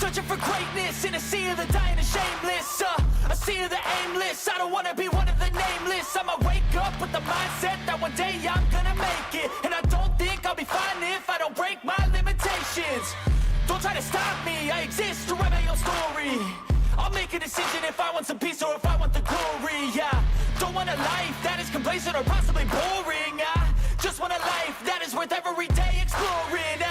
Searching for greatness in a sea of the dying and shameless, a sea of the aimless. I don't wanna be one of the nameless. I'ma wake up with the mindset that one day I'm gonna make it. And I don't think I'll be fine if I don't break my limitations. Don't try to stop me, I exist to write my own story. I'll make a decision if I want some peace or if I want the glory, yeah. Don't want a life that is complacent or possibly boring, I just want a life that is worth every day exploring,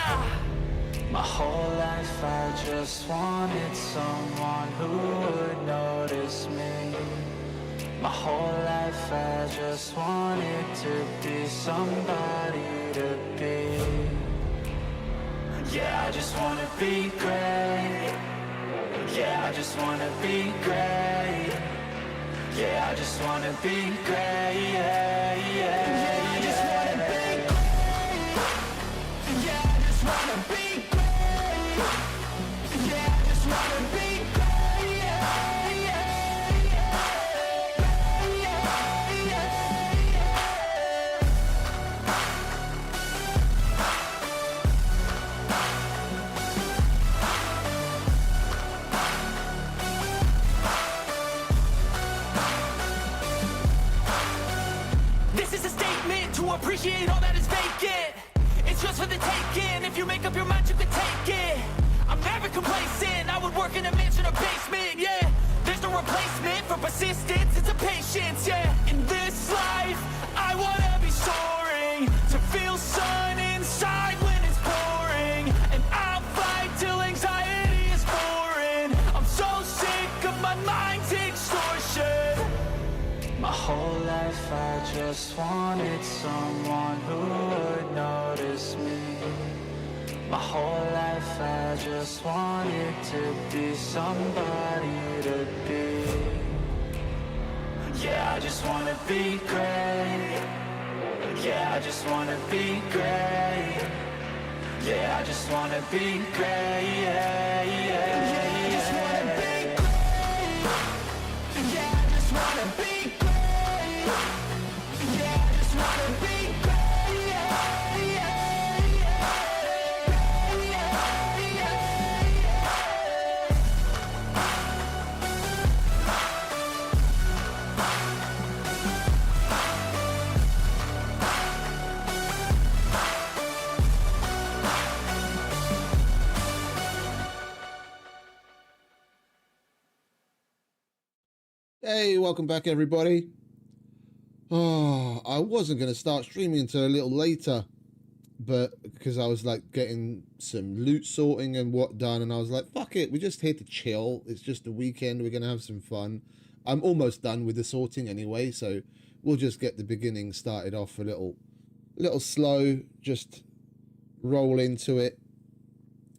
My whole life I just wanted someone who would notice me. My whole life I just wanted to be somebody to be. Yeah, I just wanna be great. Yeah, I just wanna be great. Yeah, I just wanna be great. Yeah, yeah, I just wanna be great. Yeah, I just wanna be great. Yeah, I just wanna be great. Yeah, yeah, yeah, yeah, yeah. This is a statement to appreciate all that is vacant. It's just for the taking. If you make up your mind, you can take it. I'm never complacent. I would work in a mansion or basement, yeah. There's no replacement for persistence, it's a patience, yeah. In this life, I wanna be soaring, to feel sun inside when it's pouring. And I'll fight till anxiety is foreign. I'm so sick of my mind's extortion. My whole life I just wanted someone who would notice me. My whole life I just wanted to be somebody to be. Yeah, I just wanna be great. Yeah, I just wanna be great. Yeah, I just wanna be great. Yeah, yeah, yeah, I just wanna be great. Yeah, I just wanna be great. Yeah, I just wanna be great. Yeah, yeah, yeah, yeah, yeah. Hey, welcome back everybody. Oh, I wasn't going to start streaming until a little later, but because I was like getting some loot sorting and what done, and I was like, fuck it, we're just here to chill. It's just a weekend, we're going to have some fun. I'm almost done with the sorting anyway, so we'll just get the beginning started off a little slow, just roll into it.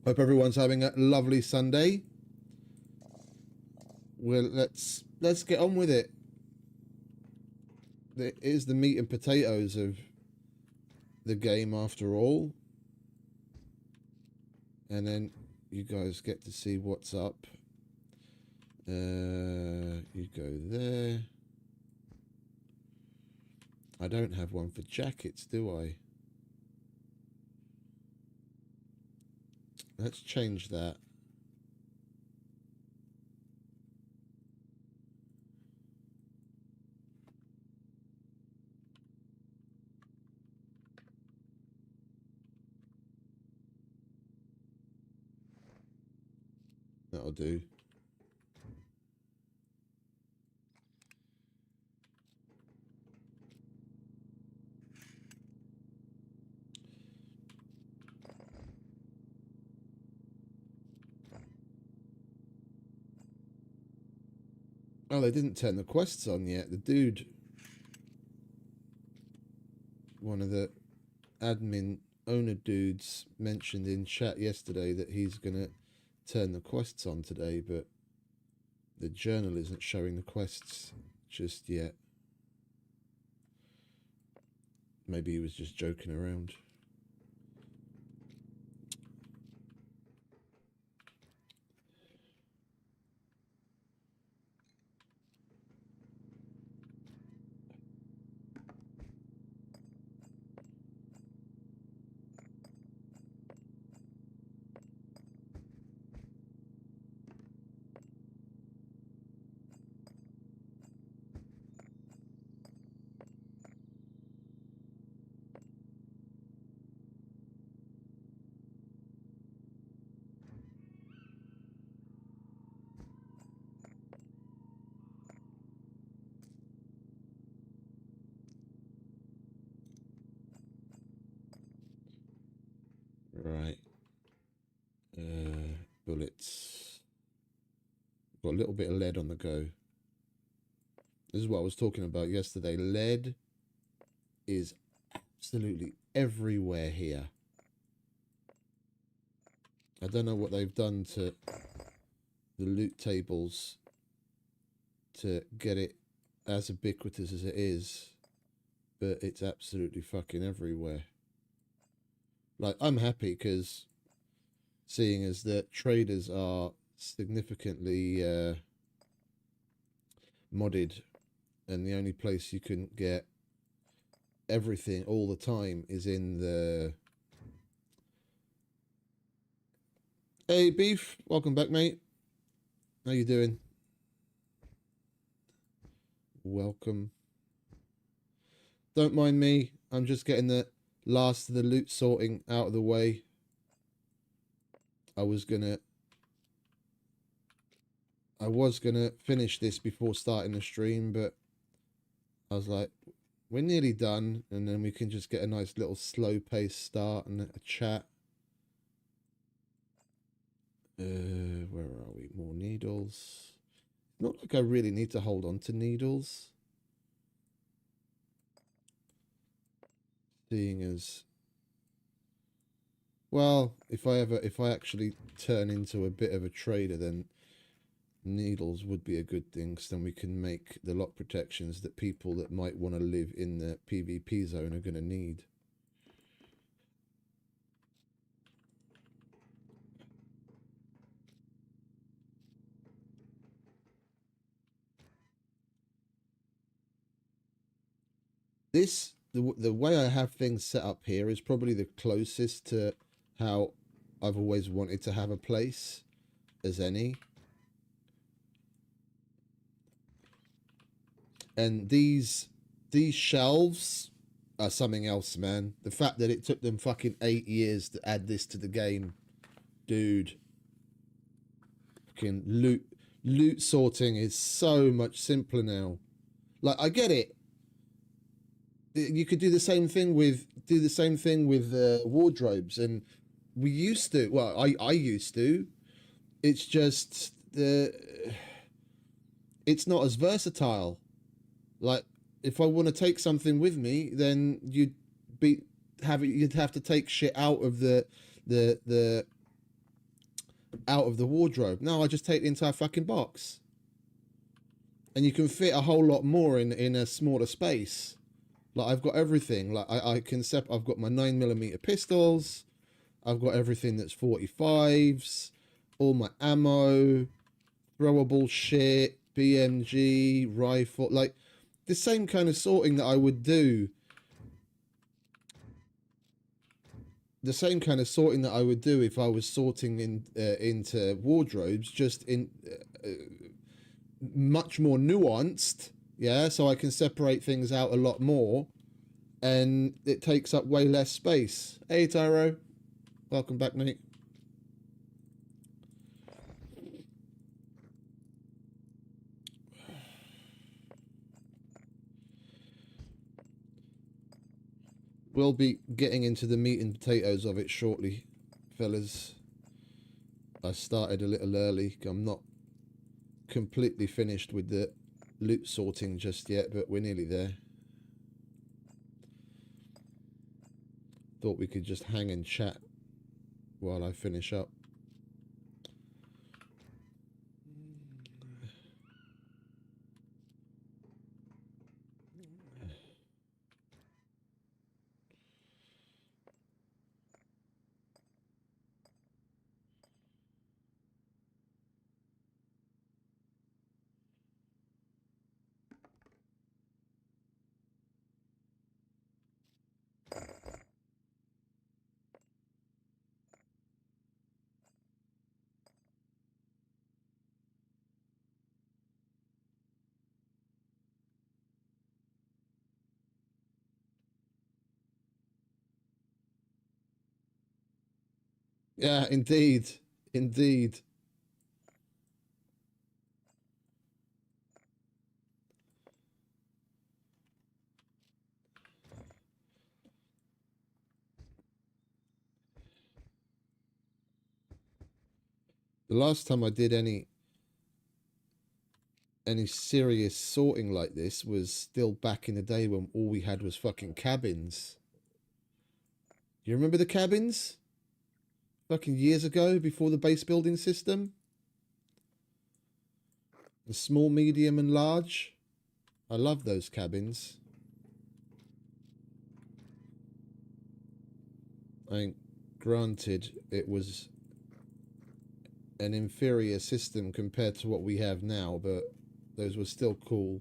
Hope everyone's having a lovely Sunday. Well, let's get on with it. It is the meat and potatoes of the game after all. And then you guys get to see what's up. You go there. I don't have one for jackets, do I? Let's change that. That'll do. Oh, they didn't turn the quests on yet. The dude, one of the admin owner dudes, mentioned in chat yesterday that he's going to turn the quests on today, but the journal isn't showing the quests just yet. Maybe he was just joking around. bullets. Got a little bit of lead on the go. This is what I was talking about yesterday. Lead is absolutely everywhere here. I don't know what they've done to the loot tables to get it as ubiquitous as it is, but it's absolutely fucking everywhere. Like, I'm happy because seeing as that traders are significantly modded, and the only place you can get everything all the time is in the... Hey Beef, welcome back, mate. How you doing? Welcome. Don't mind me, I'm just getting the last of the loot sorting out of the way. I was gonna finish this before starting the stream, but I was like, we're nearly done, and then we can just get a nice little slow pace start and a chat. Where are we? More needles. Not like I really need to hold on to needles. Seeing as, well, if I actually turn into a bit of a trader, then needles would be a good thing, because then we can make the lock protections that people that might want to live in the PvP zone are going to need. The way I have things set up here is probably the closest to how I've always wanted to have a place as any. And these shelves are something else, man. The fact that it took them fucking 8 years to add this to the game, dude. Fucking loot sorting is so much simpler now. Like, I get it. You could do the same thing with wardrobes, and we used to. Well, I used to. It's just it's not as versatile. Like, if I want to take something with me, then you'd have to take shit out of the wardrobe. No, I just take the entire fucking box, and you can fit a whole lot more in a smaller space. Like, I've got everything. Like, I've got my 9mm pistols. I've got everything that's 45s, all my ammo, throwable shit, BMG, rifle, like the same kind of sorting that I would do. The same kind of sorting that I would do if I was sorting into wardrobes, just in much more nuanced. Yeah, so I can separate things out a lot more, and it takes up way less space. Hey, Tyro. Welcome back, mate. We'll be getting into the meat and potatoes of it shortly, fellas. I started a little early. I'm not completely finished with the loot sorting just yet, but we're nearly there. Thought we could just hang and chat while I finish up. Yeah, indeed. Indeed. The last time I did any serious sorting like this was still back in the day when all we had was fucking cabins. You remember the cabins? Fucking years ago, before the base building system? The small, medium, and large. I love those cabins. I mean, granted, it was an inferior system compared to what we have now, but those were still cool.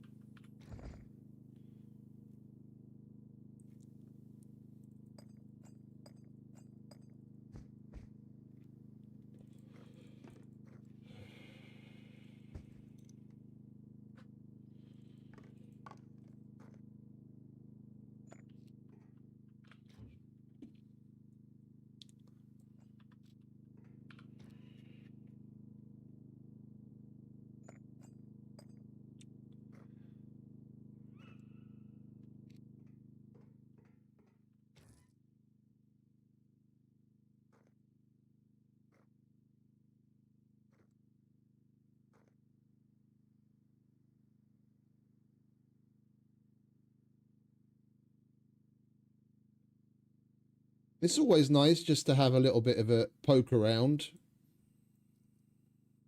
It's always nice just to have a little bit of a poke around.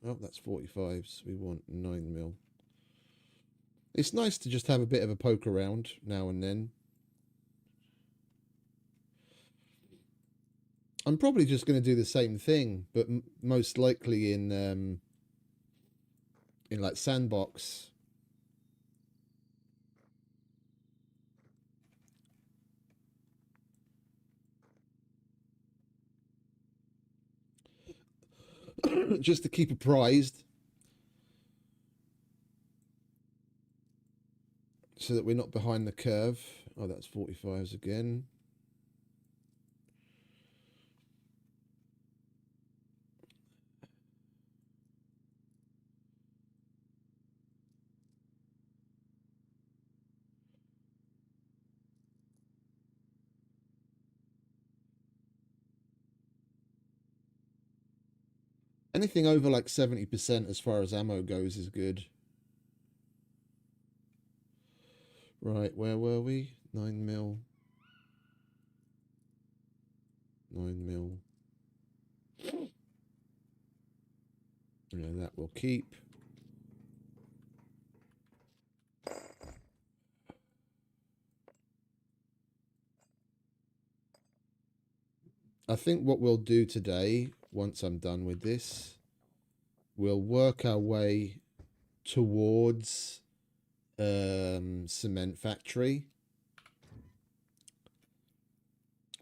Oh, that's 45s. We want 9mm. It's nice to just have a bit of a poke around now and then. I'm probably just going to do the same thing, but most likely in like sandbox. Just to keep apprised, so that we're not behind the curve. Oh, that's 45s again. Anything over like 70% as far as ammo goes is good. Right, where were we? 9mm. 9mm. Yeah, that will keep. I think what we'll do today, once I'm done with this, we'll work our way towards cement factory.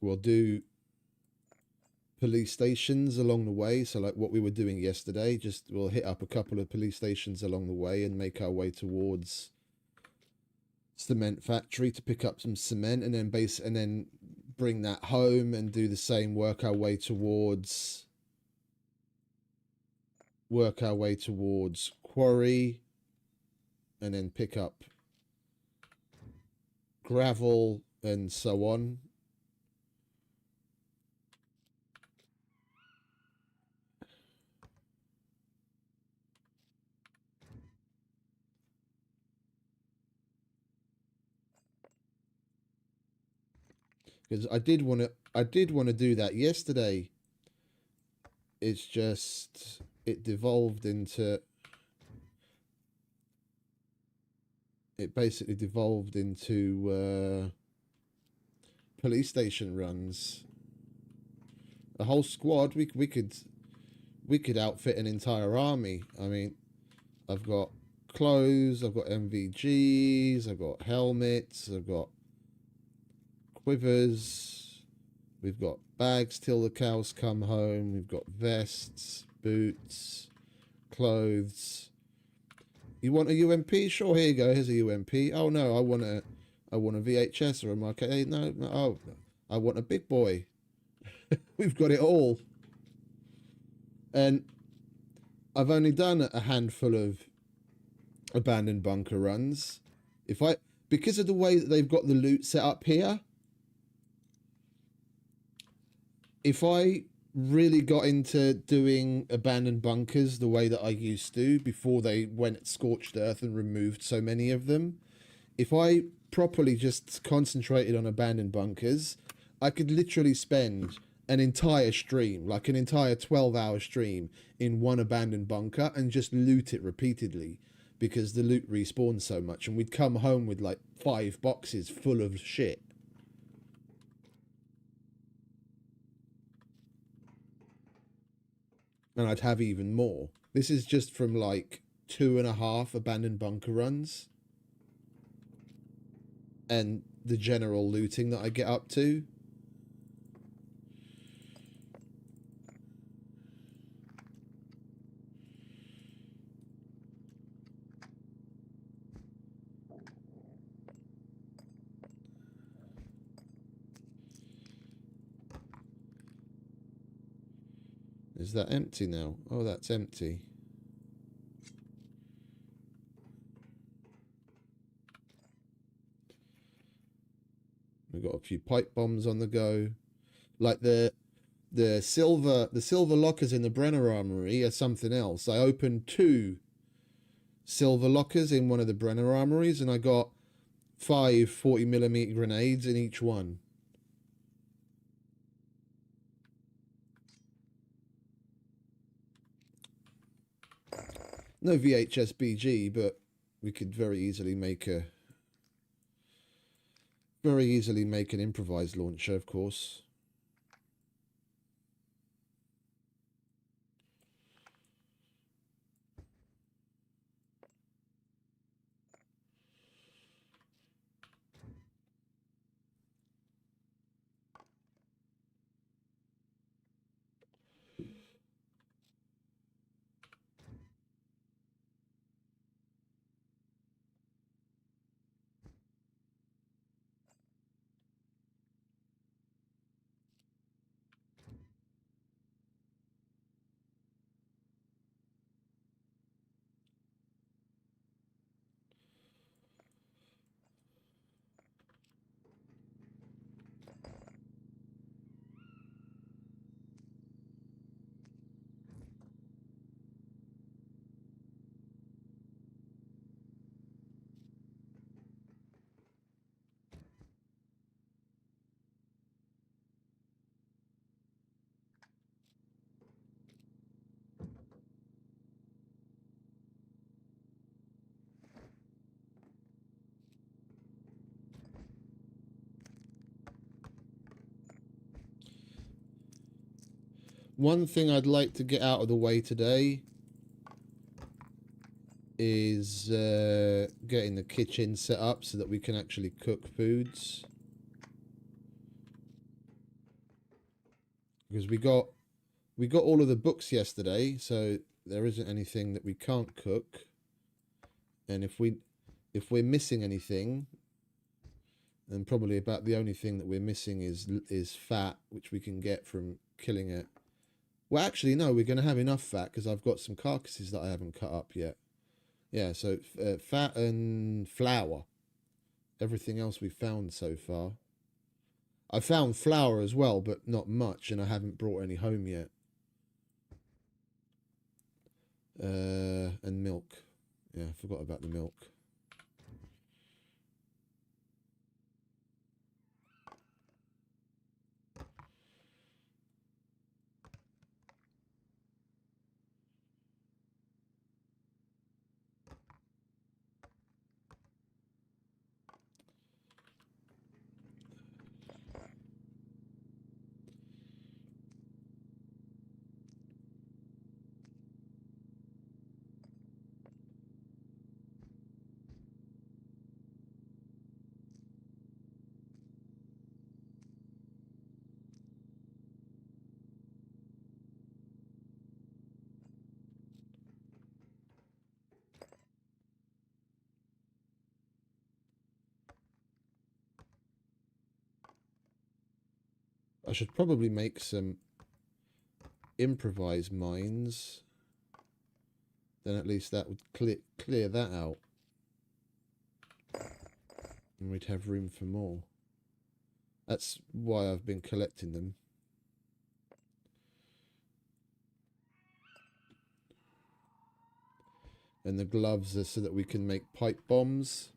We'll do police stations along the way, so like what we were doing yesterday, just we'll hit up a couple of police stations along the way and make our way towards cement factory to pick up some cement, and then bring that home and do the same, work our way towards quarry, and then pick up gravel and so on. Because I did want to do that yesterday. It's just it basically devolved into police station runs. A whole squad. We could outfit an entire army. I mean, I've got clothes, I've got MVGs, I've got helmets, I've got quivers, we've got bags till the cows come home, we've got vests, boots, clothes. You want a UMP? Sure, here you go. Here's a UMP. Oh no, I want a VHS or a Mark 8. No, oh, I want a big boy. We've got it all. And I've only done a handful of abandoned bunker runs. Because of the way that they've got the loot set up here, if I really got into doing abandoned bunkers the way that I used to before they went scorched earth and removed so many of them. If I properly just concentrated on abandoned bunkers, I could literally spend an entire stream, like an entire 12-hour stream, in one abandoned bunker and just loot it repeatedly because the loot respawns so much, and we'd come home with like 5 boxes full of shit. And I'd have even more. This is just from like 2.5 abandoned bunker runs. And the general looting that I get up to. Is that empty now? Oh, that's empty. We've got a few pipe bombs on the go. Like the silver lockers in the Brenner Armory are something else. I opened 2 silver lockers in one of the Brenner Armories, and I got 5 40mm grenades in each one. No VHS BG, but we could very easily make an improvised launcher, of course. One thing I'd like to get out of the way today is getting the kitchen set up so that we can actually cook foods. Because we got all of the books yesterday, so there isn't anything that we can't cook. And if we're missing anything, then probably about the only thing that we're missing is fat, which we can get from killing it. Well, actually, no, we're going to have enough fat because I've got some carcasses that I haven't cut up yet. Yeah, so fat and flour. Everything else we've found so far. I found flour as well, but not much, and I haven't brought any home yet. And milk. Yeah, I forgot about the milk. I should probably make some improvised mines. Then at least that would clear that out. And we'd have room for more. That's why I've been collecting them. And the gloves are so that we can make pipe bombs.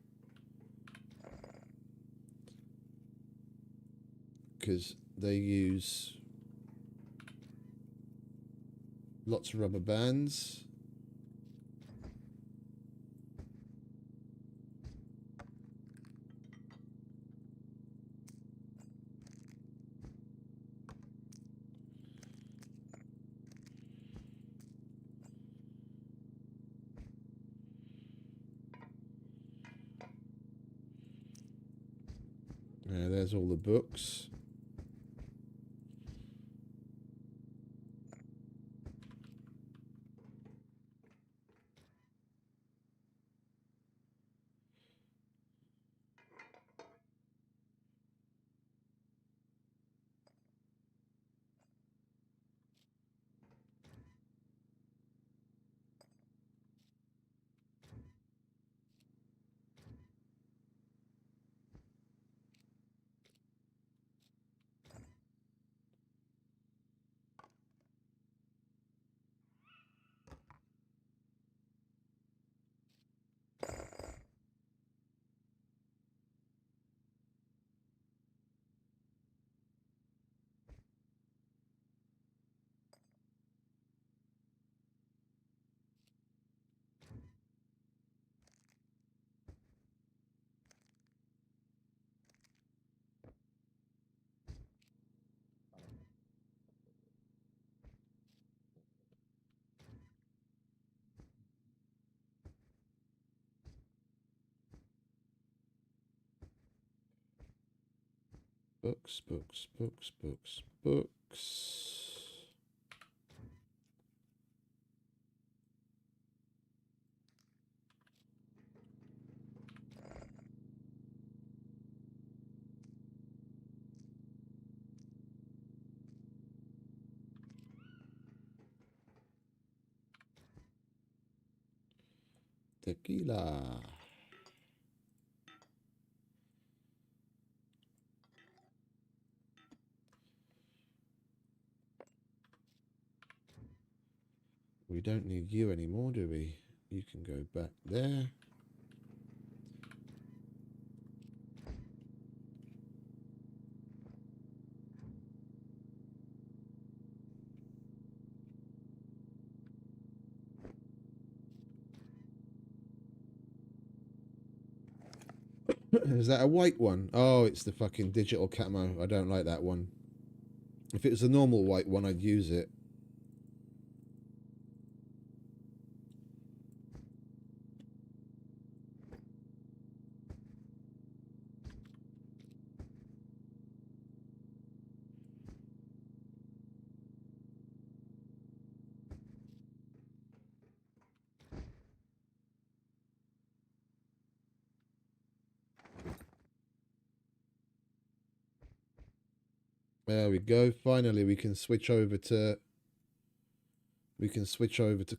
Because they use lots of rubber bands. There's all the books. Books, books, books, books, books. Tequila. We don't need you anymore, do we? You can go back there. Is that a white one? Oh, it's the fucking digital camo. I don't like that one. If it was a normal white one, I'd use it. There we go. Finally, we can switch over to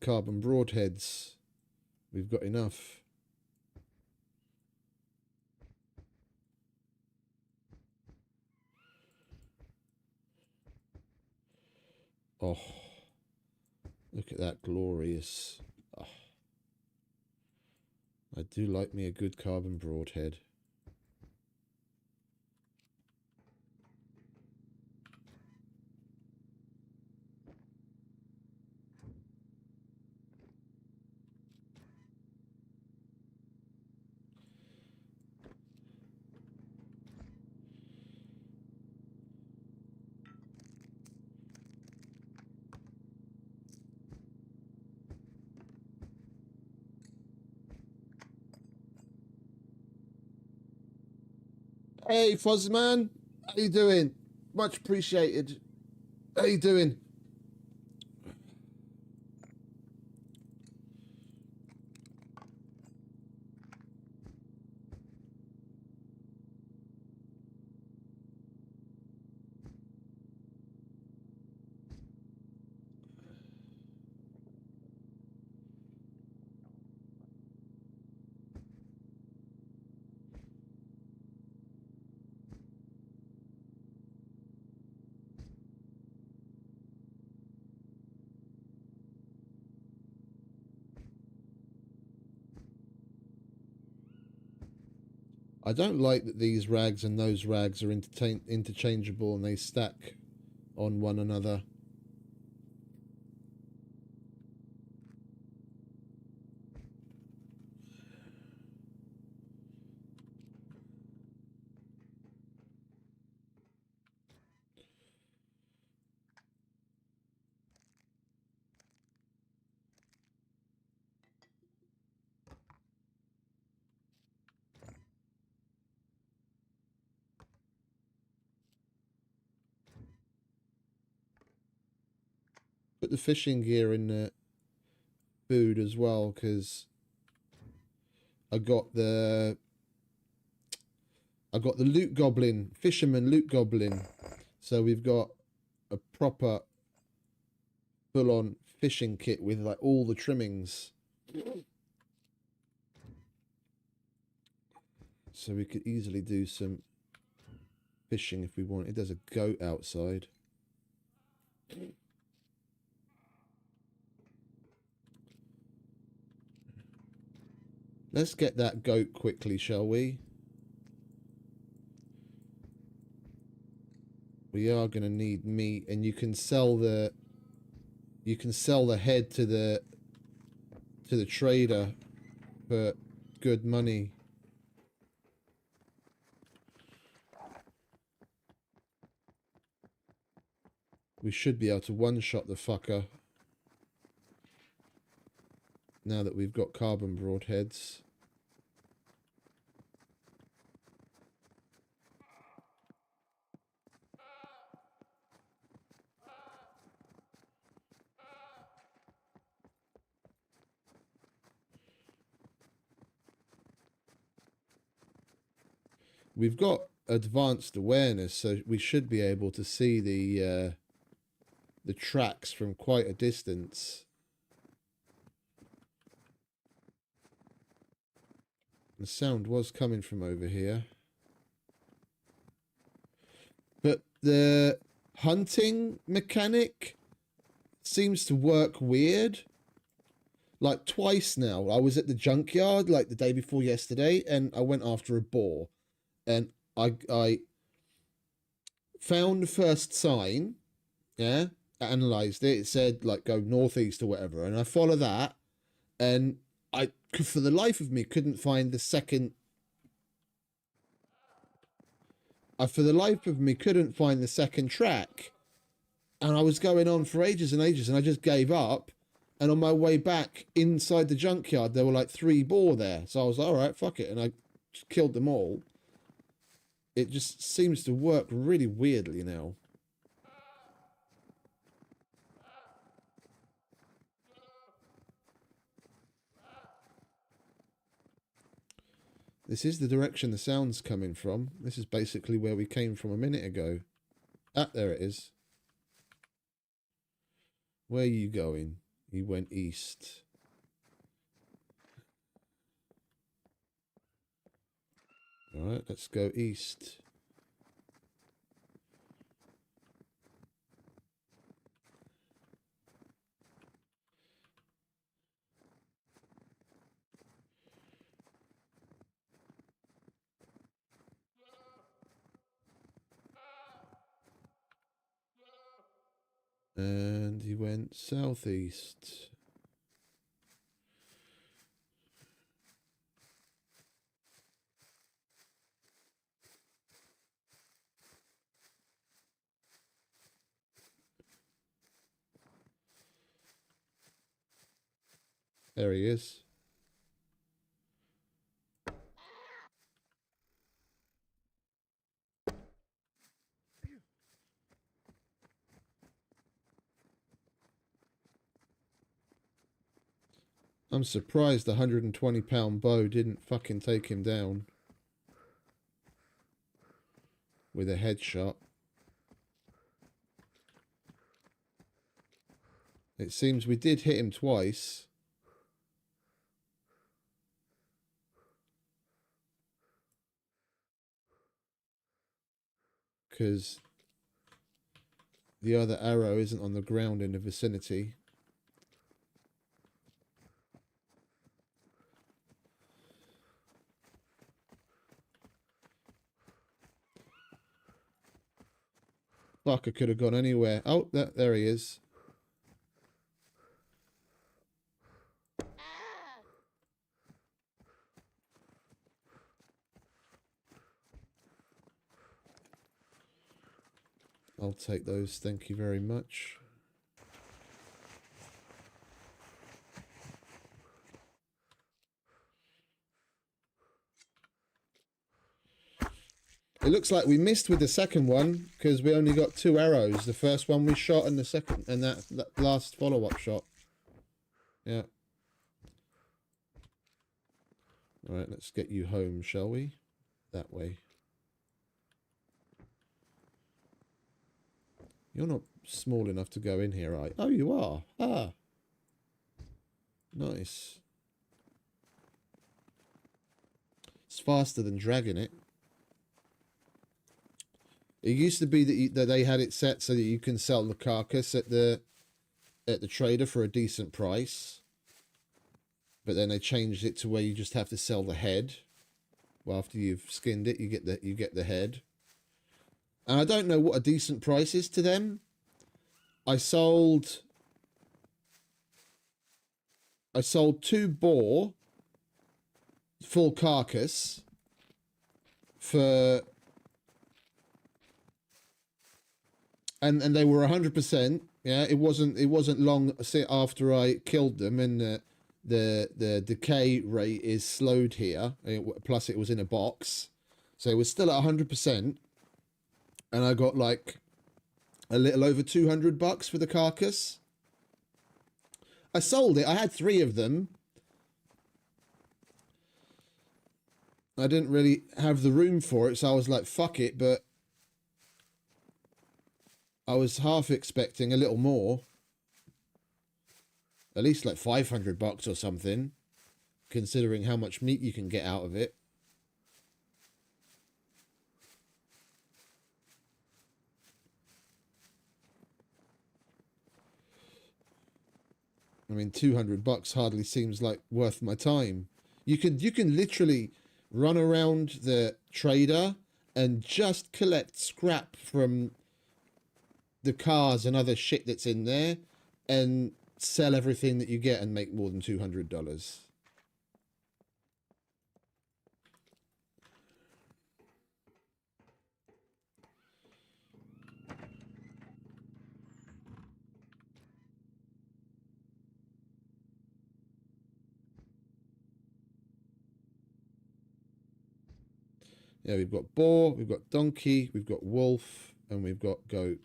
carbon broadheads. We've got enough. Oh, look at that glorious. Oh, I do like me a good carbon broadhead. Hey, Fuzzman, how you doing? Much appreciated. How you doing? I don't like that these rags and those rags are interchangeable and they stack on one another. Put the fishing gear in the food as well, because I got the loot goblin, fisherman loot goblin. So we've got a proper full-on fishing kit with like all the trimmings. So we could easily do some fishing if we wanted. There's a goat outside. Let's get that goat quickly, shall we? We are going to need meat, and you can sell the head to the trader for good money. We should be able to one-shot the fucker now that we've got carbon broadheads. We've got advanced awareness, so we should be able to see the tracks from quite a distance. The sound was coming from over here. But the hunting mechanic seems to work weird. Like twice now. I was at the junkyard like the day before yesterday, and I went after a boar. And I found the first sign, yeah, analysed it. It said like go northeast or whatever, and I follow that, and I for the life of me couldn't find the second. For the life of me couldn't find the second track, and I was going on for ages and ages, and I just gave up. And on my way back inside the junkyard, there were like 3 boar there, so I was like, all right, fuck it, and I just killed them all. It just seems to work really weirdly now. This is the direction the sound's coming from. This is basically where we came from a minute ago. Ah, there it is. Where are you going? He went east. All right, let's go east. And he went southeast. There he is. I'm surprised the 120-pound bow didn't fucking take him down with a headshot. It seems we did hit him twice. Because the other arrow isn't on the ground in the vicinity. Fuck, I could have gone anywhere. Oh, there he is. I'll take those, thank you very much. It looks like we missed with the second one because we only got 2 arrows. The first one we shot and the second, and that last follow-up shot. Yeah. All right, let's get you home, shall we? That way. You're not small enough to go in here, are you? Oh, you are. Ah. Nice. It's faster than dragging it. It used to be that they had it set so that you can sell the carcass at the trader for a decent price. But then they changed it to where you just have to sell the head. Well, after you've skinned it, you get the head. And I don't know what a decent price is to them. I sold 2 boar full carcass for, and they were 100%. Yeah, it wasn't long after I killed them, and the decay rate is slowed here. Plus, it was in a box, so it was still at 100%. And I got like a little over $200 for the carcass. I sold it. I had 3 of them. I didn't really have the room for it, so I was like, fuck it, but I was half expecting a little more. At least like $500 or something, considering how much meat you can get out of it. I mean, $200 hardly seems like worth my time. You can literally run around the trader and just collect scrap from the cars and other shit that's in there and sell everything that you get and make more than $200. Yeah, we've got boar, we've got donkey, we've got wolf, and we've got goat.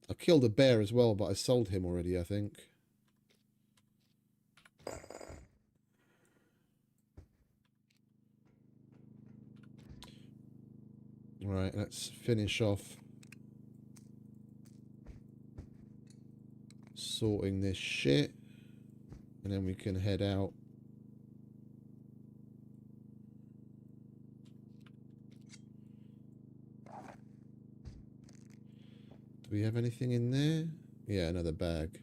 I killed a bear as well, but I sold him already, I think. Right, let's finish off sorting this shit, and then we can head out. Do we have anything in there? Yeah, another bag.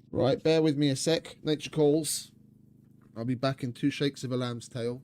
Right, bear with me a sec. Nature calls. I'll be back in 2 shakes of a lamb's tail.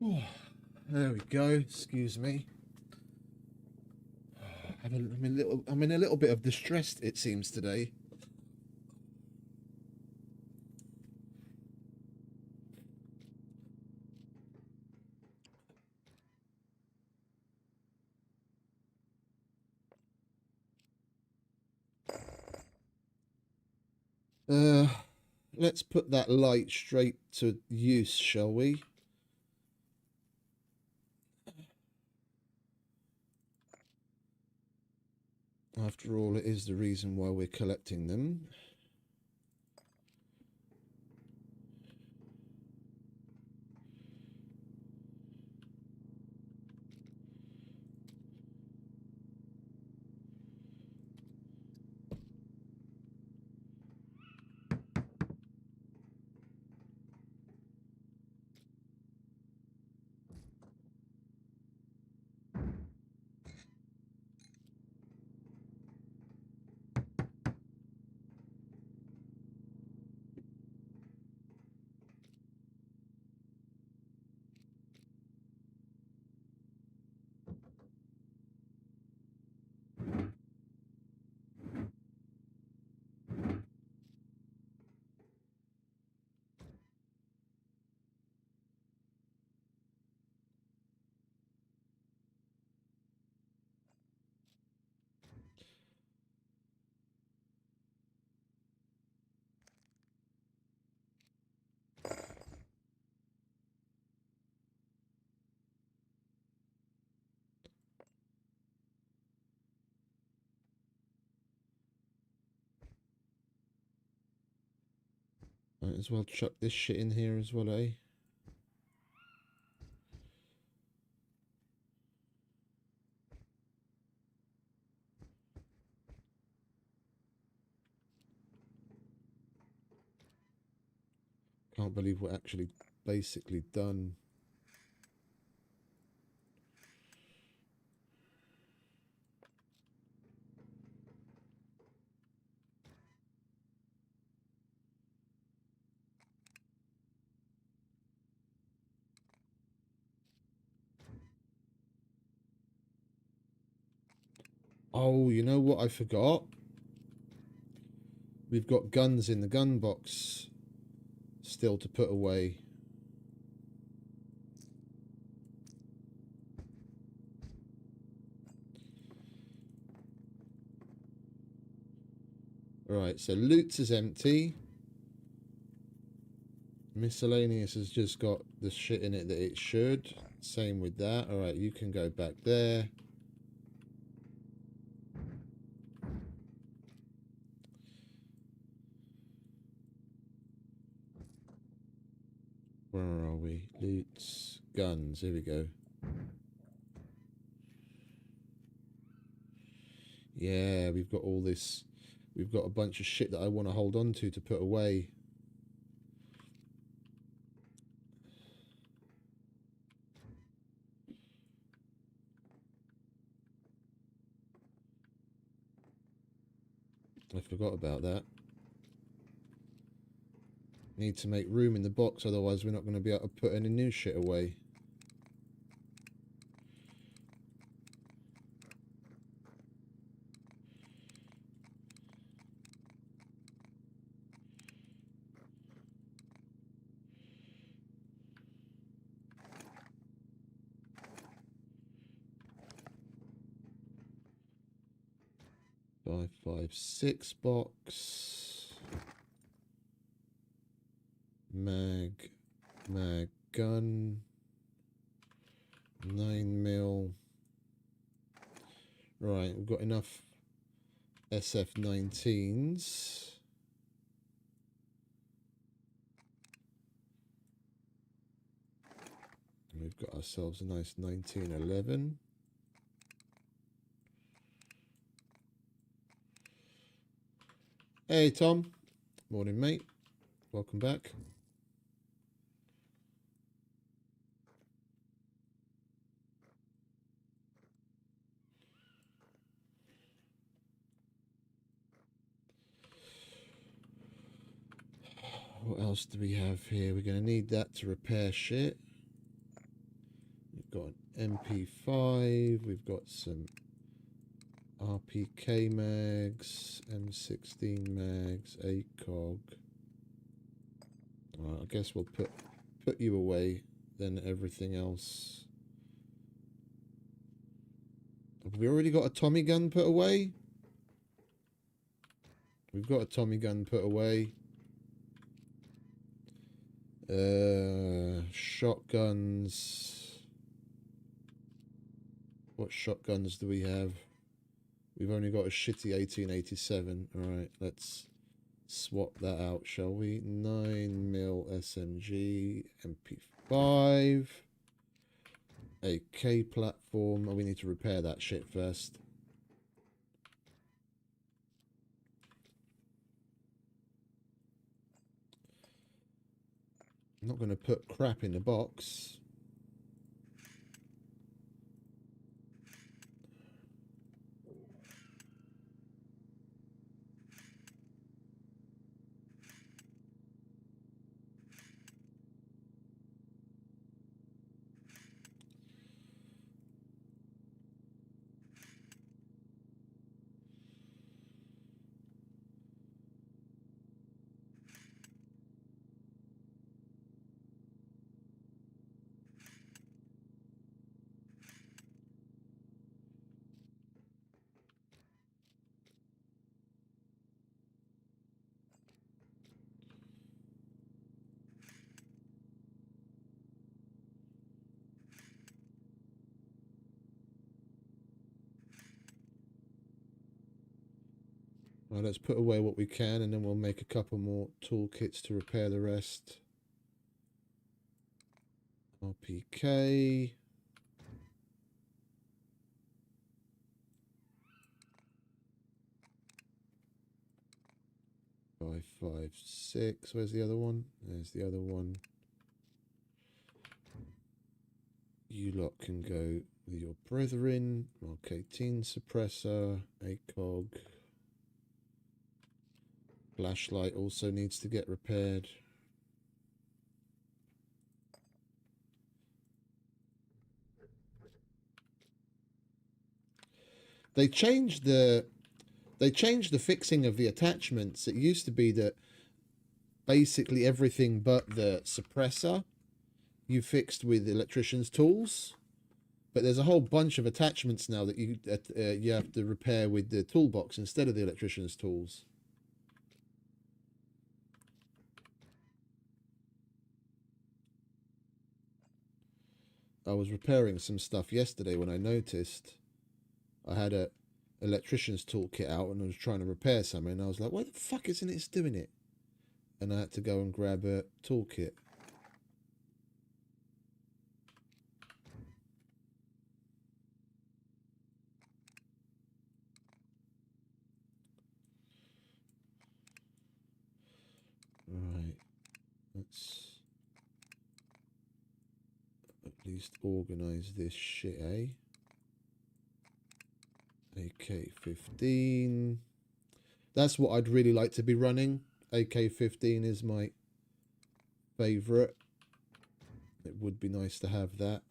Oh, there we go. Excuse me. I'm in a little bit of distress, it seems, today. Let's put that light straight to use, shall we? After all, it is the reason why we're collecting them. Might as well chuck this shit in here as well, eh? Can't believe we're actually basically done. Oh, you know what I forgot? We've got guns in the gun box still to put away. Right, so loot's is empty. Miscellaneous has just got the shit in it that it should. Same with that. Alright, you can go back there. Where are we? Loots, guns. Here we go. Yeah, we've got all this. We've got a bunch of shit that I want to hold on to put away. I forgot about that. Need to make room in the box, otherwise we're not going to be able to put any new shit away. Five, 5.56 box. Mag gun. 9mm. Right, we've got enough SF-19s. We've got ourselves a nice 1911. Hey, Tom. Morning, mate. Welcome back. What else do we have here? We're going to need that to repair shit. we've got an MP5, we've got some RPK mags, M16 mags, ACOG. I guess we'll put you away, then everything else. Have we already got a Tommy gun put away? We've got a Tommy gun put away. Shotguns. What shotguns do we have? We've only got a shitty 1887. Alright, let's swap that out, shall we? 9mm SMG, MP5, AK platform. Oh, we need to repair that shit first. I'm not going to put crap in the box. Right, let's put away what we can, and then we'll make a couple more toolkits to repair the rest. RPK. Five, 5, 6. Where's the other one? There's the other one. You lot can go with your brethren. Mark 18 suppressor, ACOG. Flashlight also needs to get repaired. They changed the fixing of the attachments. It used to be that basically everything but the suppressor you fixed with electrician's tools, but there's a whole bunch of attachments now that you have to repair with the toolbox instead of the electrician's tools. I was repairing some stuff yesterday when I noticed I had a electrician's toolkit out and I was trying to repair something, and I was like, why the fuck isn't it doing it? And I had to go and grab a toolkit. Right, let's at least organize this shit, eh? AK-15. That's what I'd really like to be running. AK-15 is my favorite. It would be nice to have that.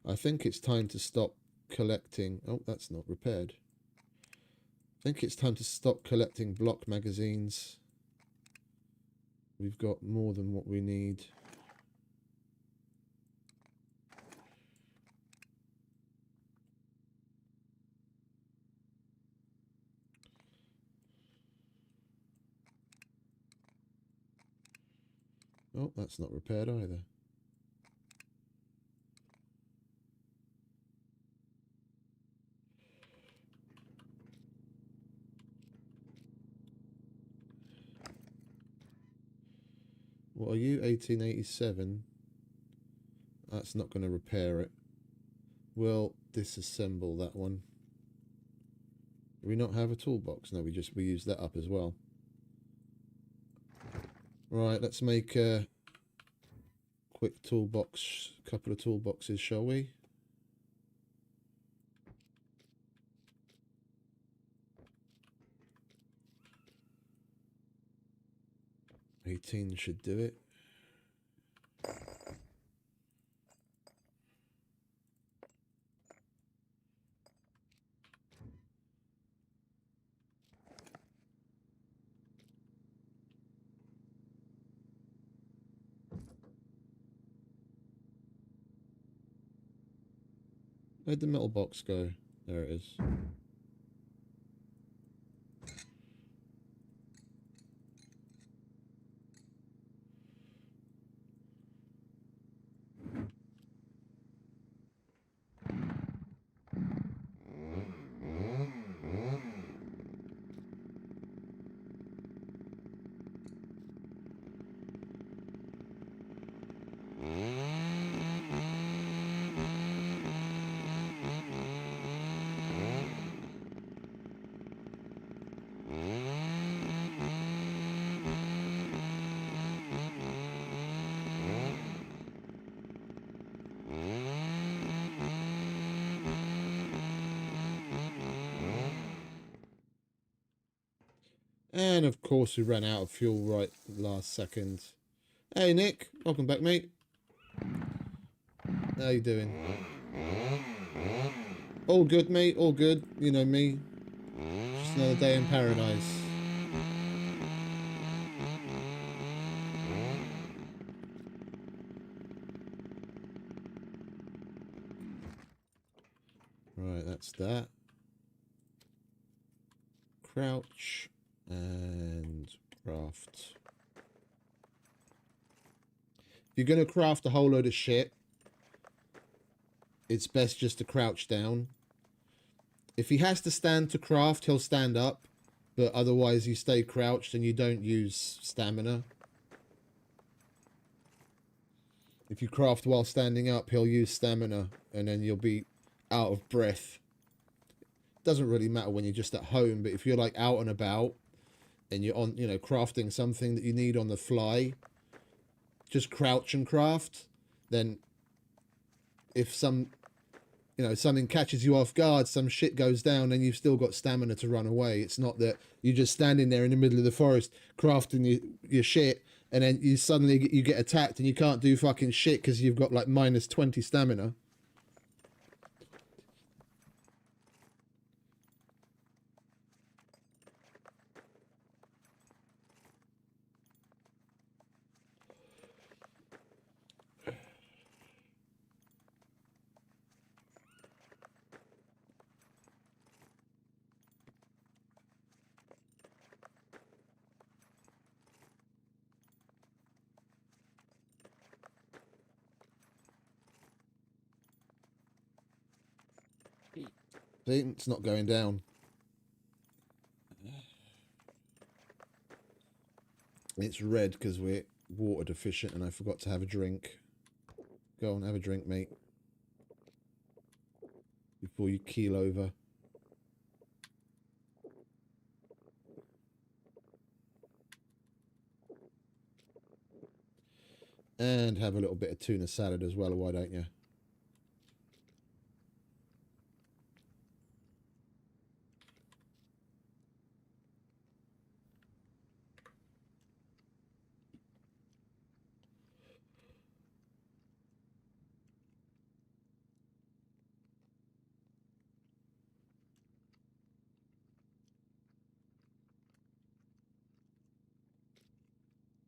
I think it's time to stop collecting. Oh, that's not repaired. I think it's time to stop collecting block magazines. We've got more than what we need. Oh, that's not repaired either. What are you? 1887. That's not going to repair it. We'll disassemble that one. Do we not have a toolbox? No, we use that up as well. Right, let's make a quick toolbox, couple of toolboxes, shall we? 18 should do it. Where'd the metal box go? There it is. And of course we ran out of fuel right last second. Hey Nick, welcome back mate. How you doing? All good mate, all good. You know me. Just another day in paradise. Right, that's that. Crouch and craft. If you're going to craft a whole load of shit, it's best just to crouch down. If he has to stand to craft, he'll stand up, but otherwise you stay crouched and you don't use stamina. If you craft while standing up, he'll use stamina, and then you'll be out of breath. Doesn't really matter when you're just at home, but if you're like out and about and you're on, you know, crafting something that you need on the fly, just crouch and craft. Then if some, you know, something catches you off guard, some shit goes down, and you've still got stamina to run away. It's not that you're just standing there in the middle of the forest crafting your shit, and then you suddenly you get attacked and you can't do fucking shit because you've got like minus 20 stamina. See, it's not going down. It's red because we're water deficient and I forgot to have a drink. Go on, have a drink, mate. Before you keel over. And have a little bit of tuna salad as well, why don't you?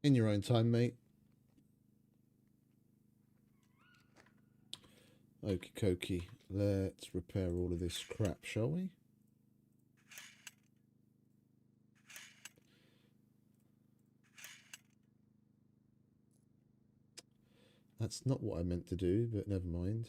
In your own time, mate. Okie dokie. Let's repair all of this crap, shall we? That's not what I meant to do, but never mind.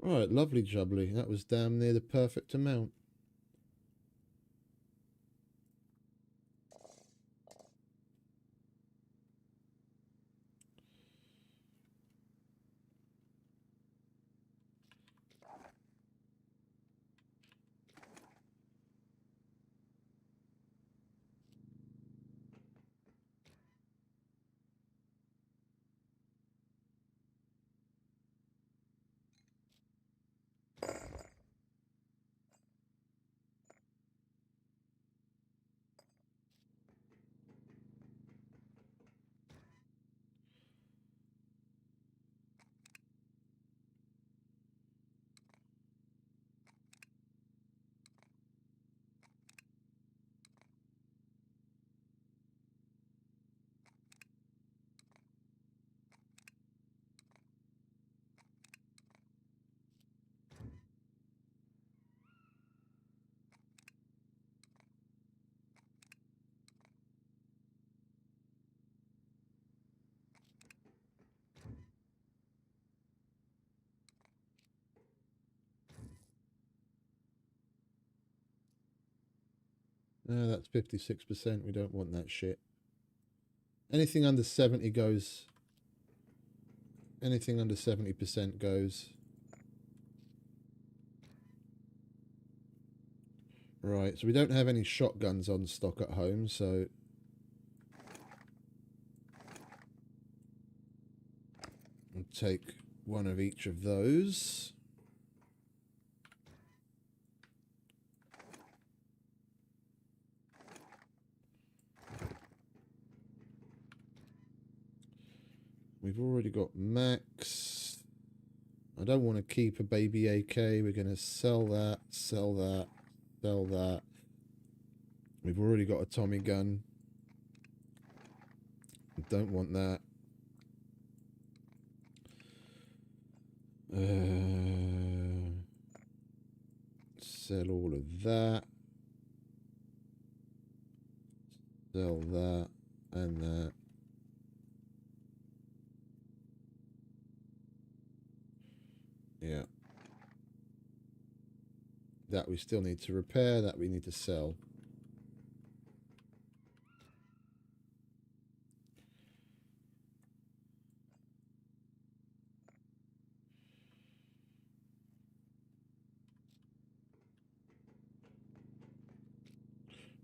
Alright, lovely jubbly. That was damn near the perfect amount. That's 56%. We don't want that shit. Anything under 70 goes. Anything under 70% goes. Right, so we don't have any shotguns on stock at home, so I'll take one of each of those. We've already got max. I don't want to keep a baby AK. We're going to sell that, sell that, sell that. We've already got a Tommy gun. Don't want that. Sell all of that. Sell that and that. Yeah. That we still need to repair, that we need to sell.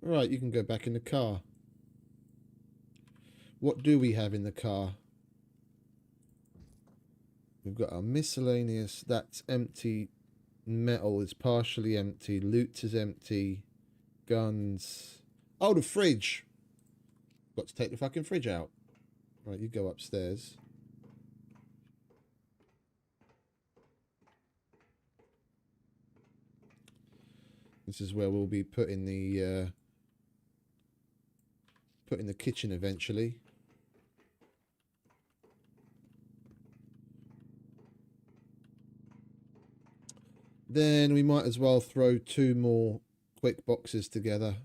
Right, you can go back in the car. What do we have in the car? We've got our miscellaneous, that's empty. Metal is partially empty. Loot is empty. Guns. Oh, the fridge. Got to take the fucking fridge out. Right, you go upstairs. This is where we'll be putting the kitchen eventually. Then we might as well throw 2 more quick boxes together.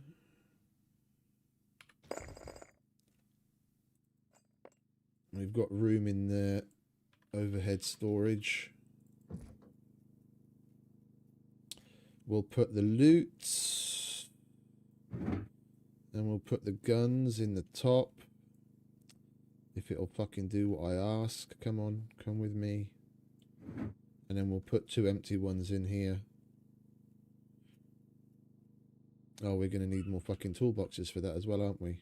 We've got room in the overhead storage. We'll put the loot. And we'll put the guns in the top. If it'll fucking do what I ask. Come on, come with me. And then we'll put 2 empty ones in here. Oh, we're going to need more fucking toolboxes for that as well, aren't we?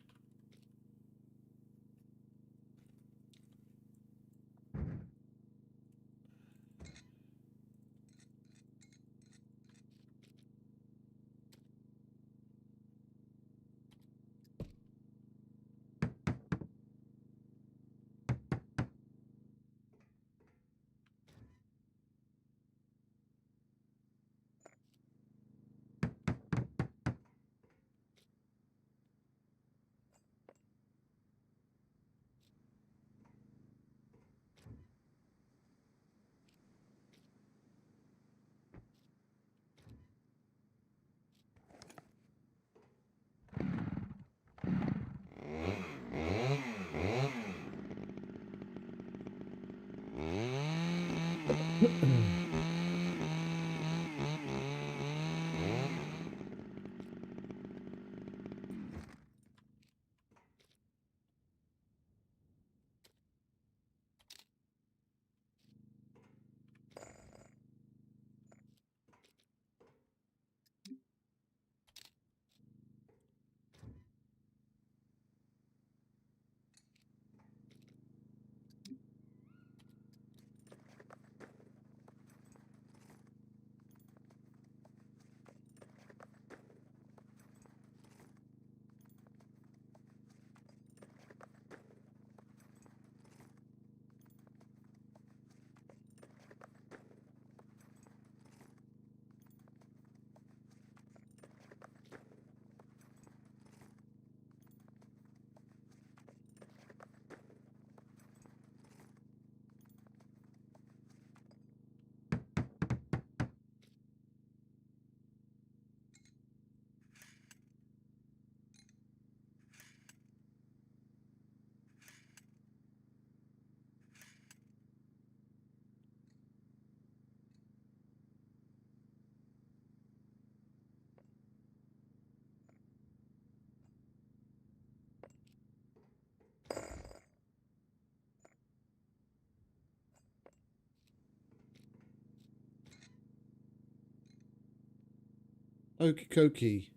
Okie dokie.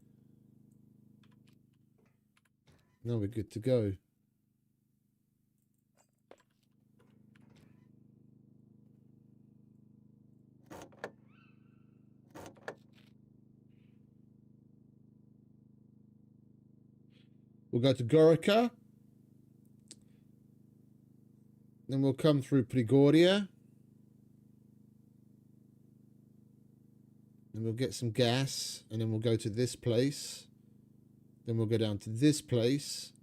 Now we're good to go. We'll go to Gorica. Then we'll come through Prigorje. And we'll get some gas. And then we'll go to this place. Then we'll go down to this place.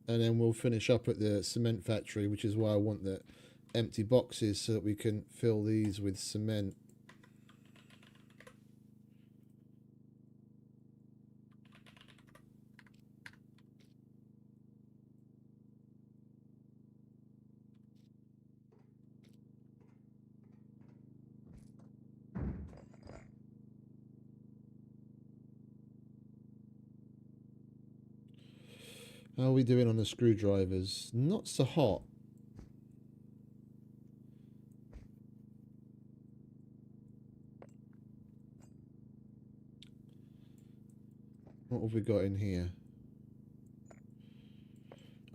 And then we'll finish up at the cement factory, which is why I want the empty boxes so that we can fill these with cement. How are we doing on the screwdrivers? Not so hot. What have we got in here?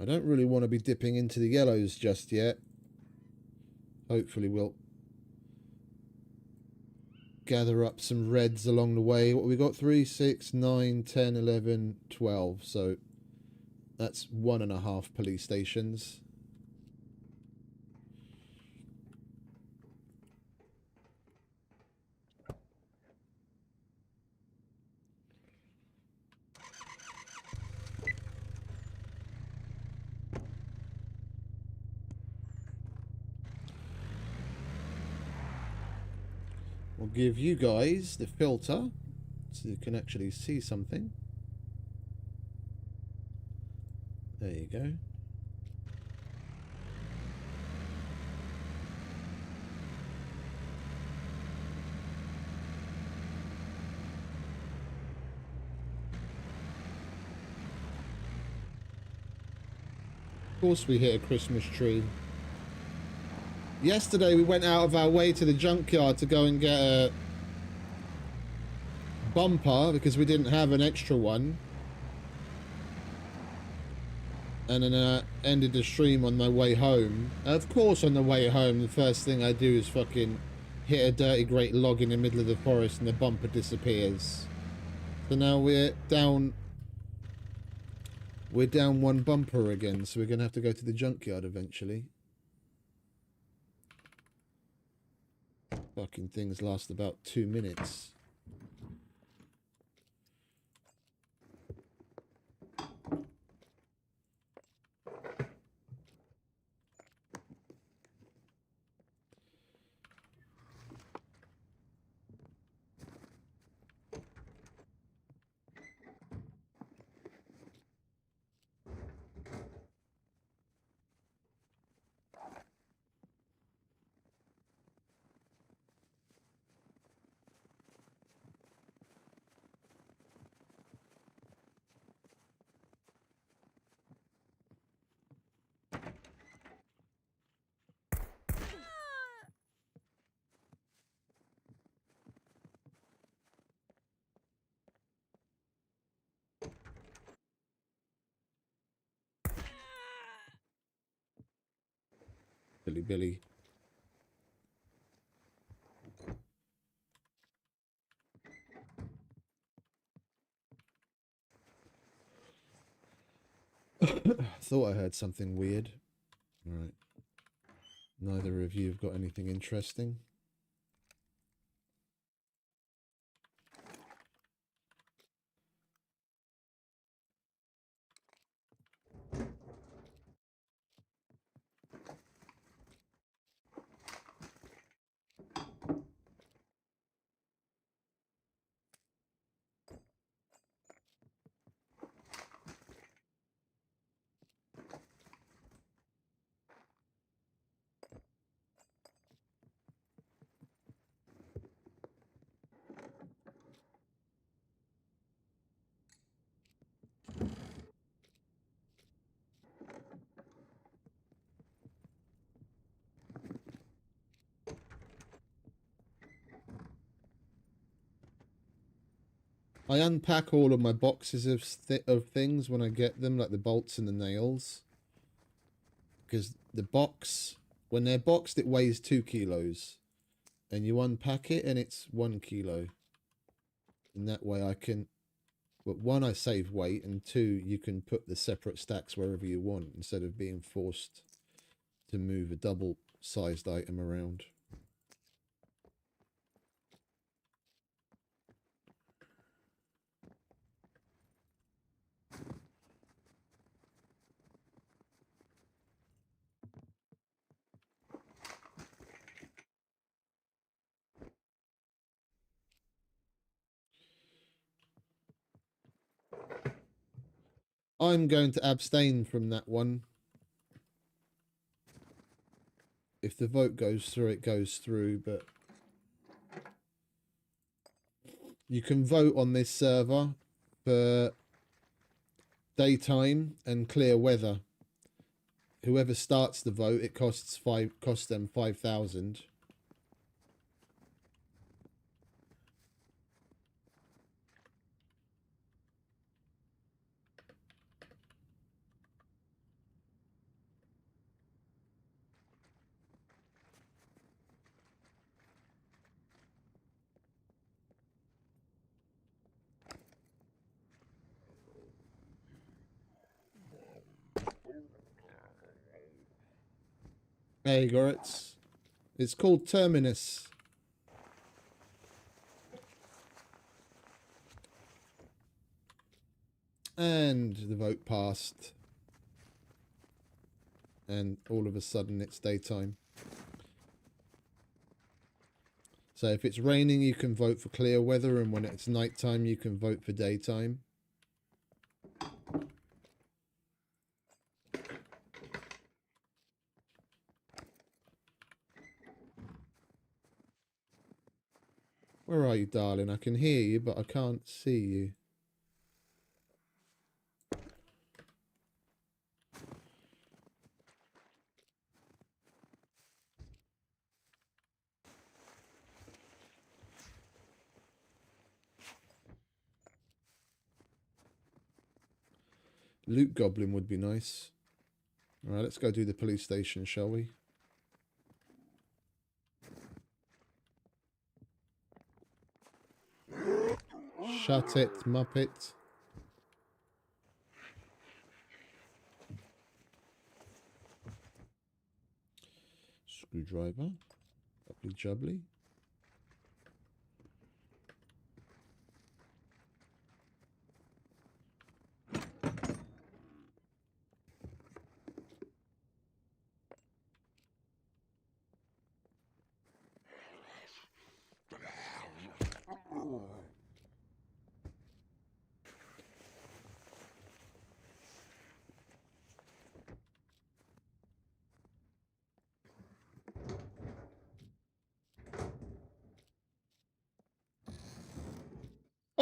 I don't really want to be dipping into the yellows just yet. Hopefully we'll gather up some reds along the way. What have we got? 3, 6, 9, 10, 11, 12. So that's 1.5 police stations. We'll give you guys the filter so you can actually see something. There you go. Of course we hit a Christmas tree. Yesterday we went out of our way to the junkyard to go and get a bumper because we didn't have an extra one. And then I ended the stream on my way home. Of course on the way home the first thing I do is fucking hit a dirty great log in the middle of the forest and the bumper disappears. So now we're down one bumper again, so we're gonna have to go to the junkyard eventually. Fucking things last about 2 minutes. Billy. Thought I heard something weird. Alright. Neither of you have got anything interesting. I unpack all of my boxes of things when I get them, like the bolts and the nails. Because the box, when they're boxed, it weighs 2 kilos. And you unpack it and it's 1 kilo. And that way I can... But one, I save weight, and two, you can put the separate stacks wherever you want instead of being forced to move a double-sized item around. I'm going to abstain from that one. If the vote goes through, it goes through, but you can vote on this server for daytime and clear weather. Whoever starts the vote, it costs them 5,000. Hey, Goritz. It's called Terminus. And the vote passed. And all of a sudden it's daytime. So if it's raining, you can vote for clear weather, and when it's nighttime, you can vote for daytime. Where are you, darling? I can hear you, but I can't see you. Loot Goblin would be nice. Alright, let's go do the police station, shall we? Shut it, Muppet. Screwdriver. Jubbly jubbly.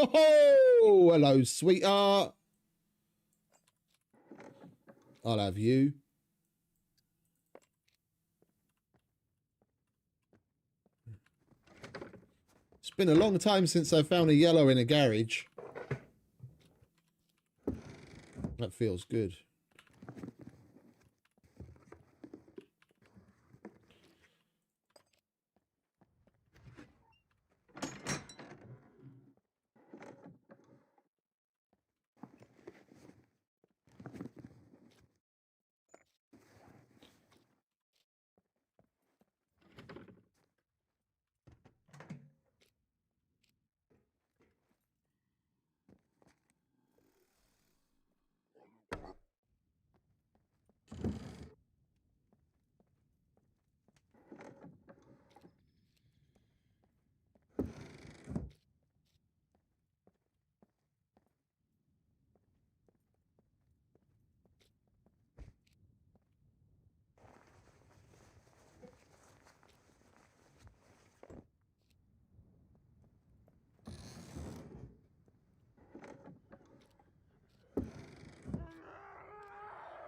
Oh, hello, sweetheart. I'll have you. It's been a long time since I found a yellow in a garage. That feels good.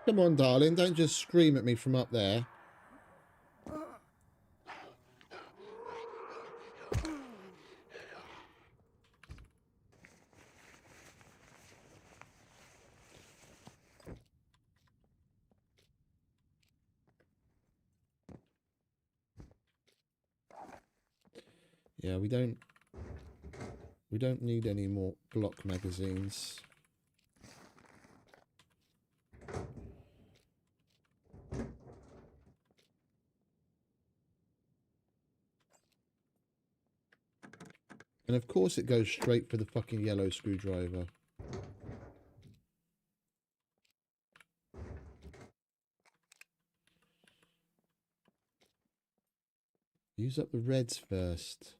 Come on, darling, don't just scream at me from up there. Yeah, we don't need any more Glock magazines. And of course it goes straight for the fucking yellow screwdriver. Use up the reds first.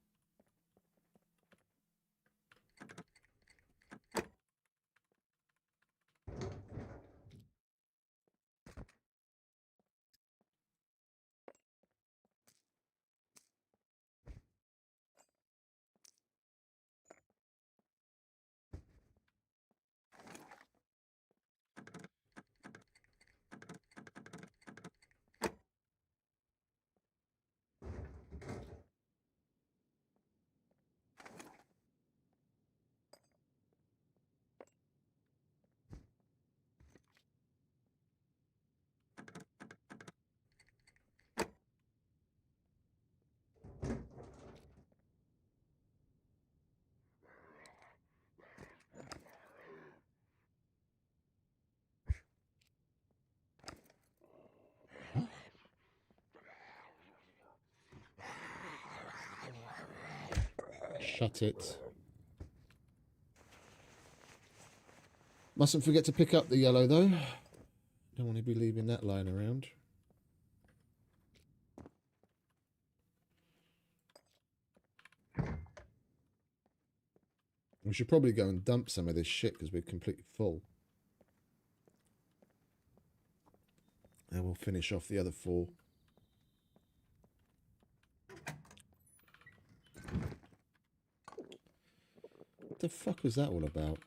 Shut it. Mustn't forget to pick up the yellow though. Don't want to be leaving that lying around. We should probably go and dump some of this shit because we're completely full. And we'll finish off the other 4. What the fuck was that all about?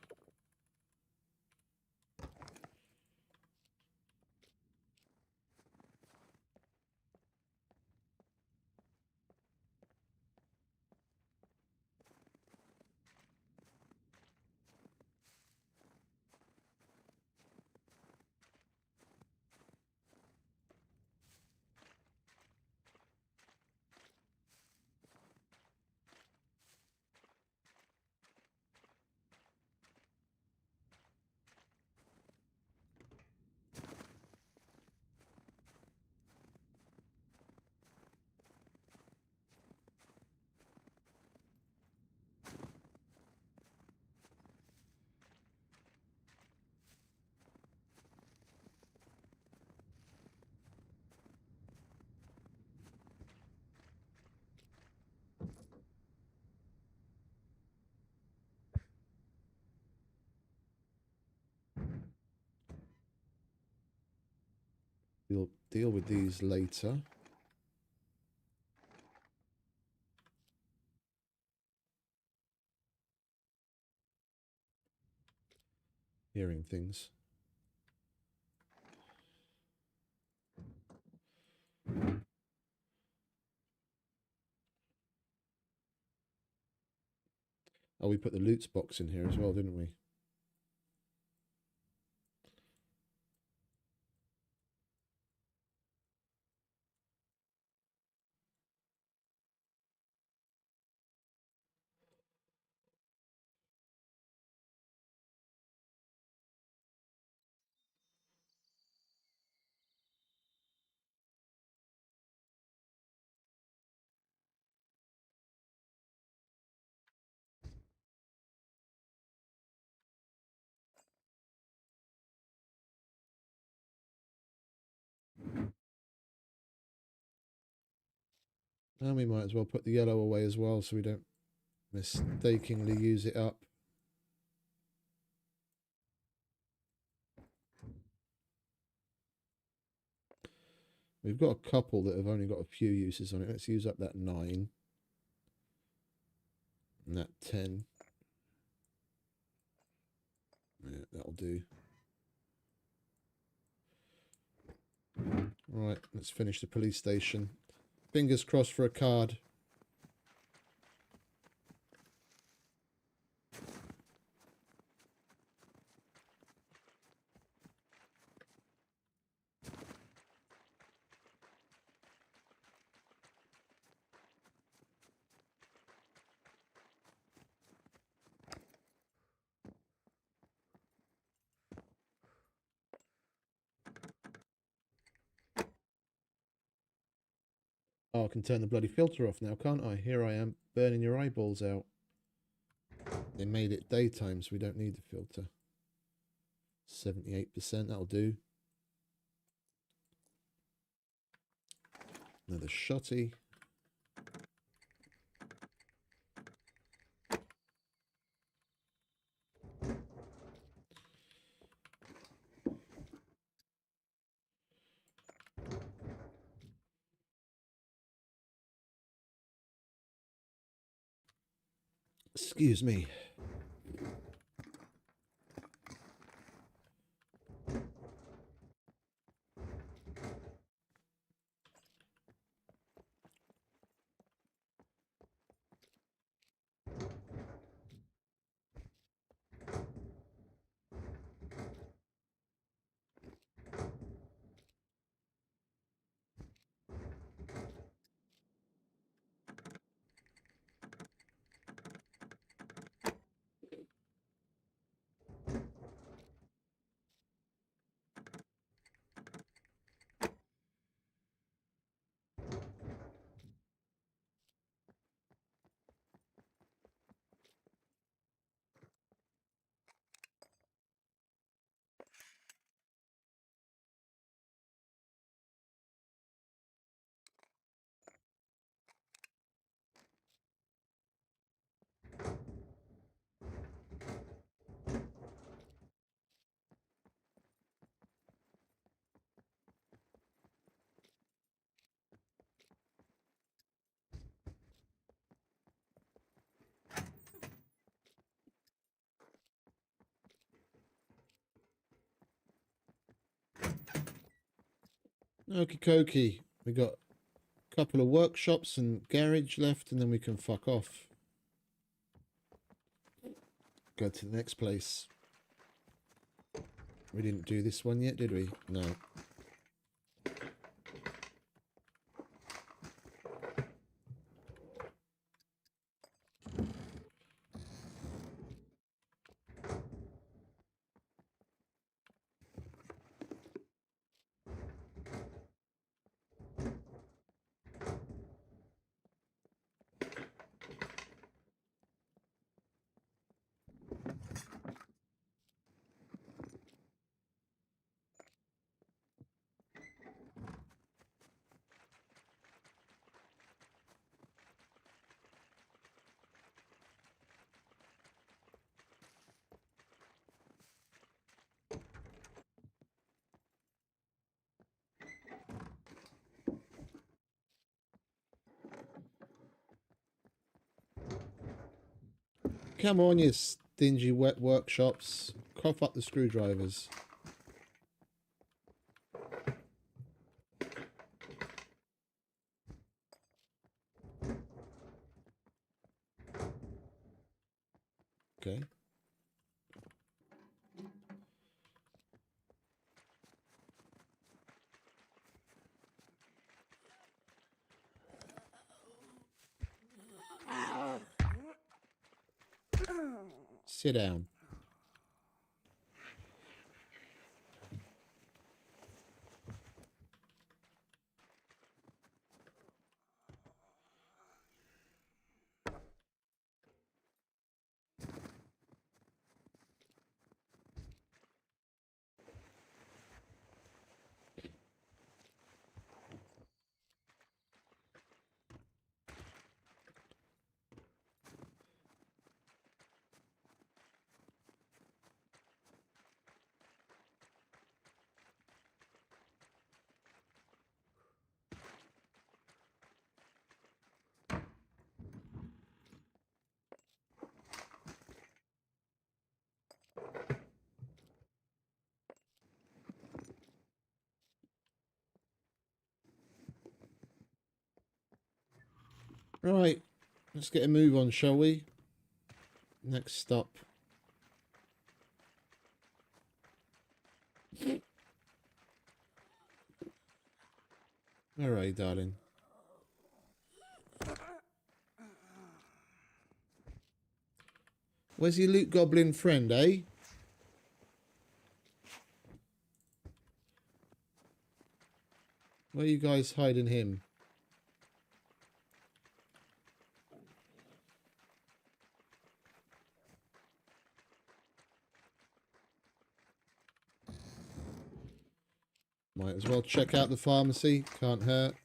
We'll deal with these later. Hearing things. Oh, we put the loot box in here as well, didn't we? And we might as well put the yellow away as well so we don't mistakenly use it up. We've got a couple that have only got a few uses on it. Let's use up that 9. And that 10. Yeah, that'll do. Right, let's finish the police station. Fingers crossed for a card. Oh, I can turn the bloody filter off now, can't I? Here I am, burning your eyeballs out. They made it daytime, so we don't need the filter. 78%, that'll do. Another shotty. Excuse me. Okie dokie. We got a couple of workshops and garage left, and then we can fuck off. Go to the next place. We didn't do this one yet, did we? No. Come on, you stingy wet workshops. Cough up the screwdrivers. Okay. Sit down. Right, let's get a move on, shall we? Next stop. Alright, darling. Where's your loot goblin friend, eh? Where are you guys hiding him? Might as well check out the pharmacy. Can't hurt.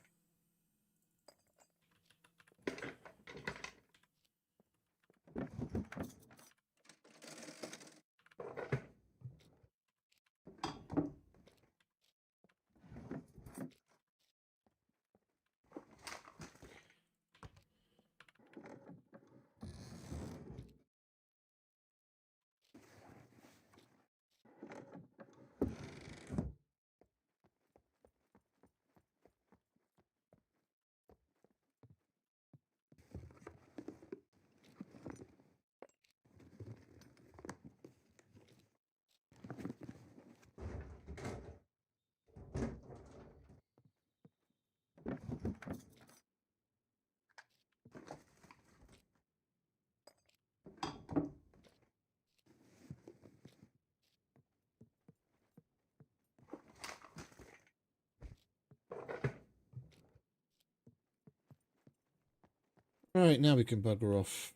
Right, now we can bugger off.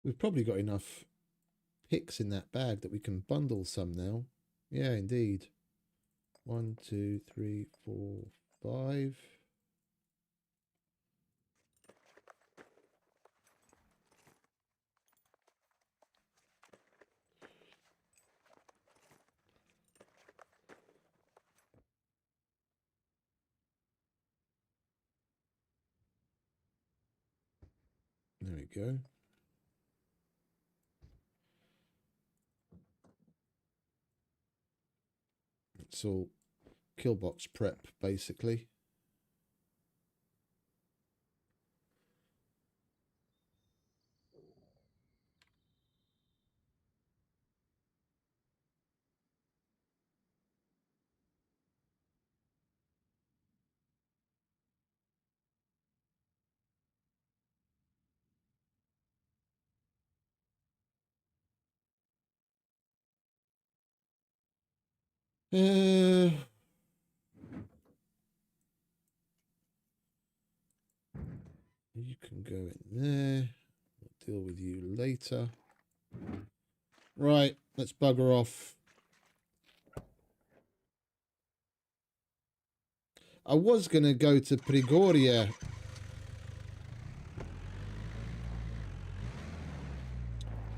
We've probably got enough picks in that bag that we can bundle some now. Yeah, indeed. 1, 2, 3, 4, 5. There we go. It's all kill box prep, basically. You can go in there. We'll deal with you later. Right, let's bugger off. I was going to go to Prigoria,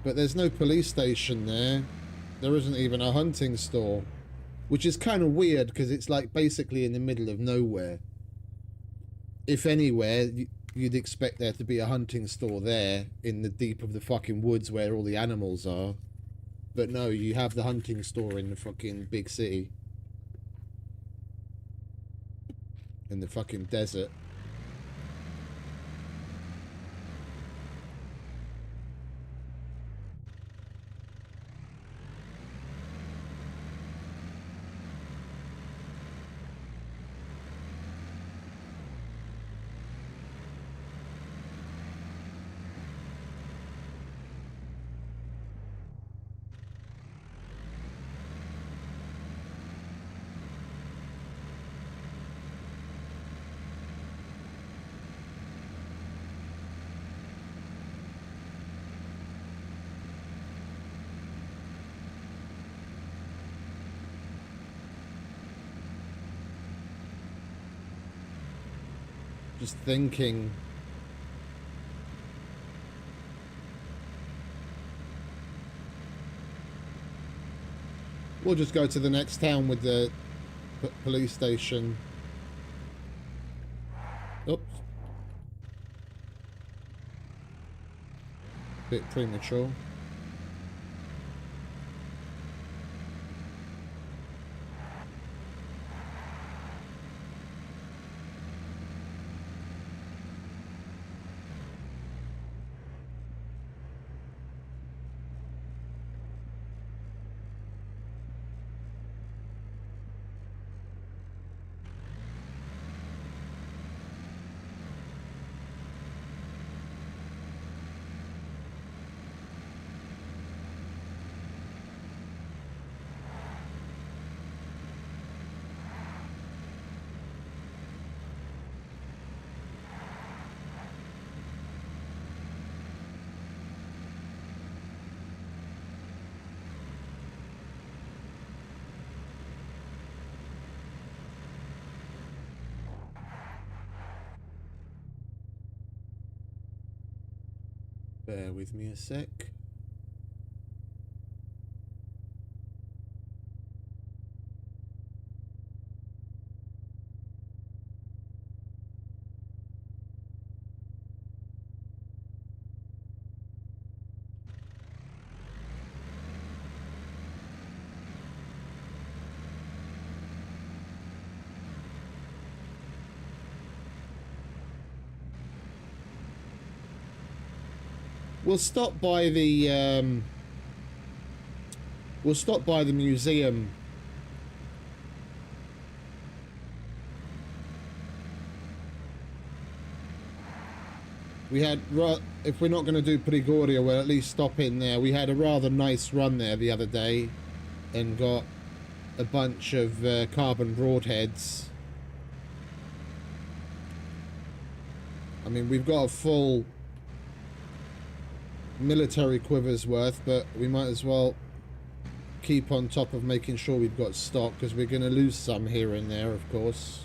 but there's no police station there. There isn't even a hunting store, which is kind of weird because it's like basically in the middle of nowhere. If anywhere, you'd expect there to be a hunting store there in the deep of the fucking woods where all the animals are. But no, you have the hunting store in the fucking big city. In the fucking desert. Just thinking. We'll just go to the next town with the police station. Oops. Bit premature. Bear with me a sec. We'll stop by the museum. We had, if we're not going to do Prigorje, we'll at least stop in there. We had a rather nice run there the other day and got a bunch of carbon broadheads. I mean, we've got a full military quiver's worth, but we might as well keep on top of making sure we've got stock, because we're going to lose some here and there, of course.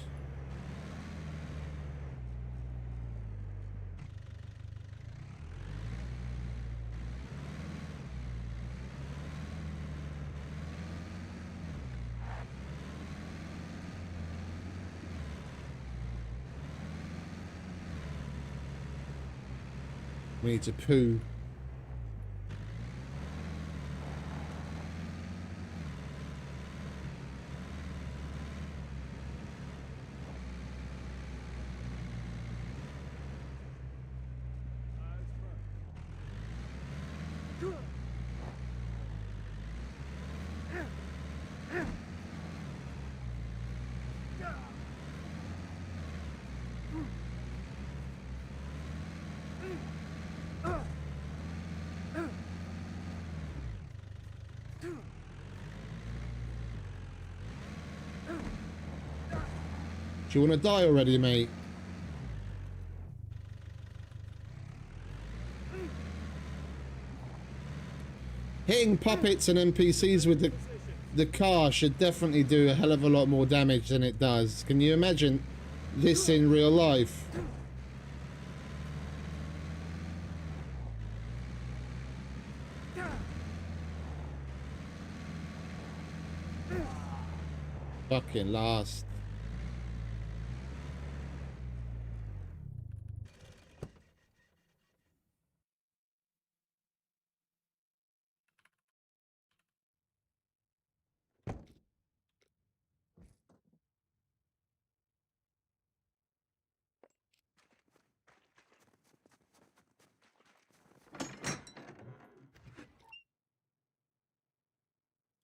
We need to poo. Do you want to die already, mate? Hitting puppets and NPCs with the car should definitely do a hell of a lot more damage than it does. Can you imagine this in real life? Fucking last.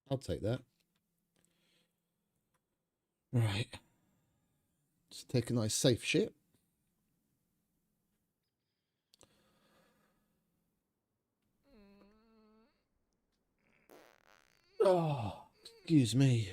I'll take that. Right. Let's take a nice safe ship. Oh, excuse me.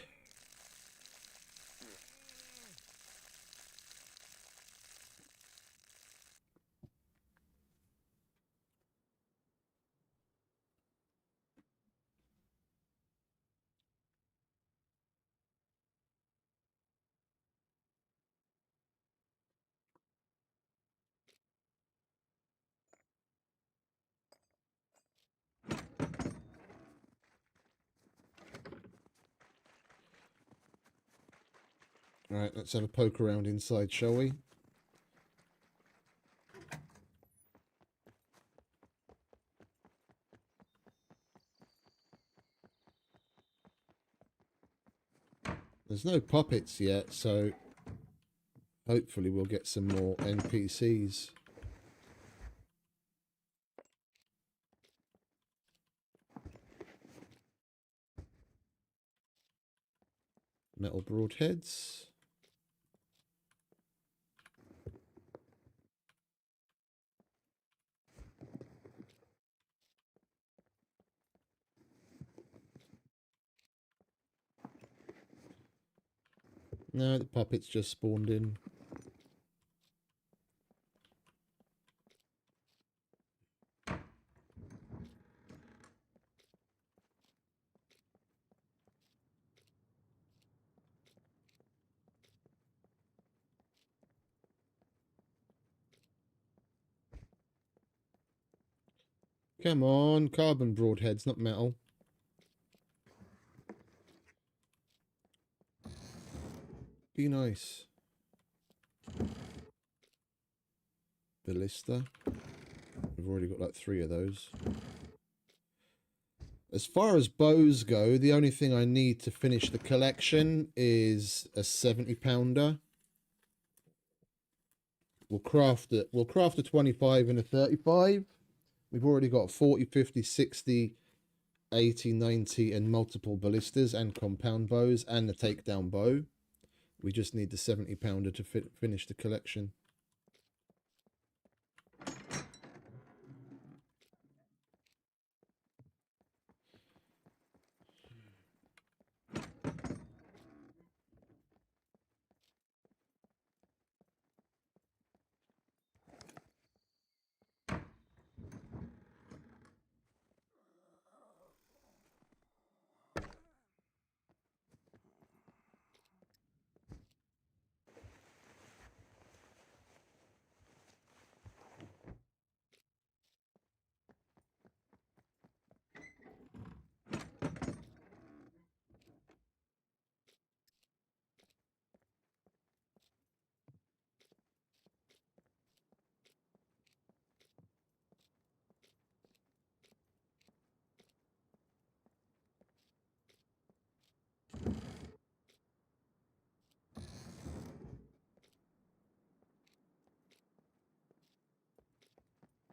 All right, let's have a poke around inside, shall we? There's no puppets yet, so hopefully we'll get some more NPCs. Metal broadheads. No, the puppets just spawned in. Come on, carbon broadheads, not metal. Be nice. Ballista. We've already got like 3 of those. As far as bows go, the only thing I need to finish the collection is a 70-pounder. We'll craft it. We'll craft a 25 and a 35. We've already got 40, 50, 60, 80, 90 and multiple ballistas and compound bows and the takedown bow. We just need the 70-pounder to finish the collection.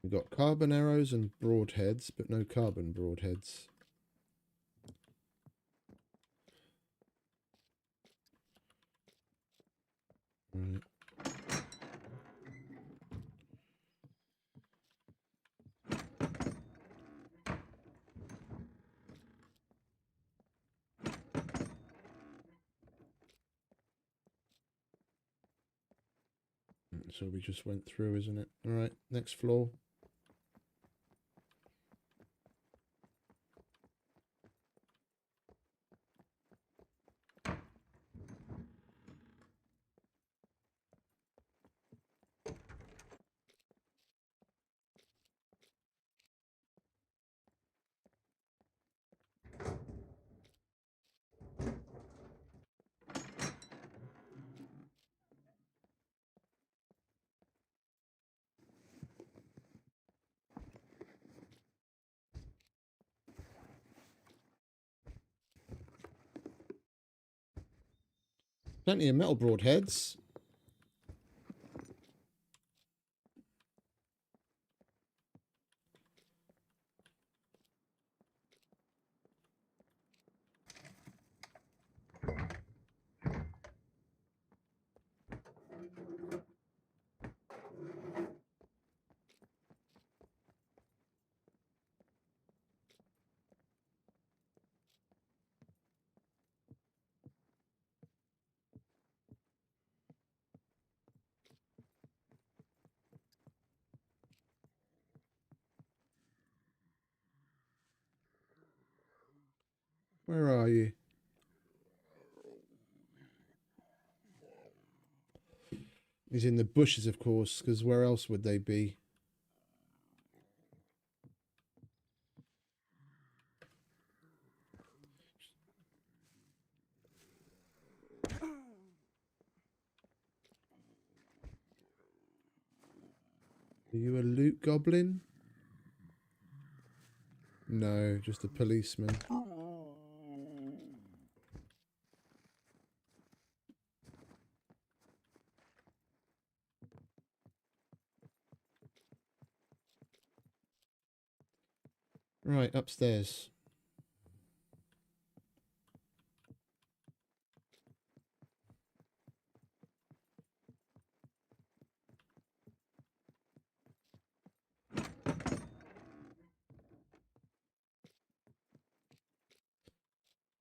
We've got carbon arrows and broadheads, but no carbon broadheads. Right. So we just went through, isn't it? All right, next floor. Plenty of metal broadheads. Where are you? He's in the bushes, of course, because where else would they be? Are you a loot goblin? No, just a policeman. Right, upstairs.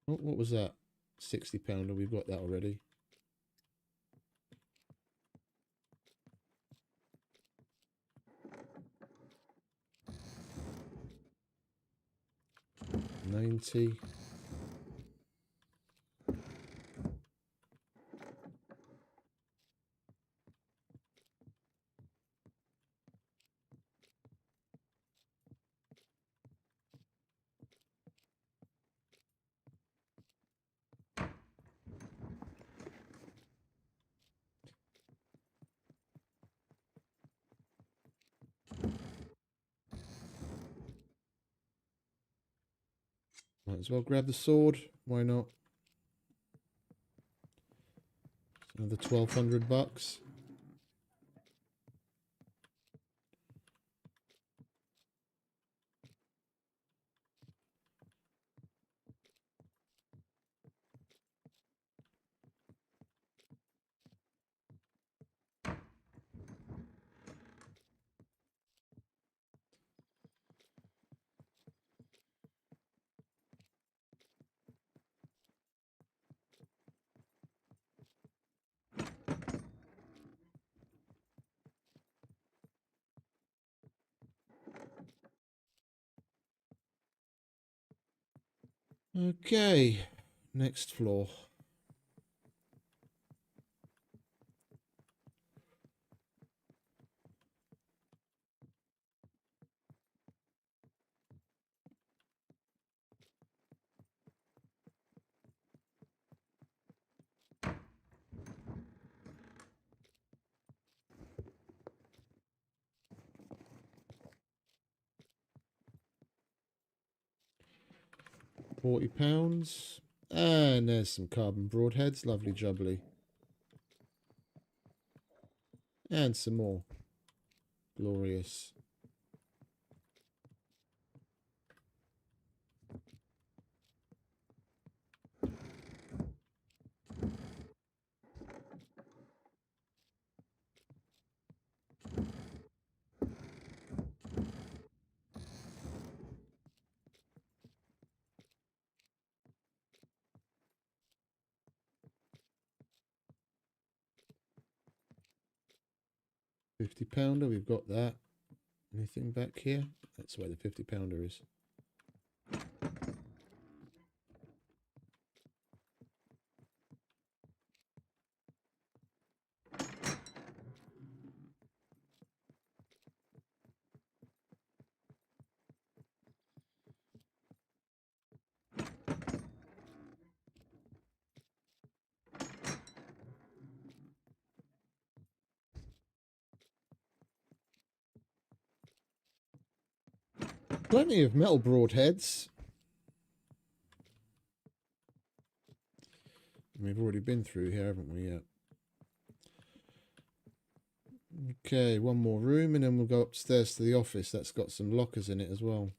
Oh, what was that? 60-pounder, we've got that already. $90. Might as well grab the sword. Why not? Another 1,200 bucks. Okay, next floor. £40. And there's some carbon broadheads. Lovely jubbly. And some more. Glorious. £50. We've got that. Anything back here? That's where the £50 is. Plenty of metal broadheads. We've already been through here, haven't we? Yeah. Okay, one more room and then we'll go upstairs to the office. That's got some lockers in it as well.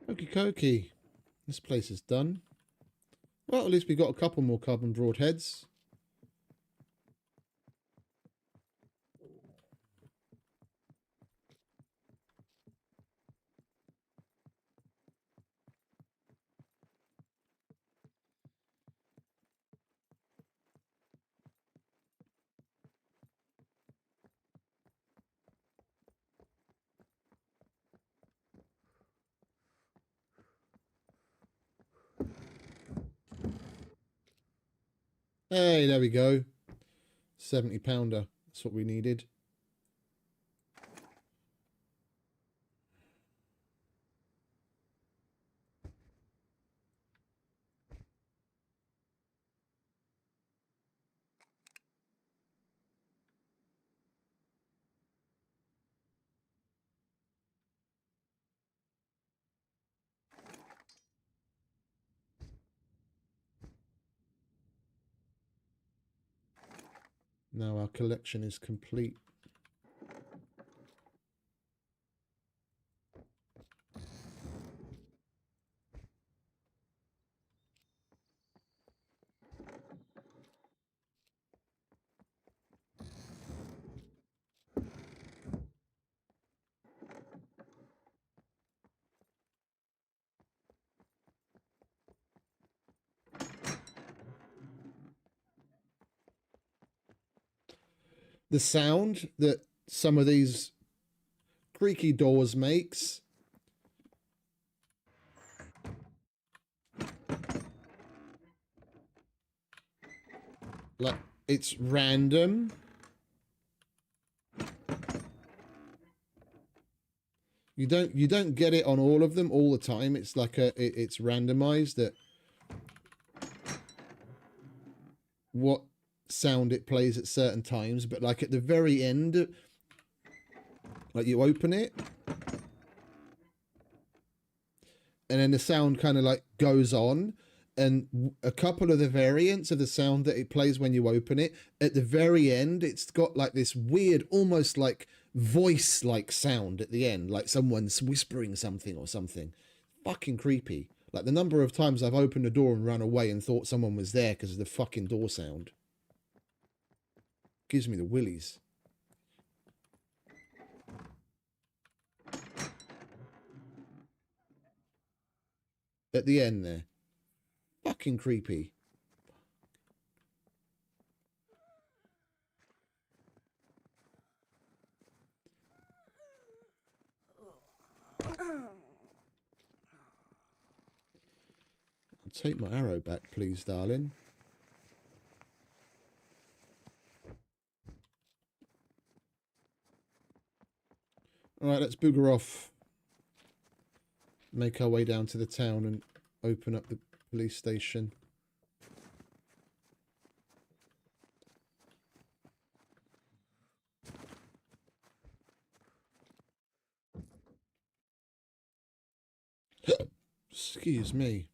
Okie dokie. This place is done. Well, at least we got a couple more carbon broadheads. Hey, there we go. £70. That's what we needed. Now our collection is complete. The sound that some of these creaky doors makes, like, it's random. You don't get it on all of them all the time. It's like it's randomized that what sound it plays at certain times, but like at the very end, like you open it and then the sound kind of like goes on, and a couple of the variants of the sound that it plays when you open it, at the very end it's got like this weird almost like voice like sound at the end, like someone's whispering something or something. Fucking creepy. Like the number of times I've opened the door and run away and thought someone was there because of the fucking door sound gives me the willies. At the end there. Fucking creepy. I'll take my arrow back, please, darling. Alright, let's booger off. Make our way down to the town and open up the police station. Excuse me.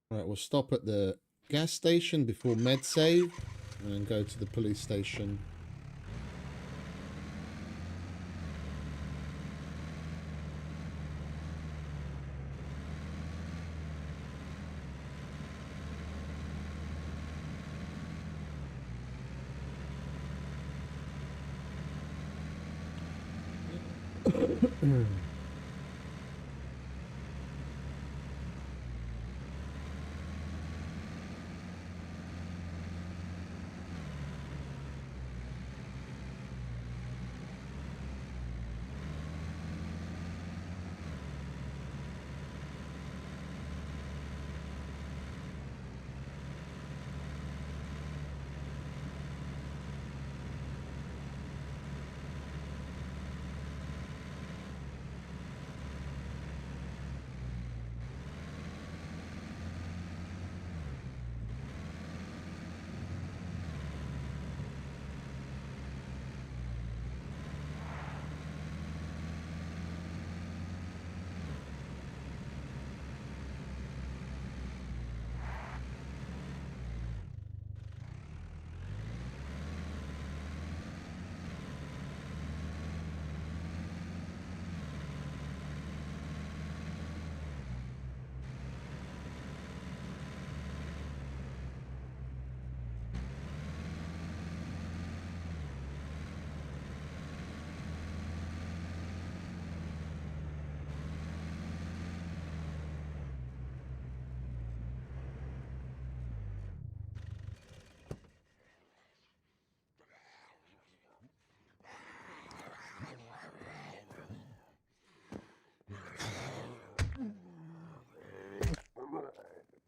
Right, we'll stop at the gas station before med save and then go to the police station.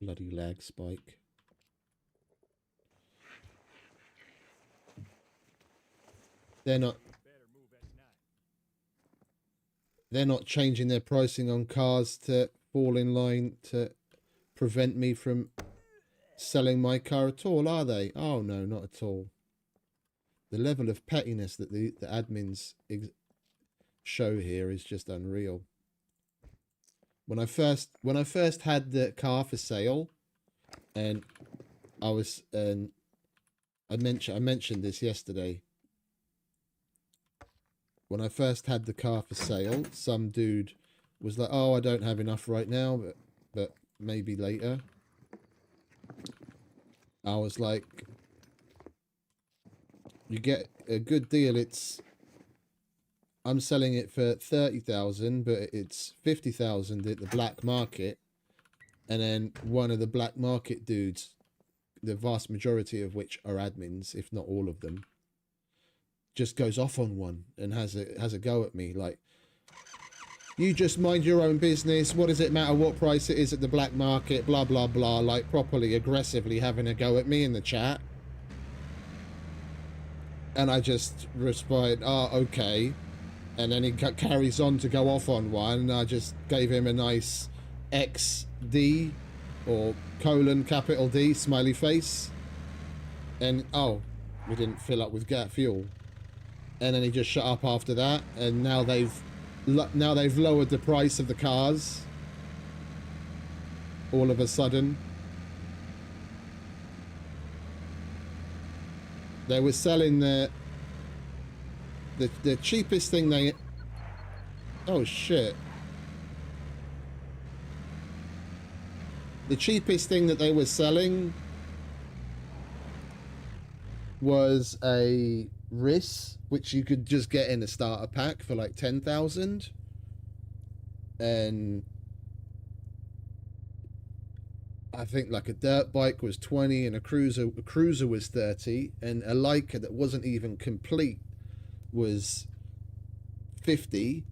Bloody lag spike. they're not changing their pricing on cars to fall in line to prevent me from selling my car at all, are they? Oh no, not at all. The level of pettiness that the admins show here is just unreal. When I first had the car for sale, and I mentioned this yesterday. When I first had the car for sale, some dude was like, "Oh, I don't have enough right now, but maybe later." I was like, "You get a good deal. I'm selling it for 30,000, but it's 50,000 at the black market." And then one of the black market dudes, the vast majority of which are admins, if not all of them, just goes off on one and has a go at me like, "You just mind your own business. What does it matter what price it is at the black market? Blah blah blah." Like properly aggressively having a go at me in the chat. And I just responded, "Oh, okay." And then he carries on to go off on one. And I just gave him a nice XD or capital D smiley face. And oh, we didn't fill up with fuel. And then he just shut up after that. And now they've lowered the price of the cars all of a sudden. They were selling the cheapest thing they... Oh shit. The cheapest thing that they were selling was a RIS, which you could just get in a starter pack for like 10,000. And I think like a dirt bike was 20 and a cruiser was 30, and a Laika that wasn't even complete was 50,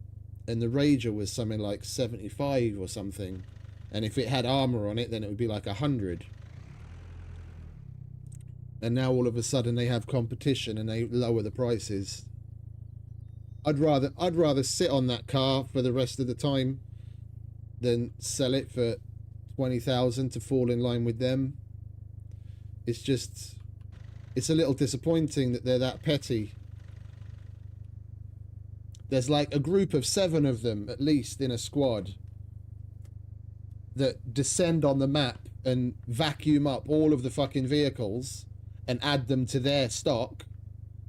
and the Rager was something like 75 or something. And if it had armor on it, then it would be like 100. And now all of a sudden they have competition and they lower the prices. I'd rather sit on that car for the rest of the time than sell it for 20,000 to fall in line with them. It's a little disappointing that they're that petty. There's like a group of 7 of them at least in a squad that descend on the map and vacuum up all of the fucking vehicles and add them to their stock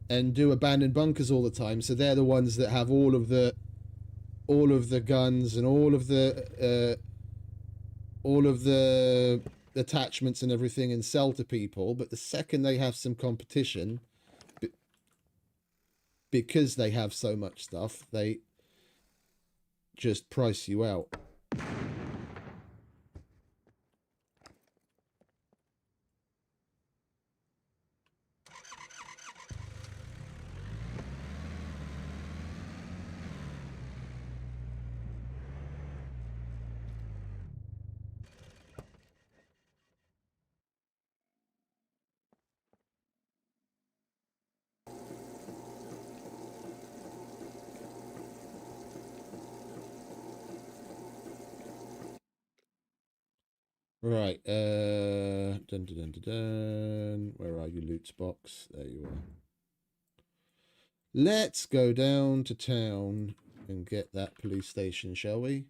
and do abandoned bunkers all the time. So they're the ones that have all of the guns and all of the attachments and everything and sell to people. But the second they have some competition, because they have so much stuff, they just price you out. Right, dun, dun, dun, dun, dun. Where are you, loot box? There you are. Let's go down to town and get that police station, shall we?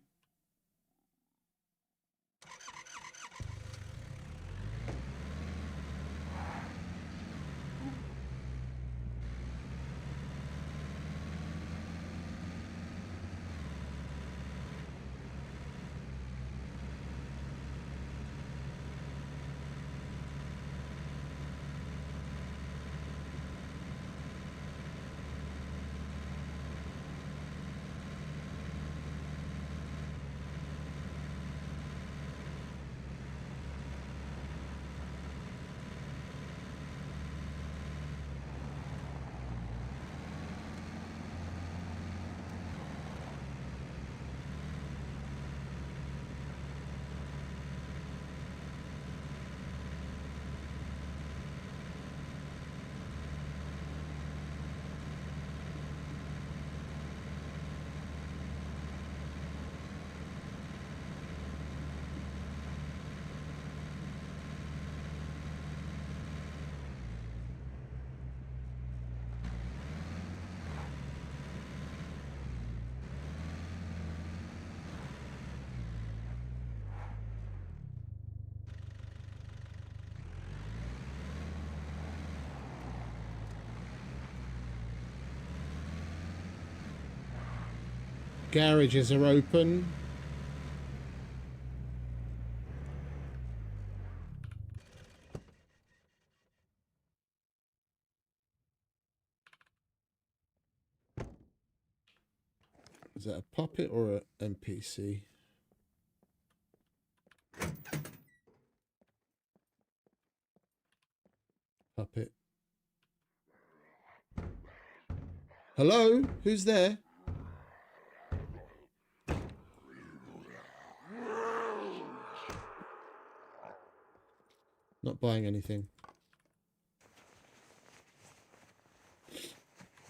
Garages are open. Is that a puppet or an NPC? Puppet. Hello? Who's there? Not buying anything.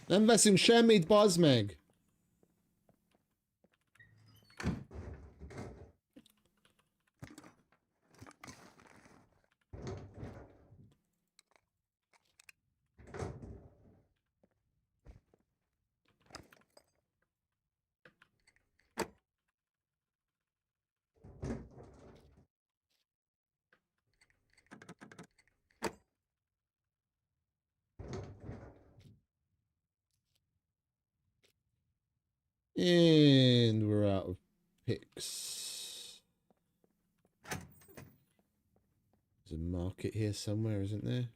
Nem veszünk semmit, bazd meg! And we're out of picks. There's a market here somewhere, isn't there?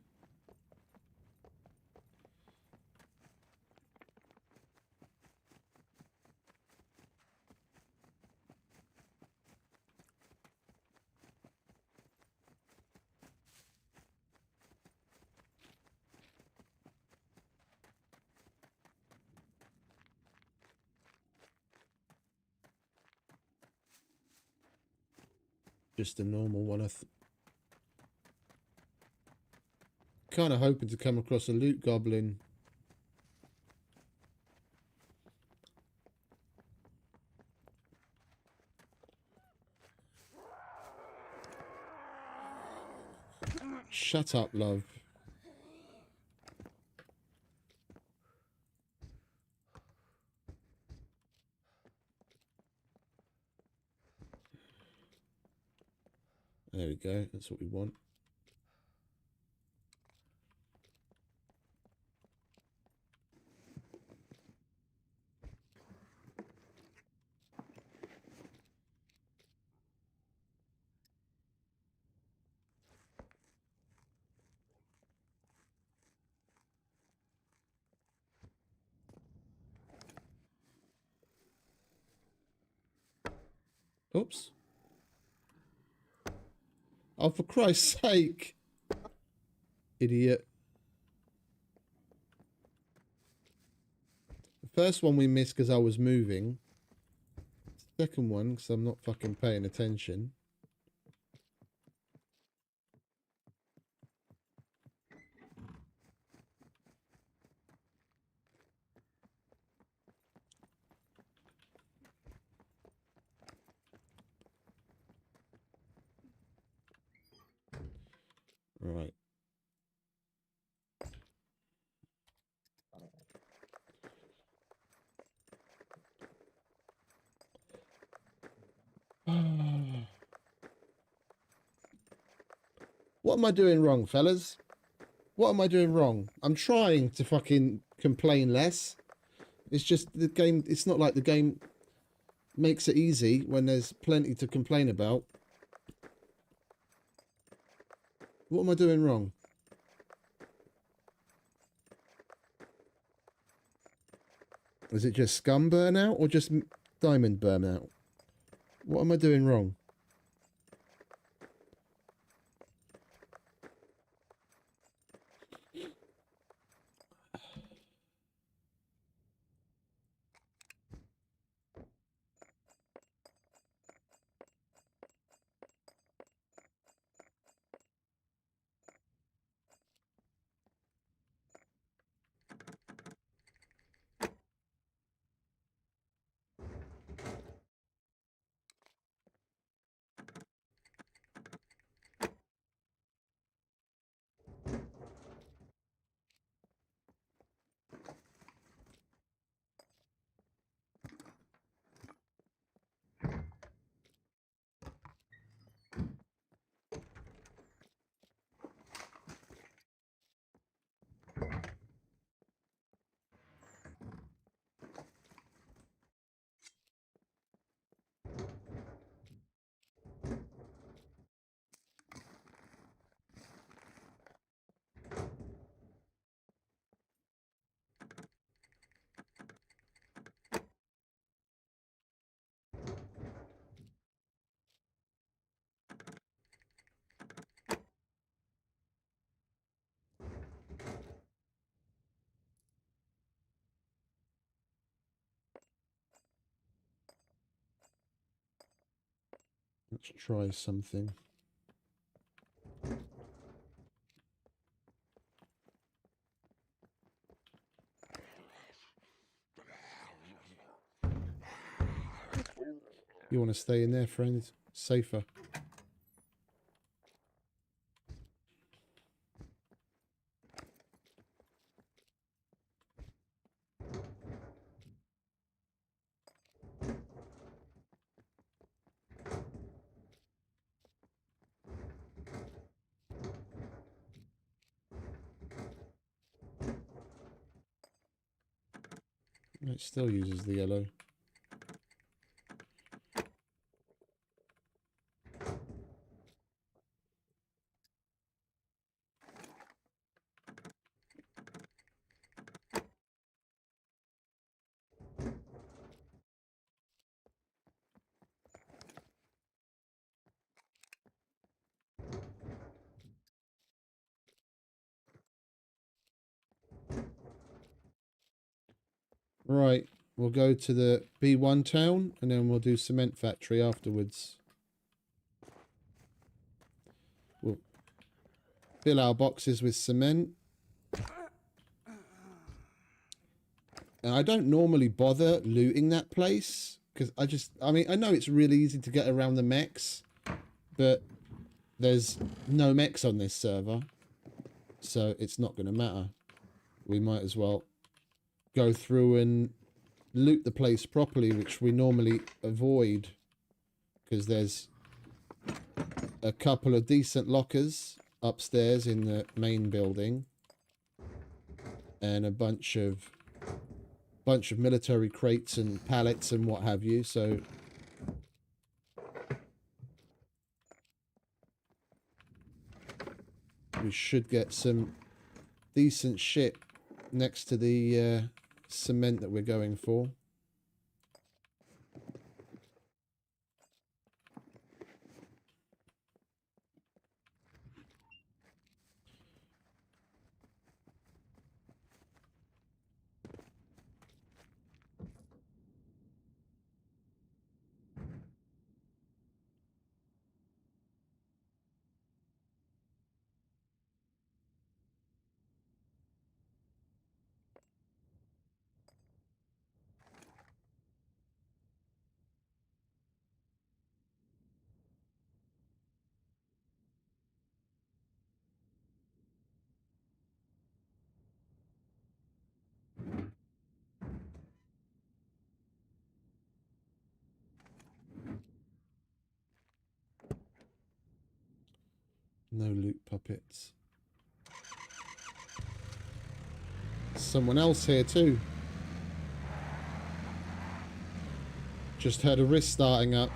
Just a normal one. Kind of hoping to come across a loot goblin. Shut up, love. There we go. That's what we want. Oops. Oh, for Christ's sake. Idiot. The first one we missed because I was moving. Second one because I'm not fucking paying attention. Right. What am I doing wrong, fellas? What am I doing wrong? I'm trying to fucking complain less. It's just the game, it's not like the game makes it easy when there's plenty to complain about. What am I doing wrong? Is it just scum burnout or just diamond burnout? What am I doing wrong? Let's try something. You want to stay in there, friend? Safer. It still uses the yellow. Right, we'll go to the B1 town and then we'll do cement factory afterwards. We'll fill our boxes with cement. And I don't normally bother looting that place because I mean, I know it's really easy to get around the mechs, but there's no mechs on this server, so it's not going to matter. We might as well go through and loot the place properly, which we normally avoid because there's a couple of decent lockers upstairs in the main building and a bunch of military crates and pallets and what have you, so we should get some decent shit next to the cement that we're going for. No loot puppets. Someone else here too. Just heard a wrist starting up.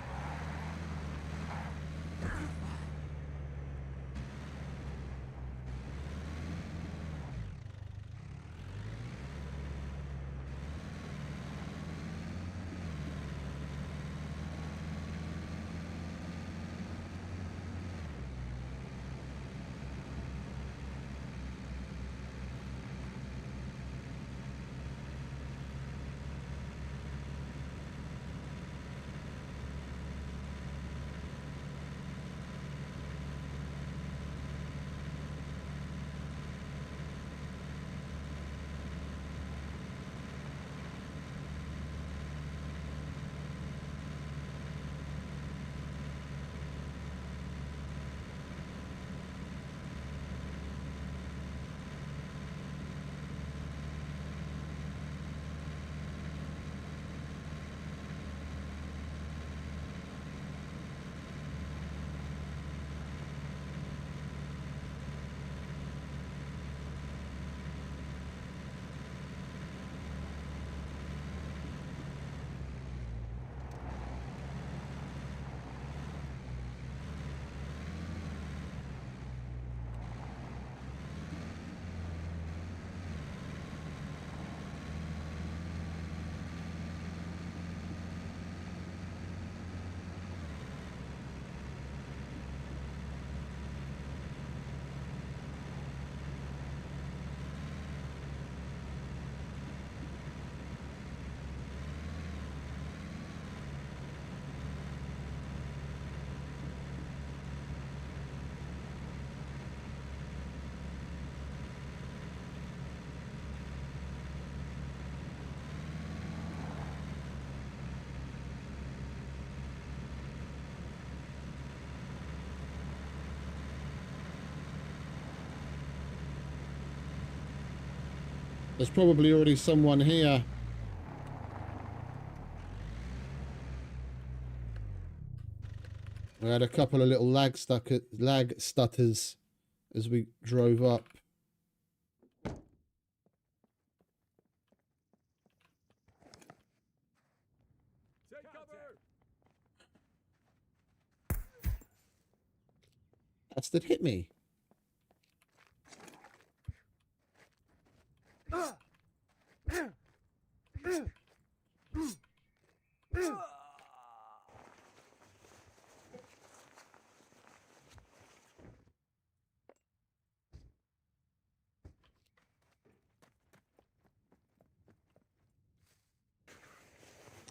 There's probably already someone here. We had a couple of little lag stutters as we drove up. Take cover! Bastard hit me.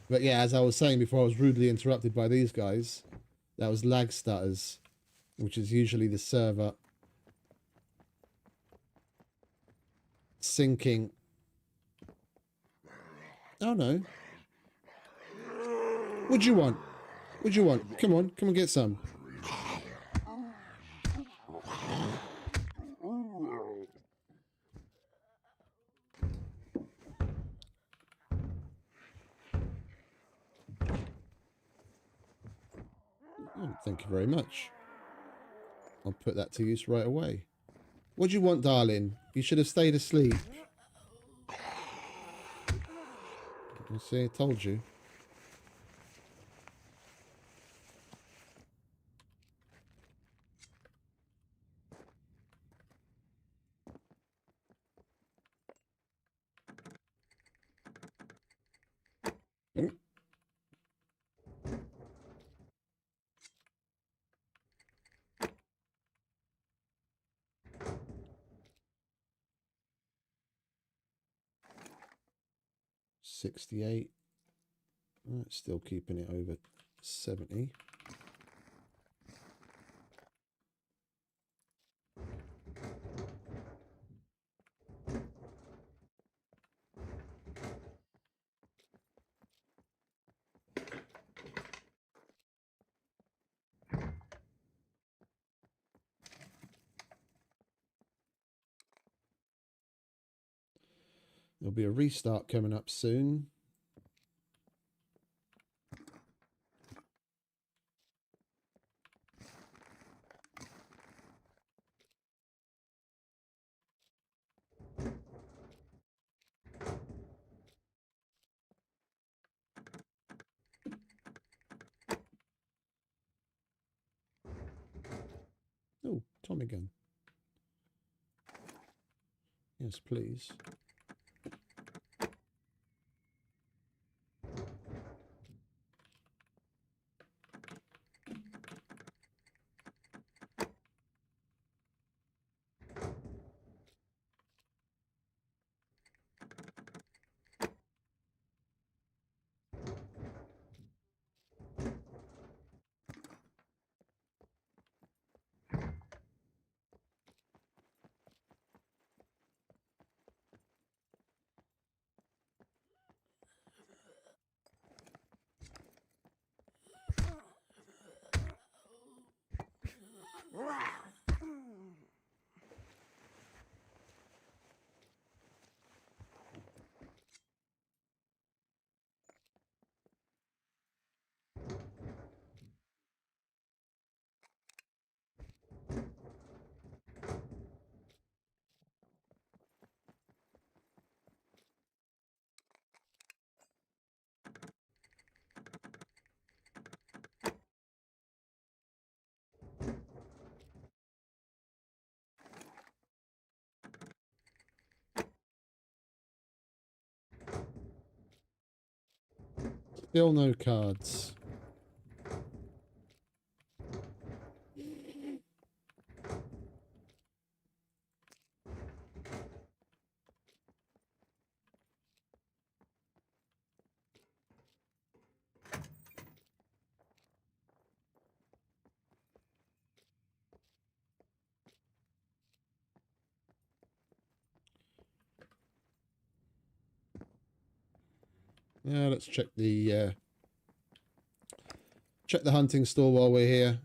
But yeah, as I was saying before, I was rudely interrupted by these guys. That was lag stutters, which is usually the server syncing. Oh no. What'd you want? What'd you want? Come on, come and get some. Oh, thank you very much. I'll put that to use right away. What do you want, darling? You should have stayed asleep. You see, I told you. Oh. 68. Right, still keeping it over 70. There'll be a restart coming up soon. Oh, Tommy gun. Yes, please. Still no cards. Yeah, let's check the hunting store while we're here.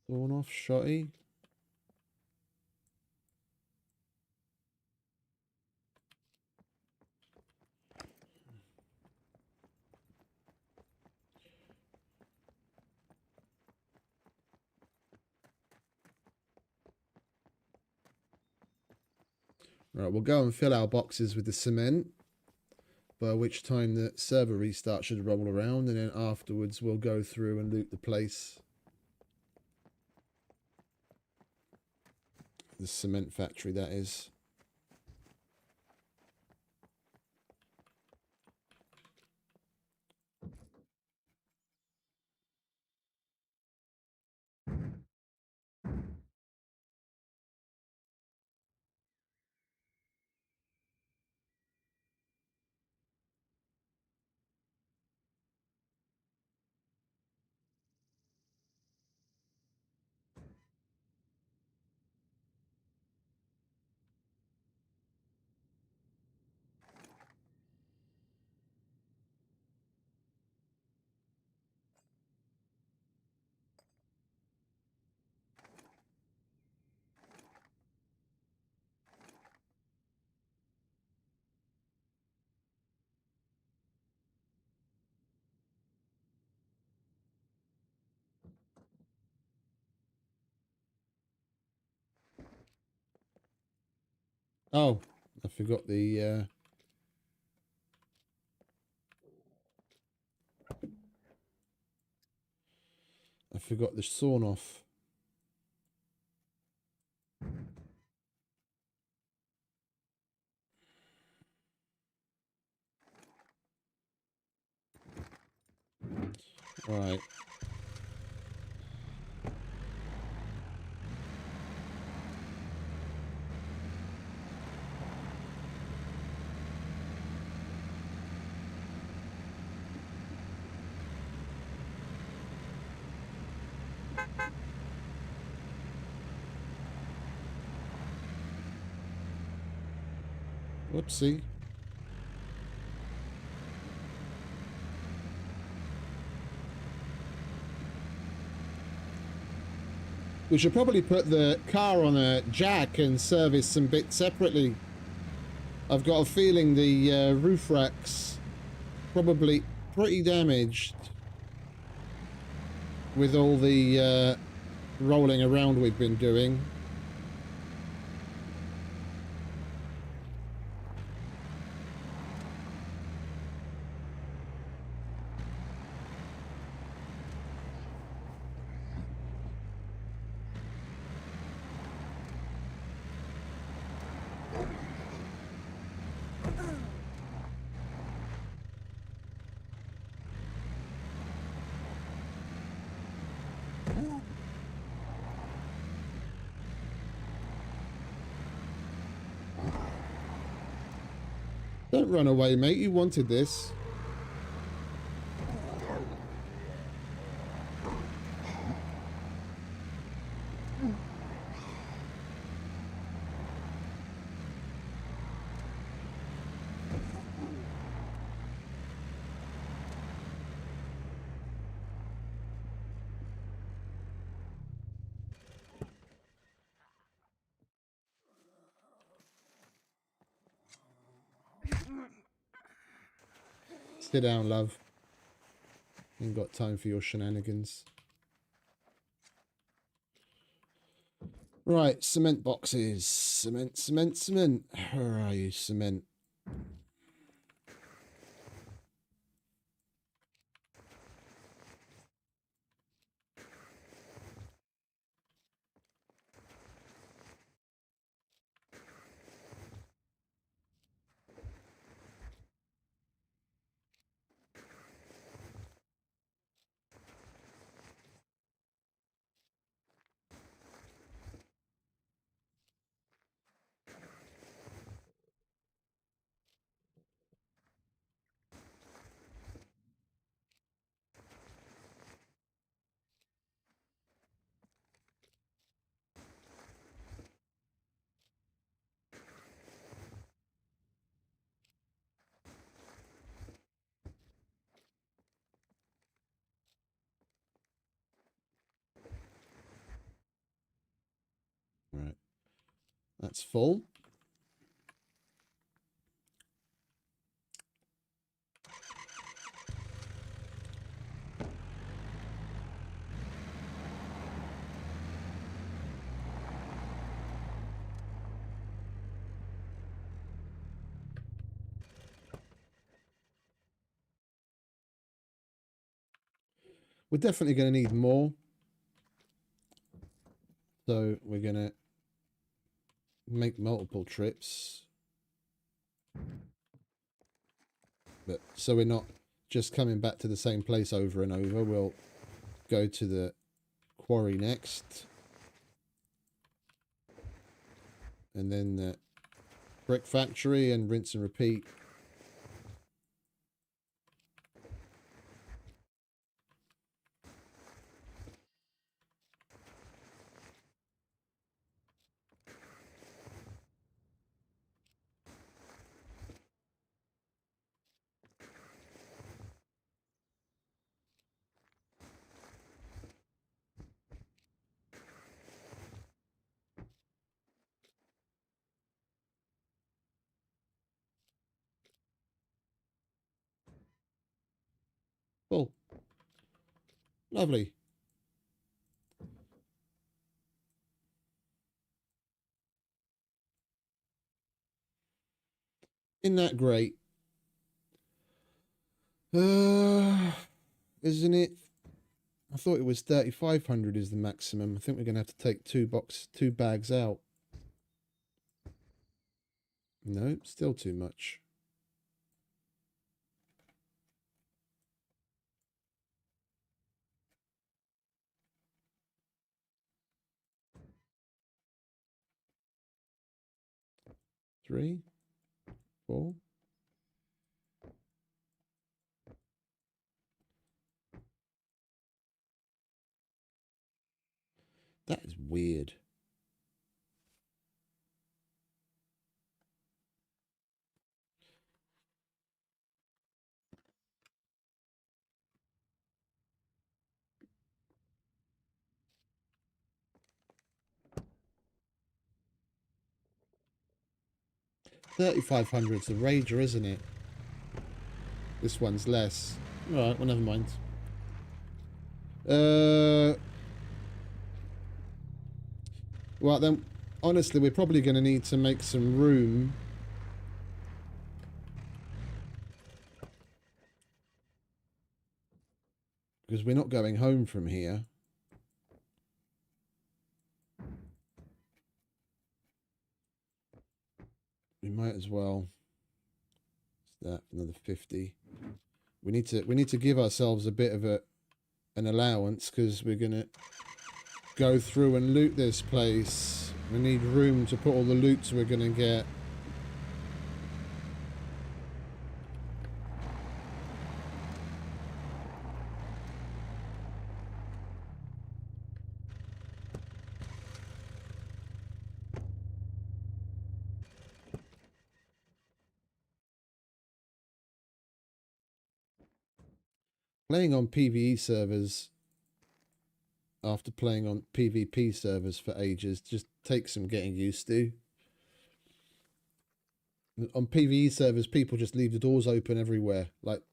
Thorn off, shotty. Right, we'll go and fill our boxes with the cement, by which time the server restart should roll around, and then afterwards we'll go through and loot the place. The cement factory, that is. Oh, I forgot the sawn off. Right. Whoopsie. We should probably put the car on a jack and service some bits separately. I've got a feeling the roof rack's probably pretty damaged with all the rolling around we've been doing. Don't run away, mate. You wanted this. Sit down, love. Ain't got time for your shenanigans. Right, cement boxes. Cement, cement, cement. Where are you, cement? That's full. We're definitely going to need more. So we're going to make multiple trips. But so we're not just coming back to the same place over and over. We'll go to the quarry next. And then the brick factory and rinse and repeat. Cool. Lovely. Isn't that great? Isn't it? I thought it was 3,500 is the maximum. I think we're going to have to take two bags out. No, still too much. Three, 4. That is weird. $3,500's the Rager, isn't it? This one's less. All right, well, never mind. Well, then, honestly, we're probably going to need to make some room. Because we're not going home from here. We might as well. What's that? Another 50. We need to give ourselves a bit of an allowance because we're gonna go through and loot this place. We need room to put all the loots we're gonna get. Playing on PvE servers after playing on PvP servers for ages just takes some getting used to. On PvE servers, people just leave the doors open everywhere. Like,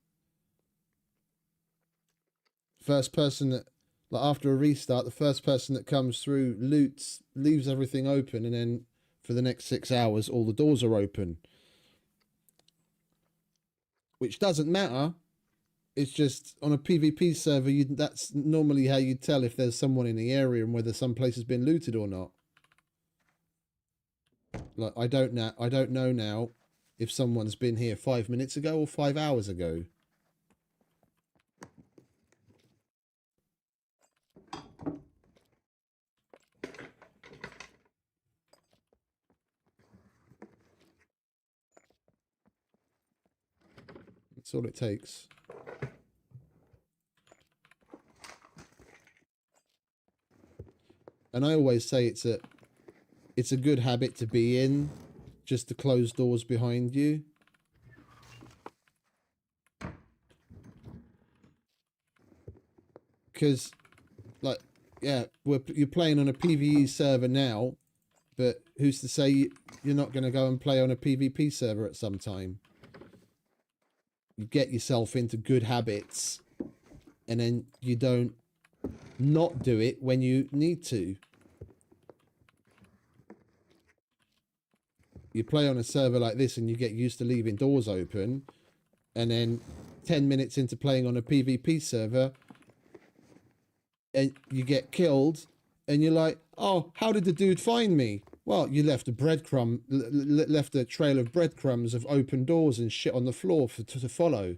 first person that, like after a restart, the first person that comes through loots, leaves everything open, and then for the next 6 hours, all the doors are open. Which doesn't matter. It's just on a PvP server, that's normally how you tell if there's someone in the area and whether some place has been looted or not. Like, I don't know now if someone's been here 5 minutes ago or 5 hours ago. That's all it takes. And I always say it's a good habit to be in, just to close doors behind you. Because, like, yeah, you're playing on a PvE server now, But who's to say you're not going to go and play on a PvP server at some time? You get yourself into good habits, and then you don't not do it when you need to. You play on a server like this and you get used to leaving doors open, and then 10 minutes into playing on a PvP server and you get killed and you're like, oh, how did the dude find me? Well, you left a breadcrumb, left a trail of breadcrumbs of open doors and shit on the floor to follow.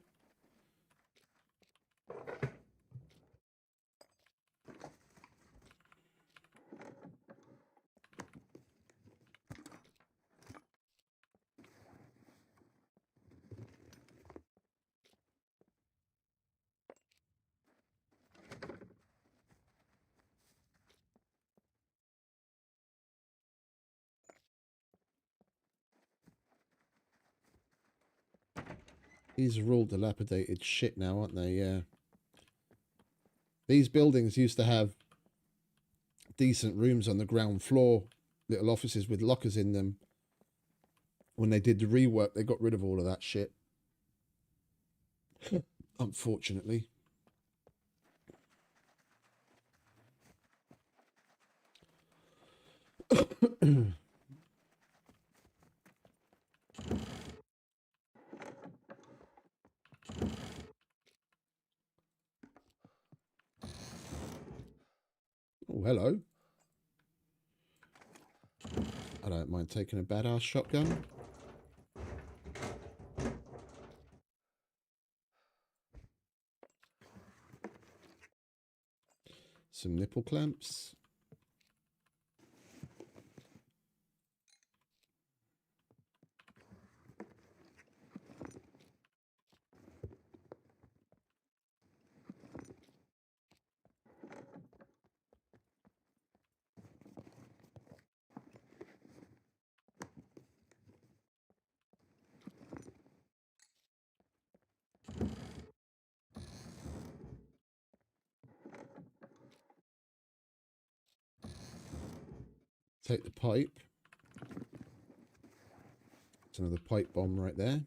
These are all dilapidated shit now, aren't they? Yeah. These buildings used to have decent rooms on the ground floor, little offices with lockers in them. When they did the rework, they got rid of all of that shit. Unfortunately. Oh, hello. I don't mind taking a badass shotgun. Some nipple clamps. Take the pipe. It's another pipe bomb right there.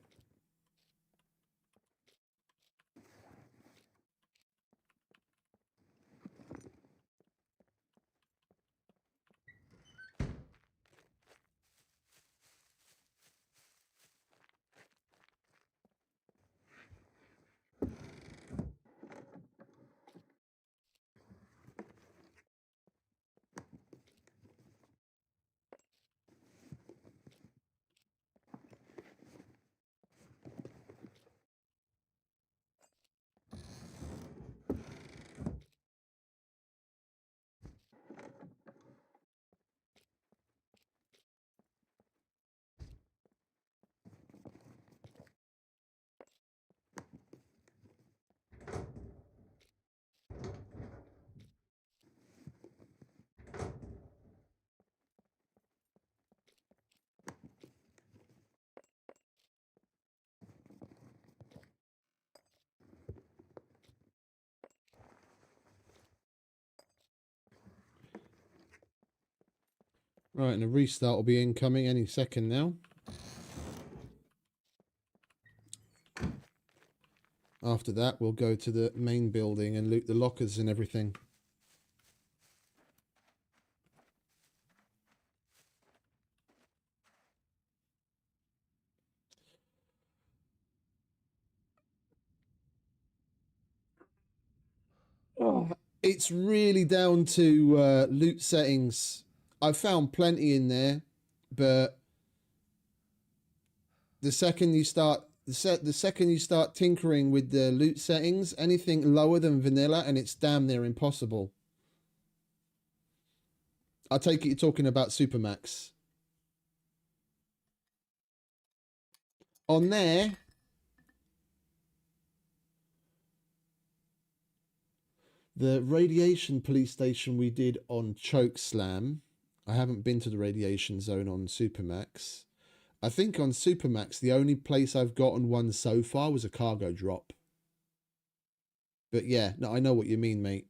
Right, and a restart will be incoming any second now. After that, we'll go to the main building and loot the lockers and everything. Oh, it's really down to loot settings. I've found plenty in there, but the second you start tinkering with the loot settings, anything lower than vanilla, and it's damn near impossible. I take it you're talking about Supermax. On there, the radiation police station we did on Chokeslam. I haven't been to the radiation zone on Supermax. I think on Supermax, the only place I've gotten one so far was a cargo drop. But yeah, no, I know what you mean, mate.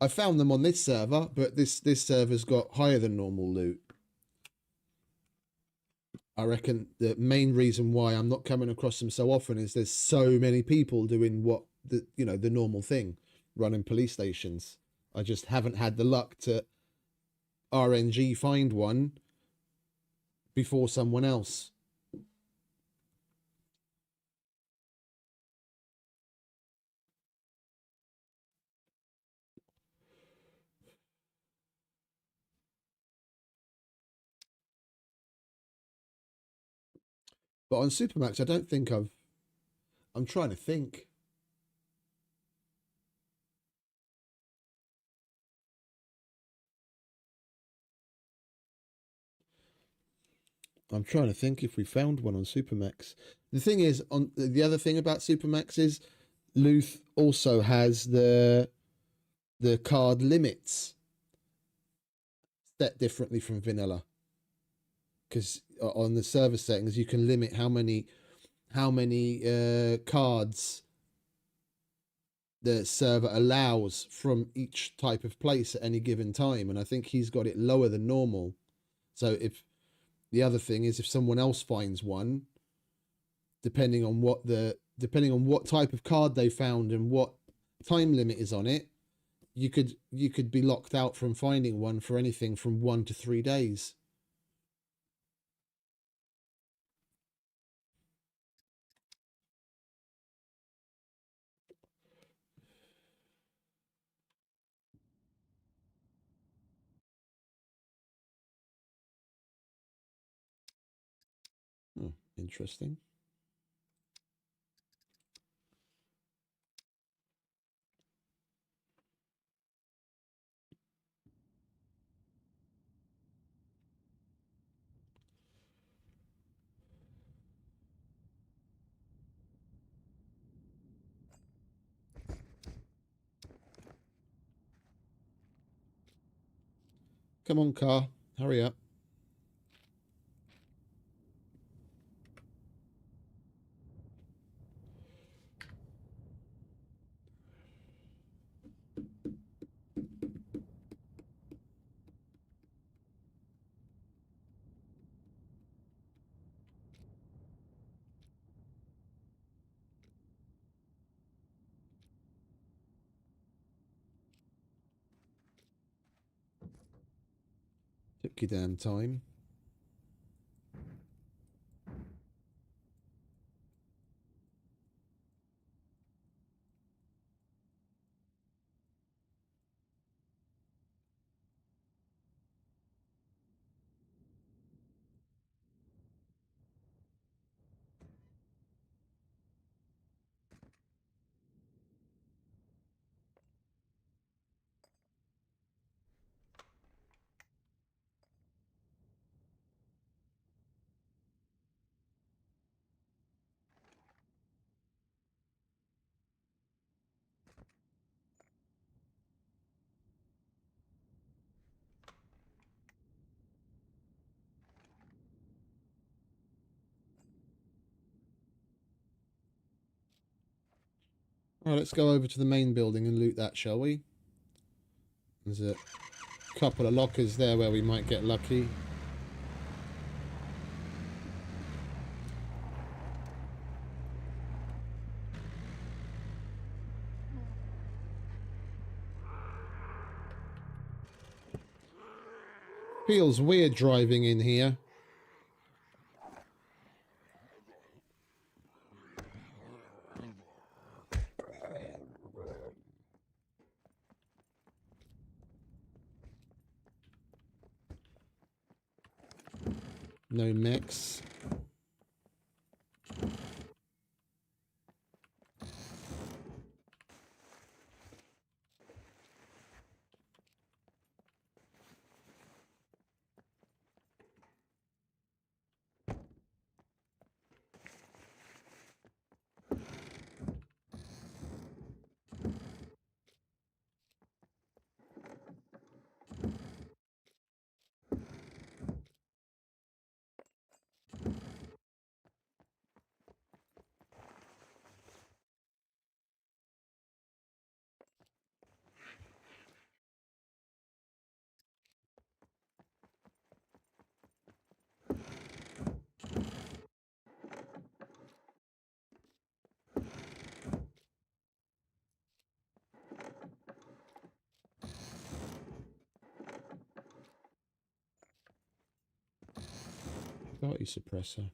I found them on this server, but this server's got higher than normal loot. I reckon the main reason why I'm not coming across them so often is there's so many people doing what the the normal thing, running police stations. I just haven't had the luck to RNG find one before someone else. But on Supermax, I don't think I'm trying to think. I'm trying to think if we found one on Supermax. The thing is, on the other thing about Supermax is, Luth also has the card limits set differently from vanilla. Because on the server settings, you can limit how many cards the server allows from each type of place at any given time, and I think he's got it lower than normal. So if the other thing is, if someone else finds one, depending on what type of card they found and what time limit is on it, you could be locked out from finding one for anything from 1 to 3 days. Oh, interesting. Come on, car. Hurry up. Took your damn time. All right, let's go over to the main building and loot that, shall we? There's a couple of lockers there where we might get lucky. Feels weird driving in here. No mechs. Party suppressor.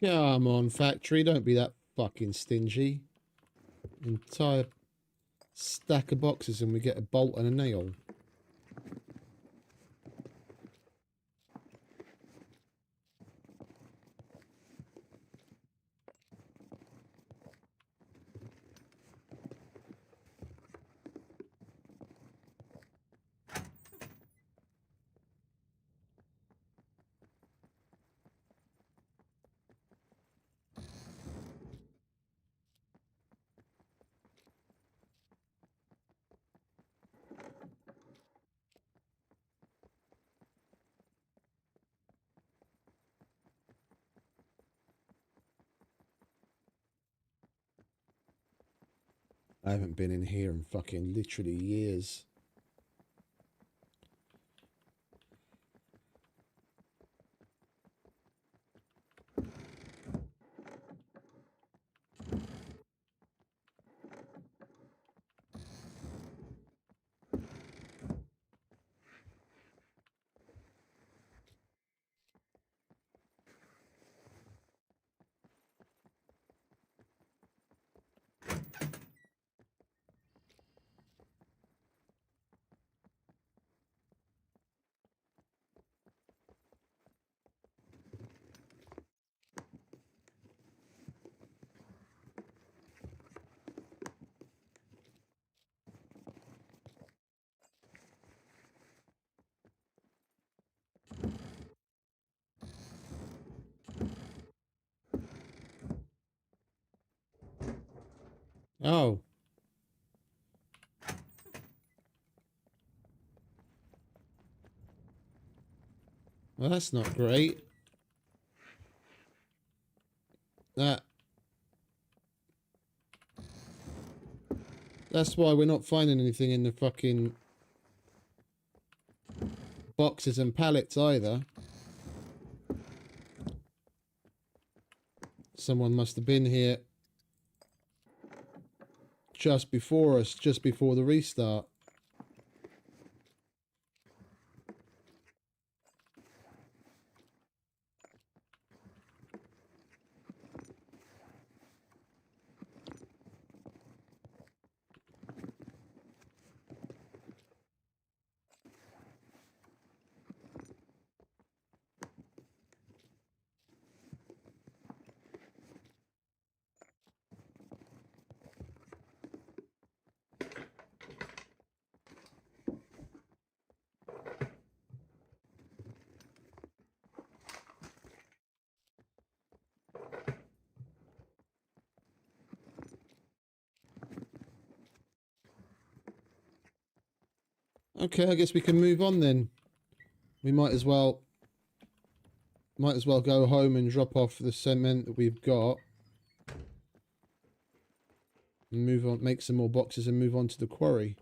Come on, factory, don't be that fucking stingy. Entire stack of boxes and we get a bolt and a nail. I haven't been in here in fucking literally years. Oh. Well, that's not great. That's why we're not finding anything in the fucking boxes and pallets either. Someone must have been here just before us, just before the restart. Okay, I guess we can move on then. We might as well go home and drop off the cement that we've got. And move on, make some more boxes and move on to the quarry.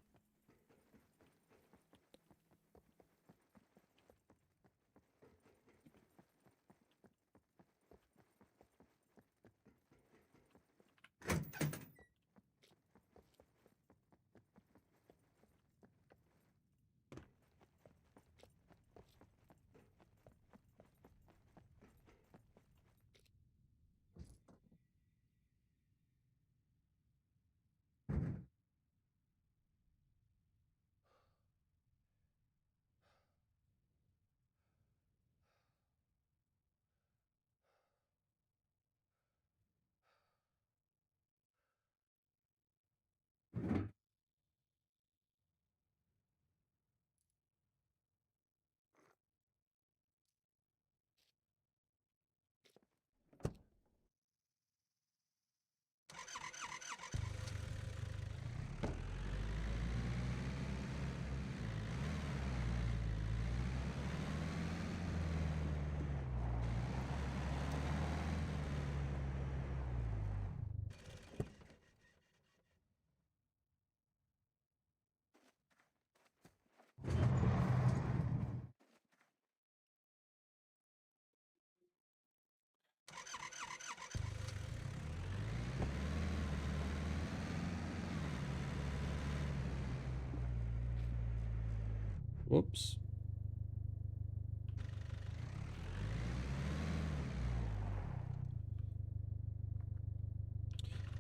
Whoops.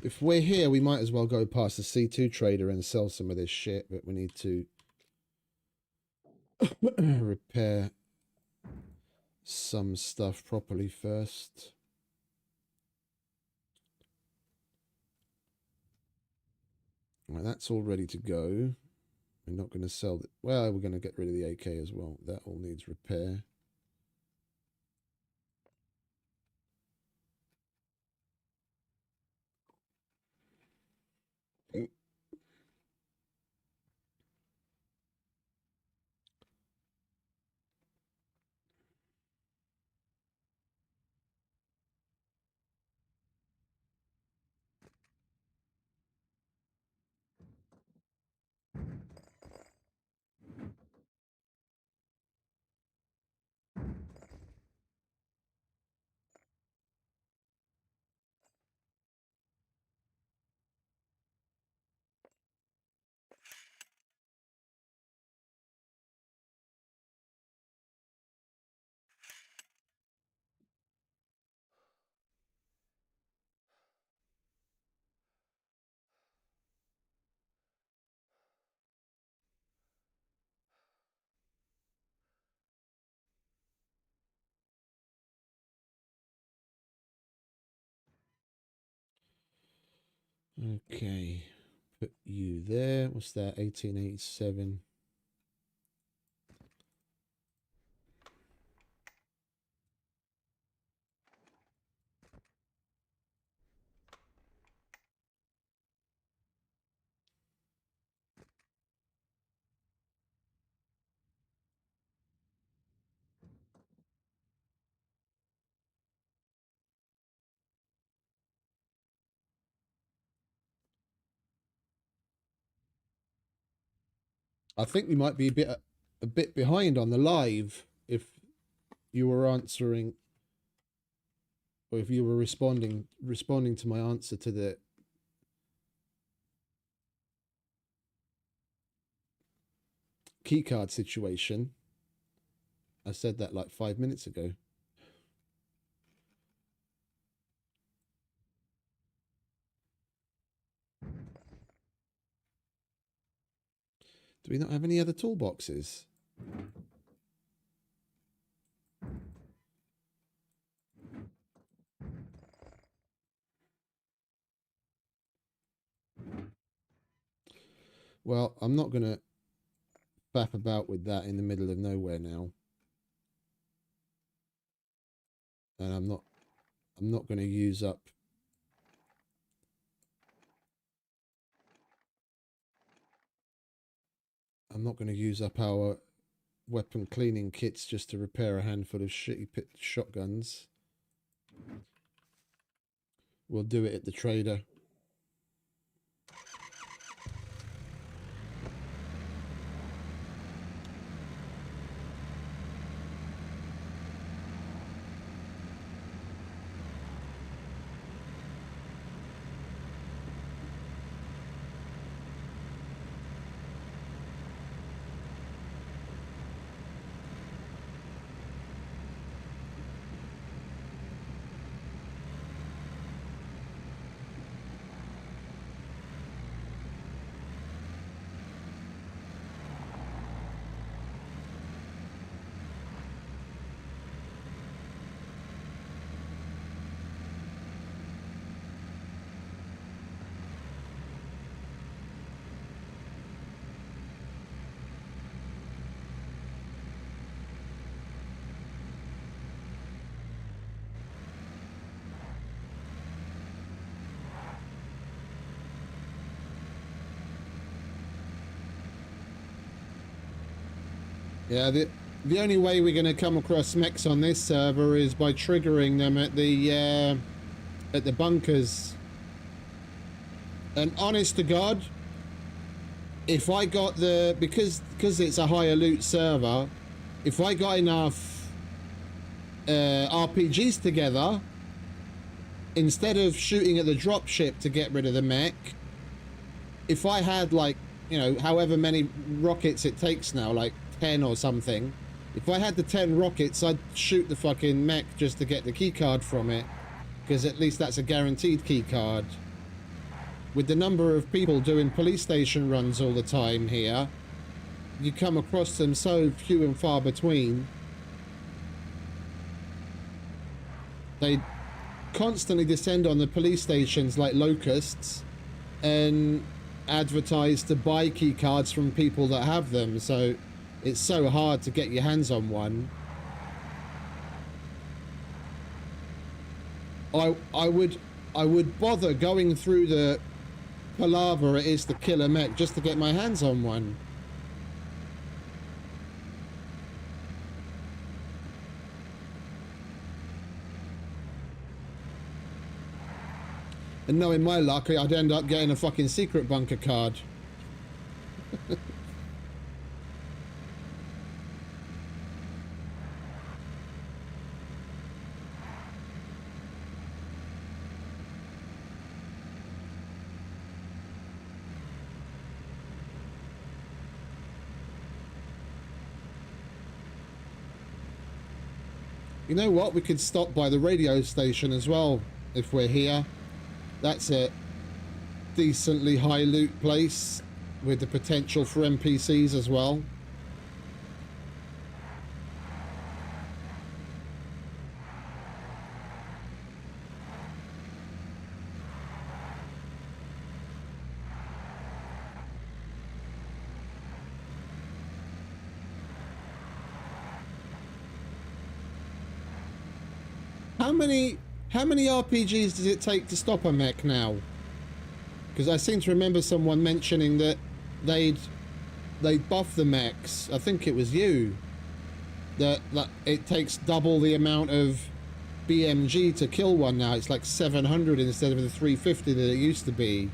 If we're here, we might as well go past the C2 trader and sell some of this shit, but we need to repair some stuff properly first. Right, that's all ready to go. We're not going to sell it. Well, we're going to get rid of the AK as well. That all needs repair. Okay, put you there. What's that? 1887. I think we might be a bit behind on the live if you were answering, or if you were responding to my answer to the keycard situation. I said that like 5 minutes ago. Do we not have any other toolboxes? Well, I'm not going to faff about with that in the middle of nowhere now. And I'm not going to use up our weapon cleaning kits just to repair a handful of shitty shotguns. We'll do it at the trader. Yeah, the only way we're going to come across mechs on this server is by triggering them at the bunkers. And honest to God, if I got because it's a higher loot server, if I got enough RPGs together, instead of shooting at the dropship to get rid of the mech, if I had like, you know, however many rockets it takes now, like 10 or something. If I had the 10 rockets, I'd shoot the fucking mech just to get the key card from it, because at least that's a guaranteed key card. With the number of people doing police station runs all the time here, you come across them so few and far between. They constantly descend on the police stations like locusts and advertise to buy key cards from people that have them, so it's so hard to get your hands on one. I would bother going through the palaver it is to kill a mech just to get my hands on one. And knowing my luck, I'd end up getting a fucking secret bunker card. You know what? We could stop by the radio station as well if we're here. That's a decently high loot place with the potential for NPCs as well. How many RPGs does it take to stop a mech now? Because I seem to remember someone mentioning that they'd buff the mechs. I think it was you. That it takes double the amount of BMG to kill one now. It's like 700 instead of the 350 that it used to be.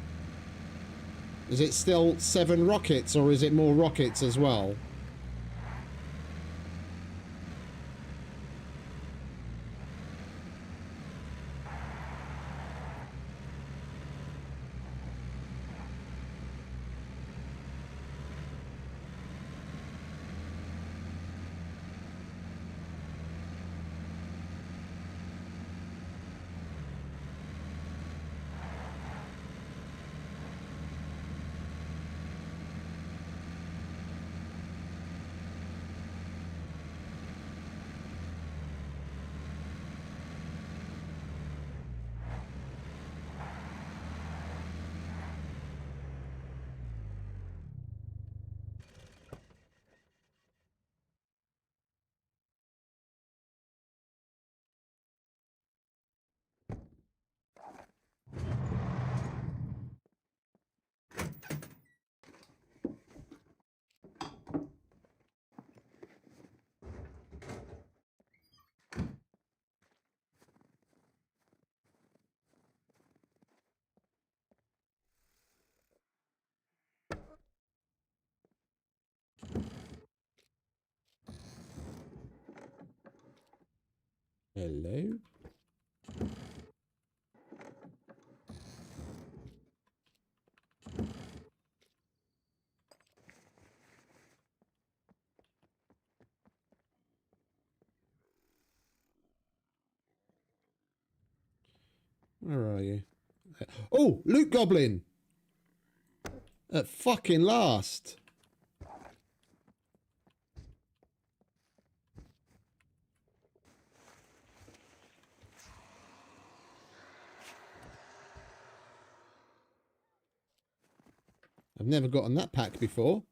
Is it still 7 rockets or is it more rockets as well? Hello? Where are you? Oh, Loot Goblin! At fucking last! I've never gotten that pack before.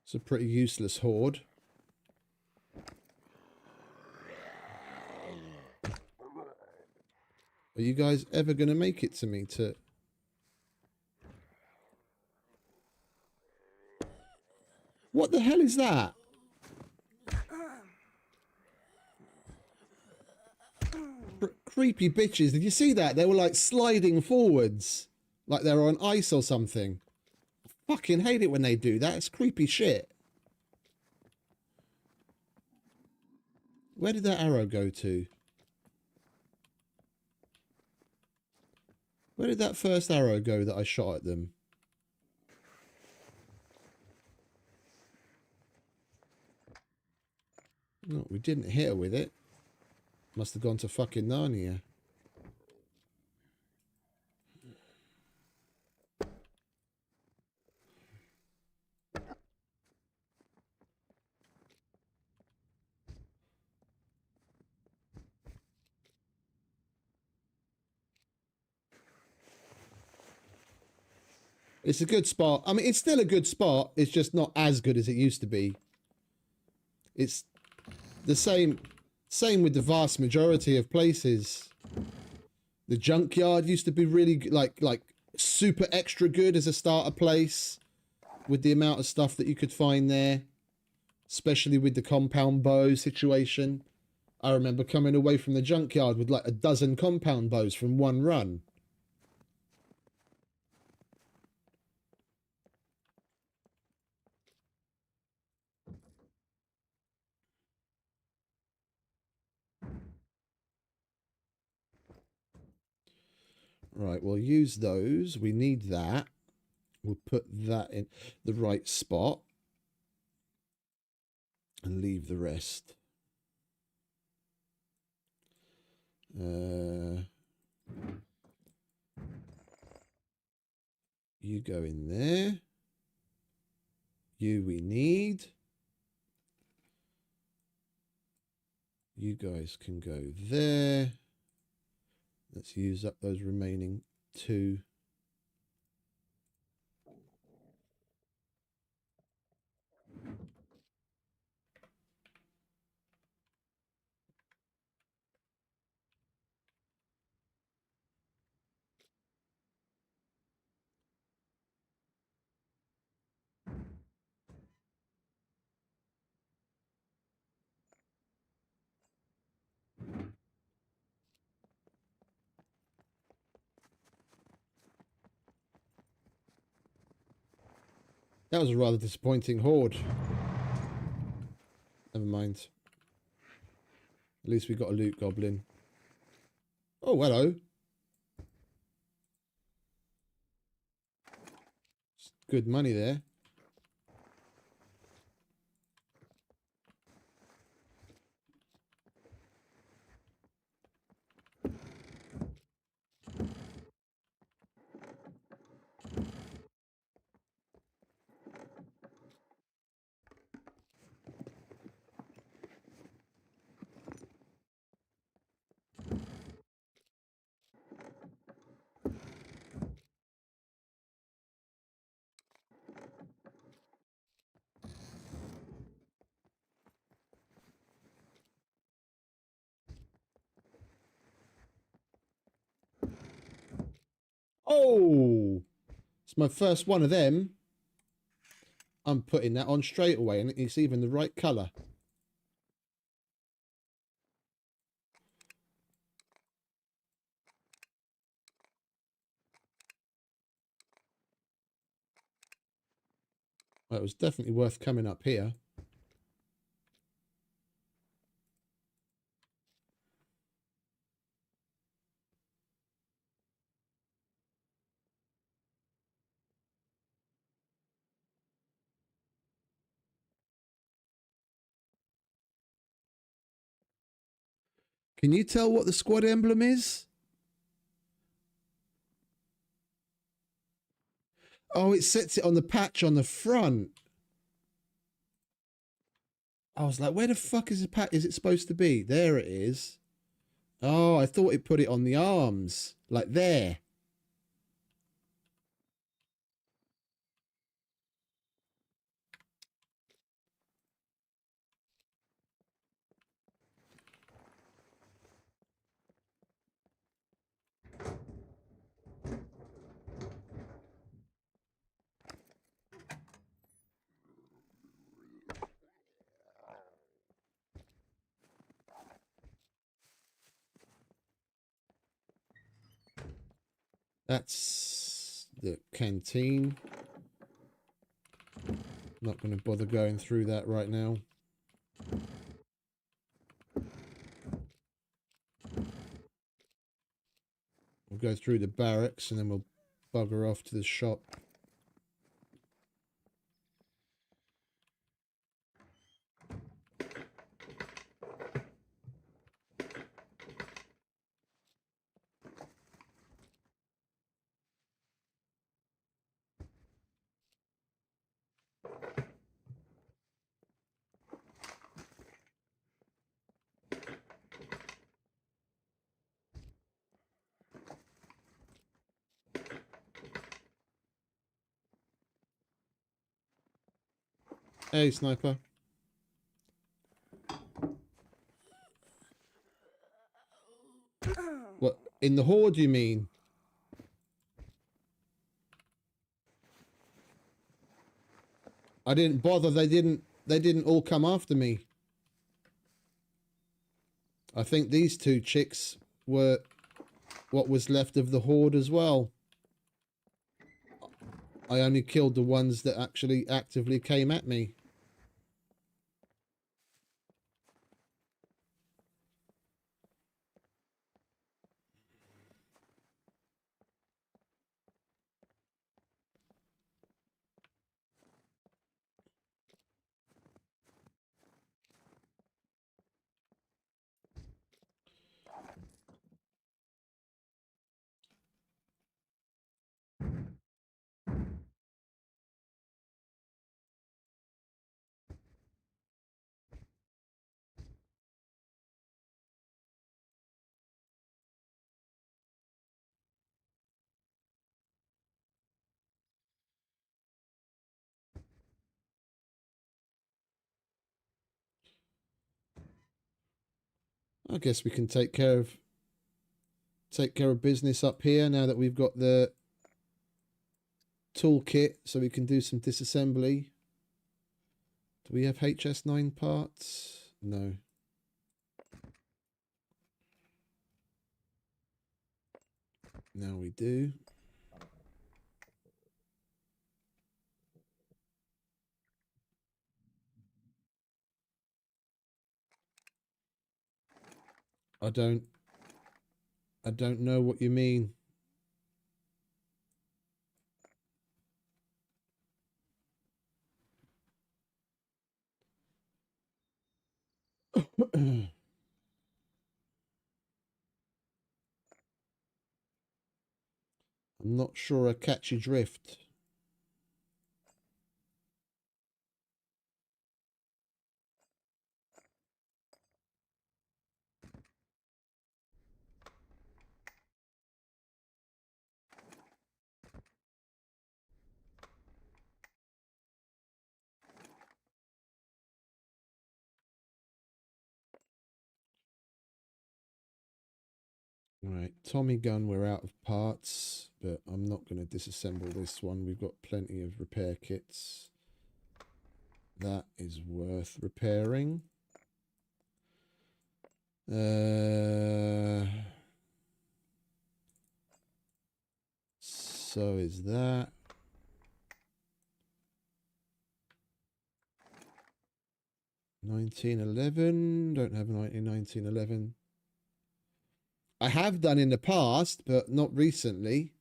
It's a pretty useless horde. Are you guys ever going to make it to me to... What the hell is that? Creepy bitches. Did you see that? They were like sliding forwards. Like they're on ice or something. I fucking hate it when they do that. It's creepy shit. Where did that arrow go to? Where did that first arrow go that I shot at them? No, we didn't hit her with it. Must have gone to fucking Narnia. It's a good spot. I mean, it's still a good spot. It's just not as good as it used to be. It's the same with the vast majority of places. The junkyard used to be really like super extra good as a starter place with the amount of stuff that you could find there, especially with the compound bow situation. I remember coming away from the junkyard with like a dozen compound bows from one run. Right, we'll use those. We need that. We'll put that in the right spot and leave the rest. You go in there. You we need. You guys can go there. Let's use up those remaining two. That was a rather disappointing horde. Never mind. At least we got a loot goblin. Oh, hello. Good money there. Oh, it's my first one of them. I'm putting that on straight away, and it's even the right colour. Well, it was definitely worth coming up here. Can you tell what the squad emblem is? Oh, it sets it on the patch on the front. I was like, where the fuck is the patch? Is it supposed to be? There it is. Oh, I thought it put it on the arms. Like there. That's the canteen. Not going to bother going through that right now. We'll go through the barracks and then we'll bugger off to the shop. Hey, sniper. What, in the horde you mean? I didn't bother. They didn't all come after me. I think these two chicks were what was left of the horde as well. I only killed the ones that actually actively came at me. I guess we can take care of business up here now that we've got the toolkit, so we can do some disassembly. Do we have HS9 parts? No. Now we do. I don't know what you mean. I'm not sure I catch your drift. Right, Tommy gun, we're out of parts, but I'm not going to disassemble this one. We've got plenty of repair kits. That is worth repairing. So is that. $1911. Don't have 1911. I have done in the past, but not recently.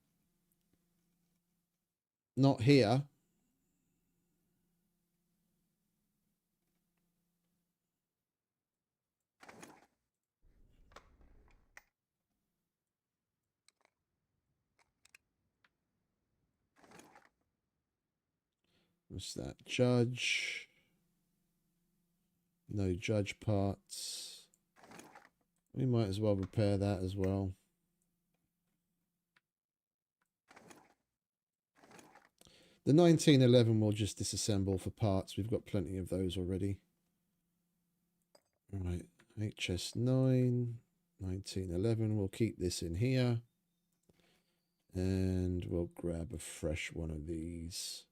Not here. What's that? Judge. No judge parts. We might as well repair that as well. The 1911 we'll just disassemble for parts. We've got plenty of those already. All right, HS9, 1911. We'll keep this in here. And we'll grab a fresh one of these.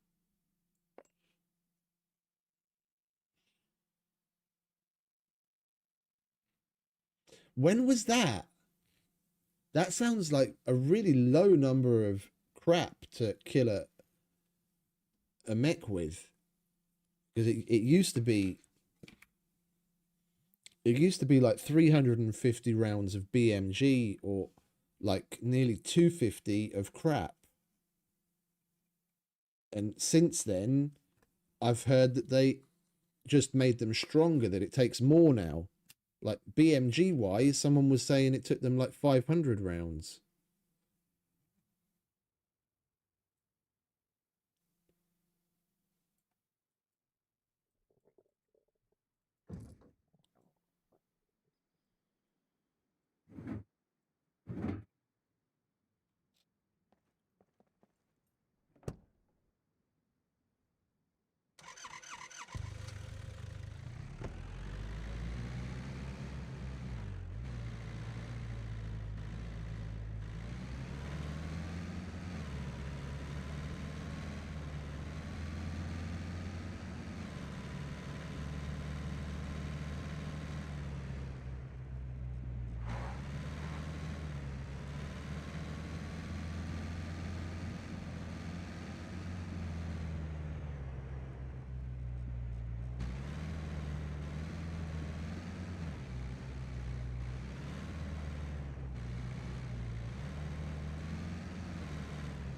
When was that? That sounds like a really low number of crap to kill a mech with. Because it used to be like 350 rounds of BMG or like nearly 250 of crap. And since then, I've heard that they just made them stronger, that it takes more now. Like BMG wise, someone was saying it took them like 500 rounds.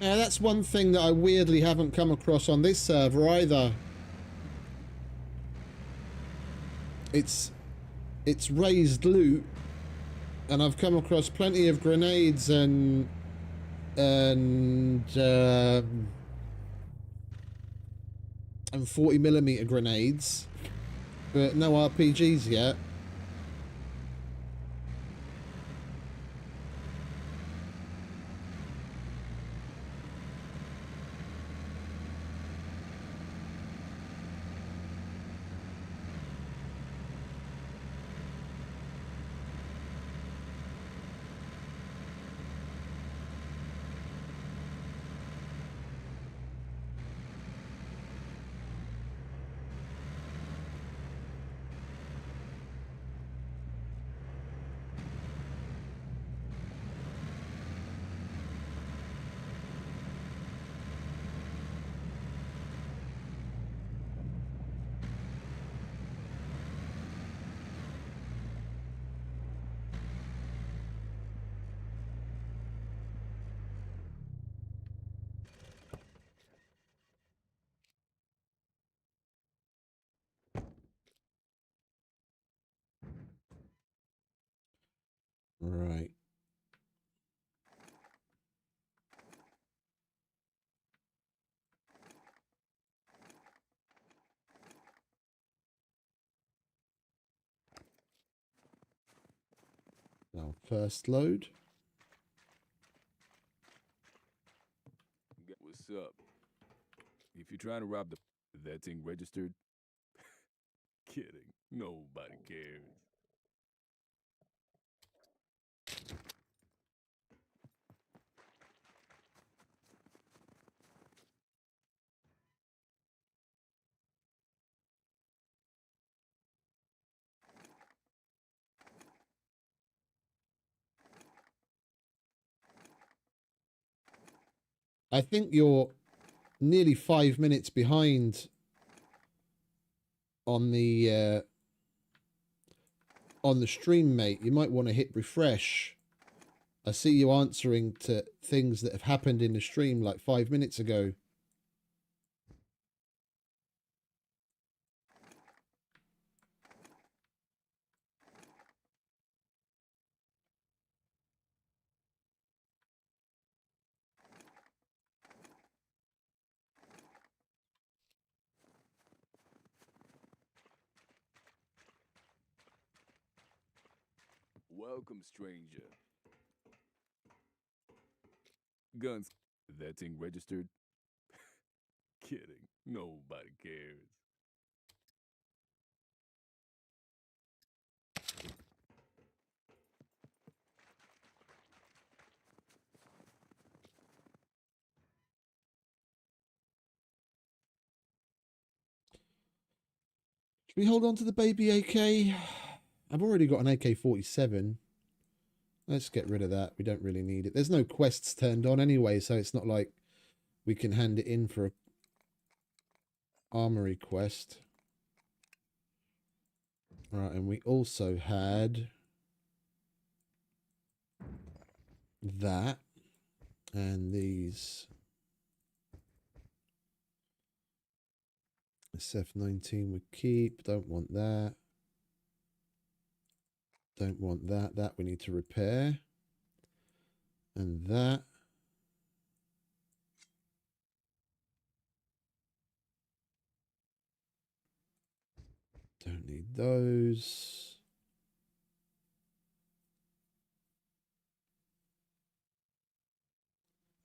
Yeah, that's one thing that I weirdly haven't come across on this server either. It's raised loot, and I've come across plenty of grenades and 40mm grenades, but no RPGs yet. Right. Now, first load. What's up? If you're trying to rob that thing registered? Kidding. Nobody cares. I think you're nearly 5 minutes behind on the stream, mate. You might want to hit refresh. I see you answering to things that have happened in the stream like 5 minutes ago. Welcome, stranger. Guns. That thing registered? Kidding. Nobody cares. Should we hold on to the baby AK? I've already got an AK-47. Let's get rid of that. We don't really need it. There's no quests turned on anyway, so it's not like we can hand it in for a armory quest. Right, and we also had... that. And these SF19 we keep. Don't want that. Don't want that. That we need to repair. And that. Don't need those.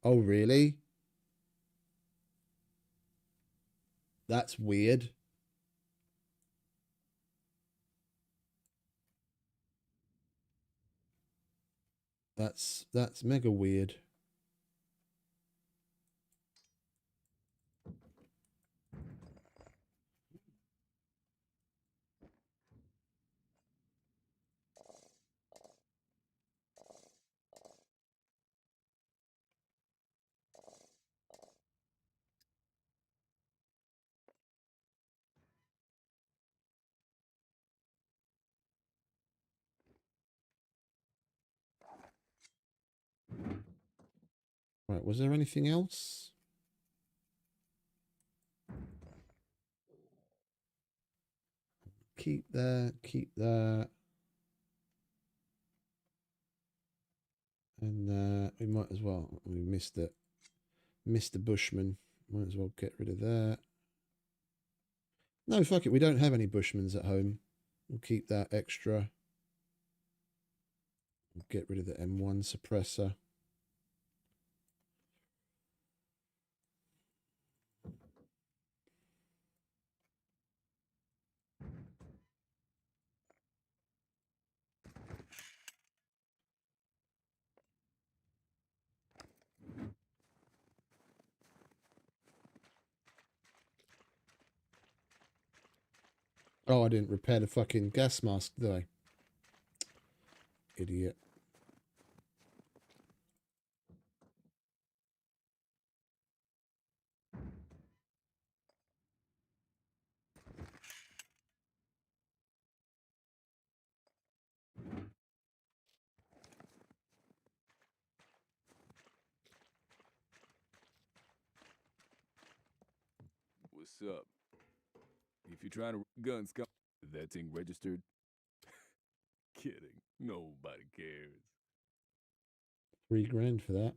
Oh, really? That's weird. That's mega weird. Right, was there anything else? Keep that, keep that. And we might as well, we missed it. Mr. Bushman. Might as well get rid of that. No, fuck it, we don't have any Bushmans at home. We'll keep that extra. We'll get rid of the M1 suppressor. Oh, I didn't repair the fucking gas mask, did I? Idiot. What's up? If you're trying to gun SCUM, that thing registered? Kidding. Nobody cares. $3 for that.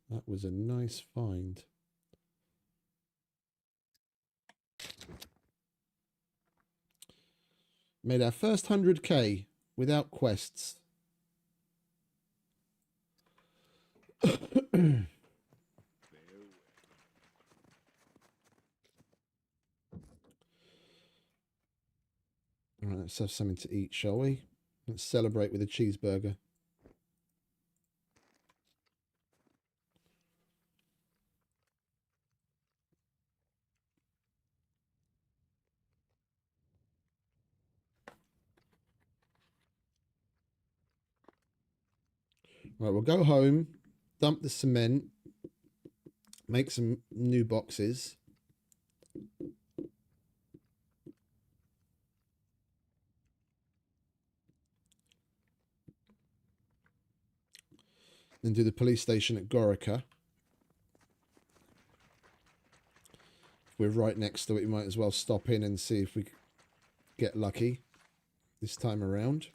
That was a nice find. Made our first 100k without quests. All right, let's have something to eat, shall we? Let's celebrate with a cheeseburger. Right, we'll go home, dump the cement, make some new boxes. Then do the police station at Gorica. If we're right next to it, we might as well stop in and see if we get lucky this time around.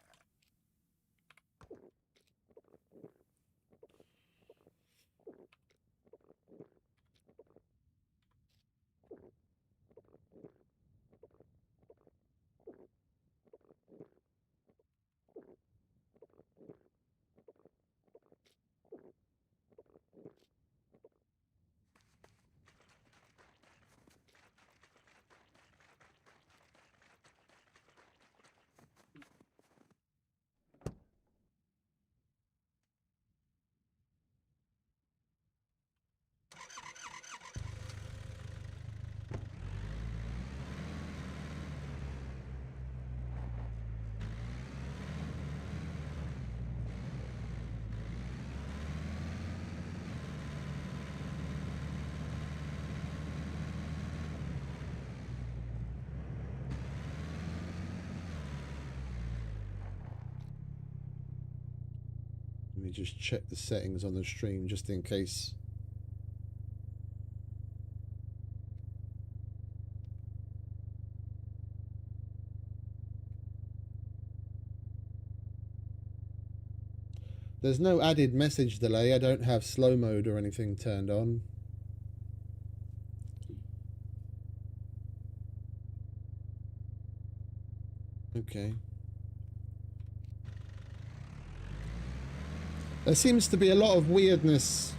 me just check the settings on the stream just in case. There's no added message delay. I don't have slow mode or anything turned on. Okay. There seems to be a lot of weirdness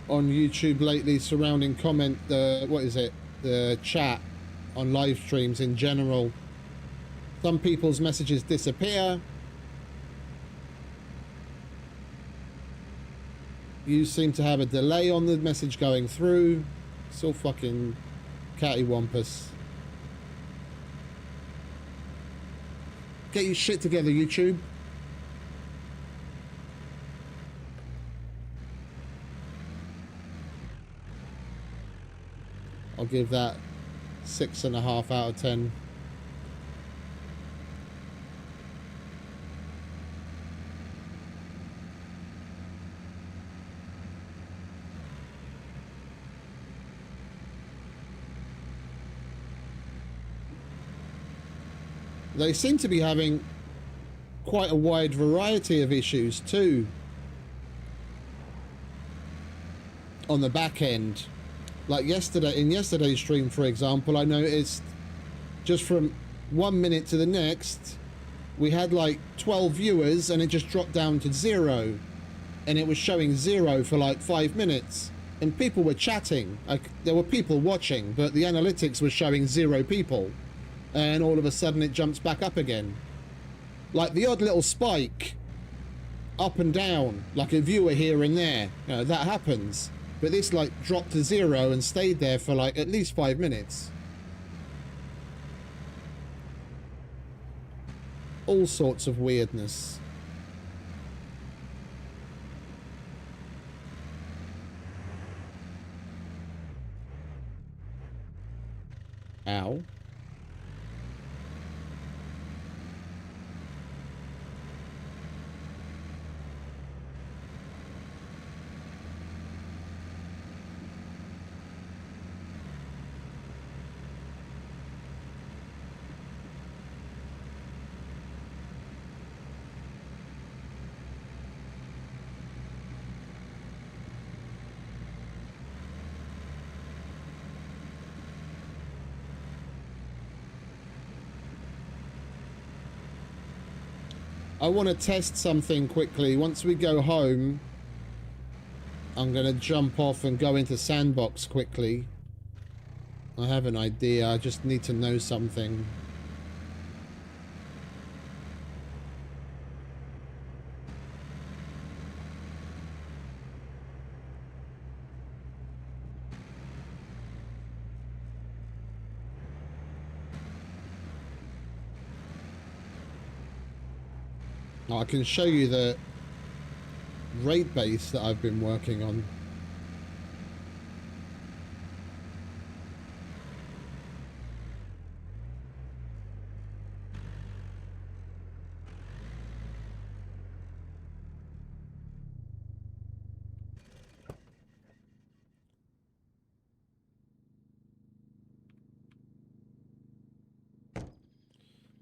on YouTube lately surrounding the chat on live streams in general. Some people's messages disappear. You seem to have a delay on the message going through. It's all fucking cattywampus. Get your shit together, YouTube. I'll give that 6.5 out of 10. They seem to be having quite a wide variety of issues too on the back end. Like in yesterday's stream, for example, I noticed just from 1 minute to the next, we had like 12 viewers and it just dropped down to 0. And it was showing 0 for like 5 minutes. And people were chatting. Like, there were people watching, but the analytics was showing 0 people. And all of a sudden it jumps back up again. Like the odd little spike up and down, like a viewer here and there. You know, that happens. But this like dropped to 0 and stayed there for like at least 5 minutes. All sorts of weirdness. Ow. I want to test something quickly. Once we go home, I'm going to jump off and go into Sandbox quickly. I have an idea. I just need to know something. I can show you the rate base that I've been working on.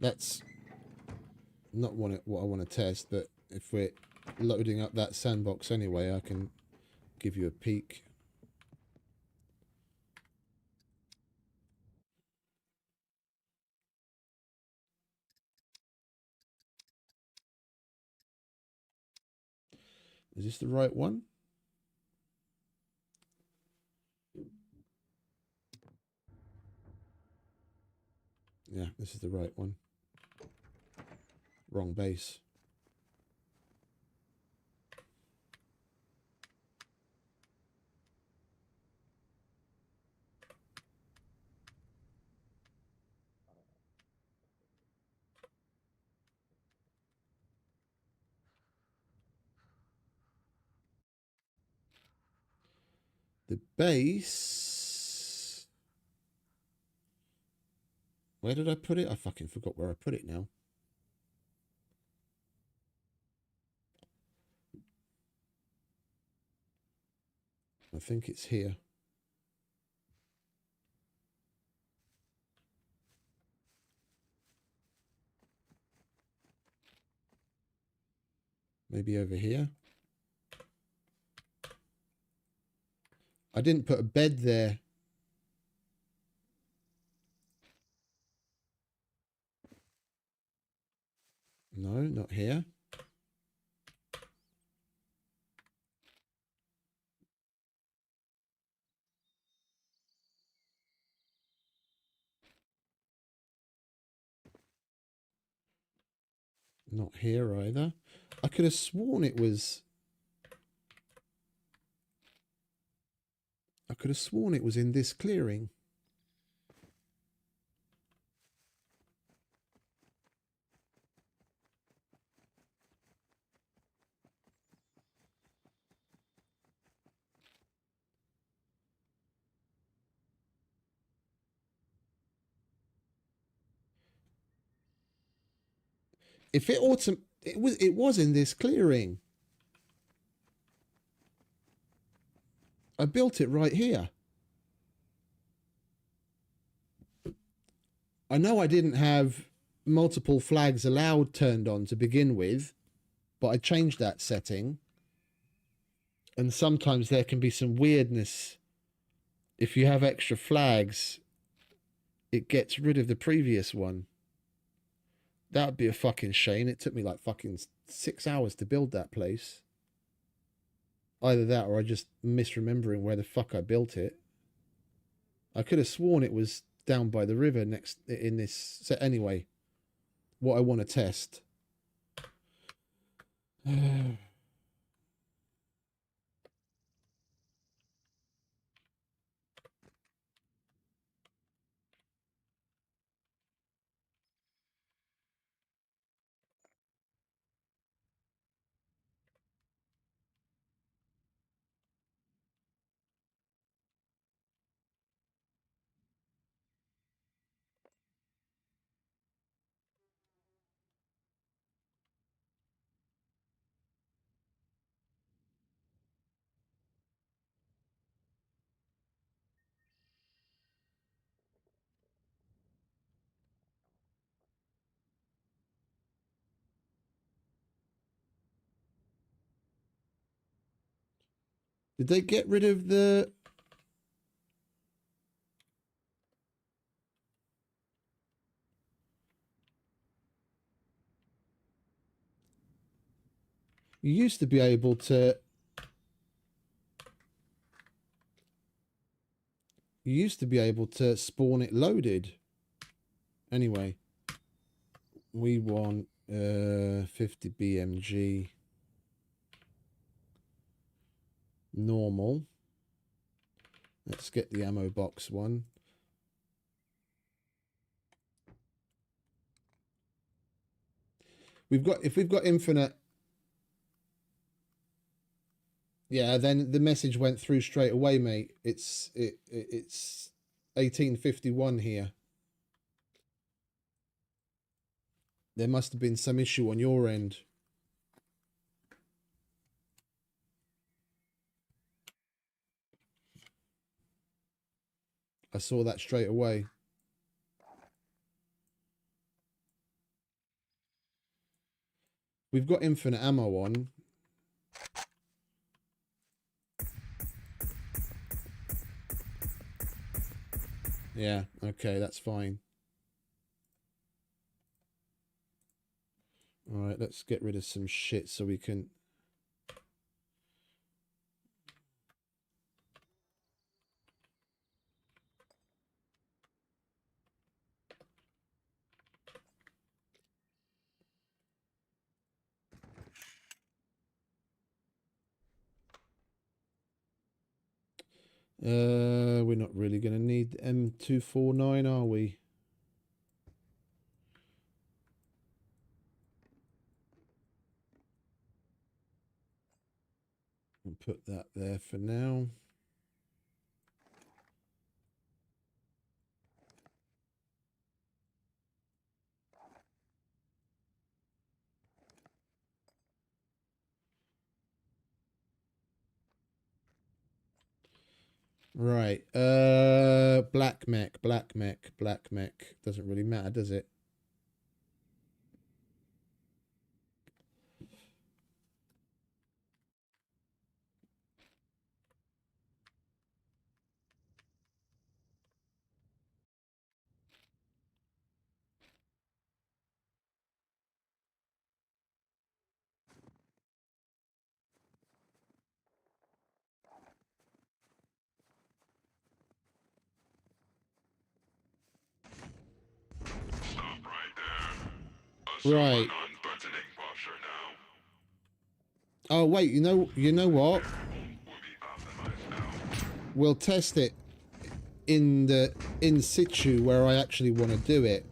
That's not what I want to test, but if we're loading up that sandbox anyway, I can give you a peek. Is this the right one? Yeah, this is the right one. Wrong base. The base... Where did I put it? I fucking forgot where I put it now. I think it's here. Maybe over here. I didn't put a bed there. No, not here. Not here either. I could have sworn it was... I could have sworn it was in this clearing. If it it was in this clearing. I built it right here. I know I didn't have multiple flags allowed turned on to begin with, but I changed that setting. And sometimes there can be some weirdness. If you have extra flags, it gets rid of the previous one. That would be a fucking shame. It took me like fucking 6 hours to build that place. Either that or I just misremembering where the fuck I built it. I could have sworn it was down by the river next in this set. Anyway, what I want to test. Did they get rid of the... You used to be able to... You used to be able to spawn it loaded. Anyway, we want 50 BMG normal. Let's get the ammo box one. If we've got infinite, yeah, then the message went through straight away, mate. It's 1851 here. There must have been some issue on your end. I saw that straight away. We've got infinite ammo on. Yeah, okay, that's fine. All right, let's get rid of some shit so we can... We're not really going to need M249, are we? We'll put that there for now. Right. Black mech. Doesn't really matter, does it? Right. Oh wait, you know what? We'll test it in the in situ where I actually want to do it.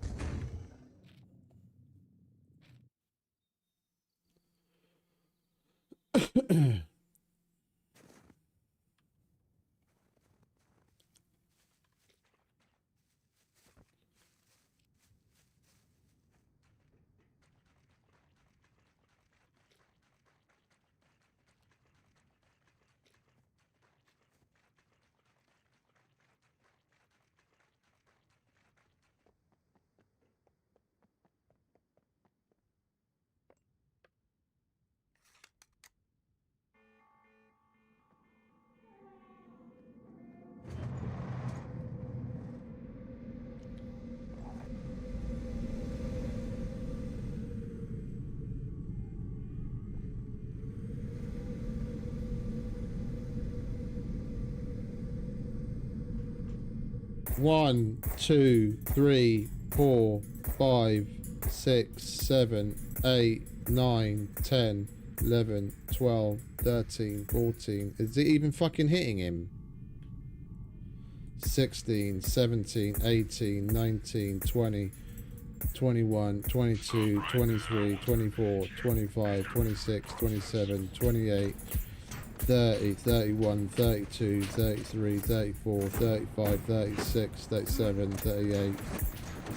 One, 2, 3, 4, 5, 6, 7, 8, 9, 10, 11, 12, 13, 14. Is it even fucking hitting him? 16, 17, 18, 19, 20, 21, 22, 23, 24, 25, 26, 27, 28, 30, 31, 32, 33, 34, 35, 36, 37, 38,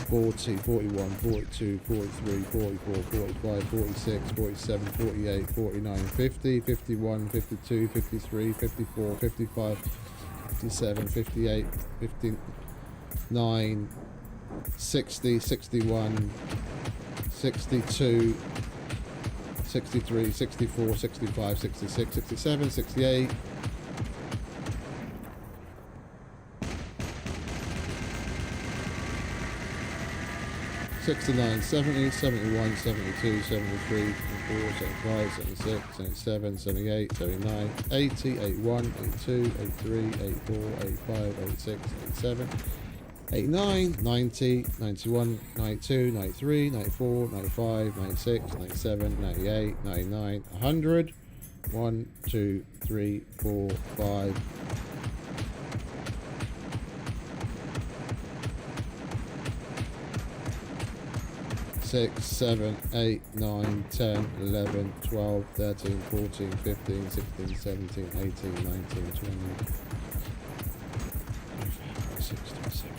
40, 41, 42, 43, 44, 45, 46, 47, 48, 49, 50, 51, 52, 53, 54, 55, 57, 58, 59, 60, 61, 62, 63, 64, 65, 66, 67, 68. 69, 70, 71, 72, 73, 74, 75, 76, 77, 78, 79, 80, 81, 82, 83, 84, 85, 86, 87, 89, 90, 91, 92, 93, 94, 95, 96, 97, 98, 99, 100. 1, 2, 3, 4, 5. 6, 7, 8, 9, 10, 11, 12, 13, 14, 15, 16, 17, 18, 19, 20. 26, 27.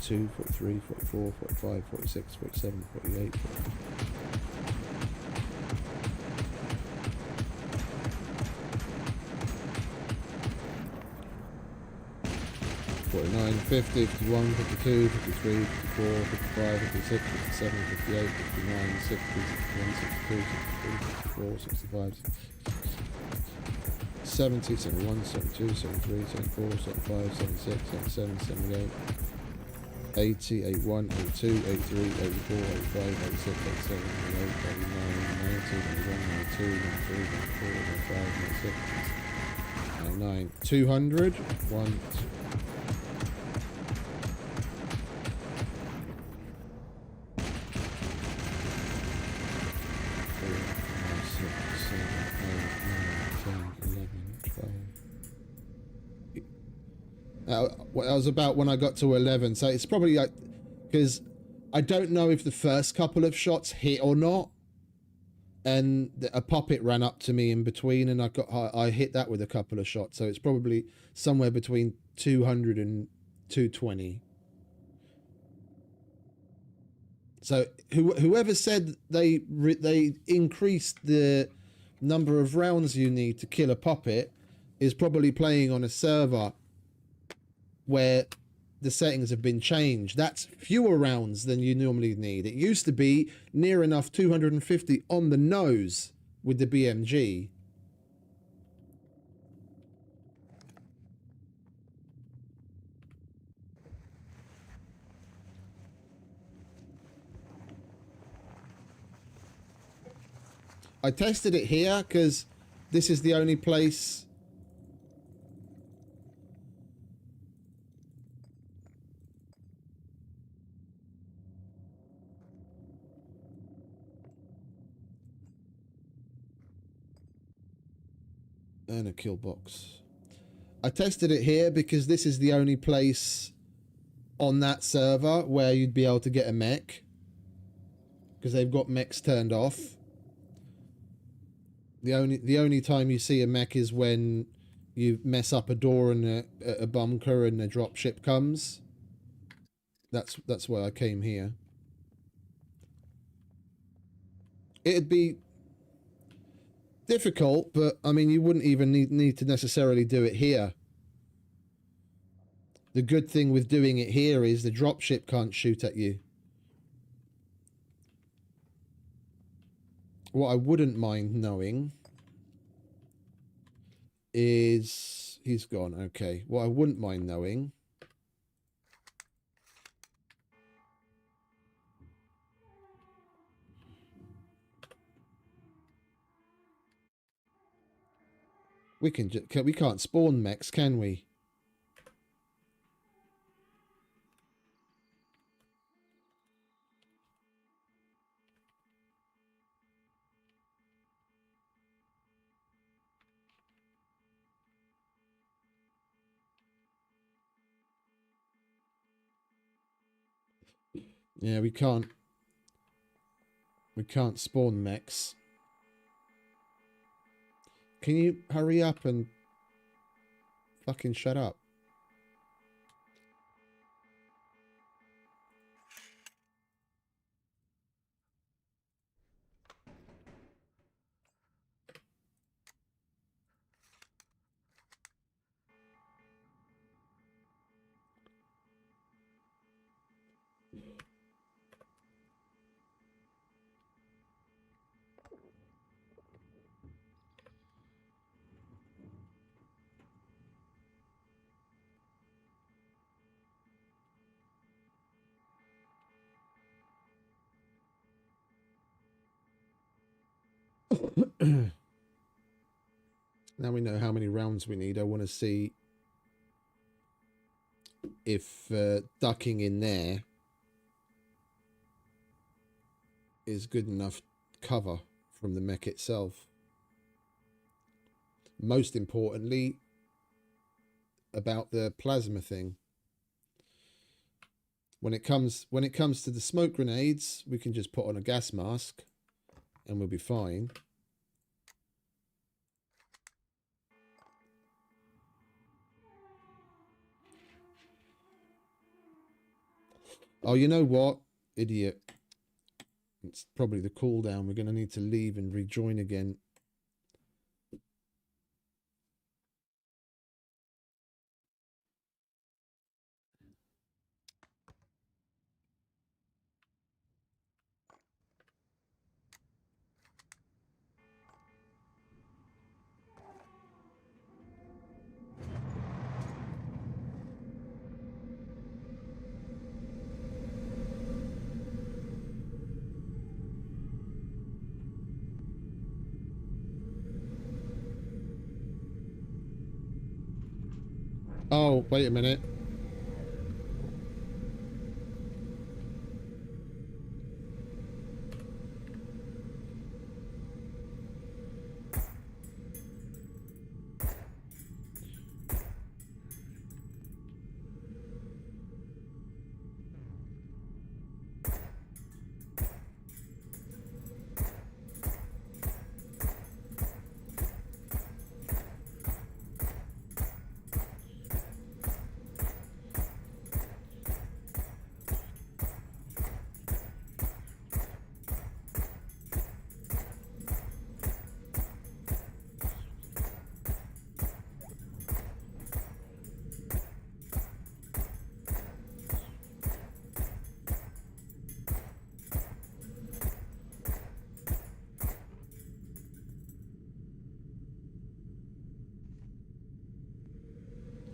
42, 43, 44, 45, 46, 47, 48, 49, 50, 51, 52, 53, 54, 55, 56, 57, 58, 59, 60, 61, 62, 63, 64, 65, 70, 71, 72, 73, 74, 75, 76, 77, 78, 80, 81, 82, 83, 84, 85, 86, 87, 88, 89, 90, 91, 92, 93, 94, 95, 96, 99, 200, 1, that was about when I got to 11, so it's probably like, because I don't know if the first couple of shots hit or not, and a puppet ran up to me in between, and I hit that with a couple of shots, so it's probably somewhere between 200 and 220. So whoever said they increased the number of rounds you need to kill a puppet is probably playing on a server where the settings have been changed. That's fewer rounds than you normally need. It used to be near enough 250 on the nose with the BMG. I tested it here because this is the only place. And a kill box. I tested it here because this is the only place on that server where you'd be able to get a mech, because they've got mechs turned off. The only time you see a mech is when you mess up a door in a bunker and a dropship comes. That's why I came here. It'd be difficult, but I mean, you wouldn't even need to necessarily do it here. The good thing with doing it here is the dropship can't shoot at you. What I wouldn't mind knowing is... He's gone, okay. What I wouldn't mind knowing... We can't spawn mechs, can we? Yeah, we can't. We can't spawn mechs. Can you hurry up and fucking shut up? Now we know how many rounds we need. I want to see if ducking in there is good enough cover from the mech itself. Most importantly, about the plasma thing. When it comes to the smoke grenades, we can just put on a gas mask and we'll be fine. Oh, you know what? Idiot. It's probably the cooldown. We're going to need to leave and rejoin again. Oh, wait a minute.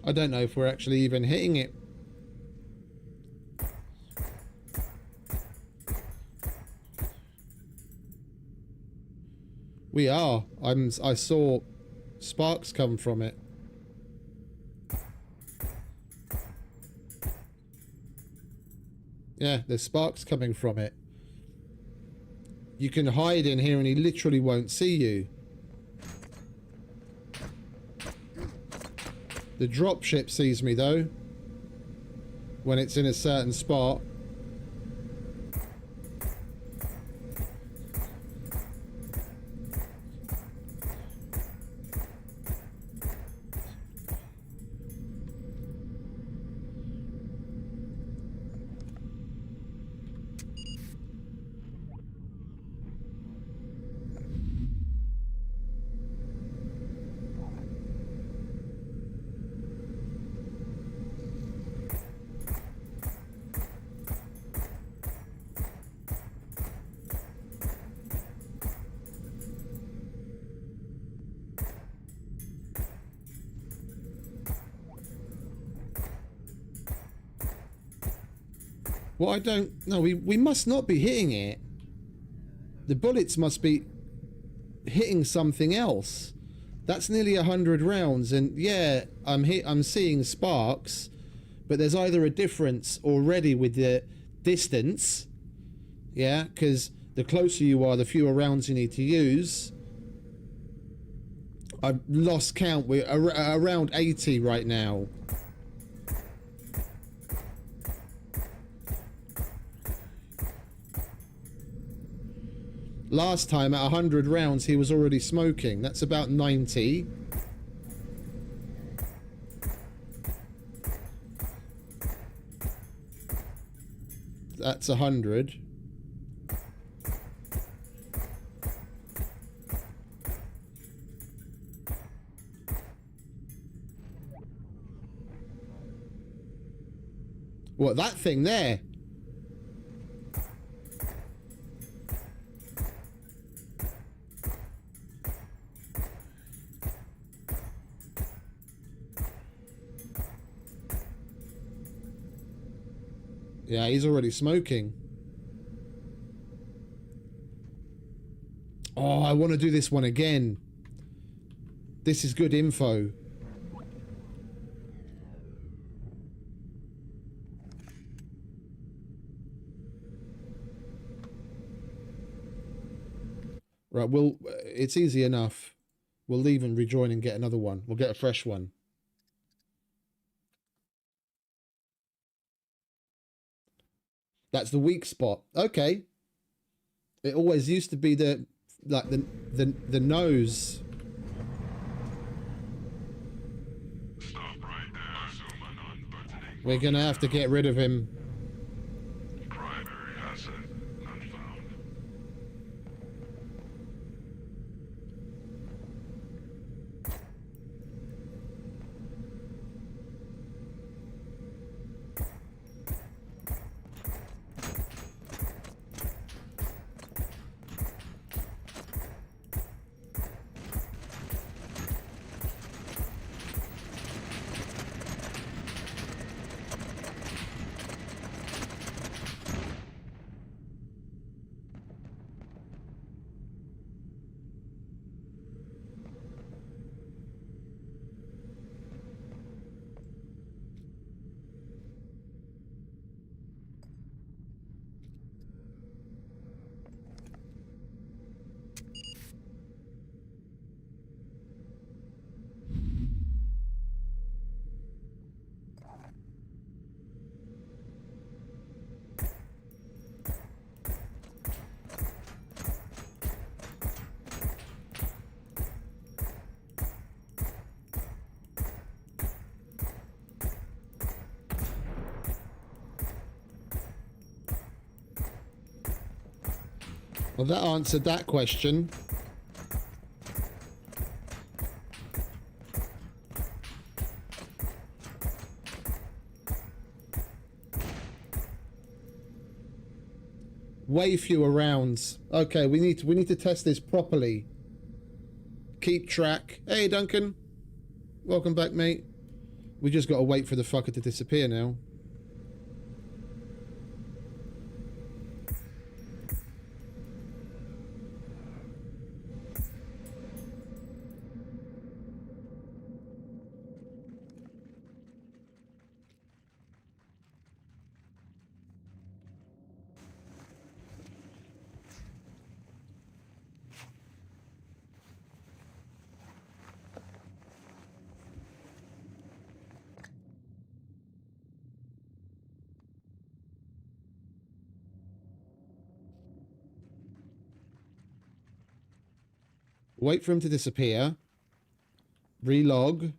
I don't know if we're actually even hitting it. We are. I saw sparks come from it. Yeah, there's sparks coming from it. You can hide in here and he literally won't see you. The dropship sees me though, when it's in a certain spot. Well, I don't... No, we must not be hitting it. The bullets must be hitting something else. That's nearly 100 rounds, and yeah, I'm seeing sparks, but there's either a difference already with the distance, yeah, because the closer you are, the fewer rounds you need to use. I've lost count. We're around 80 right now. Last time at 100 rounds he was already smoking. That's about 90. That's 100. What, that thing there? Yeah, he's already smoking. Oh, I want to do this one again. This is good info. Right, it's easy enough. We'll leave and rejoin and get another one. We'll get a fresh one. That's the weak spot. Okay. It always used to be the nose. Stop right there. Zoom in on buttoning. We're gonna have to get rid of him. Primary asset not found. Well, that answered that question. Way fewer rounds. Okay, we need to test this properly. Keep track. Hey, Duncan. Welcome back, mate. We just got to wait for the fucker to disappear now. Wait for him to disappear. Relog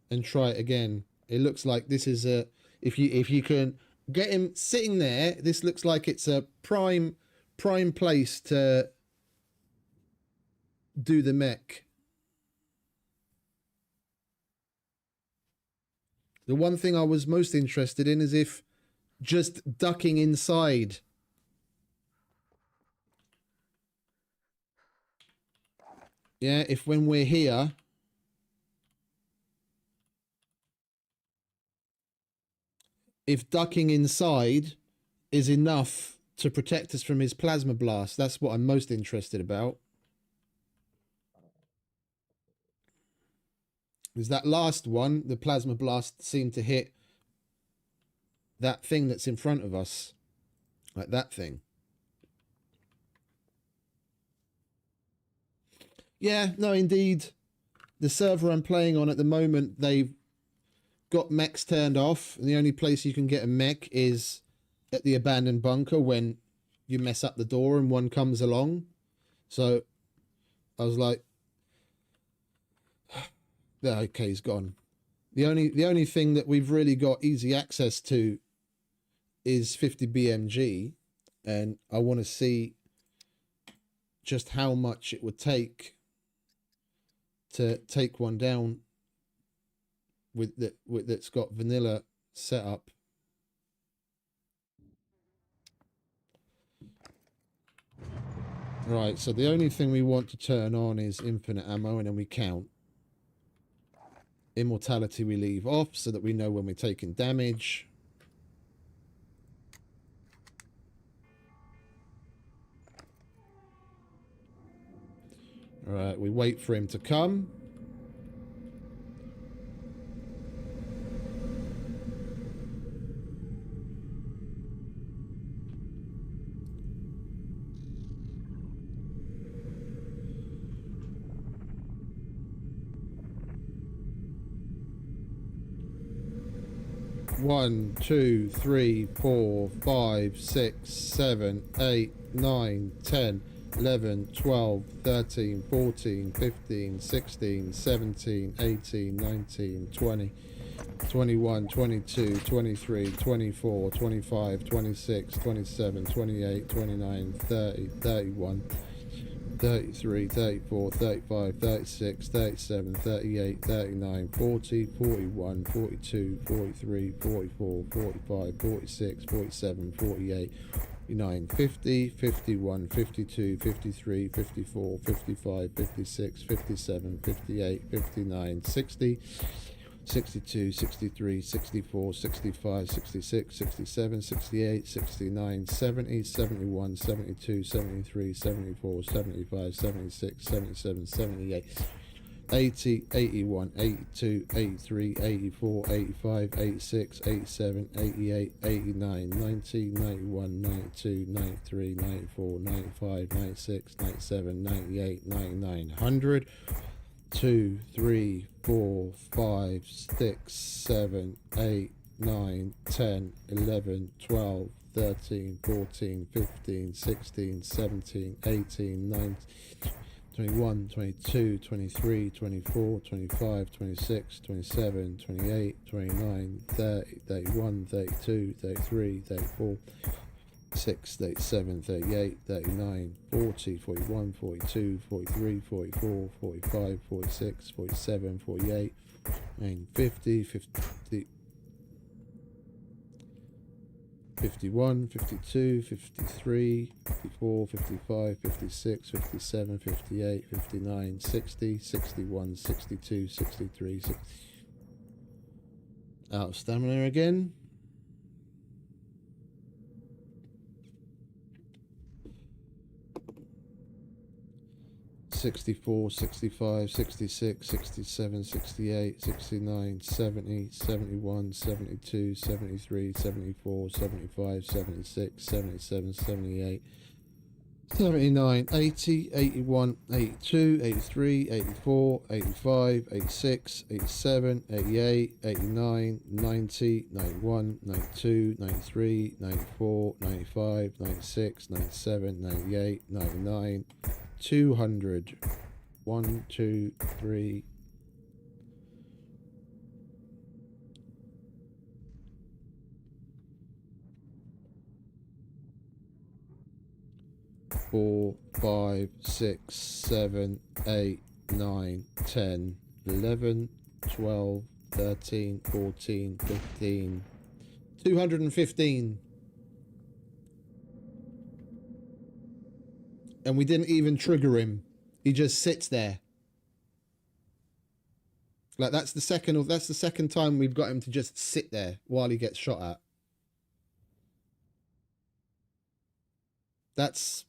and try it again. It looks like this is a... If you can get him sitting there, this looks like it's a prime place to do the mech. The one thing I was most interested in is if just ducking inside. Yeah, if when we're here, if ducking inside is enough to protect us from his plasma blast. That's what I'm most interested about. Because that last one, the plasma blast seemed to hit that thing that's in front of us. Like that thing. Yeah, no, indeed. The server I'm playing on at the moment, they've got mechs turned off. And the only place you can get a mech is at the abandoned bunker when you mess up the door and one comes along. So I was like, okay, he's gone. The only thing that we've really got easy access to is 50 BMG, and I want to see just how much it would take to take one down that's got vanilla set up. Right, so the only thing we want to turn on is infinite ammo, and then we count. Immortality we leave off so that we know when we're taking damage. Alright, we wait for him to come. One, 2, 3, 4, 5, 6, 7, 8, 9, 10, 11, 12, 13, 14, 15, 16, 17, 18, 19, 20, 21, 22, 23, 24, 25, 26, 27, 28, 29, 30, 31, 33, 34, 35, 36, 37, 38, 39, 40, 41, 42, 43, 44, 45, 46, 47, 48, 49, 50, 51, 52, 53, 54, 55, 56, 57, 58, 59, 60, 62, 63, 64, 65, 66, 67, 68, 69, 70, 71, 72, 73, 74, 75, 76, 77, 78, 80, 81, 82, 83, 84, 85, 86, 87, 88, 89, 90, 91, 92, 93, 94, 95, 96, 97, 98, 99, 100. 2, 3, 4, 5, 6, 7, 8, 9, 10, 11, 12, 13, 14, 15, 16, 17, 18, 19, 21, 22, 23, 24, 25, 26, 27, 28, 29, 30, 31, 32, 33, 34, 6, 37, 38, 39, 40, 41, 42, 43, 44, 45, 46, 47, 48, and 50, 50, 51, 52, 53, 54, 55, 56, 57, 58, 59, 60, 61, 62, 63, 60. Out of stamina again. $64, $65, $66, $67, $68, $69, $70, $71, $72, $73, $74, $75, $76, $77, $78, $79, $80, $81, $82, $83, $84, $85, $86, $87, $88, $89, $90, $91, $92, $93, $94, $95, $96, $97, $98, $99, 200. 1, 2, 3. Four, 5, 6, 7, 8, 9, 10, 11, 12, 13, 14, 15. 215. And we didn't even trigger him. He just sits there. Like that's the second time we've got him to just sit there while he gets shot at. That's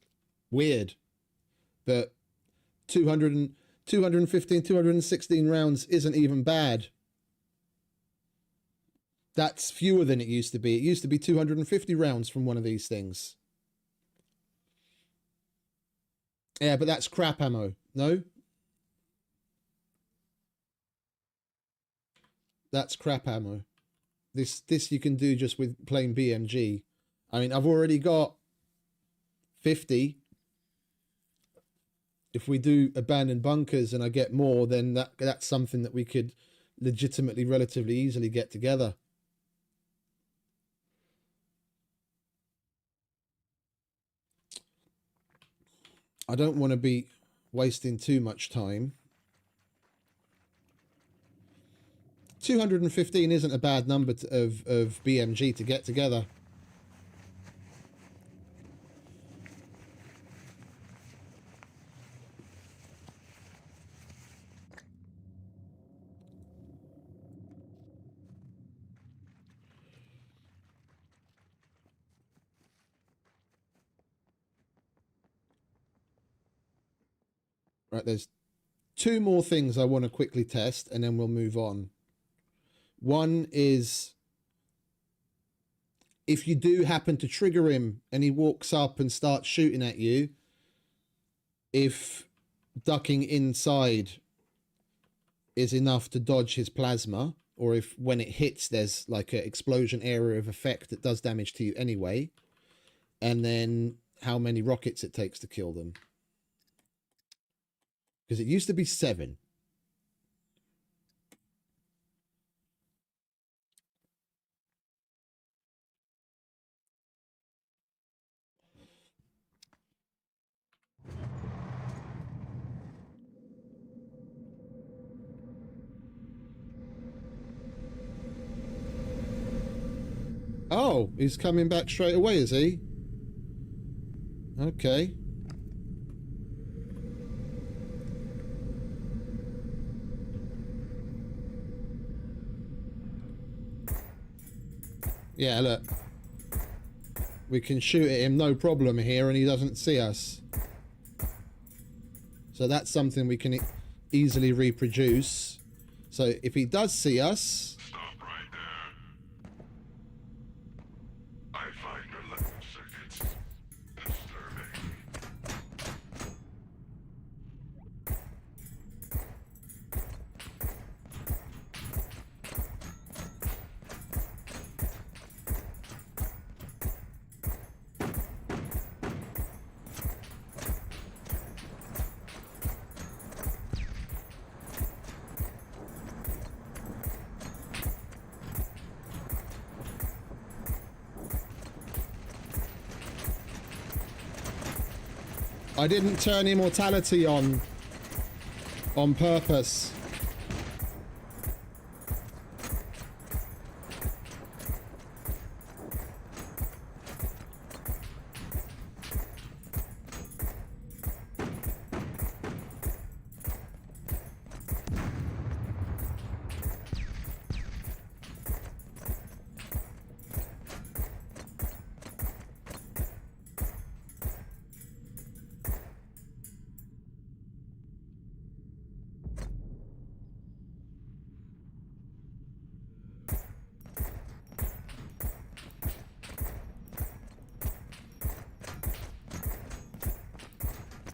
weird. But 215, 216 rounds isn't even bad. That's fewer than it used to be. It used to be 250 rounds from one of these things. Yeah, but that's crap ammo. No? That's crap ammo. This you can do just with plain BMG. I mean, I've already got 50. If we do abandoned bunkers and I get more, then that's something that we could legitimately, relatively easily get together. I don't want to be wasting too much time. 215 isn't a bad number of BMG to get together. Right, there's two more things I want to quickly test and then we'll move on. One is if you do happen to trigger him and he walks up and starts shooting at you, if ducking inside is enough to dodge his plasma, or if when it hits there's like an explosion area of effect that does damage to you anyway, and then how many rockets it takes to kill them. Because it used to be 7. Oh, he's coming back straight away, is he? Okay. Yeah, look. We can shoot at him, no problem here, and he doesn't see us. So that's something we can easily reproduce. So if he does see us... Stop right there. I find your electrical circuits disturbing. I didn't turn immortality on purpose.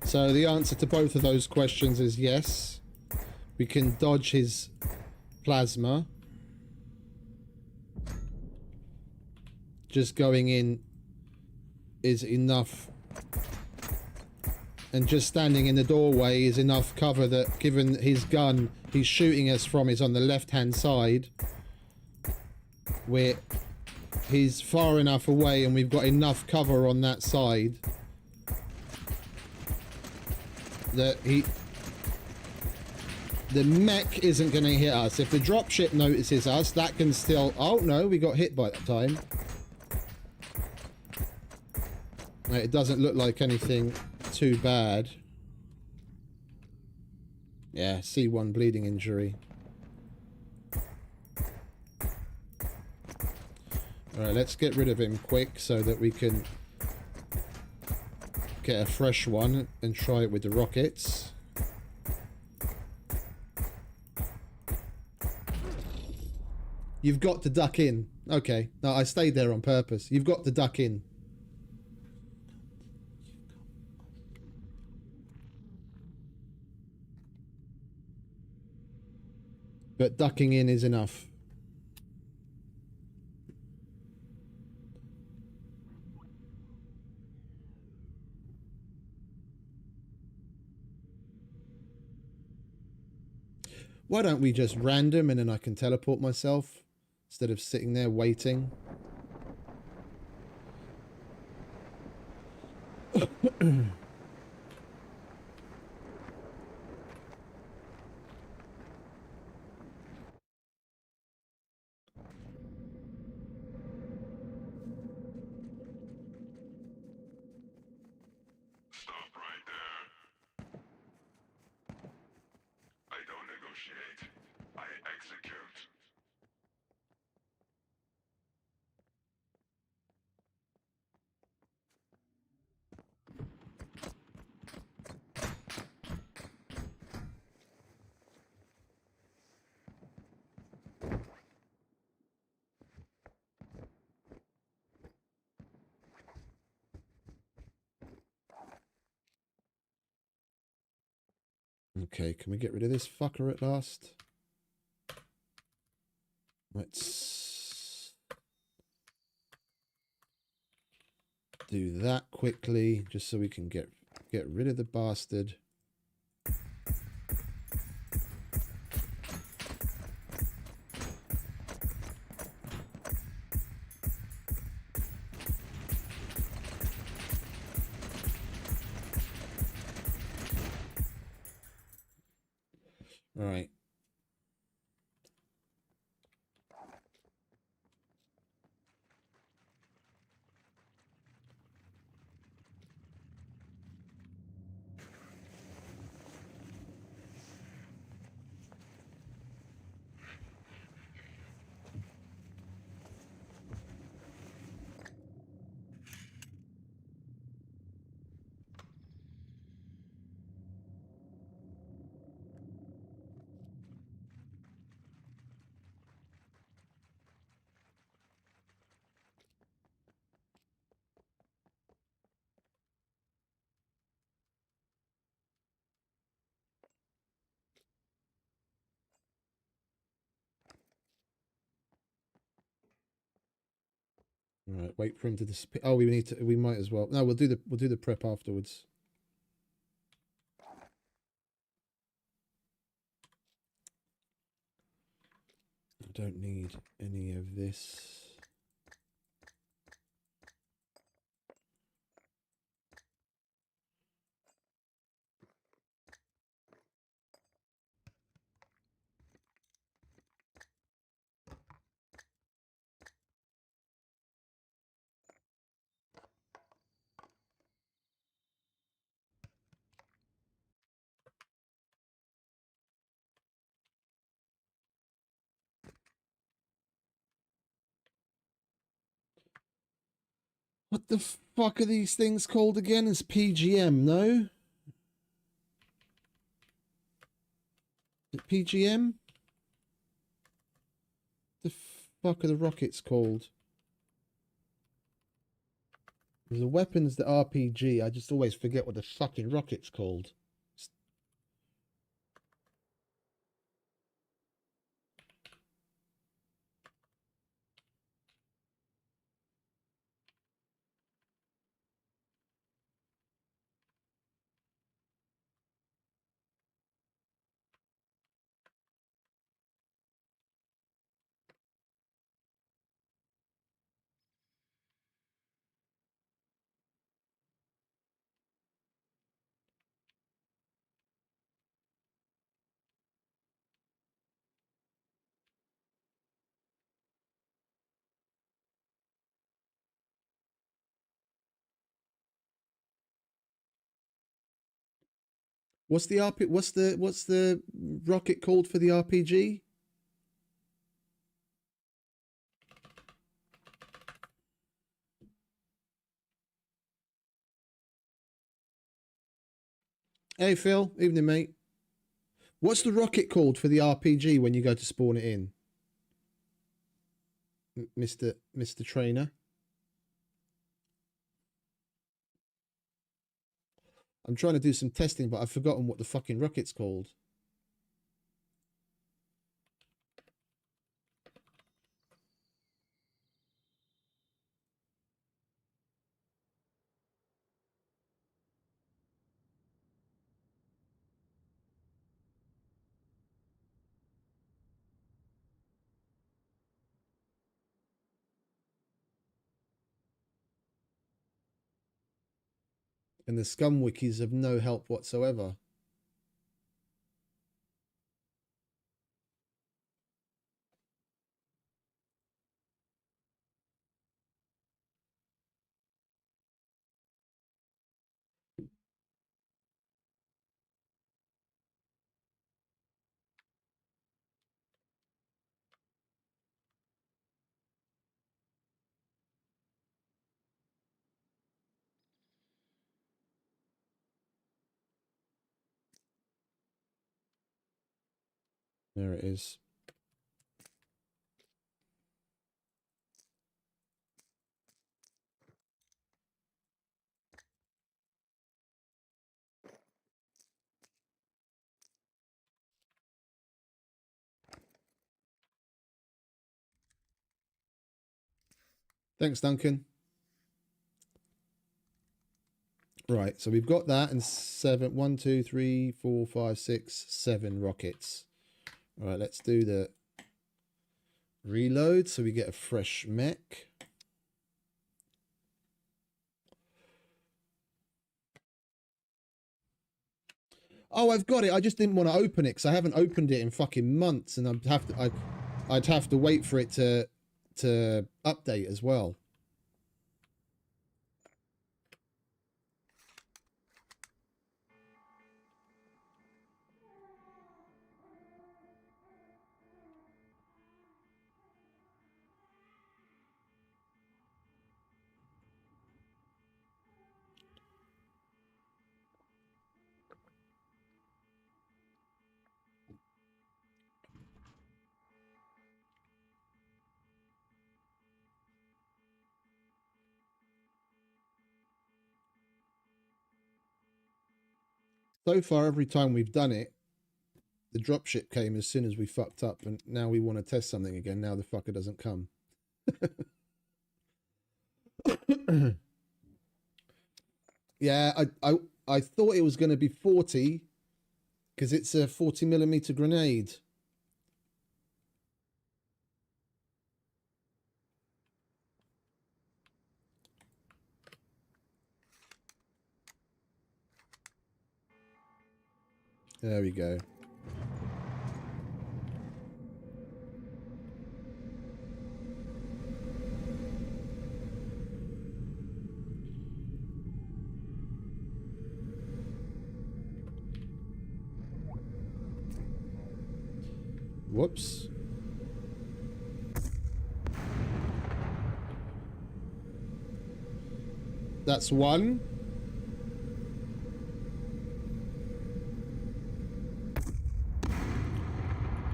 So the answer to both of those questions is yes. We can dodge his plasma. Just going in is enough. And just standing in the doorway is enough cover that, given his gun he's shooting us from is on the left-hand side, where he's far enough away and we've got enough cover on that side that the mech isn't going to hit us. If the dropship notices us, that can still... Oh, no, we got hit by that time. It doesn't look like anything too bad. Yeah, C1 bleeding injury. Alright, let's get rid of him quick so that we can get a fresh one and try it with the rockets. You've got to duck in. Okay, no, I stayed there on purpose. You've got to duck in. But ducking in is enough. Why don't we just random and then I can teleport myself instead of sitting there waiting? Stop right there. I don't negotiate. I execute. Okay, can we get rid of this fucker at last? Let's do that quickly, just so we can get rid of the bastard. All right. All right, wait for him to disappear. Oh, we need to. We might as well. No, we'll do the prep afterwards. I don't need any of this. What the fuck are these things called again? It's PGM, no? Is it PGM? The fuck are the rockets called? The weapons, the RPG, I just always forget what the fucking rocket's called. What's the what's the rocket called for the RPG? Hey Phil, evening mate. What's the rocket called for the RPG when you go to spawn it in? Mr. Trainer. I'm trying to do some testing, but I've forgotten what the fucking rocket's called. And the SCUM wikis have no help whatsoever. There it is. Thanks, Duncan. Right, so we've got that and 7, 1, 2, 3, 4, 5, 6, 7 rockets. All right, let's do the reload so we get a fresh mech. Oh, I've got it. I just didn't want to open it because I haven't opened it in fucking months, and I'd have to wait for it to update as well. So far, every time we've done it, the dropship came as soon as we fucked up, and now we want to test something again. Now the fucker doesn't come. Yeah, I thought it was going to be 40 because it's a 40mm grenade. There we go. Whoops. That's one.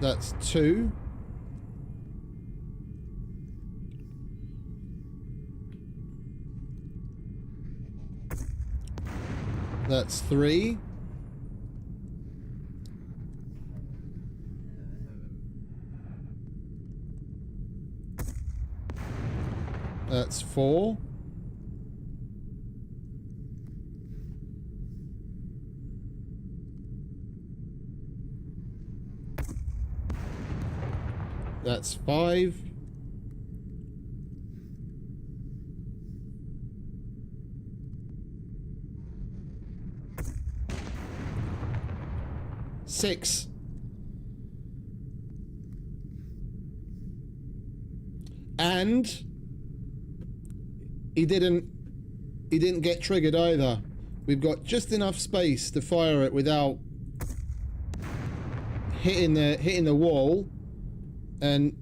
That's two. That's 3. That's 4. That's 5. Six. And he didn't get triggered either. We've got just enough space to fire it without hitting the wall, and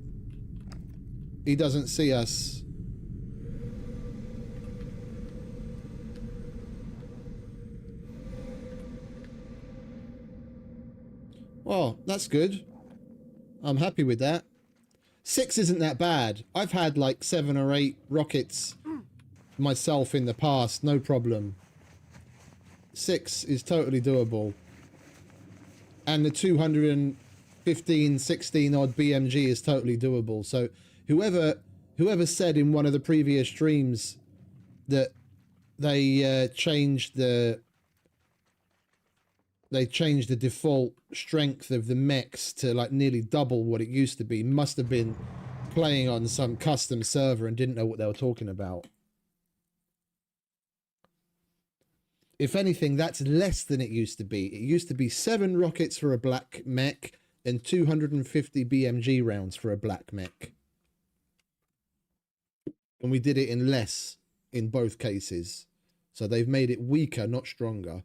he doesn't see us. Well, that's good. I'm happy with that. 6 isn't that bad. I've had like 7 or 8 rockets myself in the past, no problem. 6 is totally doable. And the 215, 16 odd BMG is totally doable. So whoever said in one of the previous streams that they changed the default strength of the mechs to like nearly double what it used to be, must have been playing on some custom server and didn't know what they were talking about. If anything, that's less than it used to be. It used to be 7 rockets for a black mech and 250 BMG rounds for a black mech. And we did it in less in both cases. So they've made it weaker, not stronger.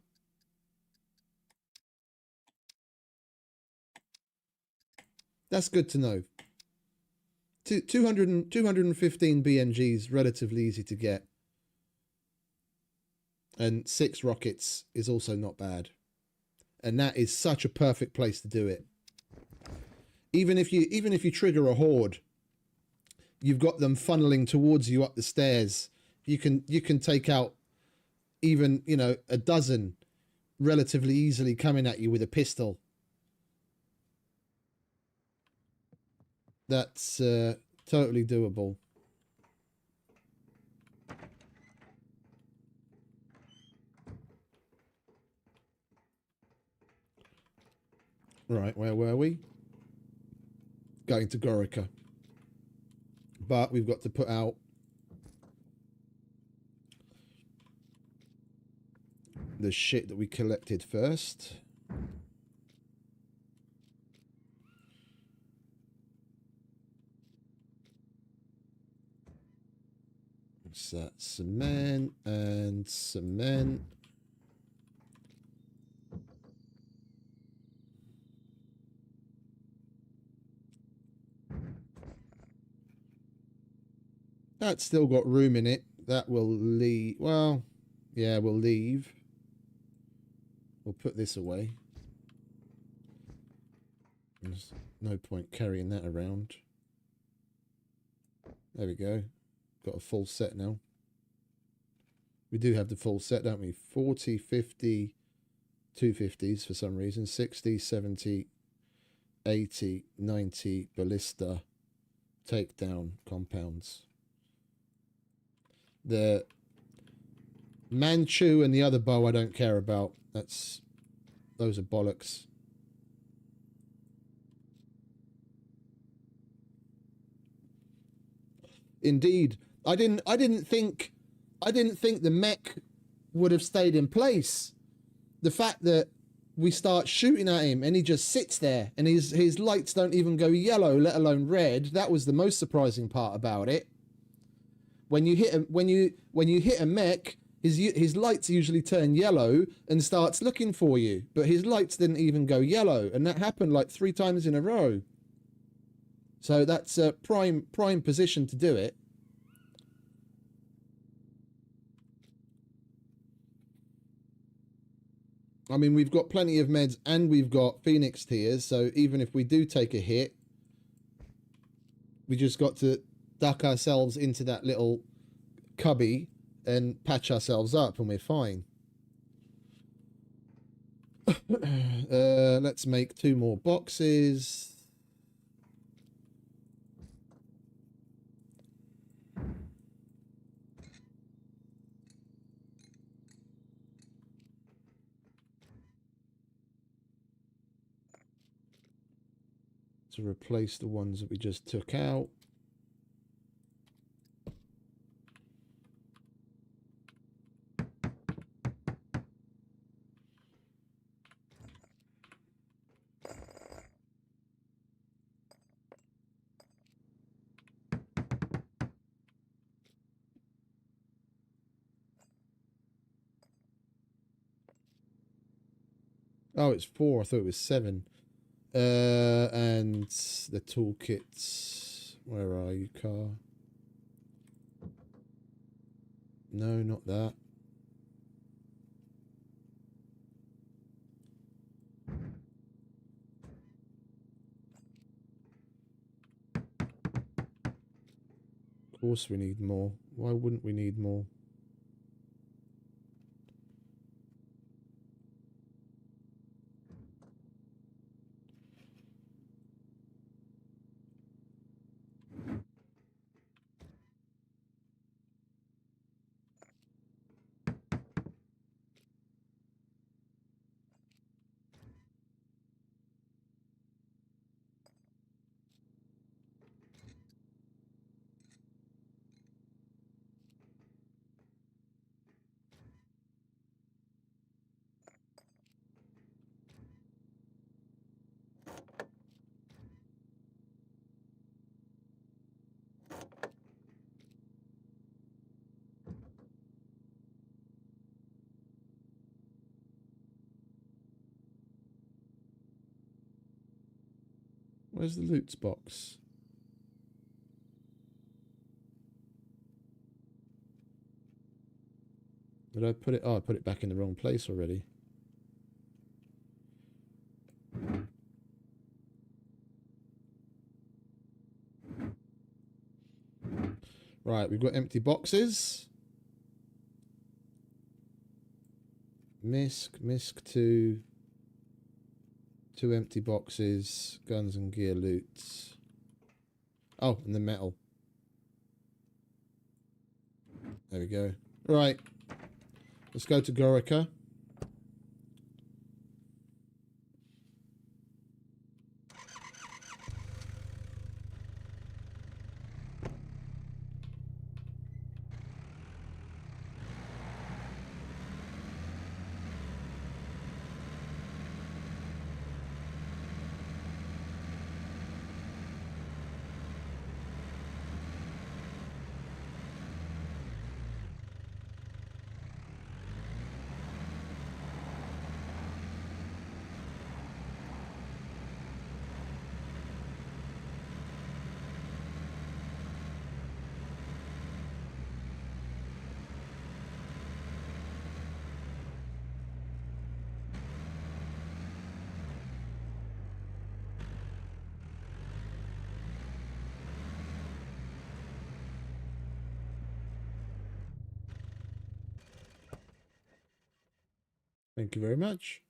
That's good to know. 215 BMG is relatively easy to get. And 6 rockets is also not bad. And that is such a perfect place to do it. Even if you trigger a horde, you've got them funneling towards you up the stairs. You can take out even, you know, a dozen relatively easily coming at you with a pistol. That's totally doable. Right, where were we? Going to Gorica. But we've got to put out the shit that we collected first. What's that? Cement and cement. That's still got room in it. That will leave. Well, yeah, we'll leave. We'll put this away. There's no point carrying that around. There we go. Got a full set now. We do have the full set, don't we? 40, 50, 250s for some reason. 60, 70, 80, 90, ballista, takedown, compounds. The Manchu and the other bow I don't care about. Those are bollocks. Indeed. I didn't think the mech would have stayed in place. The fact that we start shooting at him and he just sits there and his lights don't even go yellow, let alone red, that was the most surprising part about it. When you hit a mech, his lights usually turn yellow and starts looking for you, but his lights didn't even go yellow, and that happened like 3 times in a row. So that's a prime position to do it. I mean, we've got plenty of meds and we've got Phoenix tiers, so even if we do take a hit, we just got to duck ourselves into that little cubby and patch ourselves up and we're fine. Let's make 2 more boxes. To replace the ones that we just took out. Oh, it's 4. I thought it was 7. And the toolkits. Where are you, car? No, not that. Of course we need more. Why wouldn't we need more? Where's the loot box? Did I put it? Oh, I put it back in the wrong place already. Right, we've got empty boxes. Misc 2. 2 empty boxes. Guns and gear loot. Oh, and the metal. There we go. Right. Let's go to Gorica. Thank you very much.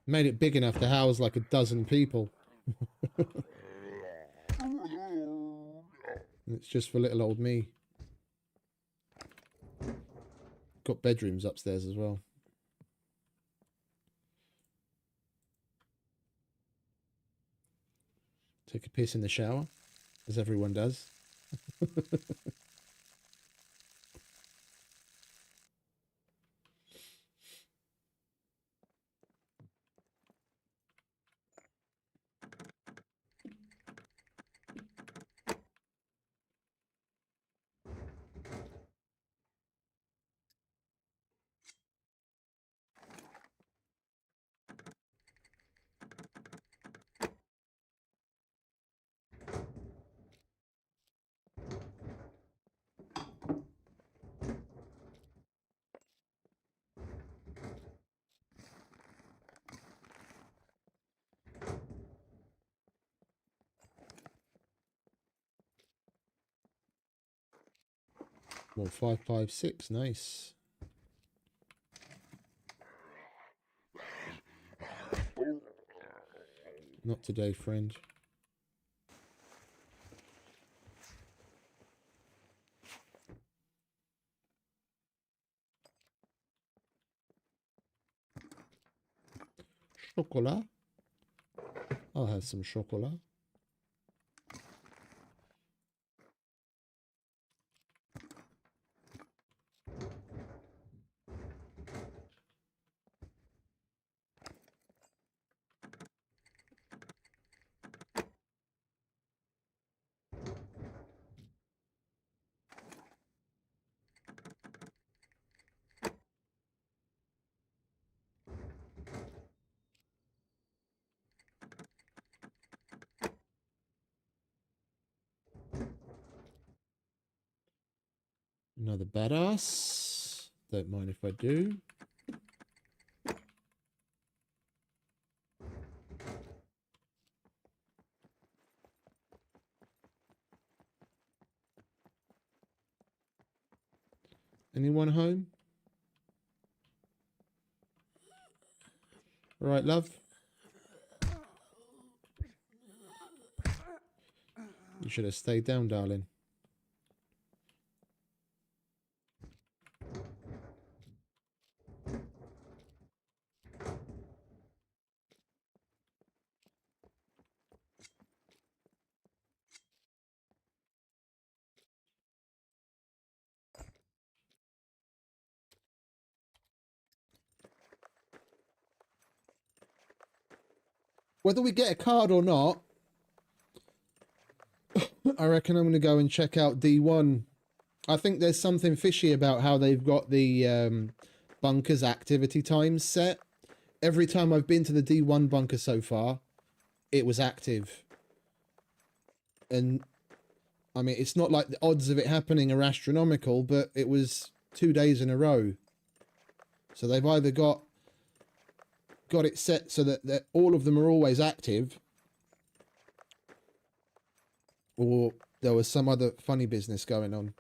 Made it big enough to house like a dozen people. It's just for little old me. Got bedrooms upstairs as well. Take a piss in the shower, as everyone does. More 556, nice. Not today, friend. Chocolat. I'll have some chocolat. Another badass. Don't mind if I do. Anyone home? All right, love. You should have stayed down, darling. Whether we get a card or not, I reckon I'm going to go and check out D1. I think there's something fishy about how they've got the bunker's activity times set. Every time I've been to the D1 bunker so far, it was active. And, I mean, it's not like the odds of it happening are astronomical, but it was 2 days in a row. So they've either got it set so that all of them are always active, or there was some other funny business going on.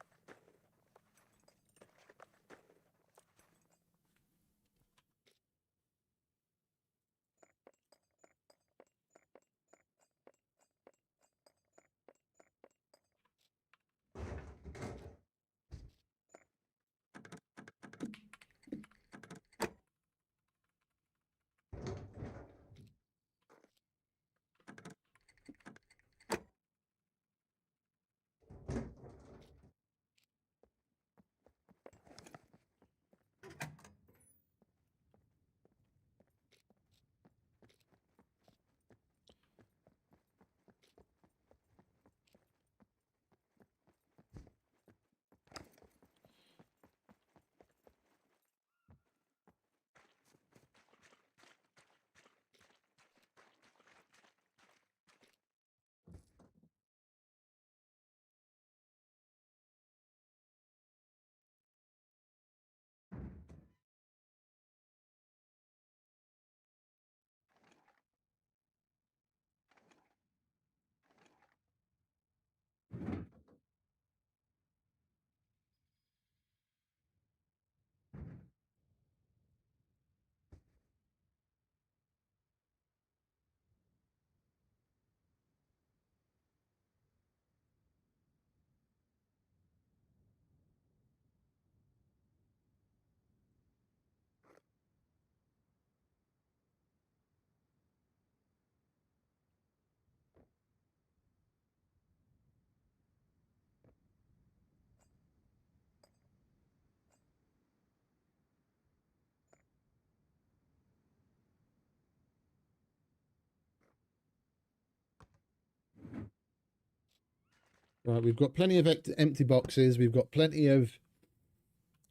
Right, we've got plenty of empty boxes, we've got plenty of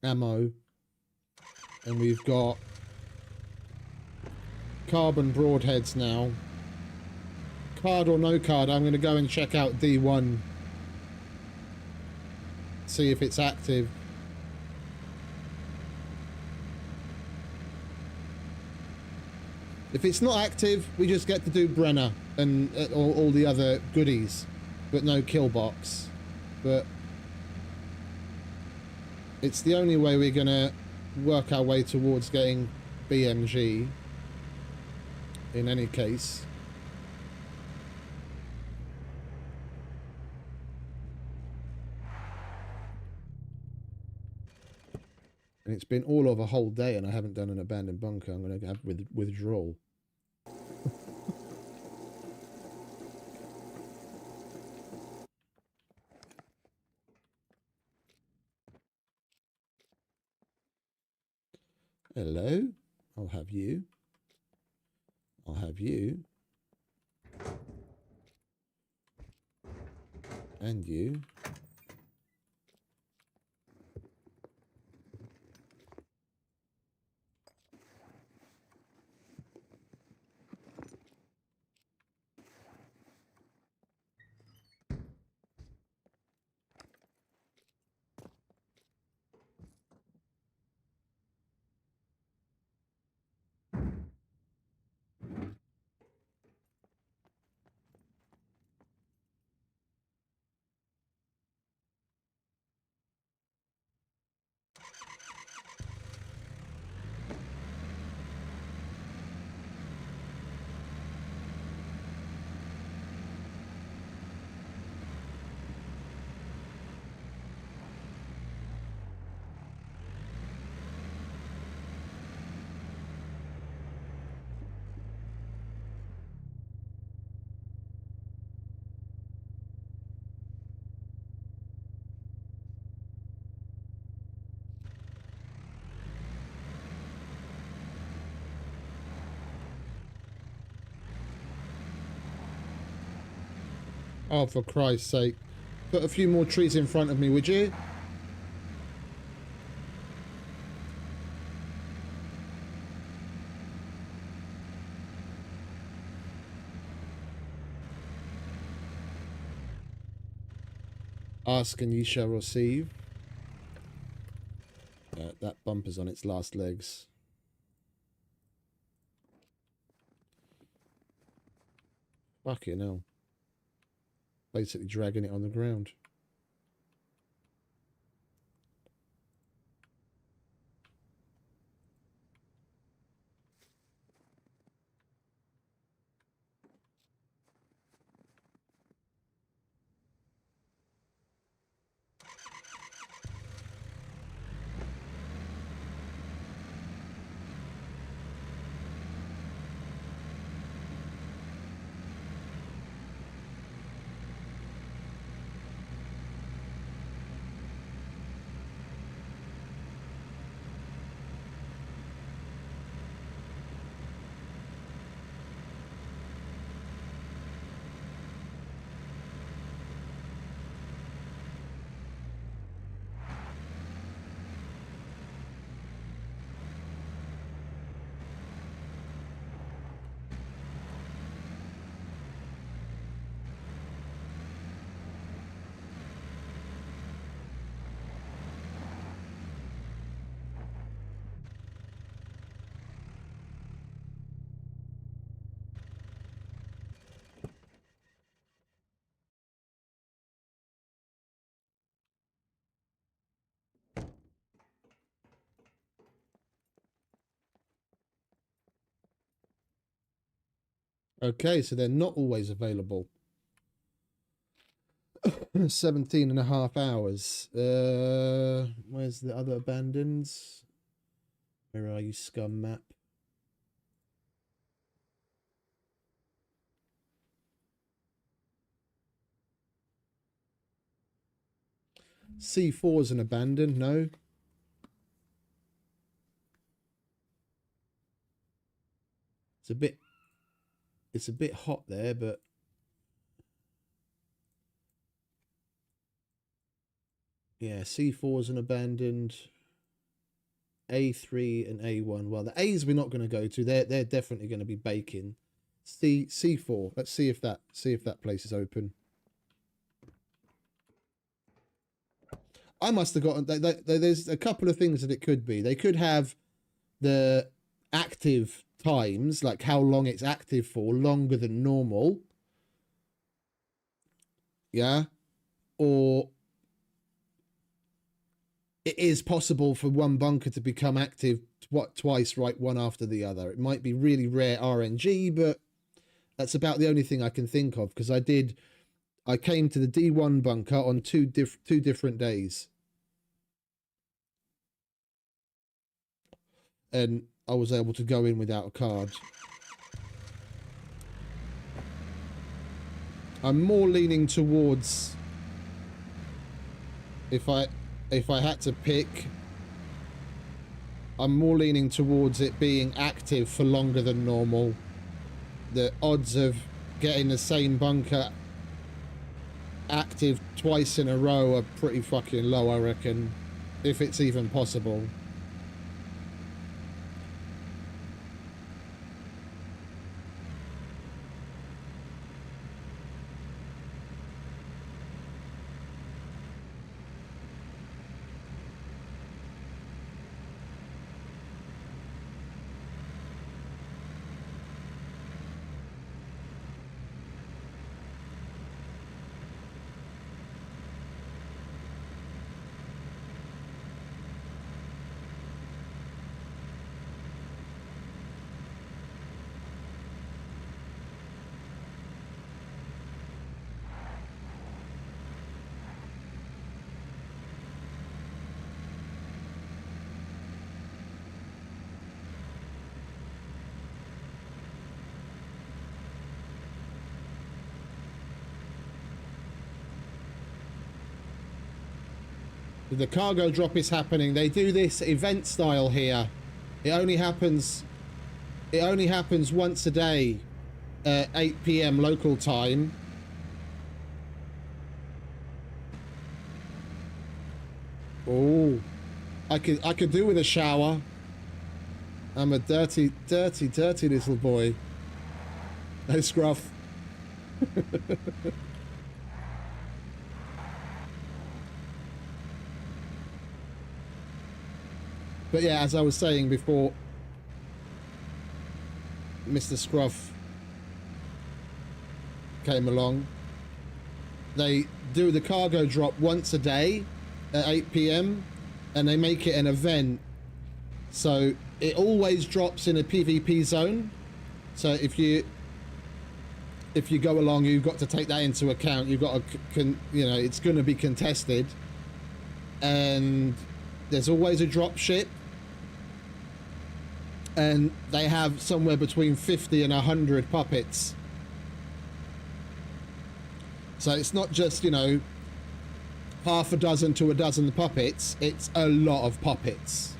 ammo, and we've got carbon broadheads now. Card or no card, I'm going to go and check out D1. See if it's active. If it's not active, we just get to do Brenner and all the other goodies, but no kill box. But It's the only way we're going to work our way towards getting BMG in any case. And it's been all of a whole day and I haven't done an abandoned bunker. I'm going to have withdrawal. Hello. I'll have you. I'll have you. And you. Oh, for Christ's sake. Put a few more trees in front of me, would you? Ask and ye shall receive. That bumper's on its last legs. Fucking hell. Basically dragging it on the ground. Okay, so they're not always available. 17 and a half hours. Where's the other abandoned? Where are you, scum map? C4 is an abandoned, no. It's a bit hot there, but yeah, C4 is an abandoned. A3 and A1. Well, the A's we're not going to go to. They're definitely going to be baking. C4. Let's see if that place is open. I must have gotten. There's a couple of things that it could be. They could have the active times, like how long it's active for, longer than normal. Yeah, or it is possible for one bunker to become active twice, right, one after the other. It might be really rare RNG, but that's about the only thing I can think of, because I came to the D1 bunker on two different days. And I was able to go in without a card. I'm more leaning towards, if I had to pick, I'm more leaning towards it being active for longer than normal. The odds of getting the same bunker active twice in a row are pretty fucking low, I reckon, if it's even possible. The cargo drop is happening. They do this event style here. It only happens once a day at 8 p.m. local time. Oh, I could do with a shower. I'm a dirty little boy. No scruff. But yeah, as I was saying before, Mr. Scruff came along. They do the cargo drop once a day at 8 p.m. and they make it an event. So it always drops in a PvP zone. So if you go along, you've got to take that into account. You've got to, it's going to be contested. And there's always a drop ship. And they have somewhere between 50 and 100 puppets. So it's not just, half a dozen to a dozen puppets. It's a lot of puppets.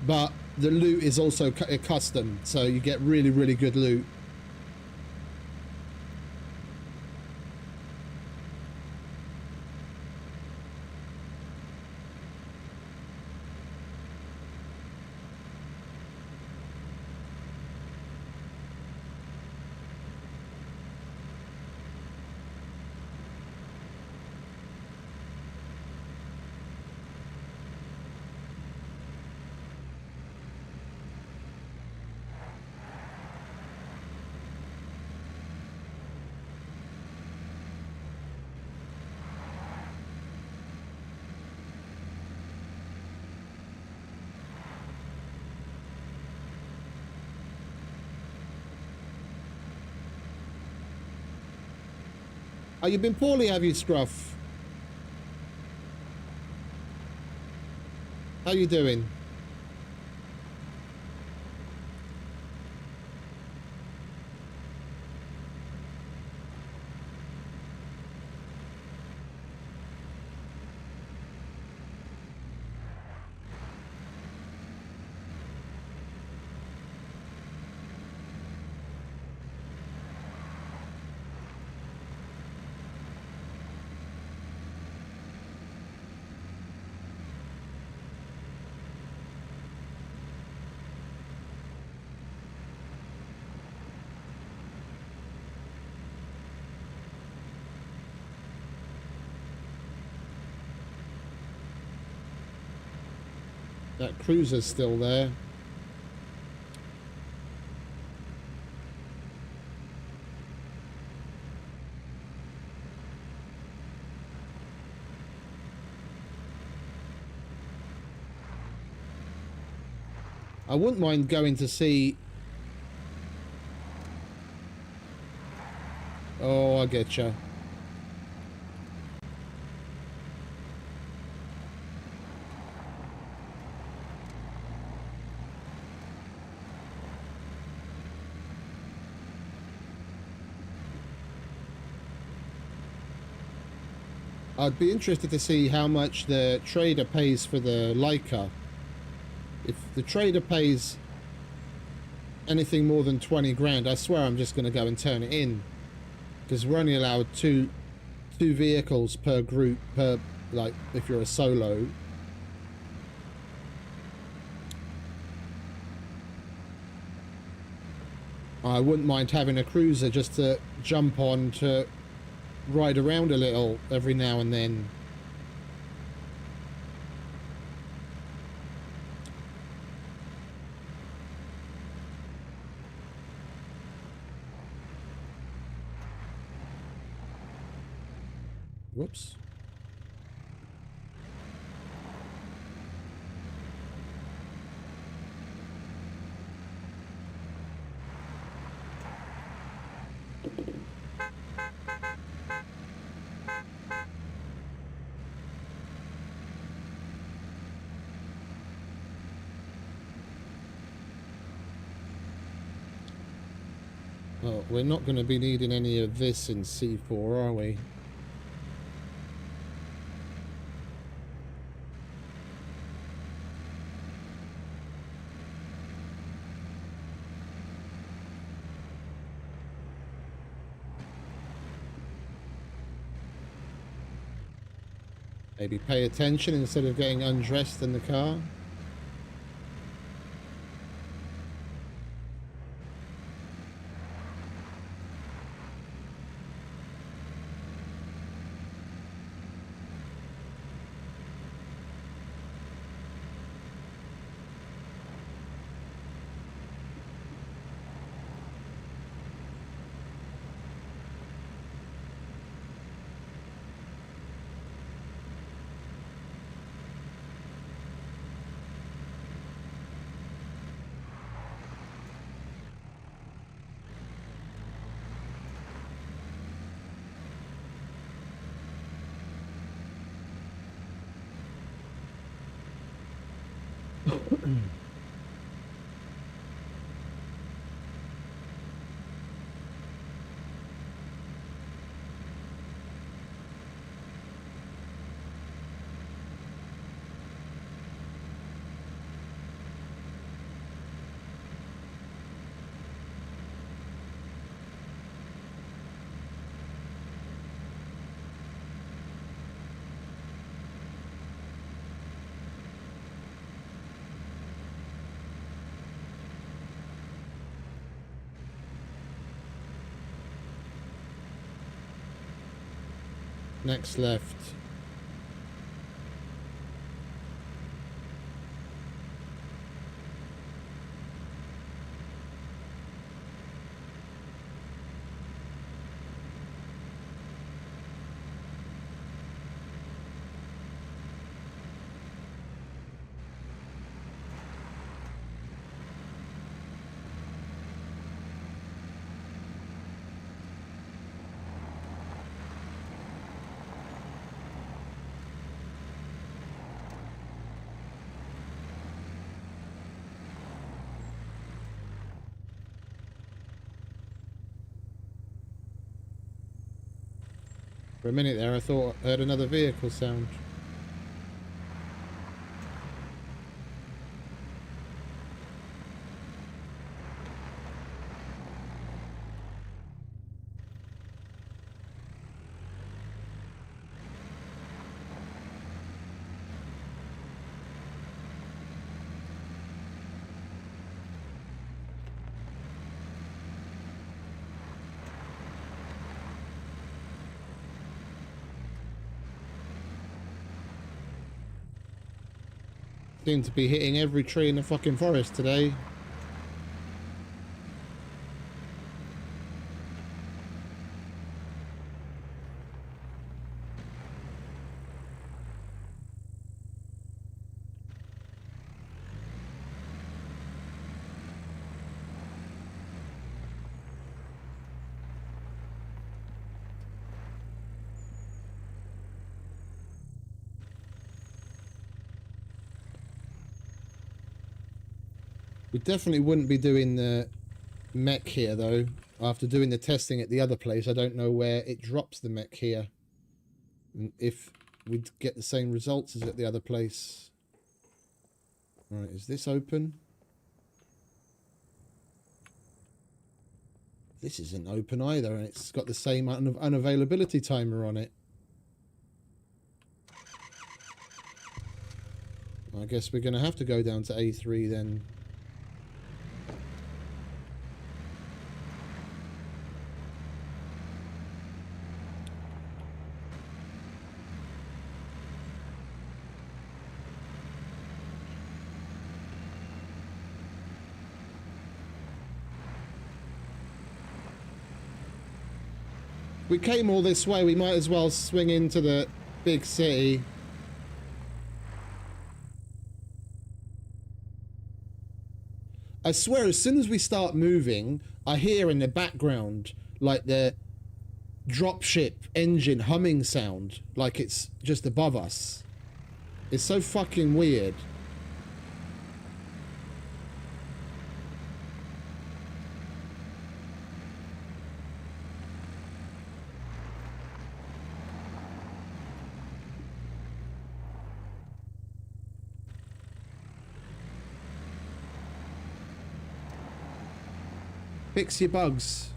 But the loot is also custom, so you get really, really good loot. Oh, you've been poorly, have you, Scruff? How you doing? That cruiser's still there. I wouldn't mind going to see... Oh, I getcha. I'd be interested to see how much the trader pays for the Laika. If the trader pays anything more than 20 grand, I swear I'm just going to go and turn it in. Because we're only allowed two vehicles per group, per, like, if you're a solo. I wouldn't mind having a cruiser just to jump on to ride around a little every now and then. Whoops. Well, we're not going to be needing any of this in C4, are we? Maybe pay attention instead of getting undressed in the car. Next left. For a minute there, I thought I heard another vehicle sound. Seem to be hitting every tree in the fucking forest today. We definitely wouldn't be doing the mech here, though. After doing the testing at the other place, I don't know where it drops the mech here. And if we'd get the same results as at the other place. Right, is this open? This isn't open either, and it's got the same unavailability timer on it. I guess we're going to have to go down to A3 then. We came all this way, we might as well swing into the big city. I swear, as soon as we start moving, I hear in the background, like, the dropship engine humming sound, like it's just above us. It's so fucking weird. Fix your bugs.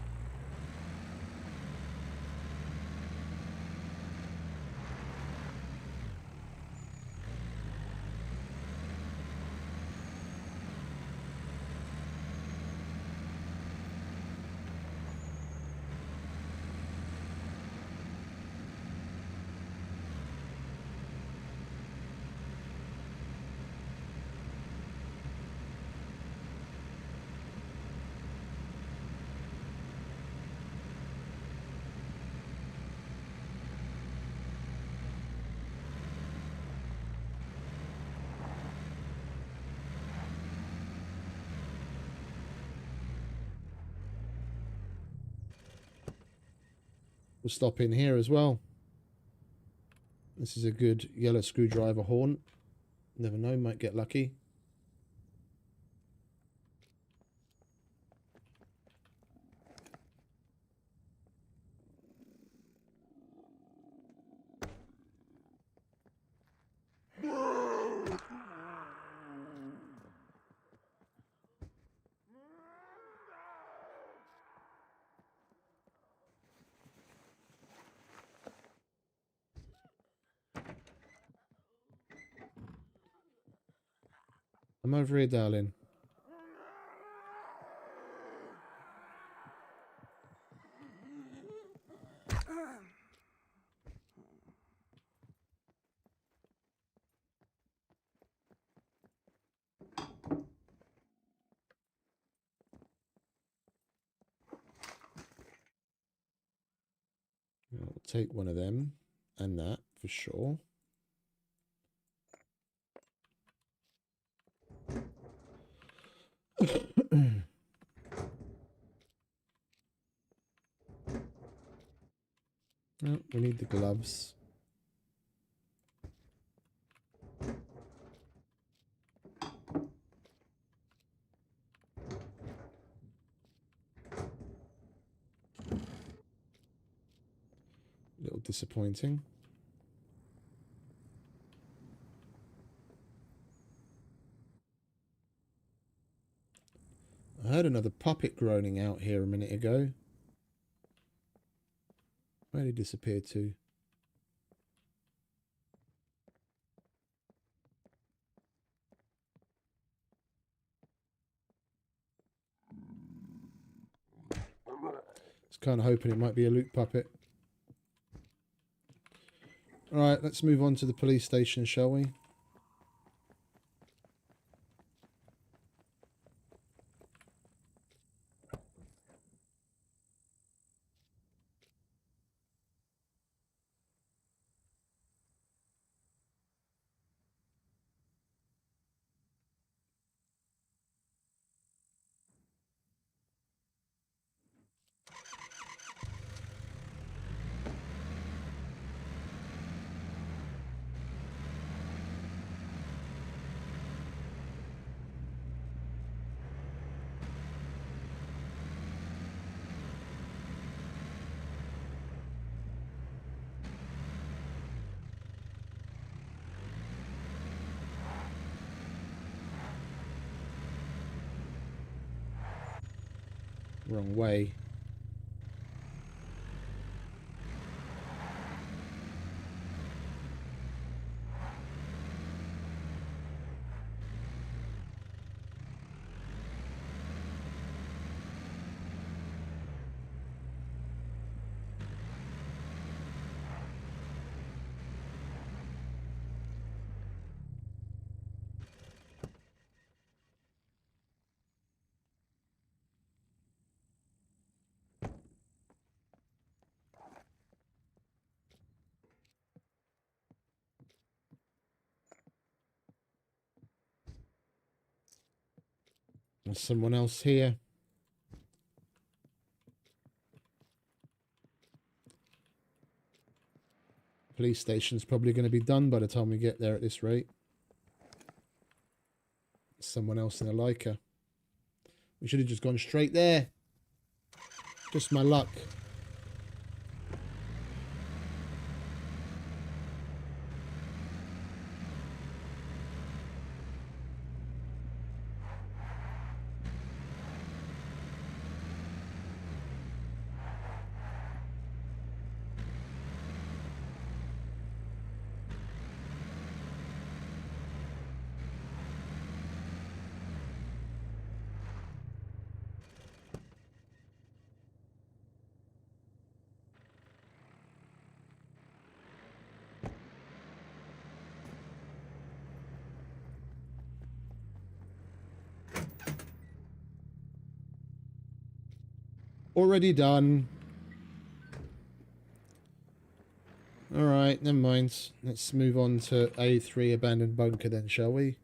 We'll stop in here as well. This is a good yellow screwdriver horn. Never know, might get lucky. I'm over here, darling. I'll take one of them and that for sure. Oh, we need the gloves. A little disappointing. I heard another puppet groaning out here a minute ago. Where did he disappear to? I was kind of hoping it might be a Luke puppet. Alright, let's move on to the police station, shall we? Wrong way. There's someone else here. Police station's probably going to be done by the time we get there at this rate. Someone else in a Laika. We should have just gone straight there. Just my luck. Already done. Alright, never mind. Let's move on to A3 abandoned bunker then, shall we?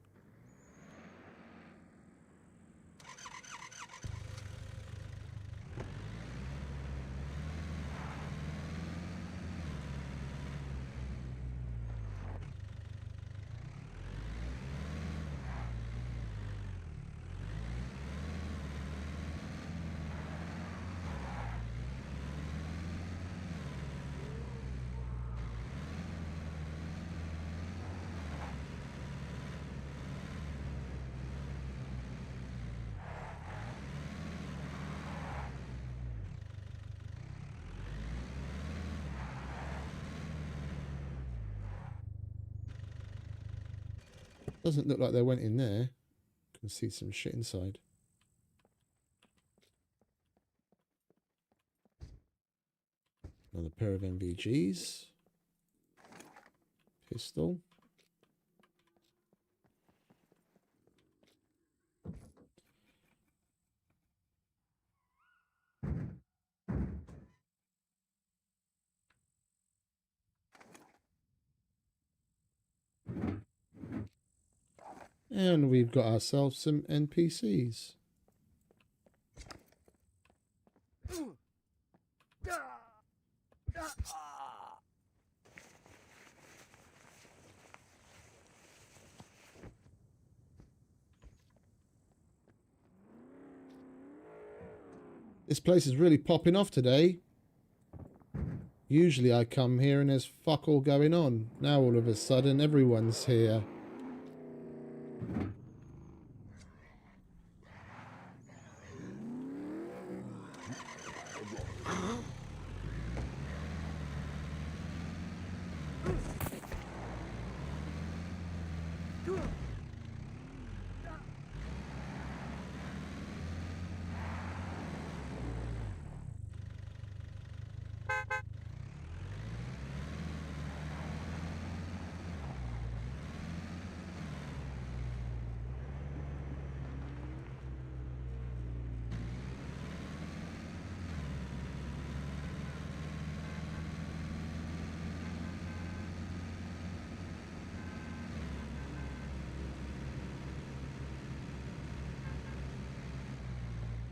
Doesn't look like they went in there. Can see some shit inside. Another pair of MVGs. Pistol. And we've got ourselves some NPCs. This place is really popping off today. Usually I come here and there's fuck all going on. Now all of a sudden everyone's here.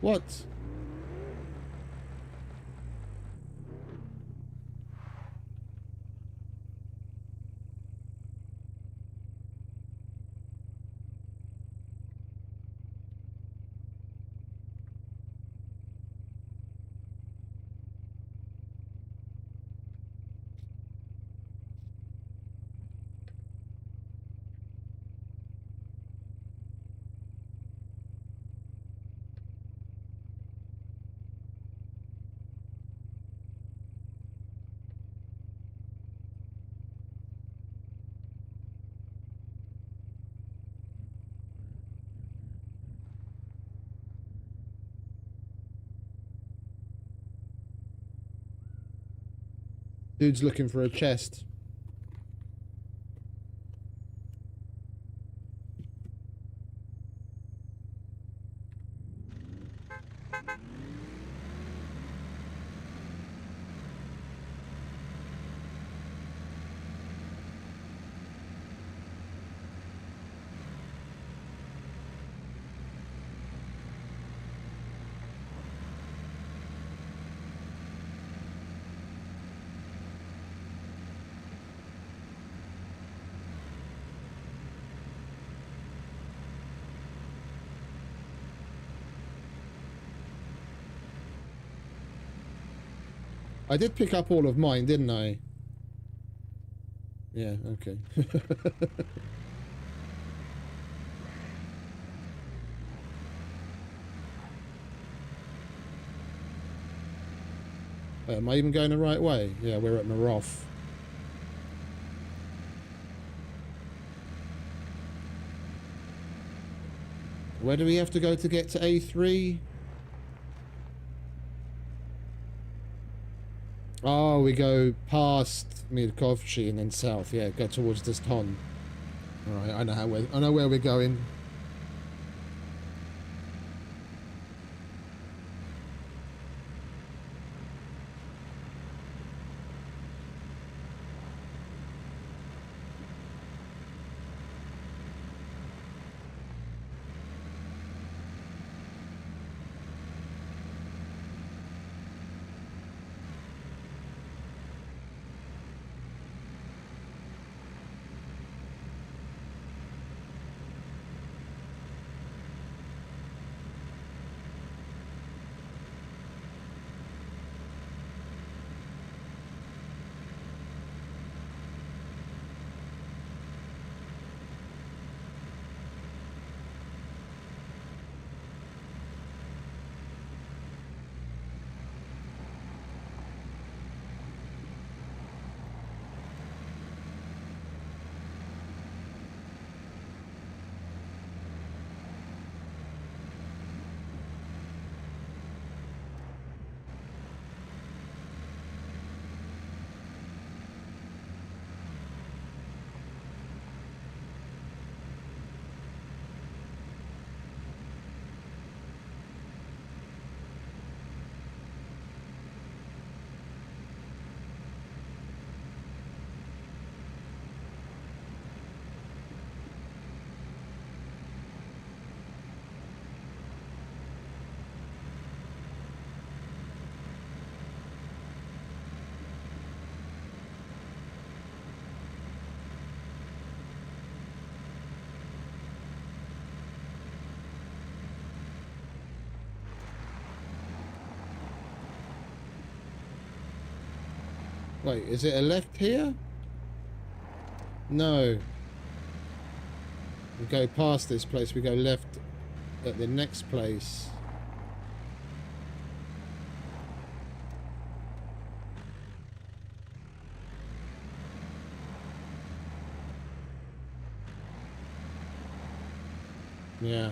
What? Dude's looking for a chest. I did pick up all of mine, didn't I? Yeah, okay. Wait, am I even going the right way? Yeah, we're at Maroth. Where do we have to go to get to A3? Oh, we go past Mirkovci and then south. Yeah, go towards this ton. All right, I know where we're going. Wait, is it a left here? No. We go past this place, we go left at the next place. Yeah.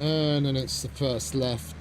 And then it's the first left.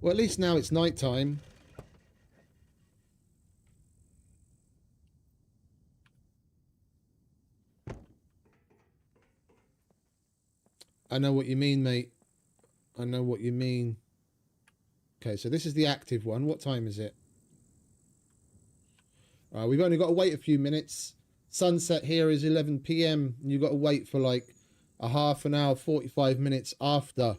Well, at least now it's night time. I know what you mean, mate. I know what you mean. Okay, so this is the active one. What time is it? We've only got to wait a few minutes. Sunset here is 11 p.m. and you've got to wait for like a half an hour, 45 minutes after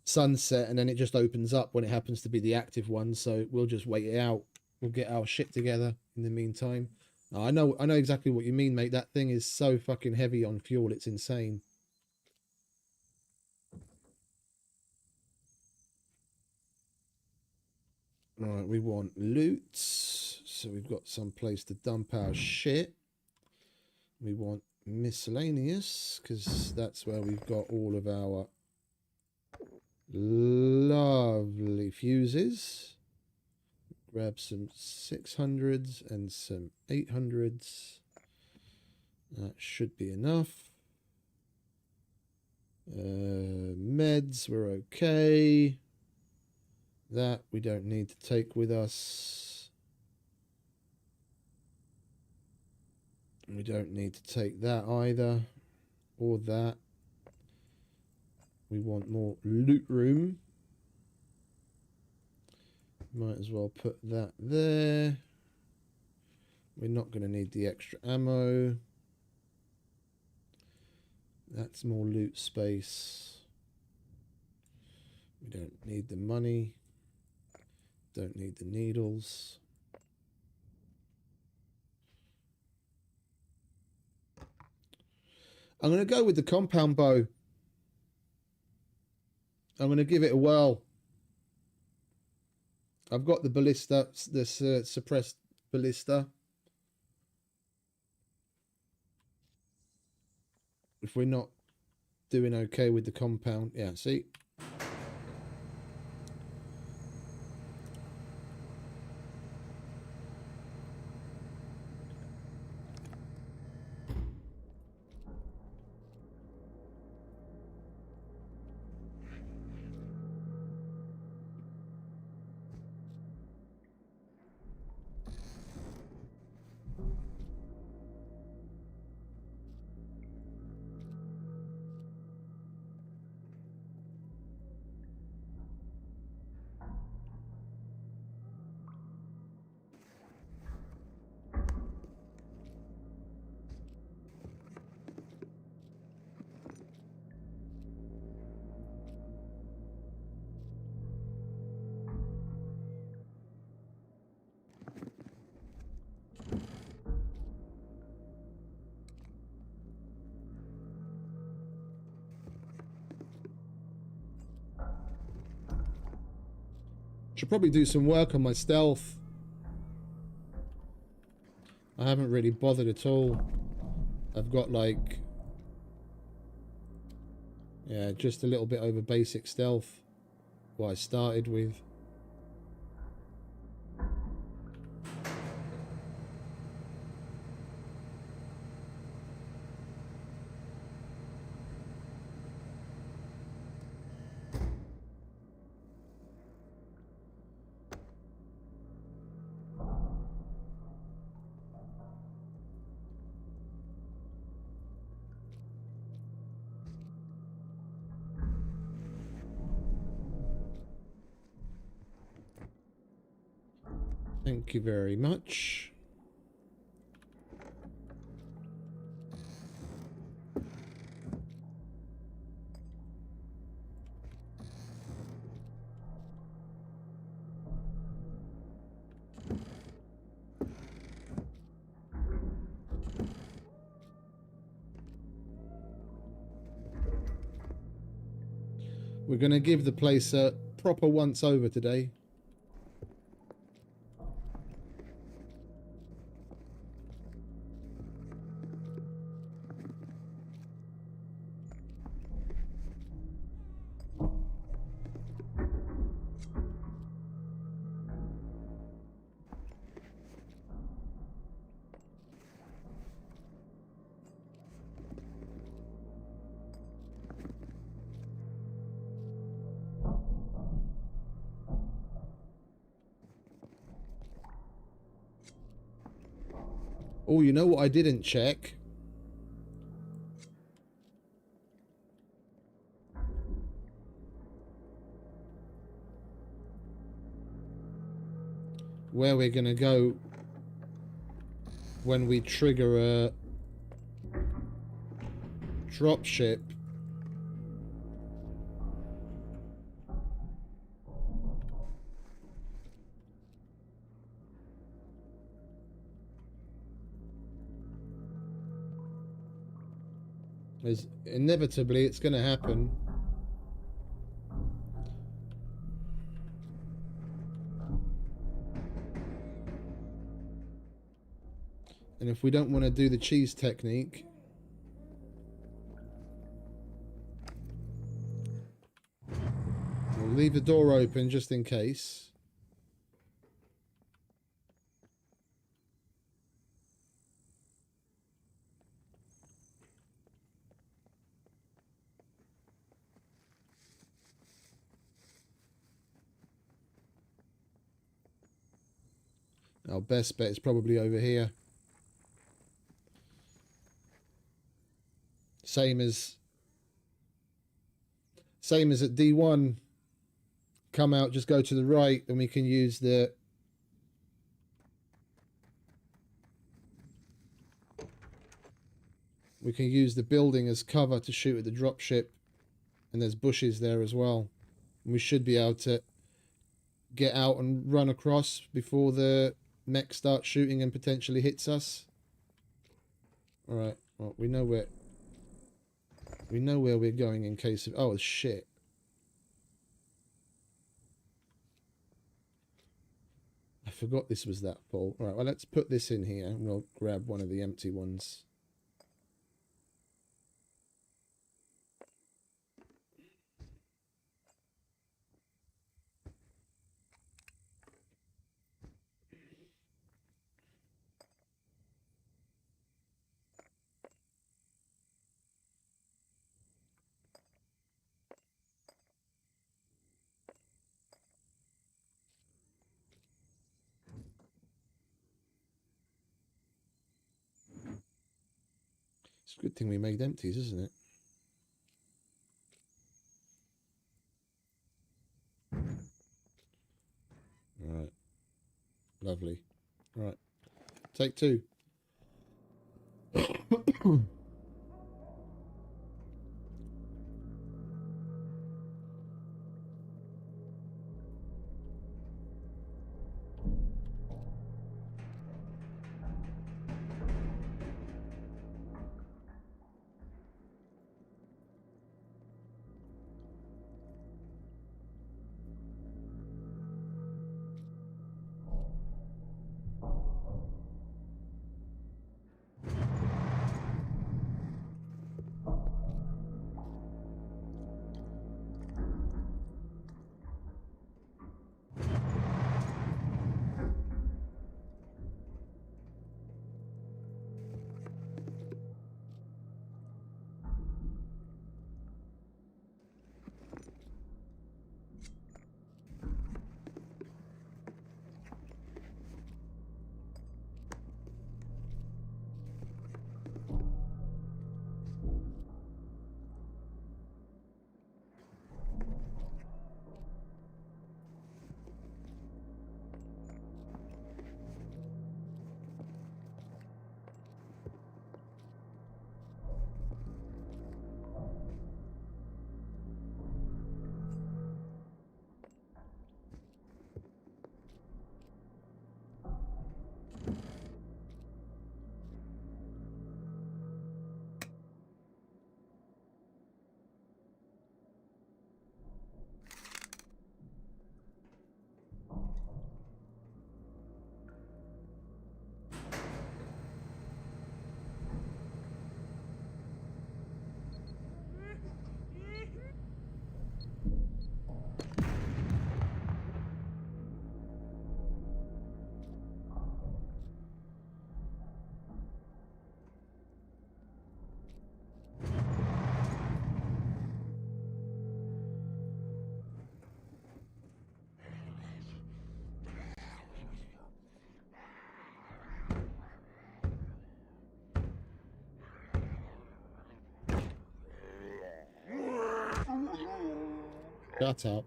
sunset, and then it just opens up when it happens to be the active one. So we'll just wait it out. We'll get our shit together in the meantime. I know exactly what you mean, mate. That thing is so fucking heavy on fuel. It's insane. Right, we want loot. So we've got some place to dump our shit. We want miscellaneous, because that's where we've got all of our lovely fuses. Grab some 600s and some 800s. That should be enough. Meds, we're okay. That we don't need to take with us. We don't need to take that either, or that. We want more loot room. Might as well put that there. We're not going to need the extra ammo. That's more loot space. We don't need the money. Don't need the needles. I'm going to go with the compound bow. I'm going to give it a whirl. I've got the ballista, this suppressed ballista. If we're not doing okay with the compound, yeah, see? Should probably do some work on my stealth. I haven't really bothered at all. I've got like, yeah, just a little bit over basic stealth. What I started with. Thank you very much. We're going to give the place a proper once over today. Oh, you know what I didn't check? Where we're going to go when we trigger a dropship. As inevitably, it's going to happen. And if we don't want to do the cheese technique, we'll leave the door open just in case. Our best bet is probably over here. Same as at D1. Come out, just go to the right, and we can use the building as cover to shoot at the dropship, and there's bushes there as well. And we should be able to get out and run across before the mech starts shooting and potentially hits us. All right, well, we know where we're going in case of... Oh, shit. I forgot this was that full. All right, well, let's put this in here, and we'll grab one of the empty ones. It's a good thing we made empties, isn't it? All right. Lovely. All right. Take two. Shut up.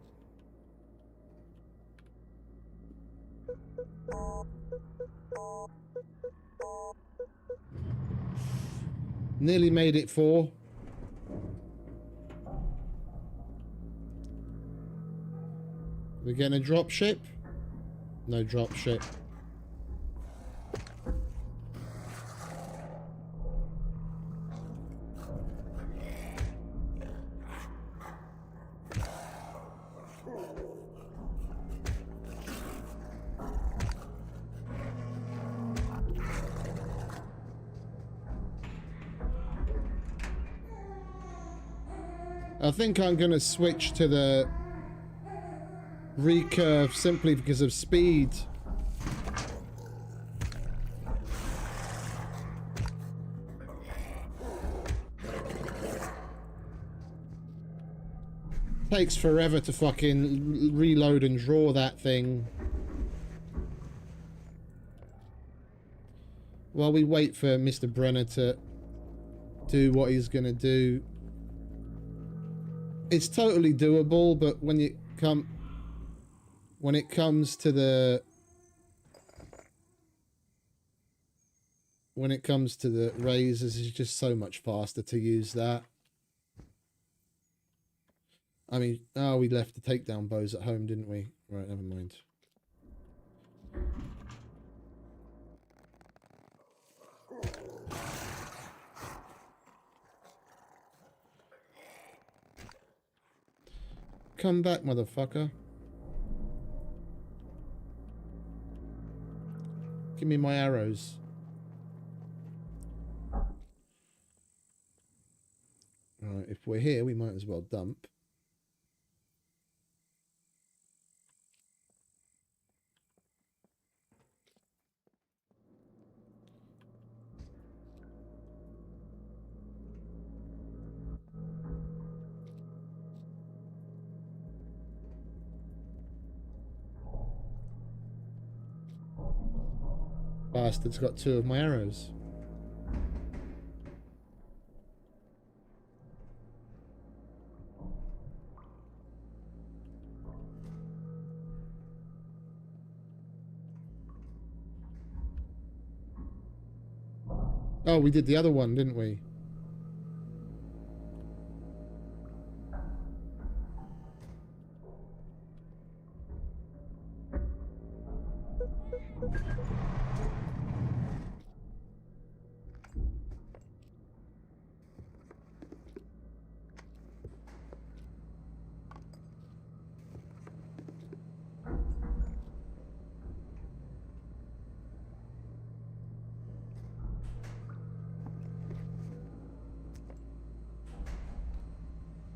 Nearly made it 4. We're getting a drop ship? No drop ship. I think I'm going to switch to the recurve simply because of speed. Takes forever to fucking reload and draw that thing. While we wait for Mr. Brenner to do what he's going to do. It's totally doable, but when it comes to the razors, it's just so much faster to use that. I mean, oh, we left the takedown bows at home, didn't we? Right, never mind. Come back, motherfucker. Give me my arrows. Alright, if we're here, we might as well dump. Bastard's got 2 of my arrows. Oh, we did the other one, didn't we?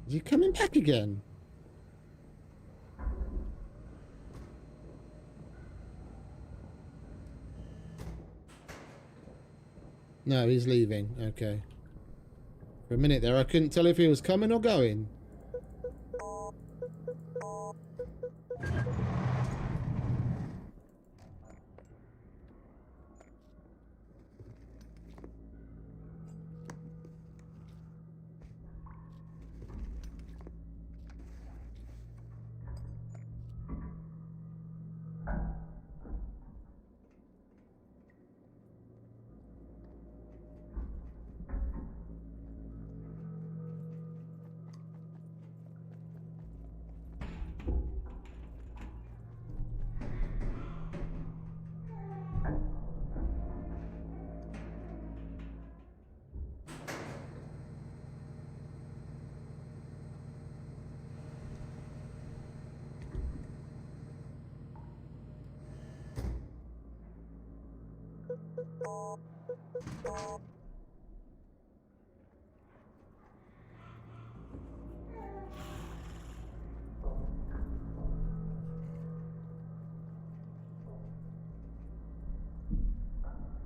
Is he coming back again? No, he's leaving. Okay. For a minute there, I couldn't tell if he was coming or going.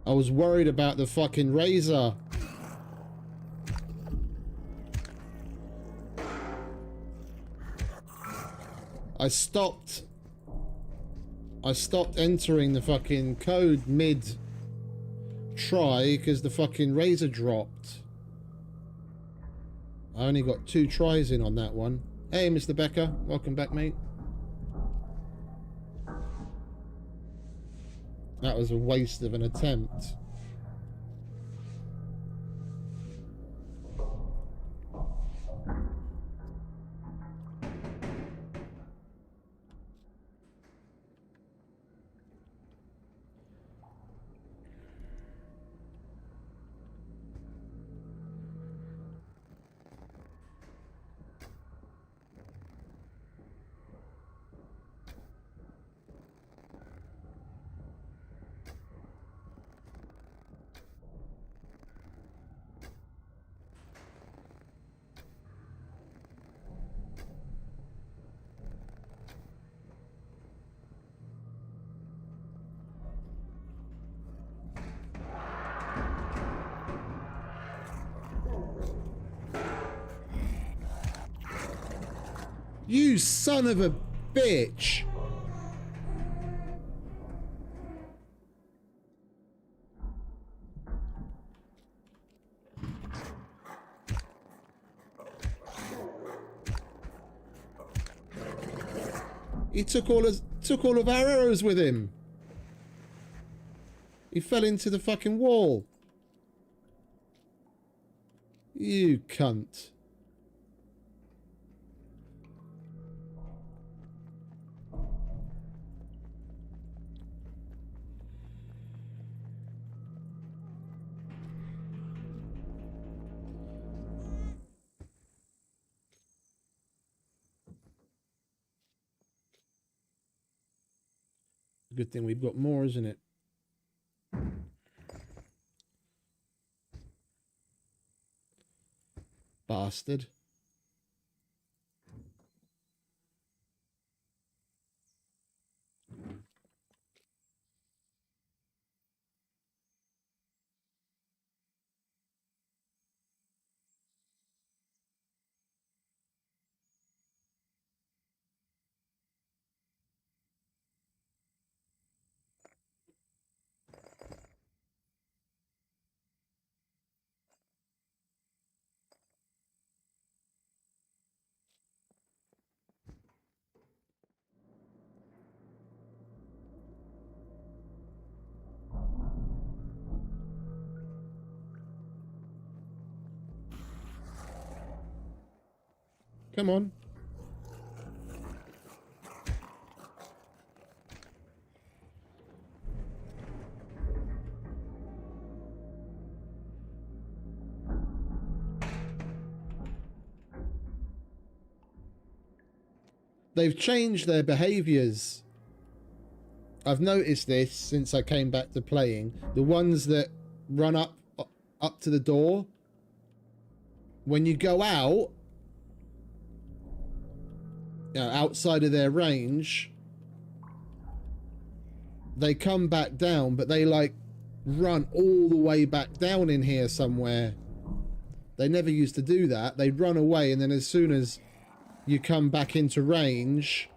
I was worried about the fucking razor. I stopped entering the fucking code mid try because the fucking razor dropped. I only got 2 tries in on that one. Hey, Mr. Becker. Welcome back, mate. That was a waste of an attempt. You son of a bitch! He took all of our arrows with him. He fell into the fucking wall. You cunt. Good thing we've got more, isn't it? Bastard. Come on. They've changed their behaviors. I've noticed this since I came back to playing. The ones that run up to the door, when you go out, you know, outside of their range, they come back down, but they like run all the way back down in here somewhere. They never used to do that. They'd run away, and then as soon as you come back into range,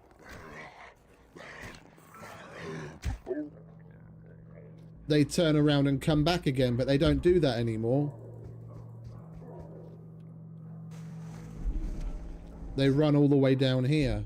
they turn around and come back again, but they don't do that anymore. They run all the way down here.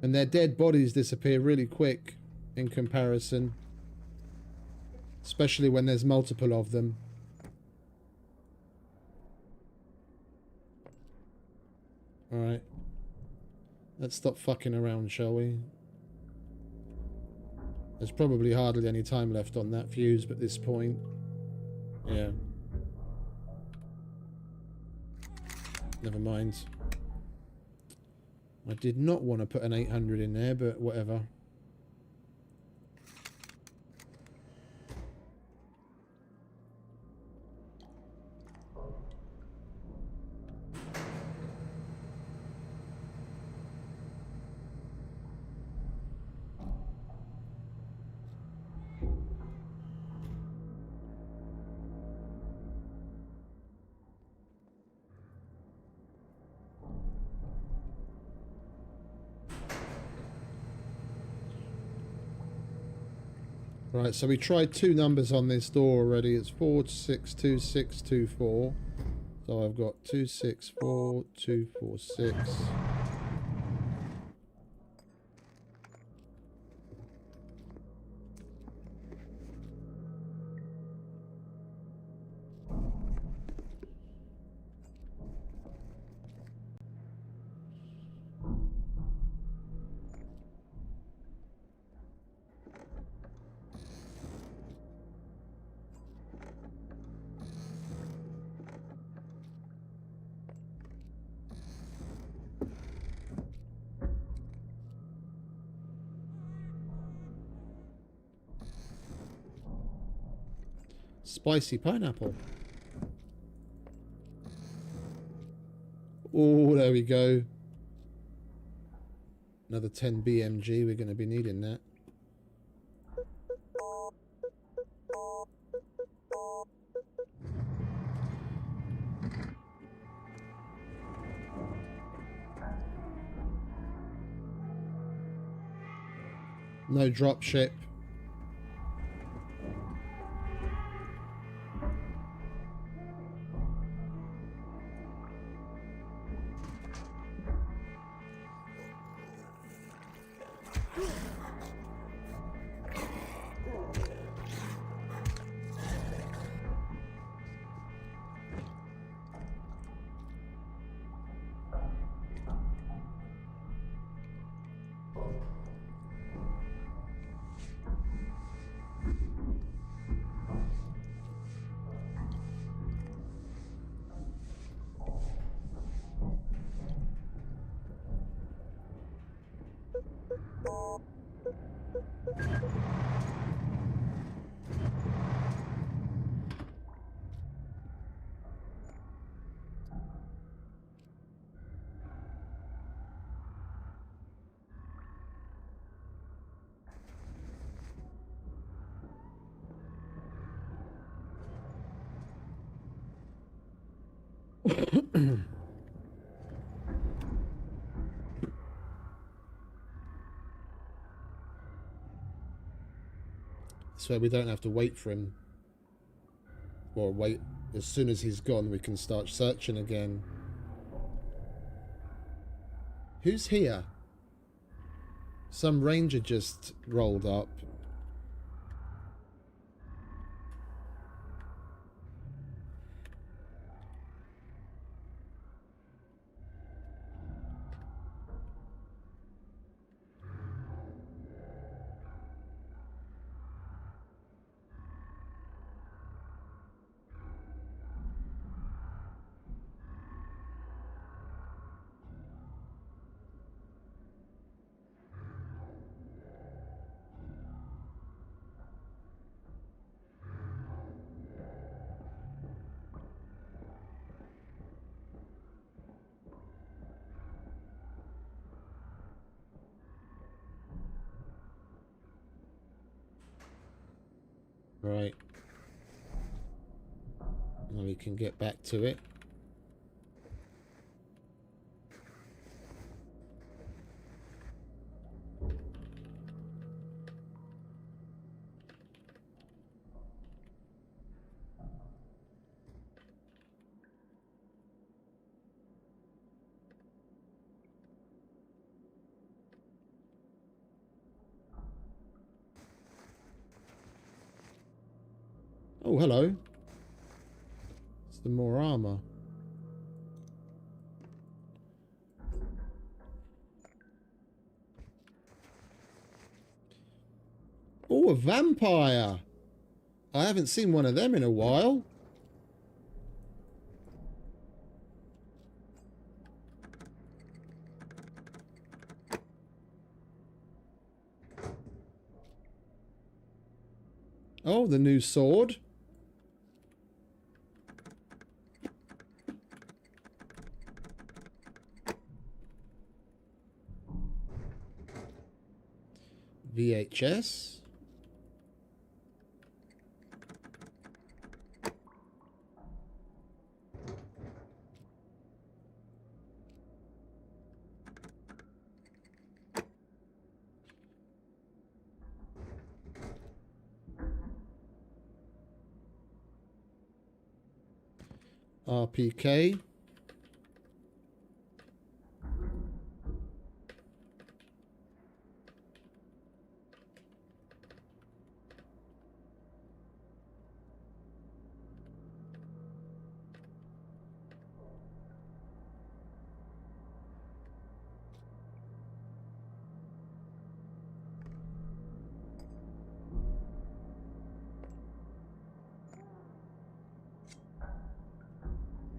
And their dead bodies disappear really quick in comparison. Especially when there's multiple of them. Alright. Let's stop fucking around, shall we? There's probably hardly any time left on that fuse at this point. Yeah. Never mind. I did not want to put an 800 in there, but whatever. Right, so we tried 2 numbers on this door already. It's 462624. So I've got 264246. Spicy pineapple. Oh, there we go. Another 10 BMG. We're going to be needing that. No drop ship. So we don't have to wait for him. Or wait. As soon as he's gone, we can start searching again. Who's here? Some ranger just rolled up. Right. Now we can get back to it. Oh, hello. Some more armor. Oh, a vampire. I haven't seen one of them in a while. Oh, the new sword. VHS. RPK.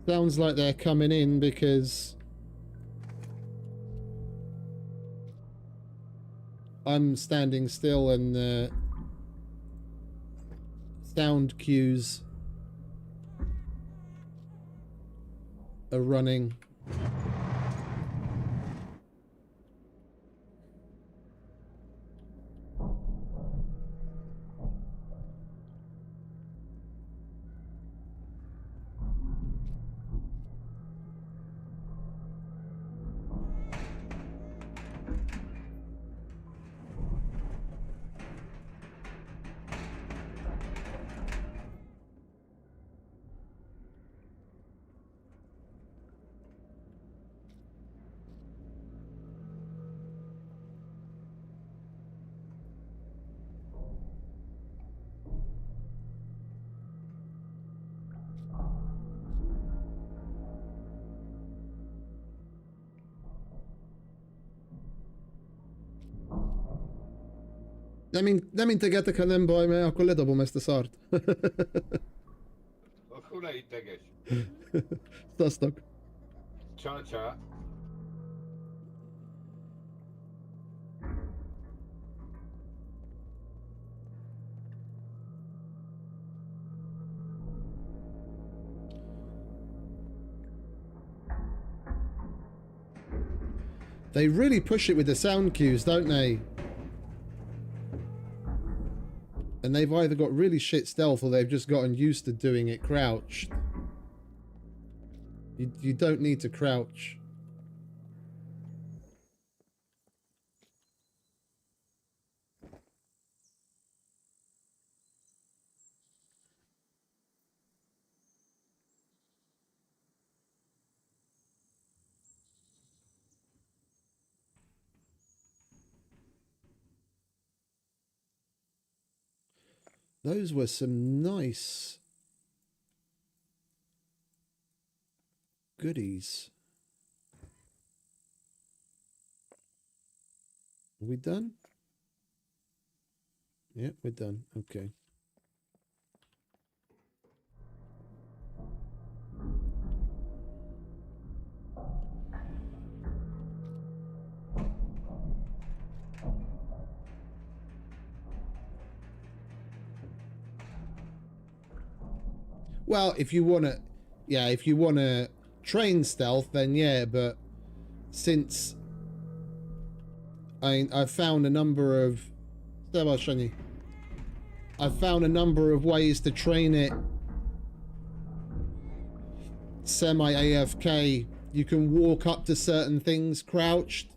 Sounds like they're coming in because I'm standing still and the sound cues are running. Nem integetek, ha nem baj, mert akkor ledobom ezt a szart. Akkor ne integes. Szasztok. Csá-csá. They really push it with the sound cues, don't they? And they've either got really shit stealth or they've just gotten used to doing it crouched. You don't need to crouch. Those were some nice goodies. Are we done? Yeah, we're done. Okay. Well, if you want to, yeah, if you want to train stealth, then yeah, but since I've found a number of, I've found a number of ways to train it semi-AFK. You can walk up to certain things crouched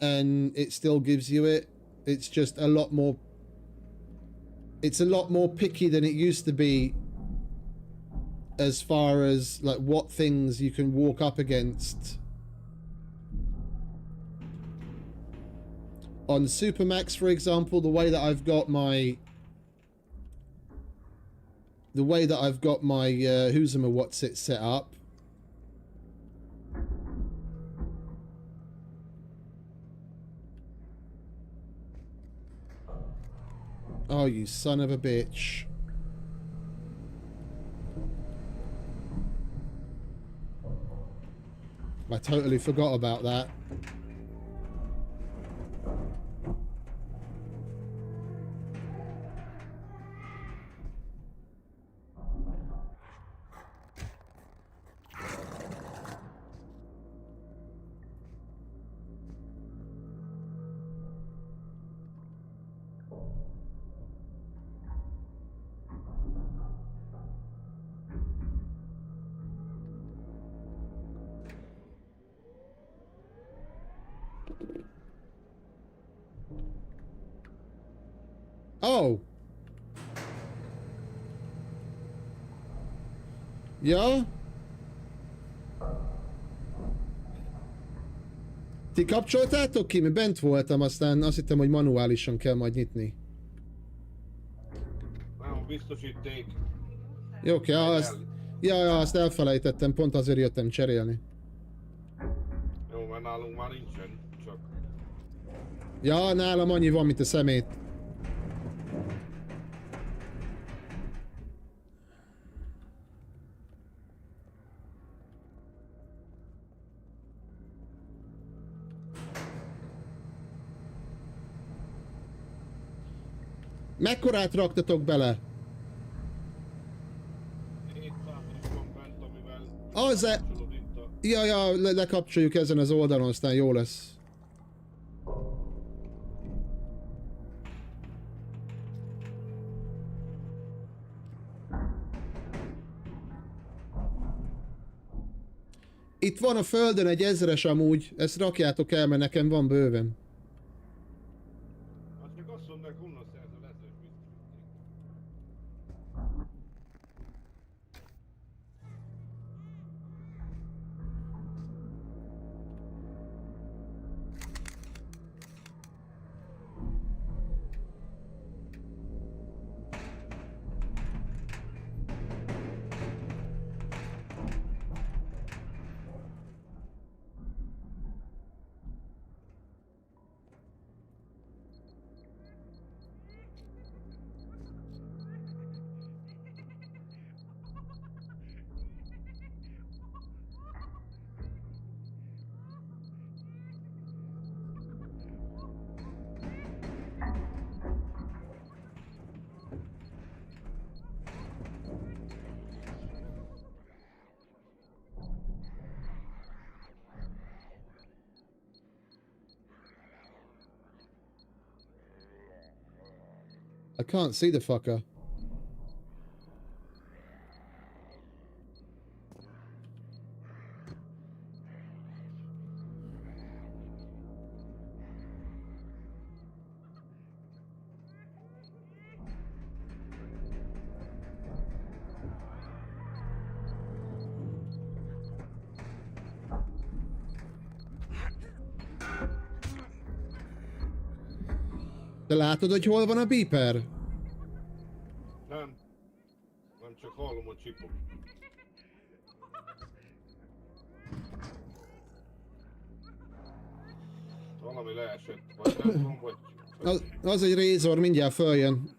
and it still gives you it. It's just a lot more, it's a lot more picky than it used to be as far as like what things you can walk up against. On Supermax, for example, the way that I've got my who's and what's it set up, oh, you son of a bitch. I totally forgot about that. Oh. Ja? Ti kapcsoltátok ki? Mi bent voltam, aztán azt hittem, hogy manuálisan kell majd nyitni. Nem, biztosíték. Jó, oké, azt elfelejtettem, pont azért jöttem cserélni. Jó, mert nálunk már nincsen, csak... Ja, nálam annyi van, mint a szemét. Mekkorát raktatok bele? 700 is van bent, amivel... Az-e... kapcsolod itt a... Ja, lekapcsoljuk ezen az oldalon, aztán jó lesz. Itt van a földön egy 1000-es amúgy, ezt rakjátok el, mert nekem van bőven. Hát csak azt mondták, honnan szerzel 1000-es biztosíték. I can't see the fucker. Te látod, hogy hol van a beeper? Nem. Nem csak hallom, hogy csipog. Valami leesett, vagy nem tudom, vagy... Az egy rézor, mindjárt följön.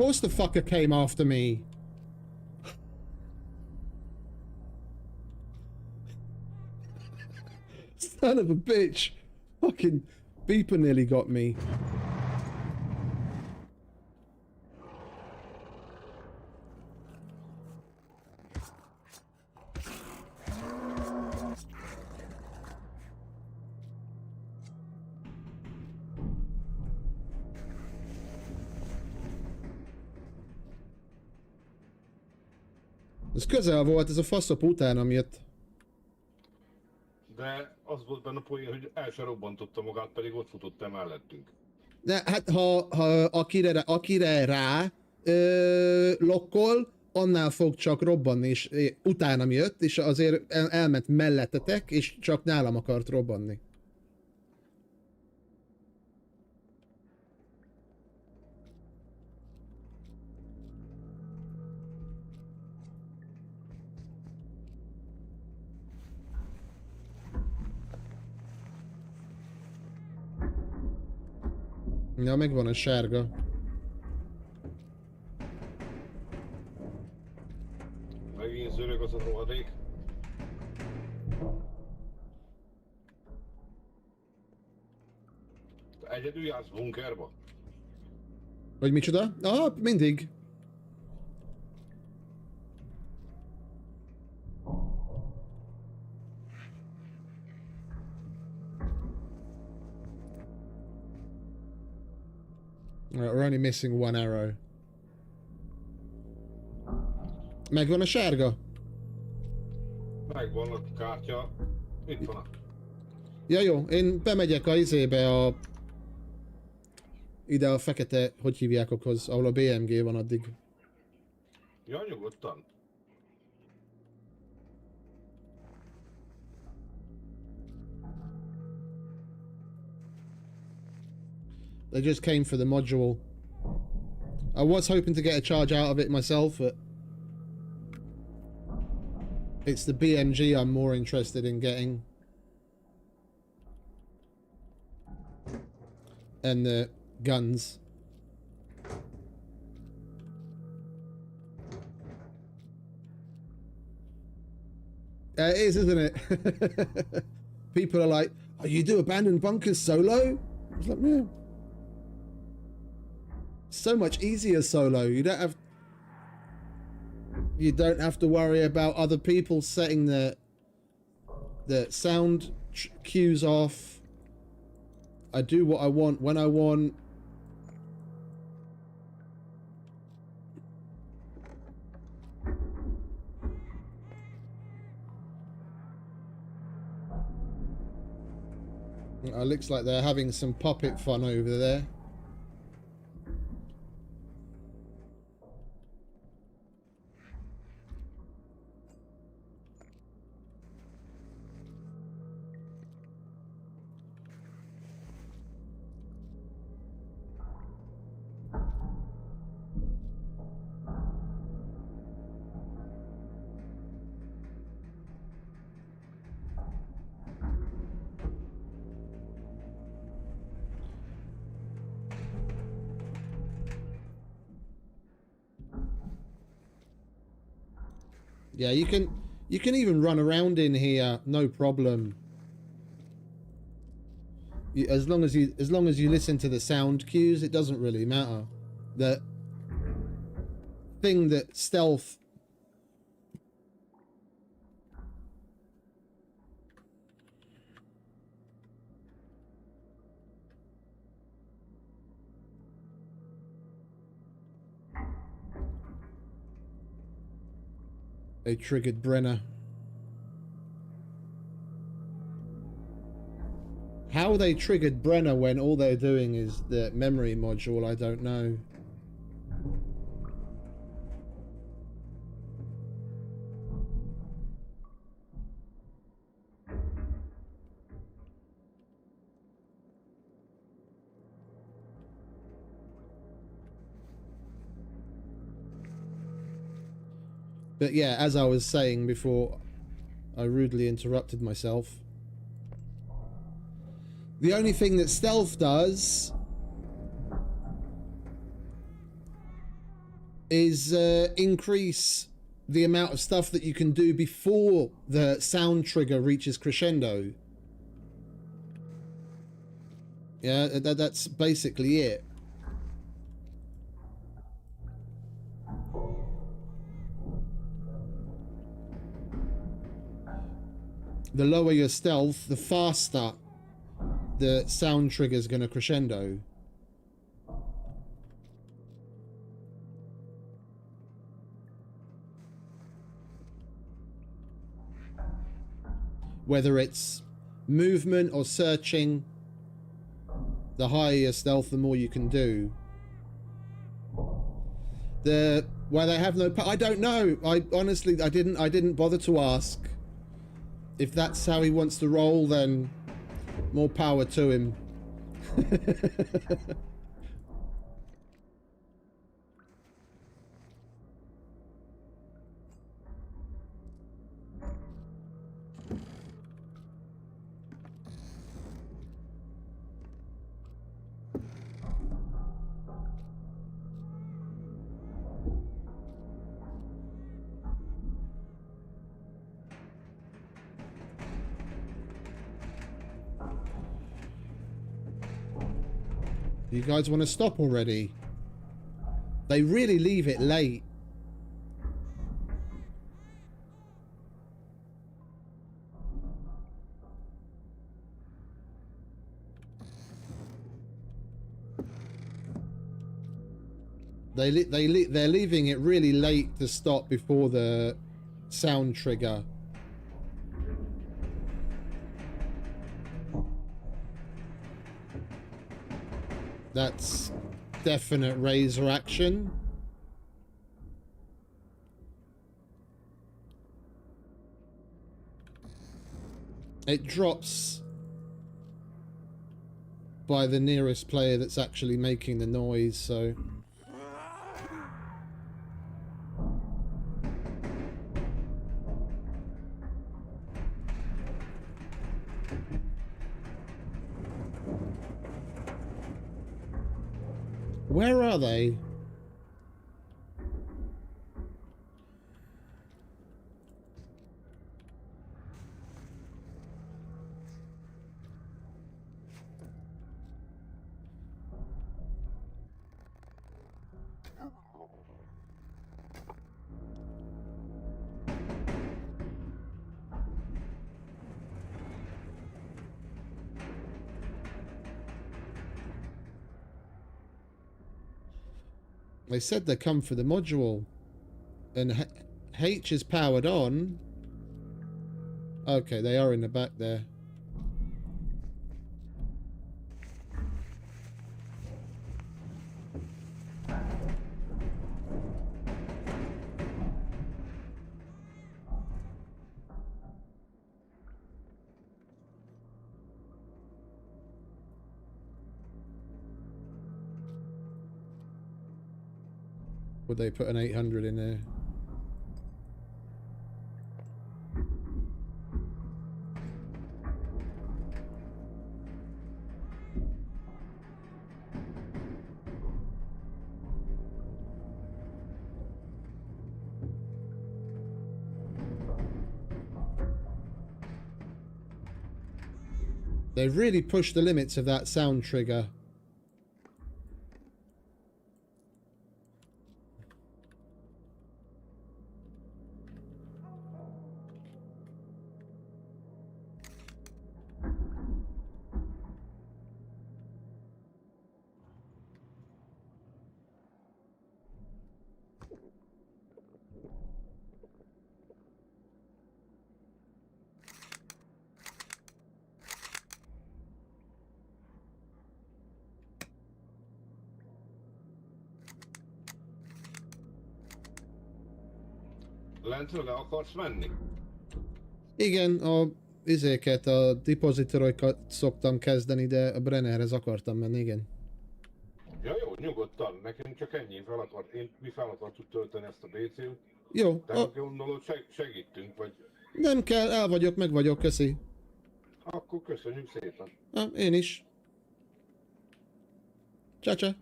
Of course the fucker came after me. Son of a bitch. Fucking beeper nearly got me. Ez közel volt, ez a faszop utánam jött. De az volt benne a poén, hogy el se robbantotta magát, pedig ott futott el mellettünk. De hát ha akire rá lokkol, annál fog csak robbanni, és utánam jött, és azért elment mellettetek, és csak nálam akart robbanni. Ja, megvan a sárga. Megint zörög az a rohadék. Te egyedül jársz bunkerba? Vagy micsoda? Ah, mindig. Alright, we're only missing one arrow. Megvan a sárga? Megvan a kártya. Itt van a... Ja, jó, én bemegyek a izébe a... Ide a fekete, hogy hívjákokhoz, ahol a BMG van addig. Ja, nyugodtan. They just came for the module. I was hoping to get a charge out of it myself, but... It's the BMG I'm more interested in getting. And the guns. It is, isn't it? People are like, oh, you do abandoned bunkers solo? I was like, yeah. So much easier solo. You don't have to worry about other people setting the sound cues off. I do what I want when I want. Looks like they're having some puppet fun over there. Yeah, you can even run around in here, no problem. As long as you listen to the sound cues, it doesn't really matter. The thing that stealth They triggered Brenner. How they triggered Brenner when all they're doing is the memory module, I don't know. But yeah, as I was saying before I rudely interrupted myself, the only thing that stealth does is increase the amount of stuff that you can do before the sound trigger reaches crescendo. Yeah, that's basically it. The lower your stealth, the faster the sound trigger is going to crescendo. Whether it's movement or searching, the higher your stealth, the more you can do. Why they have no... I don't know. I honestly, I didn't bother to ask. If that's how he wants to roll, then more power to him. You guys want to stop already? They really leave it late. They're leaving it really late to stop before the sound trigger. That's definite razor action. It drops by the nearest player that's actually making the noise, so... Where are they? They said they come for the module, and H is powered on. Okay, they are in the back there. Would they put an 800 in there? They've really pushed the limits of that sound trigger. Lentről le akarsz menni? Igen, a depozitorokat szoktam kezdeni, de a Brennerhez akartam menni, igen. Ja jó, nyugodtan, nekünk csak ennyi mi fel akartuk tölteni ezt a BC-t. Jó, Te gondolod, segítünk, vagy... nem kell, meg vagyok, köszi. Akkor köszönjük szépen. Én is. Csa-csa.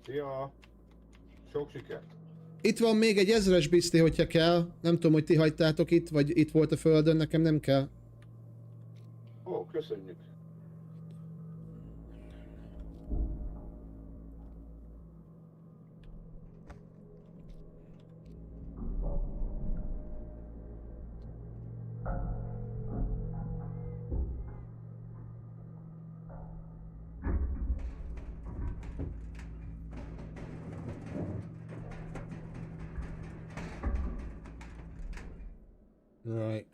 Szia! Sok sikert! Itt van még egy 1000-es bizti, hogyha kell. Nem tudom, hogy ti hagytátok itt, vagy itt volt a földön, nekem nem kell. Ó, köszönjük! Right.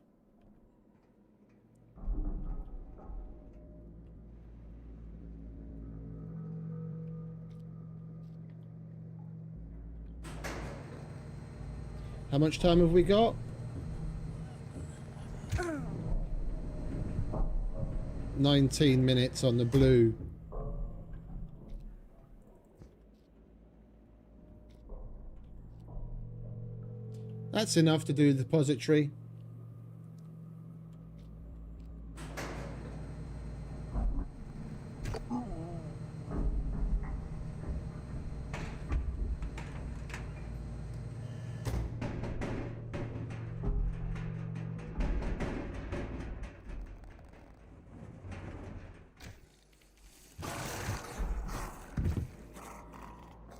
How much time have we got? "19 minutes on the blue. That's enough to do the depository.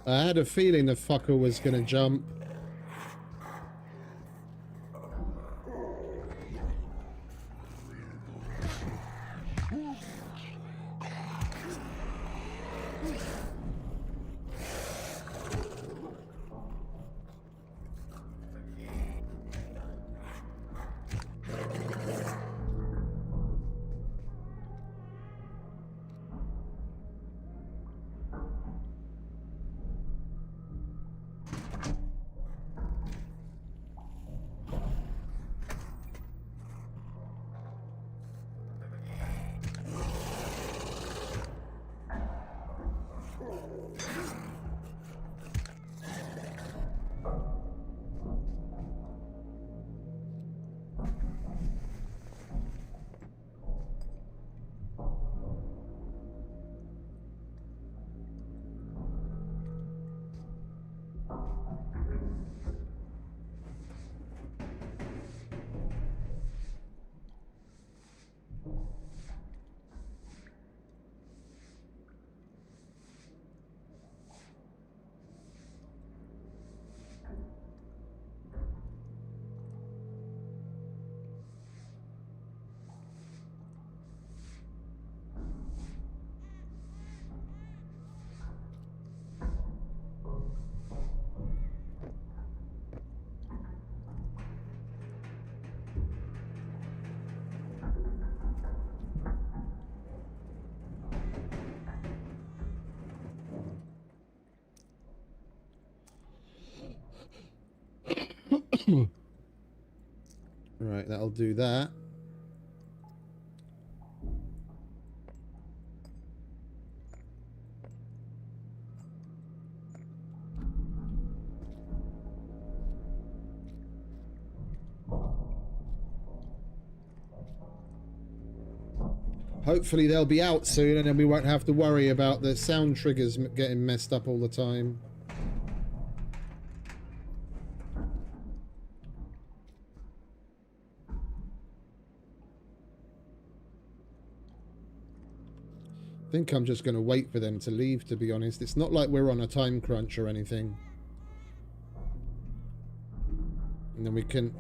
I had a feeling the fucker was gonna jump. Right, that'll do that. Hopefully they'll be out soon and then we won't have to worry about the sound triggers getting messed up all the time. I think I'm just going to wait for them to leave, to be honest. It's not like we're on a time crunch or anything. And then we can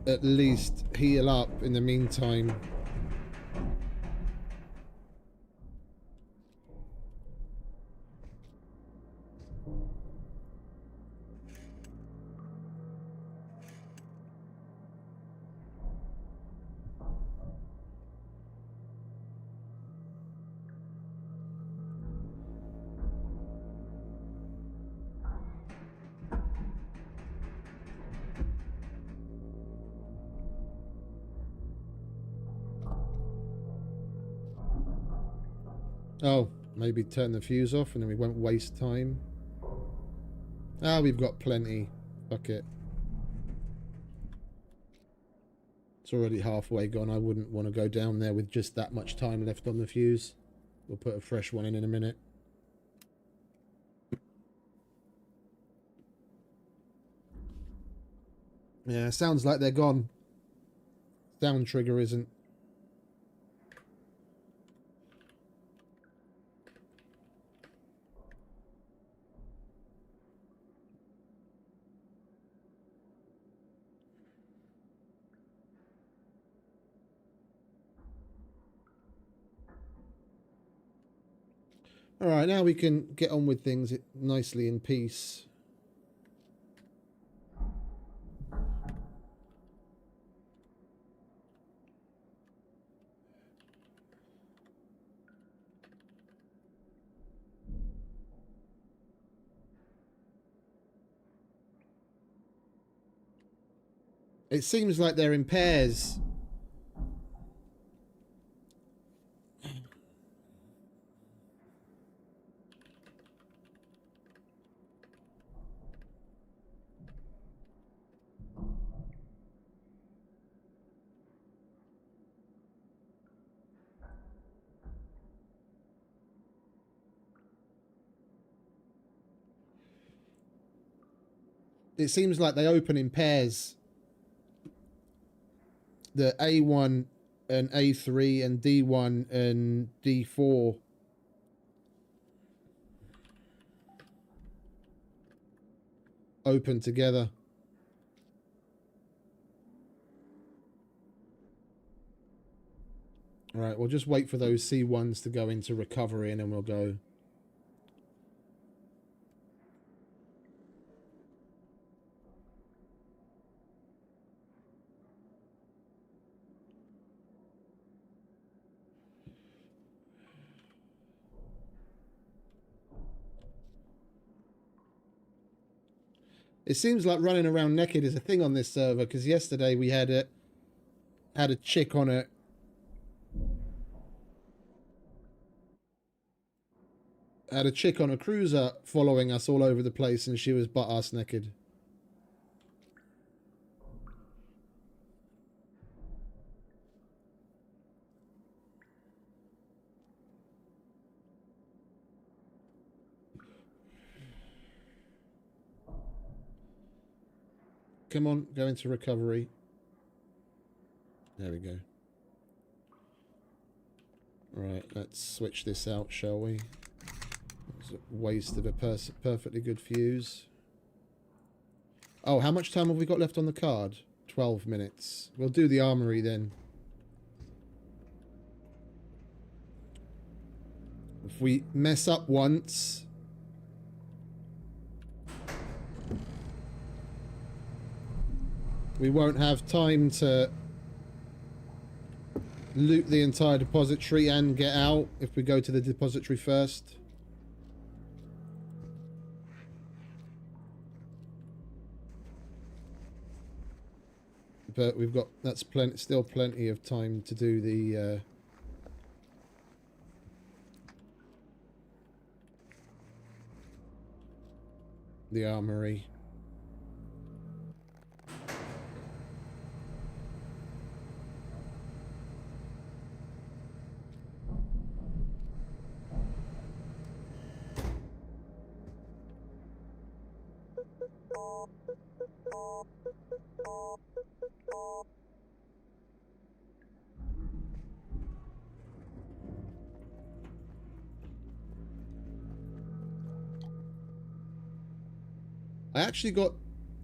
at least heal up in the meantime. Oh, maybe turn the fuse off and then we won't waste time. Ah, we've got plenty. Fuck it. It's already halfway gone. I wouldn't want to go down there with just that much time left on the fuse. We'll put a fresh one in a minute. Yeah, sounds like they're gone. Sound trigger isn't. Alright, now we can get on with things nicely in peace. It seems like they're in pairs. It seems like they open in pairs. The A1 and A3 and D1 and D4. Open together. Alright, we'll just wait for those C1s to go into recovery and then we'll go. It seems like running around naked is a thing on this server, because yesterday we had a chick on a cruiser following us all over the place, and she was butt-ass naked. Come on, go into recovery. There we go. Right, let's switch this out, shall we? It's a waste of a perfectly good fuse. Oh, how much time have we got left on the card? 12 minutes. We'll do the armory then. If we mess up once... we won't have time to loot the entire depository and get out if we go to the depository first. but we've got still plenty of time to do the armory.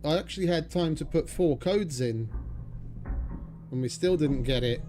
I actually had time to put 4 codes in, and we still didn't get it.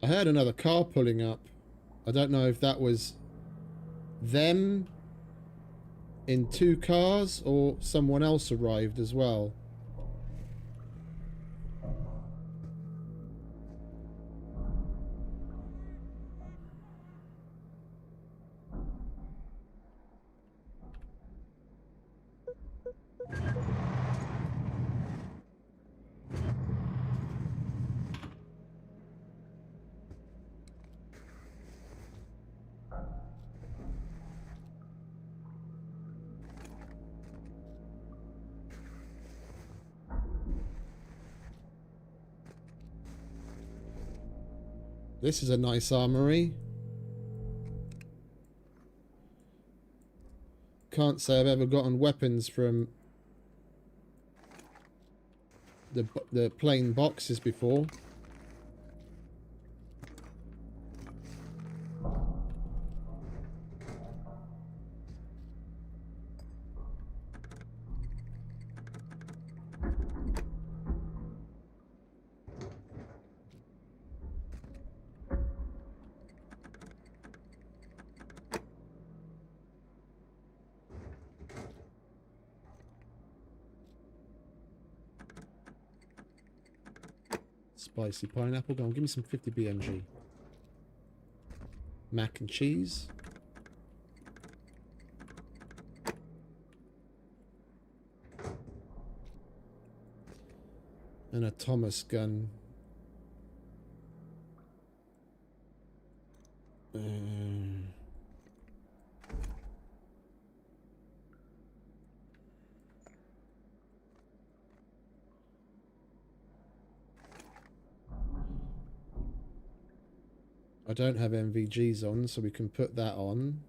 I heard another car pulling up. I don't know if that was them in 2 cars or someone else arrived as well. This is a nice armory. Can't say I've ever gotten weapons from the plain boxes before. Spicy pineapple. Go on, give me some 50 BMG. Mac and cheese. And a Thomas gun. I don't have MVGs on, so we can put that on.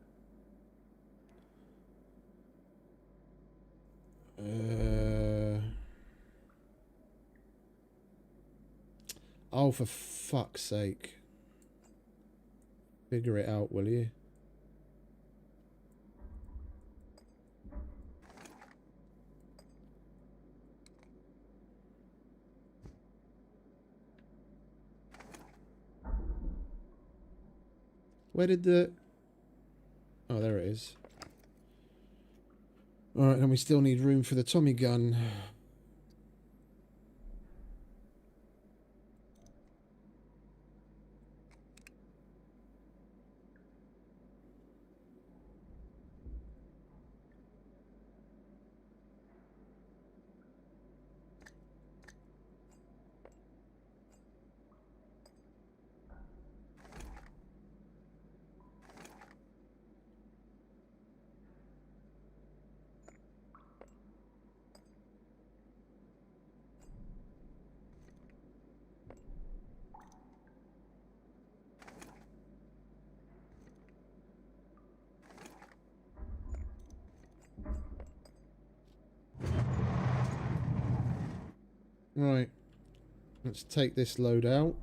Oh, for fuck's sake. Figure it out, will you? Where did the... Oh, there it is. Alright, and we still need room for the Tommy gun. Right. Let's take this load out.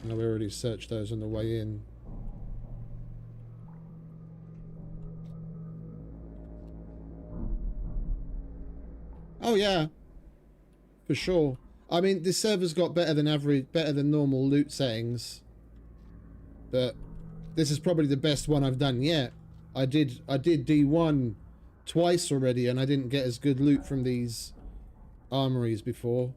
No, we already searched those on the way in. Oh yeah, for sure. I mean, this server's got better than average, better than normal loot settings, but this is probably the best one I've done yet. I did D1 twice already, and I didn't get as good loot from these armories before.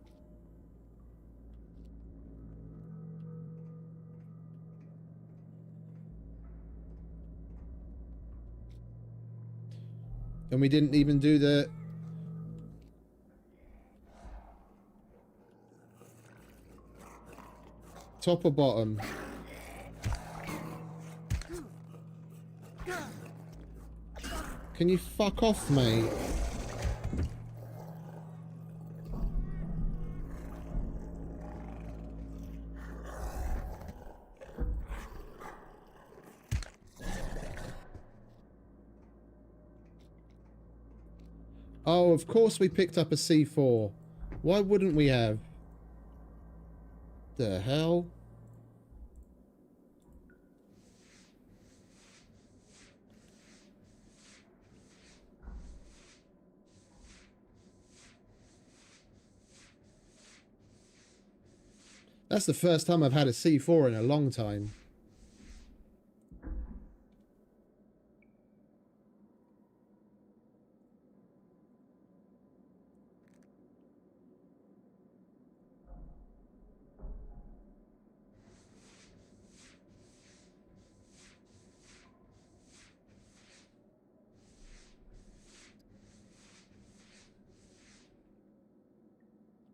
And we didn't even do the top or bottom. Can you fuck off, mate? Oh, of course we picked up a C4. Why wouldn't we have? The hell? That's the first time I've had a C4 in a long time.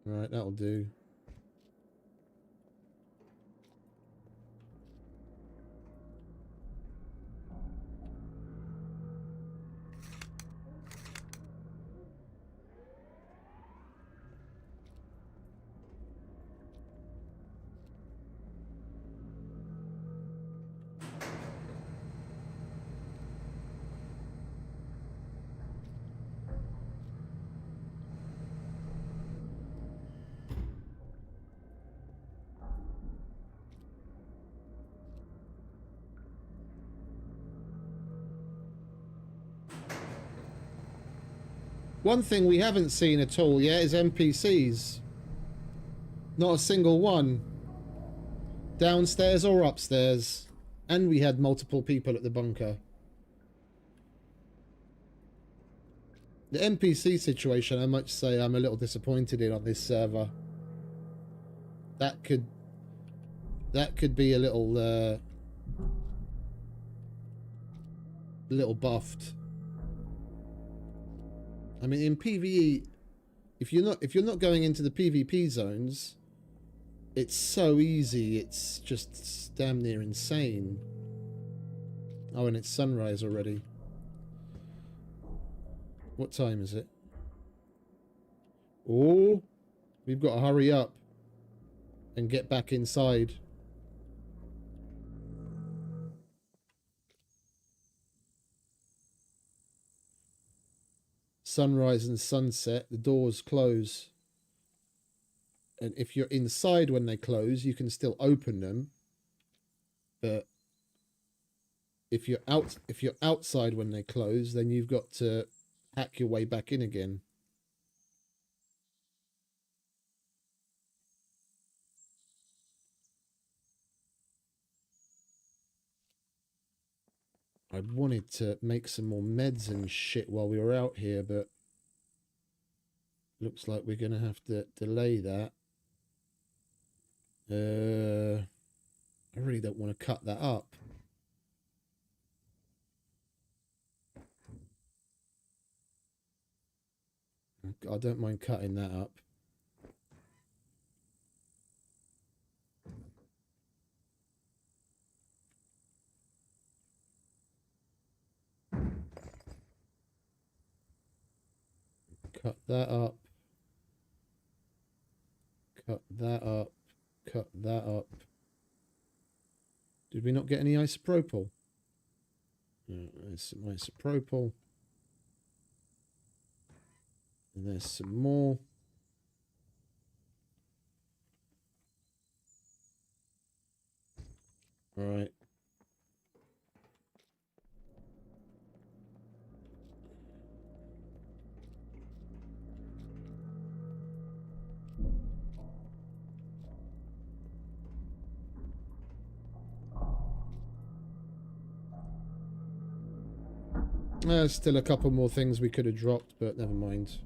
Right, that'll do. One thing we haven't seen at all yet is NPCs. Not a single one. Downstairs or upstairs. And we had multiple people at the bunker. The NPC situation, I must say, I'm a little disappointed in on this server. That could be a little buffed. I mean, in PvE, if you're not going into the PvP zones, it's so easy. It's just damn near insane. Oh, and it's sunrise already. What time is it? Oh, we've got to hurry up and get back inside. Sunrise and sunset, the doors close. And if you're inside when they close, you can still open them. But if you're outside when they close, then you've got to hack your way back in again. I wanted to make some more meds and shit while we were out here, but looks like we're going to have to delay that. I really don't want to cut that up. I don't mind cutting that up. Cut that up. Cut that up. Cut that up. Did we not get any isopropyl? No, there's some isopropyl. And there's some more. All right. There's still a couple more things we could have dropped, but never mind.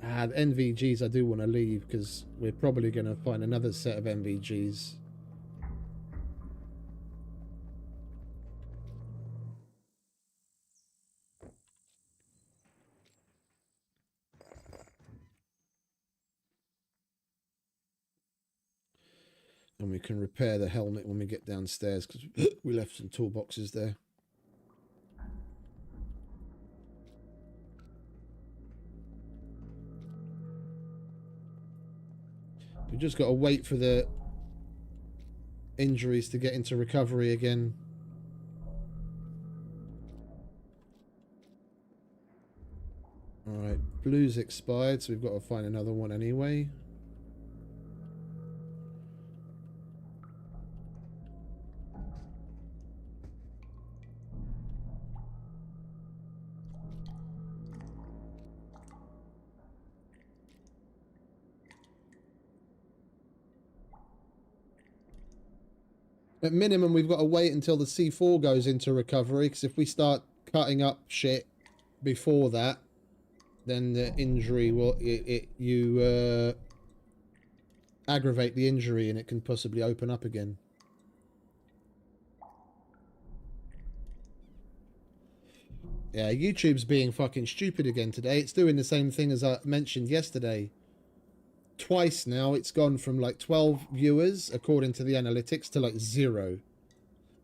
The NVGs I do want to leave because we're probably going to find another set of NVGs. And we can repair the helmet when we get downstairs because we left some toolboxes there. We've just got to wait for the injuries to get into recovery again. Alright, blue's expired, so we've got to find another one anyway. At minimum, we've got to wait until the C4 goes into recovery, because if we start cutting up shit before that, then the injury will... you aggravate the injury and it can possibly open up again. Yeah, YouTube's being fucking stupid again today. It's doing the same thing as I mentioned yesterday. Twice now it's gone from like 12 viewers according to the analytics to like 0,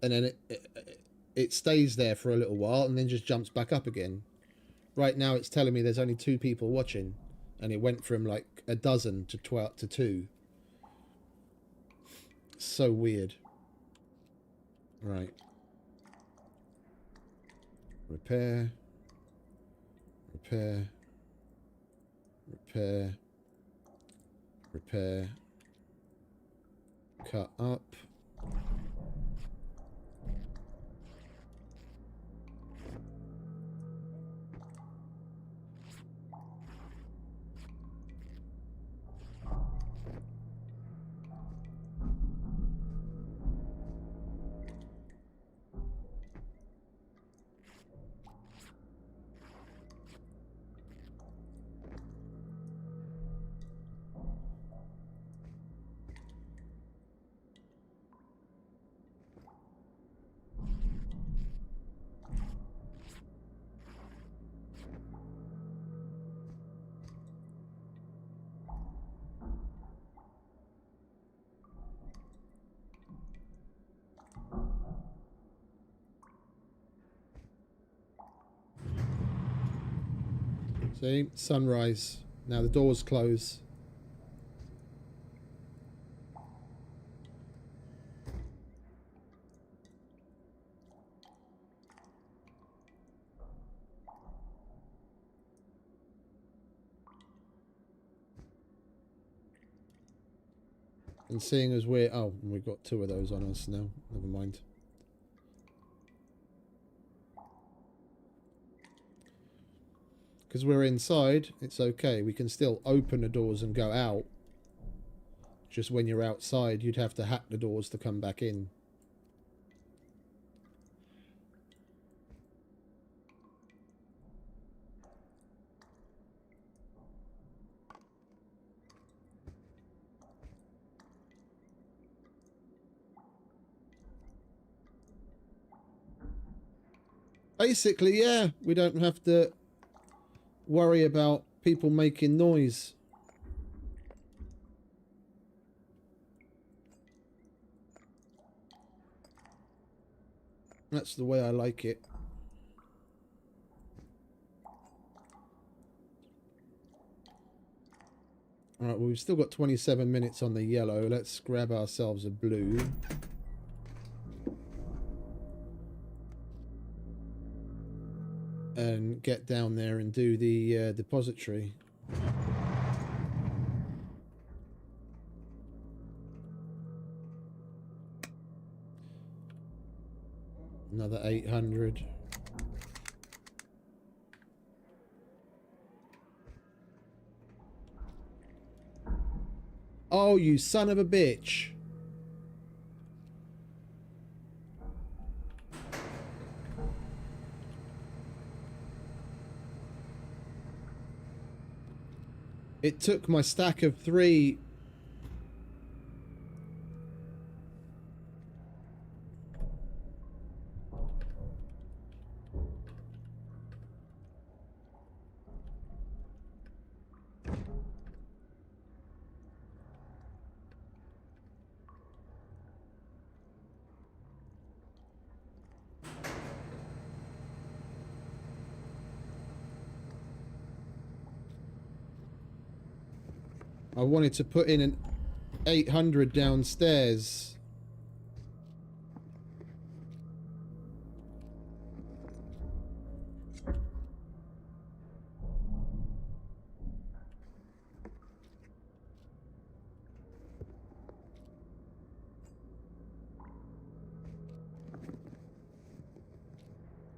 and then it stays there for a little while and then just jumps back up again. Right now it's telling me there's only 2 people watching, and it went from like a dozen to 12 to 2. So weird. Right, repair, repair, repair, repair, cut up, see, sunrise. Now the doors close. And seeing as we're... oh, we've got 2 of those on us now. Never mind. Because we're inside, it's okay. We can still open the doors and go out. Just when you're outside, you'd have to hack the doors to come back in. Basically, yeah, we don't have to worry about people making noise. That's the way I like it. Alright, well, we've still got 27 minutes on the yellow. Let's grab ourselves a blue. And get down there and do the depository. Another 800. Oh, you son of a bitch. It took my stack of 3. I wanted to put in an 800 downstairs.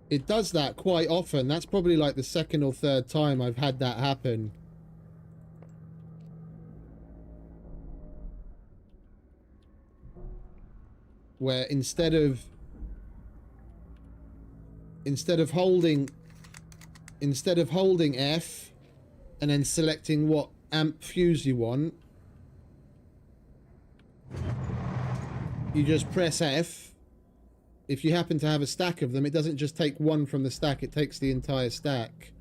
It does that quite often. That's probably like the second or third time I've had that happen. Where instead of holding F and then selecting what amp fuse you want, you just press F. If you happen to have a stack of them, it doesn't just take one from the stack, it takes the entire stack.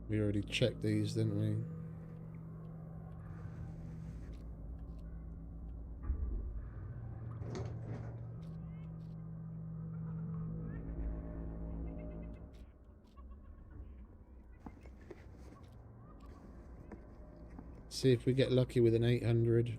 We already checked these, didn't we? See if we get lucky with an 800.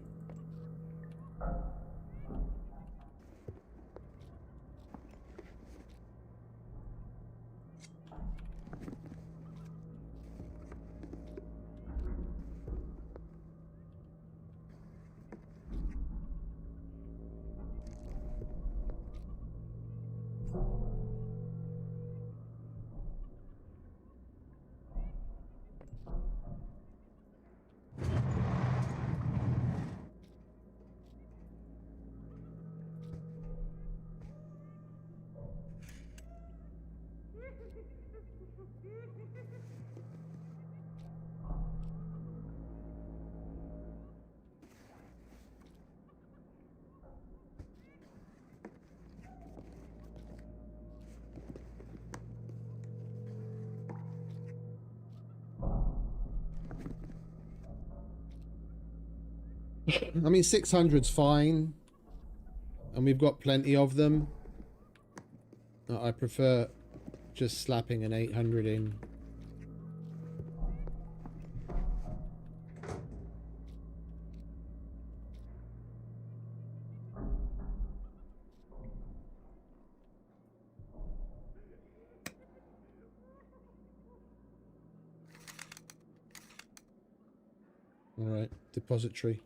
I mean, 600's fine. And we've got plenty of them. I prefer just slapping an 800 in. Alright, depository.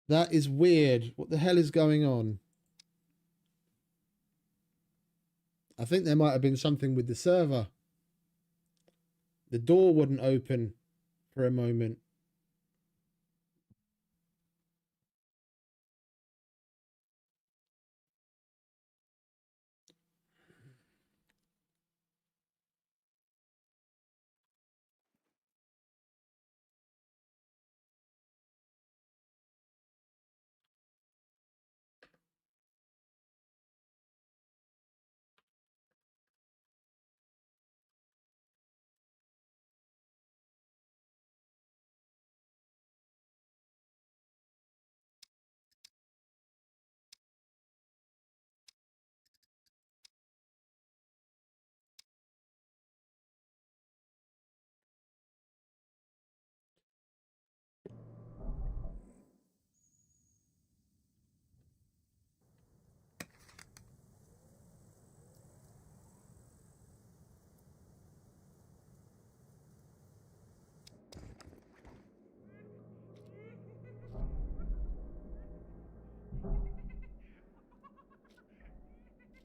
That is weird. What the hell is going on? I think there might have been something with the server. The door wouldn't open for a moment.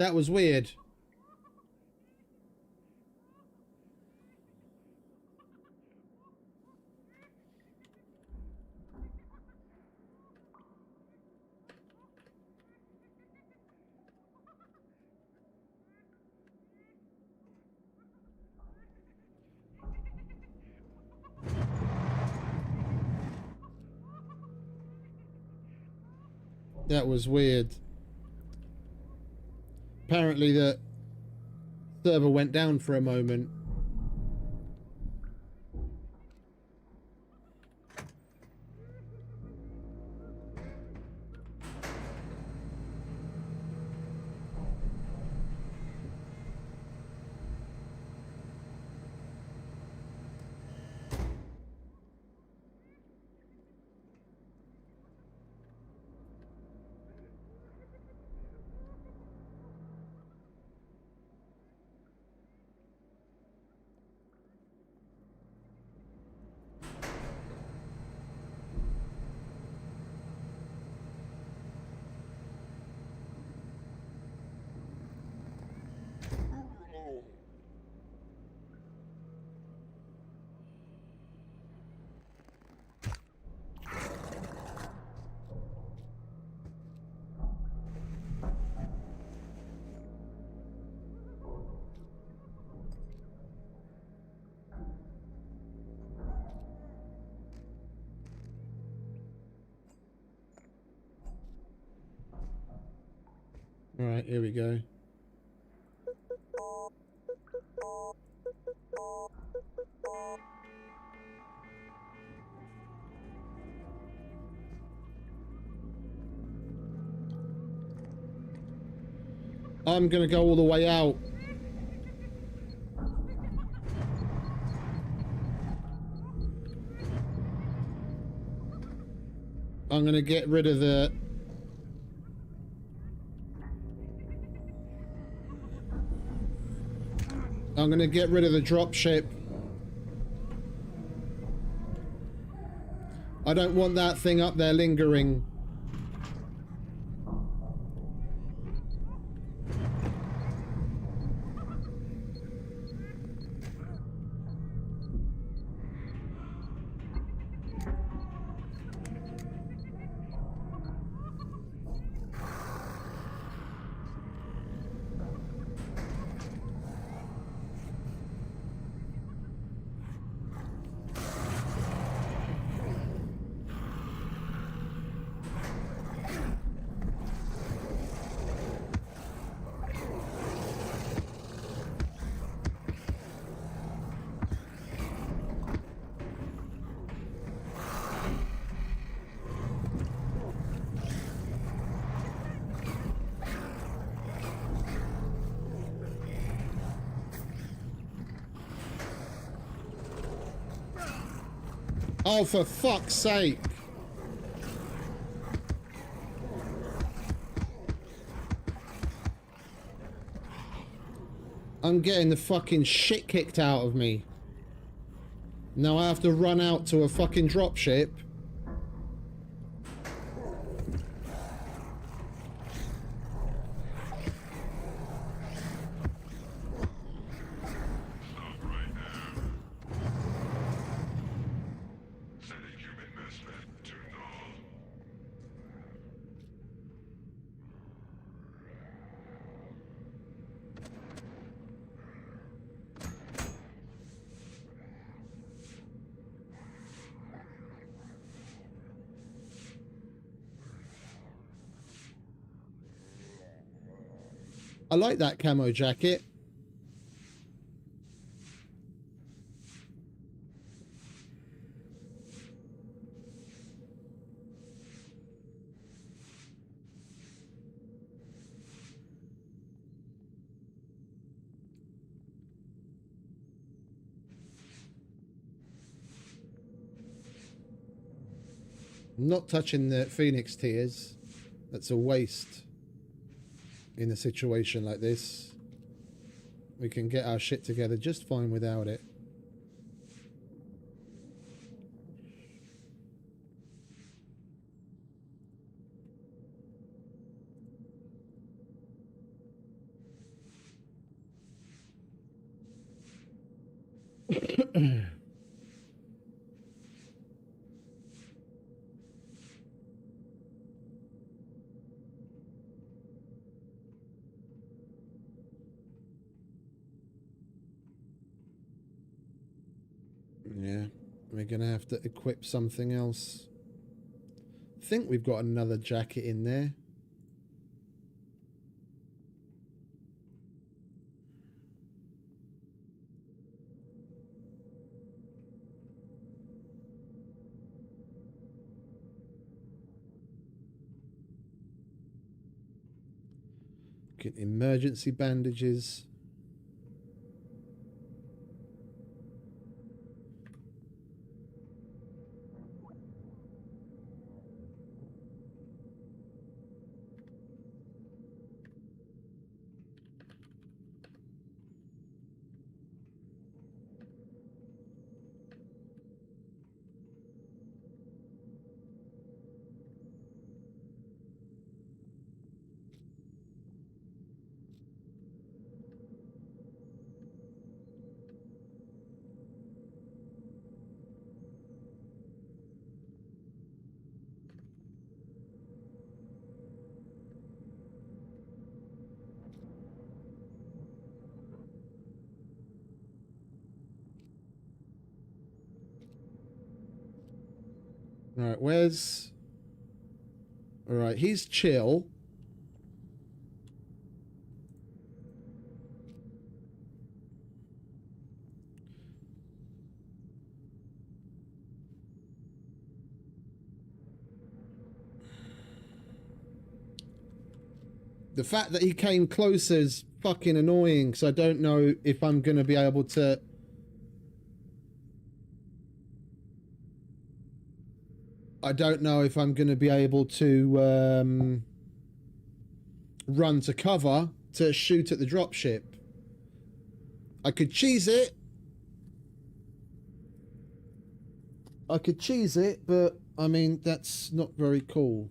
That was weird. That was weird. Apparently the server went down for a moment. All right, here we go. I'm gonna go all the way out. I'm gonna get rid of the... I'm gonna get rid of the dropship. I don't want that thing up there lingering. Oh, for fuck's sake. I'm getting the fucking shit kicked out of me. Now I have to run out to a fucking dropship. I like that camo jacket. I'm not touching the Phoenix tears. That's a waste in a situation like this. We can get our shit together just fine without it. Yeah, we're gonna have to equip something else. I think we've got another jacket in there. Get emergency bandages. Alright, where's... Alright, he's chill. The fact that he came closer is fucking annoying, so I don't know if I'm going to be able to... I don't know if I'm going to be able to run to cover to shoot at the dropship. I could cheese it. I could cheese it, but I mean, that's not very cool.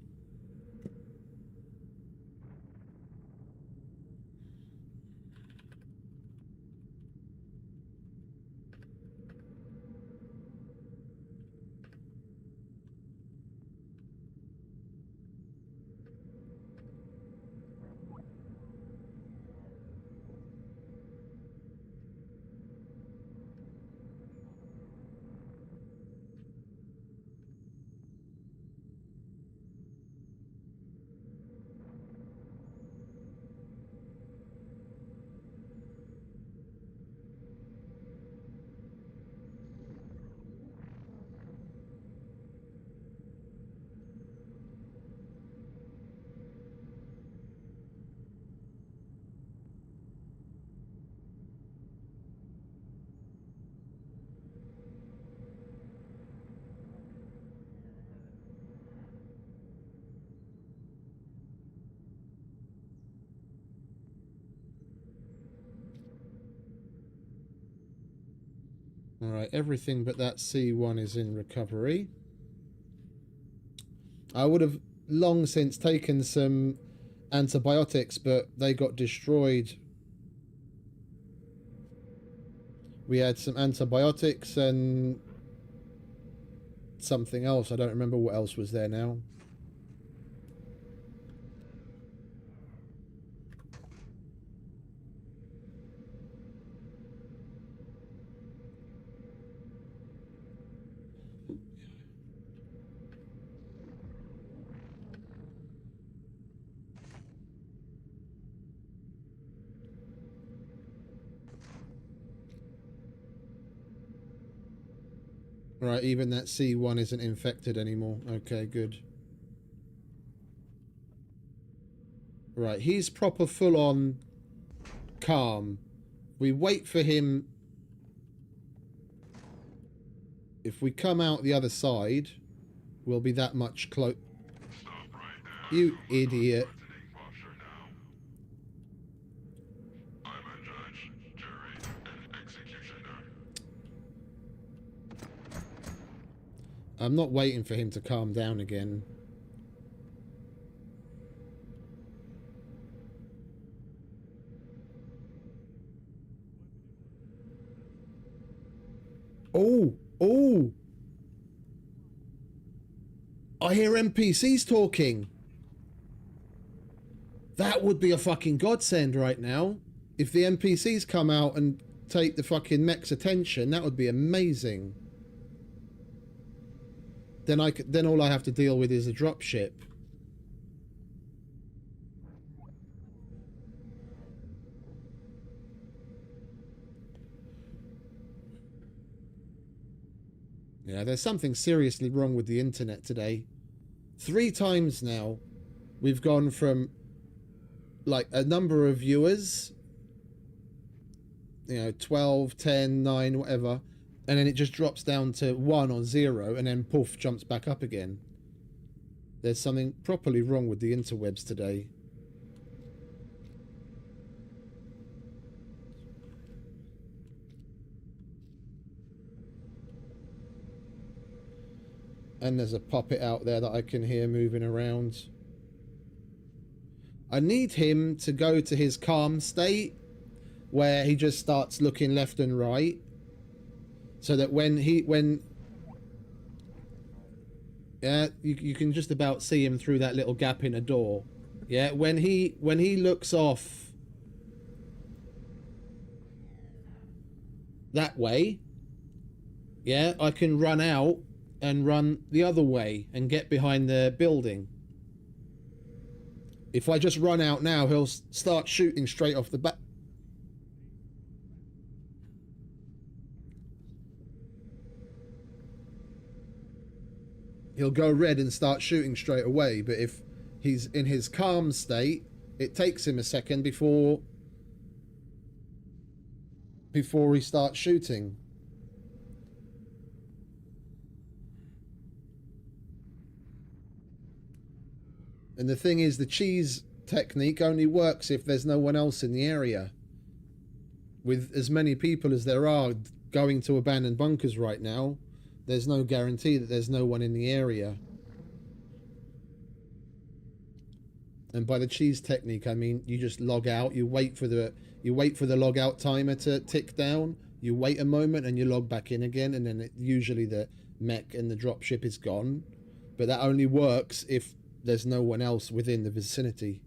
Alright, everything but that C1 is in recovery. I would have long since taken some antibiotics, but they got destroyed. We had some antibiotics and something else. I don't remember what else was there now. Right, even that C1 isn't infected anymore. Okay, good. Right, he's proper full-on calm. We wait for him. If we come out the other side, we'll be that much close. Stop right there. You idiot. Posture now. I'm a judge, jury, and executioner. I'm not waiting for him to calm down again. Oh, oh. I hear NPCs talking. That would be a fucking godsend right now. If the NPCs come out and take the fucking mech's attention, that would be amazing. Then all I have to deal with is a dropship. Yeah, there's something seriously wrong with the internet today. 3 times now, we've gone from like a number of viewers, you know, 12, 10, 9, whatever, and then it just drops down to 1 or 0, and then poof, jumps back up again. There's something properly wrong with the interwebs today. And there's a puppet out there that I can hear moving around. I need him to go to his calm state, where he just starts looking left and right, so that when yeah, you can just about see him through that little gap in a door. Yeah, when he looks off that way, yeah, I can run out and run the other way and get behind the building. If I just run out now, he'll start shooting straight off the bat. He'll go red and start shooting straight away, but if he's in his calm state, it takes him a second before he starts shooting. And the thing is, the cheese technique only works if there's no one else in the area. With as many people as there are going to abandoned bunkers right now, there's no guarantee that there's no one in the area. And by the cheese technique, I mean you just log out, you wait for the log out timer to tick down, you wait a moment and you log back in again, and then usually the mech and the dropship is gone. But that only works if there's no one else within the vicinity.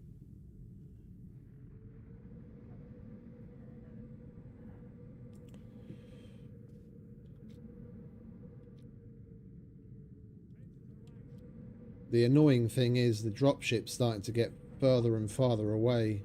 The annoying thing is the dropship's starting to get further and farther away.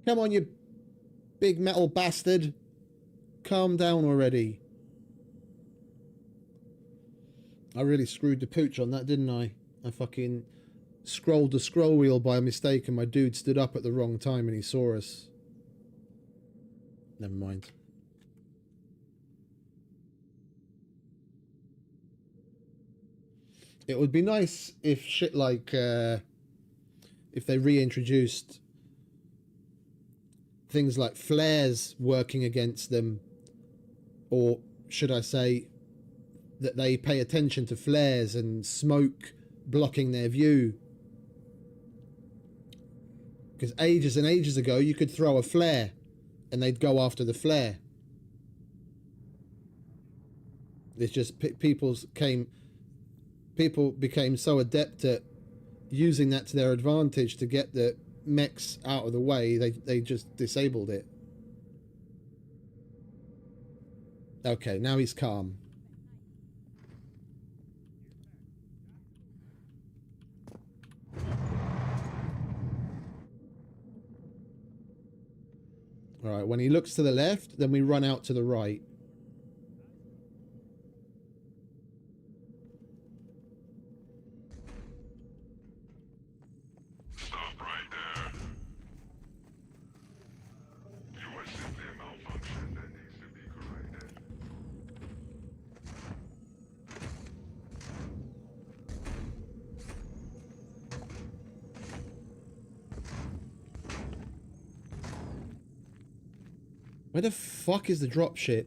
Come on, you big metal bastard. Calm down already. I really screwed the pooch on that, didn't I? I fucking scrolled the scroll wheel by mistake and my dude stood up at the wrong time and he saw us. Never mind. It would be nice if shit like, if they reintroduced things like flares working against them, or should I say that they pay attention to flares and smoke blocking their view. Because ages and ages ago, you could throw a flare, and they'd go after the flare. It's just people became so adept at using that to their advantage to get the mechs out of the way, they just disabled it. Okay, now he's calm. Alright, when he looks to the left, then we run out to the right. Stop right there. You are simply a malfunction that needs to be corrected. Where the fuck is the dropship?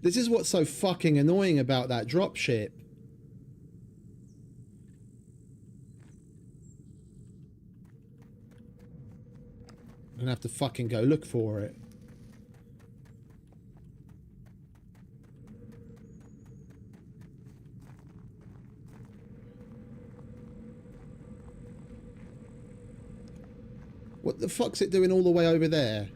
This is what's so fucking annoying about that dropship. I'm gonna have to fucking go look for it. What the fuck's it doing all the way over there?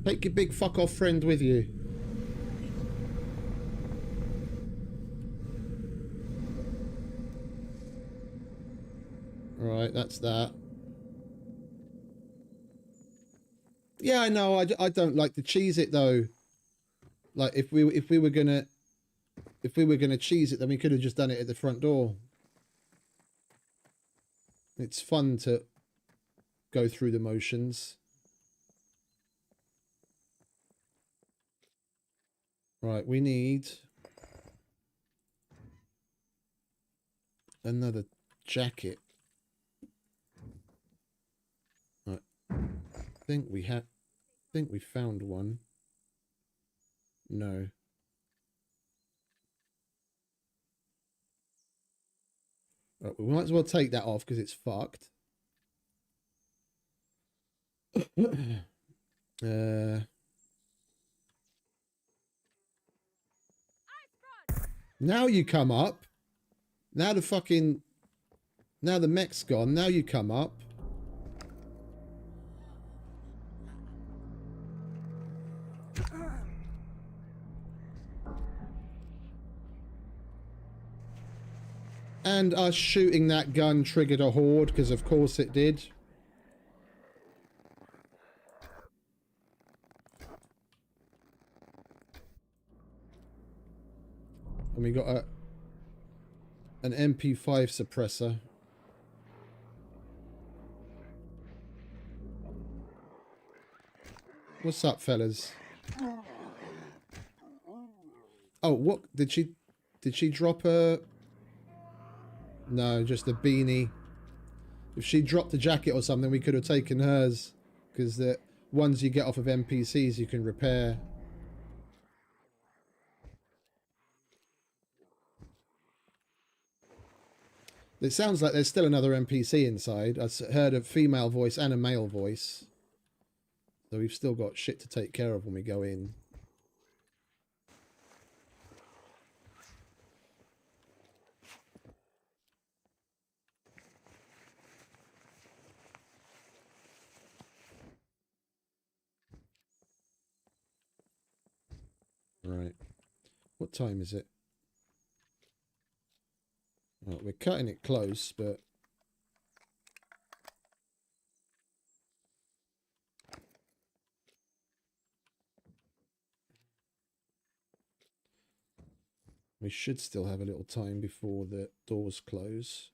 Take your big fuck off friend with you. Right, that's that. Yeah, I know. I don't like to cheese it though. Like if we were gonna cheese it, then we could have just done it at the front door. It's fun to go through the motions. Right, we need another jacket. Right. I think we found one. No. Right, we might as well take that off because it's fucked. Now you come up. Now the mech's gone. Now you come up. And us shooting that gun triggered a horde, because of course it did. And we got an MP5 suppressor. What's up, fellas? Oh, what did she drop a? No, just a beanie. If she dropped a jacket or something, we could have taken hers, because the ones you get off of NPCs you can repair. It sounds like there's still another NPC inside. I heard a female voice and a male voice. So we've still got shit to take care of when we go in. Right. What time is it? Well, we're cutting it close, but... We should still have a little time before the doors close.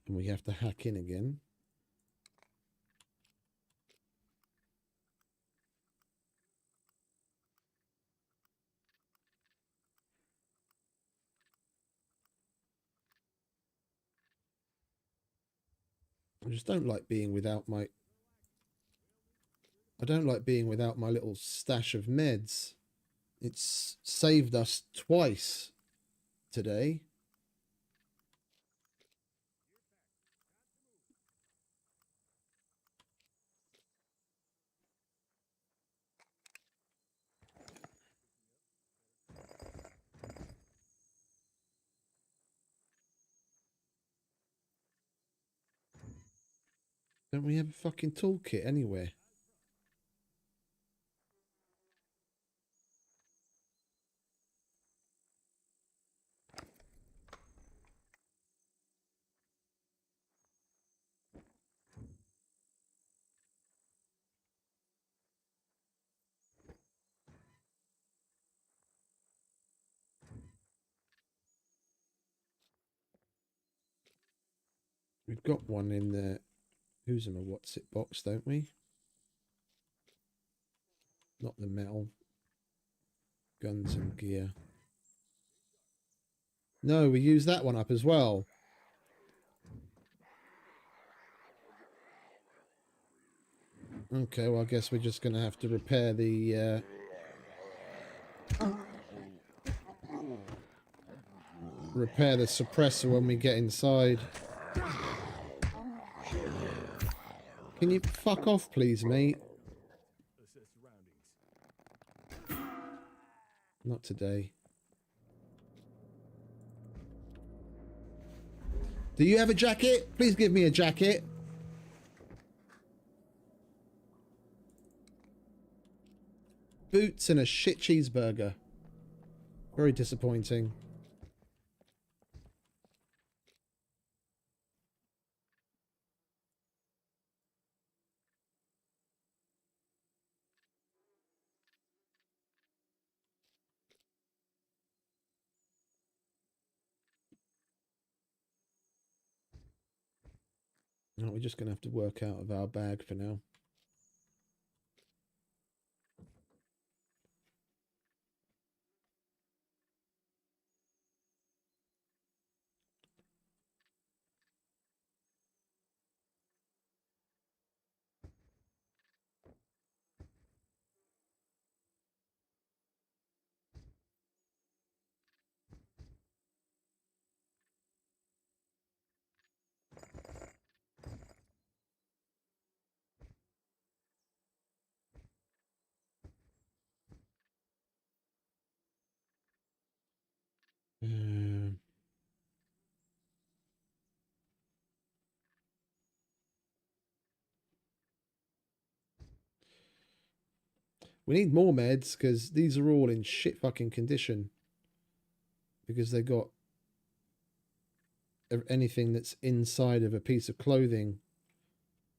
And we have to hack in again. I just don't like being without my... I don't like being without my little stash of meds. It's saved us twice today. Don't we have a fucking toolkit anywhere? We've got one in the who's in a what's it box, don't we? Not the metal. Guns and gear. No, we use that one up as well. Okay, well I guess we're just gonna have to repair the suppressor when we get inside. Can you fuck off, please, mate? Not today. Do you have a jacket? Please give me a jacket. Boots and a shit cheeseburger. Very disappointing. No, we're just going to have to work out of our bag for now. We need more meds because these are all in shit fucking condition. Because they got anything that's inside of a piece of clothing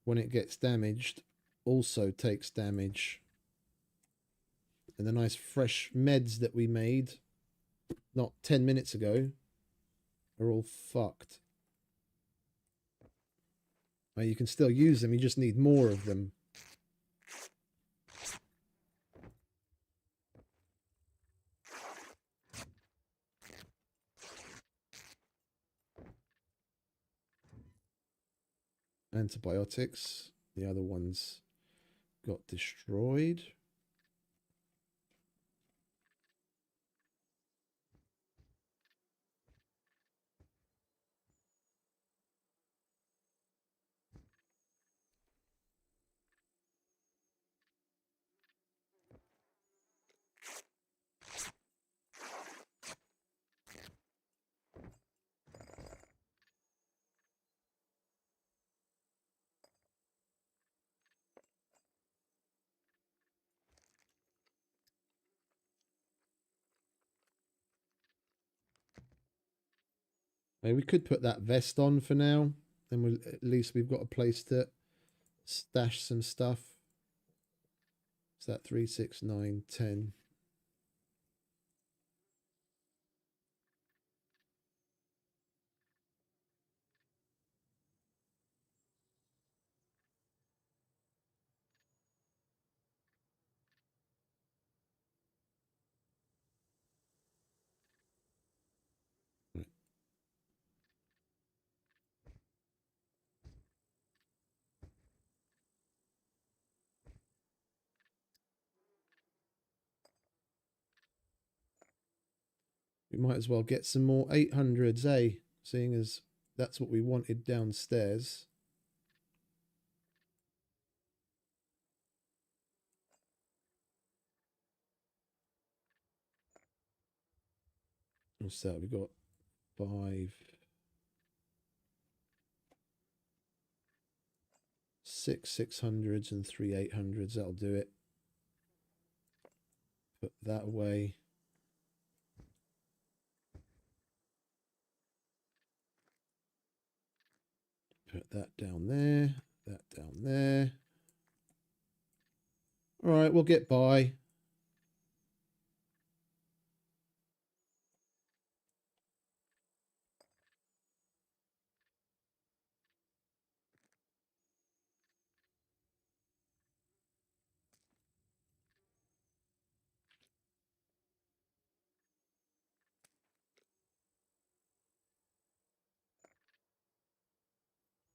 when it gets damaged also takes damage. And the nice fresh meds that we made not 10 minutes ago are all fucked. Now you can still use them, you just need more of them. Antibiotics. The other ones got destroyed. Maybe we could put that vest on for now. Then we'll, at least we've got a place to stash some stuff. Is that 3, 6, 9, 10? We might as well get some more 800s, eh? Seeing as that's what we wanted downstairs. What's that? We've got 5, 6 600s and 3 800s. That'll do it. Put that away. Put that down there. That down there. All right, we'll get by.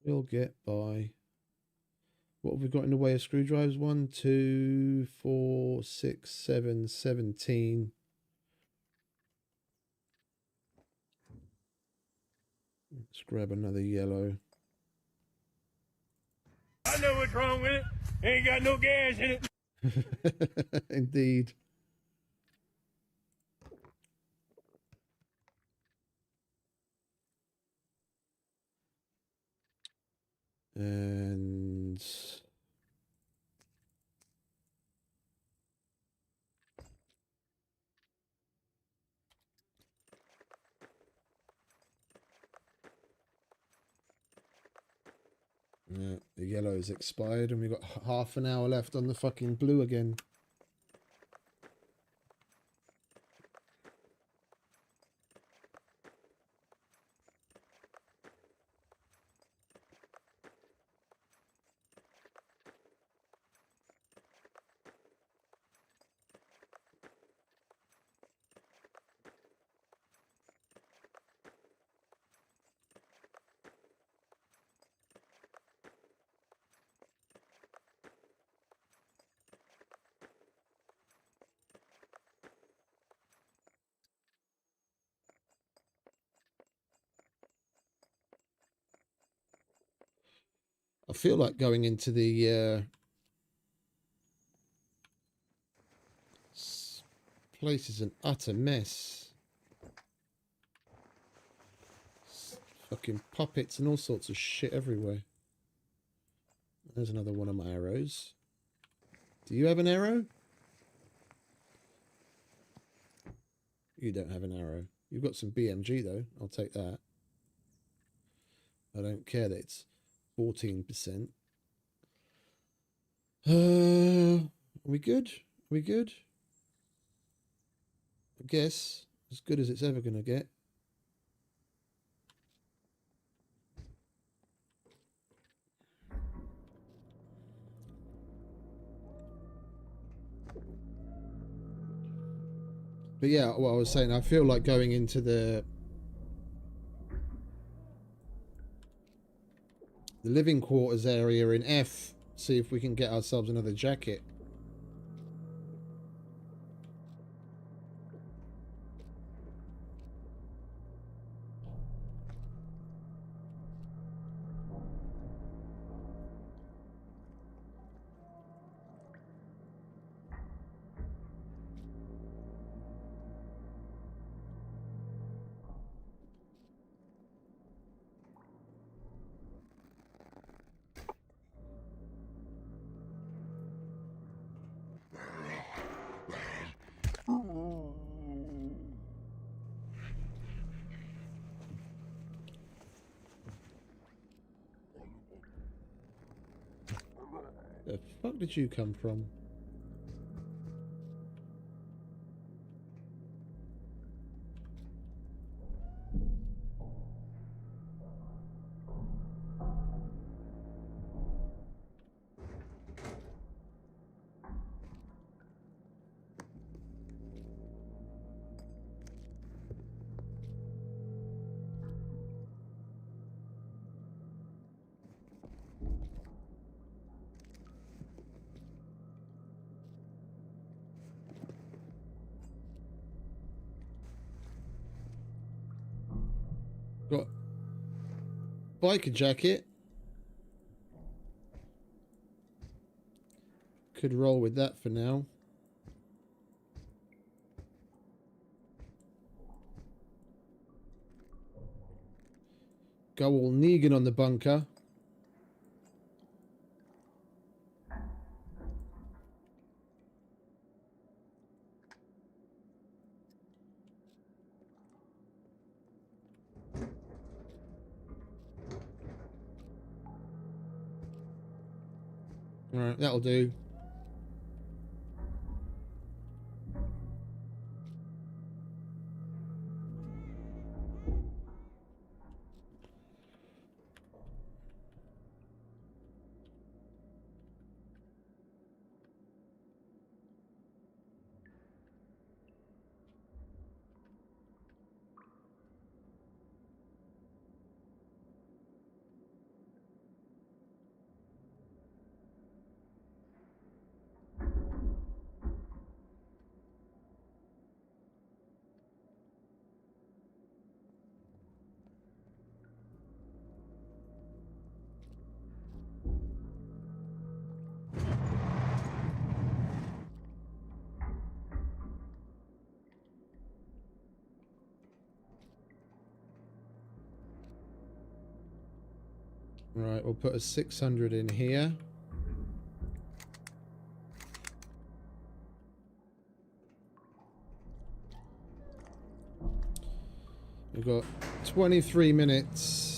We'll get by. What have we got in the way of screwdrivers? 1, 2, 4, 6, 7, 17. Let's grab another yellow. I know what's wrong with it. Ain't got no gas in it. Indeed. And yeah, the yellow is expired and we've got half an hour left on the fucking blue again. I feel like going into the place is an utter mess. Fucking puppets and all sorts of shit everywhere. There's another one of my arrows. Do you have an arrow? You don't have an arrow. You've got some BMG though. I'll take that. I don't care that it's 14%. Are we good? Are we good? I guess as good as it's ever gonna get. But yeah, what I was saying, I feel like going into the living quarters area in F, see if we can get ourselves another jacket. fuck did you come from? Got biker jacket. Could roll with that for now. Go all Negan on the bunker. Alright, that'll do. Right, we'll put a 600 in here. We've got 23 minutes.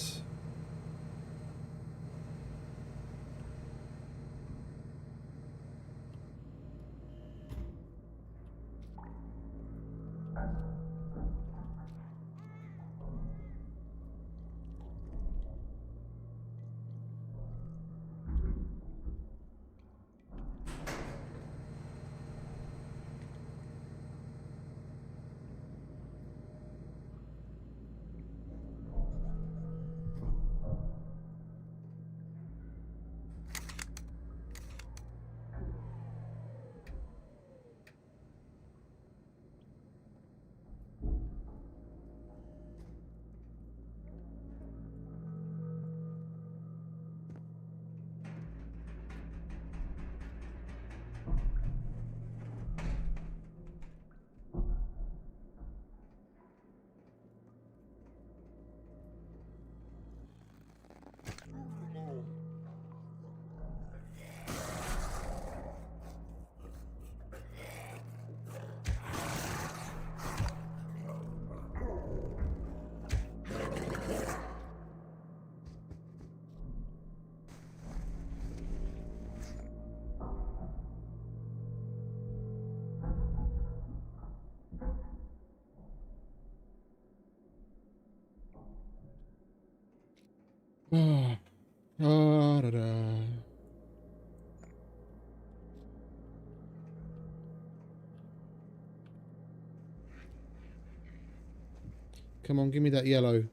Oh, da, da. Come on, give me that yellow.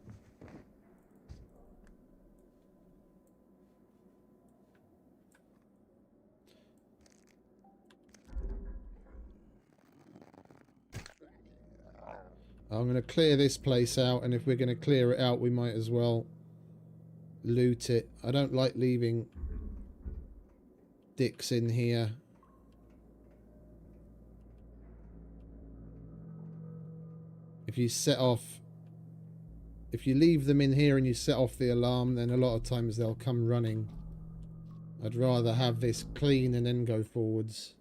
I'm going to clear this place out, and if we're going to clear it out, we might as well loot it. I don't like leaving dicks in here. If you leave them in here and you set off the alarm, then a lot of times they'll come running. I'd rather have this clean and then go forwards.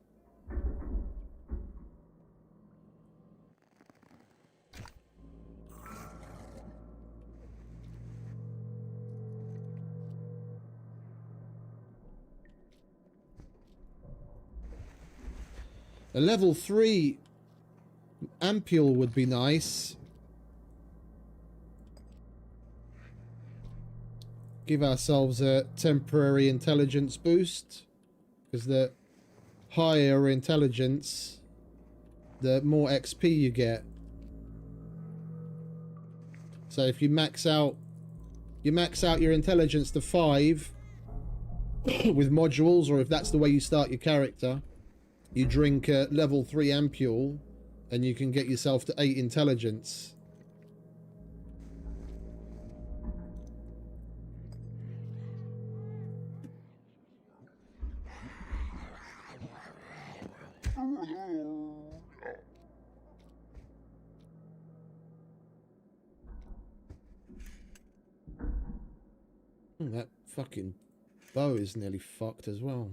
A level 3 ampule would be nice. Give ourselves a temporary intelligence boost, because the higher intelligence, the more XP you get. So if you max out your intelligence to 5 with modules, or if that's the way you start your character, you drink a level 3 ampule and you can get yourself to 8 intelligence. That fucking bow is nearly fucked as well.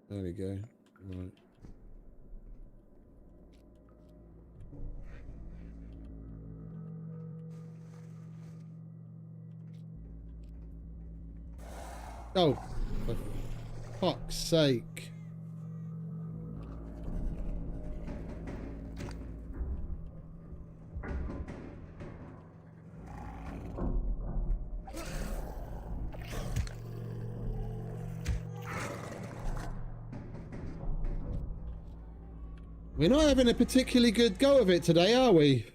There we go. Right. Oh, for fuck's sake. We're not having a particularly good go of it today, are we?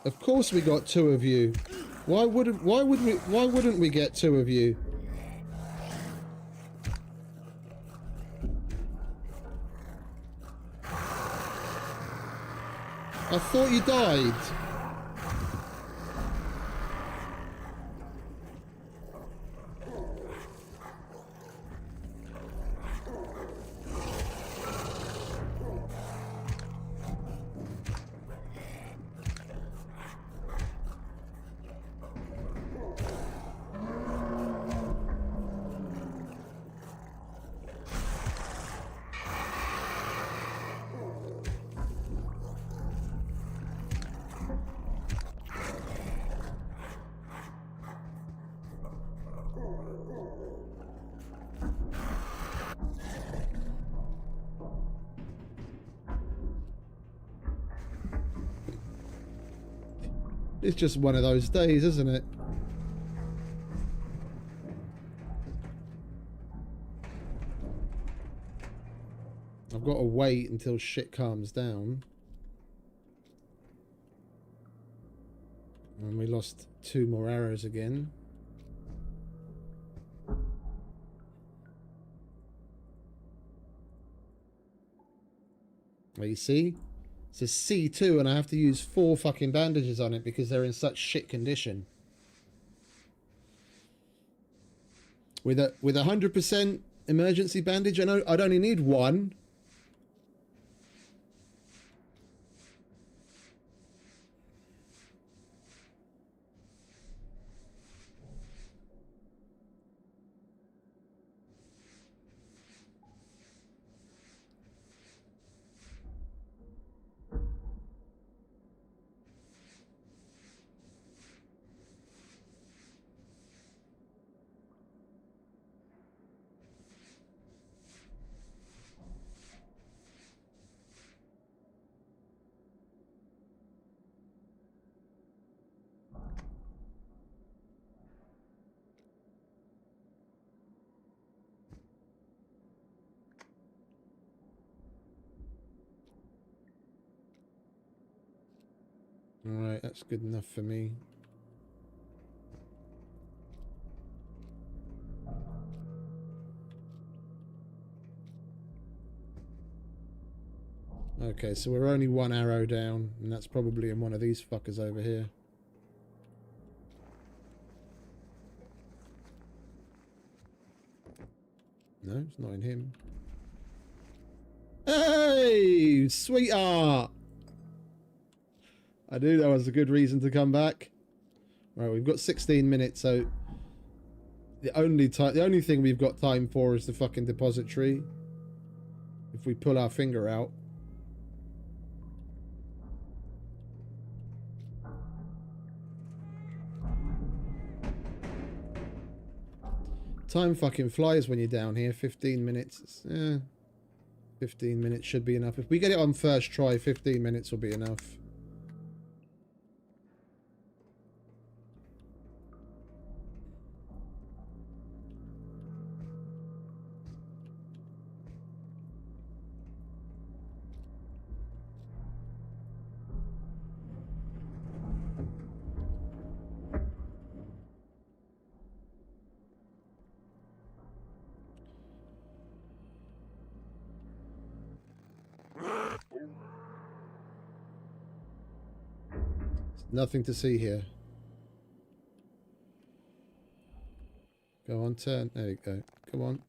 Of course we got 2 of you. Why wouldn't we get 2 of you? I thought you died. It's just one of those days, isn't it? I've got to wait until shit calms down. And we lost 2 more arrows again. Well, you see? It's a C2 and I have to use 4 fucking bandages on it because they're in such shit condition. With a 100% emergency bandage, I know I'd only need 1. Alright, that's good enough for me. Okay, so we're only 1 arrow down, and that's probably in one of these fuckers over here. No, it's not in him. Hey, sweetheart! I knew that was a good reason to come back. Right, we've got 16 minutes, so the only thing we've got time for is the fucking depository. If we pull our finger out. Time fucking flies when you're down here. 15 minutes. 15 minutes should be enough. If we get it on first try, 15 minutes will be enough. Nothing to see here. Go on, turn. There you go. Come on.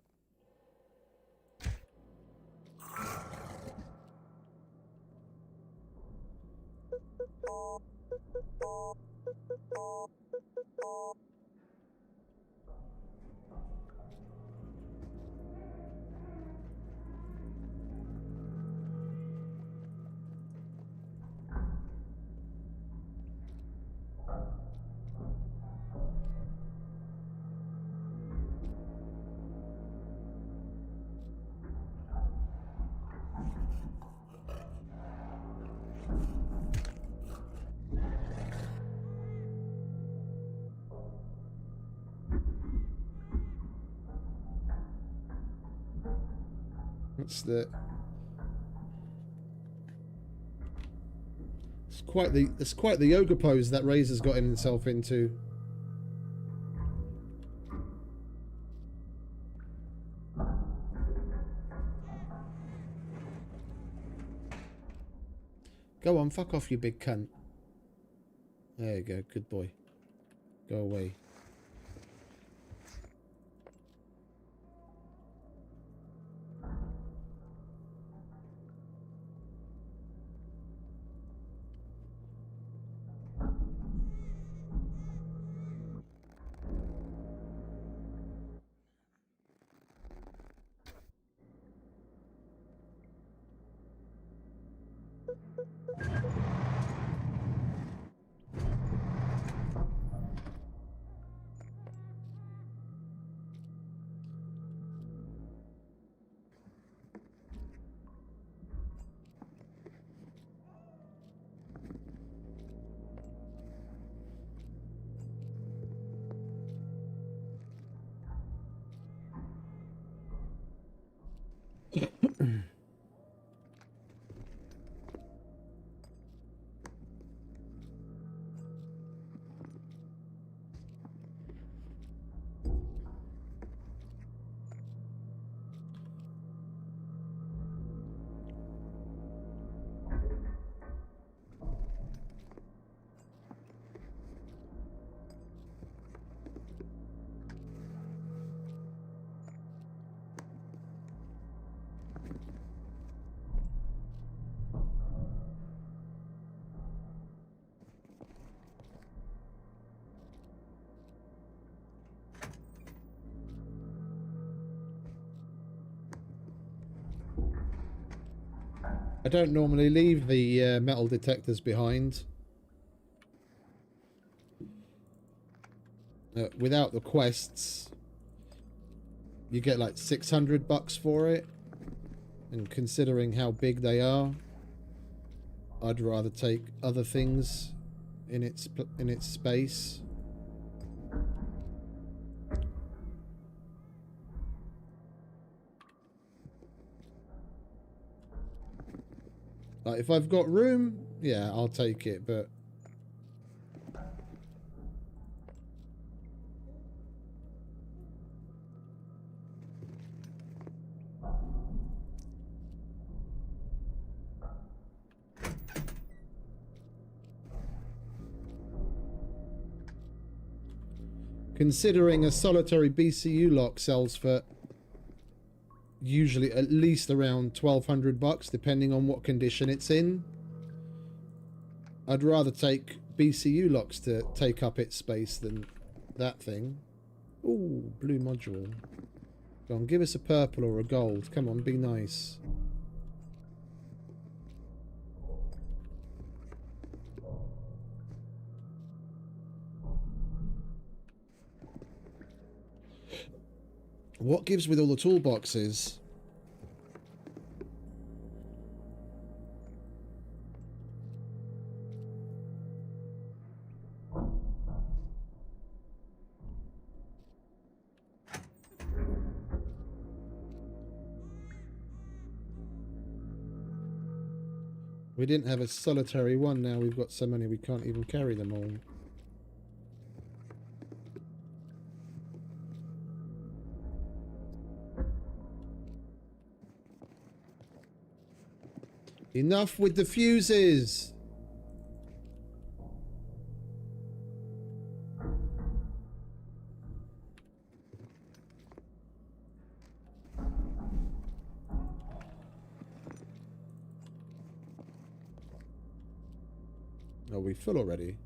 What's the... It's quite the yoga pose that Razor's gotten himself into. Go on, fuck off, you big cunt. There you go, good boy. Go away. I don't normally leave the metal detectors behind. Without the quests, you get like $600 for it. And considering how big they are, I'd rather take other things in its space. Like if I've got room, yeah, I'll take it, but considering a solitary BCU lock sells for usually at least around $1,200 depending on what condition it's in, I'd rather take BCU locks to take up its space than that thing. Ooh, blue module. Go on, give us a purple or a gold. Come on, be nice. What gives with all the toolboxes? We didn't have a solitary one, now we've got so many we can't even carry them all. Enough with the fuses! Are we full already?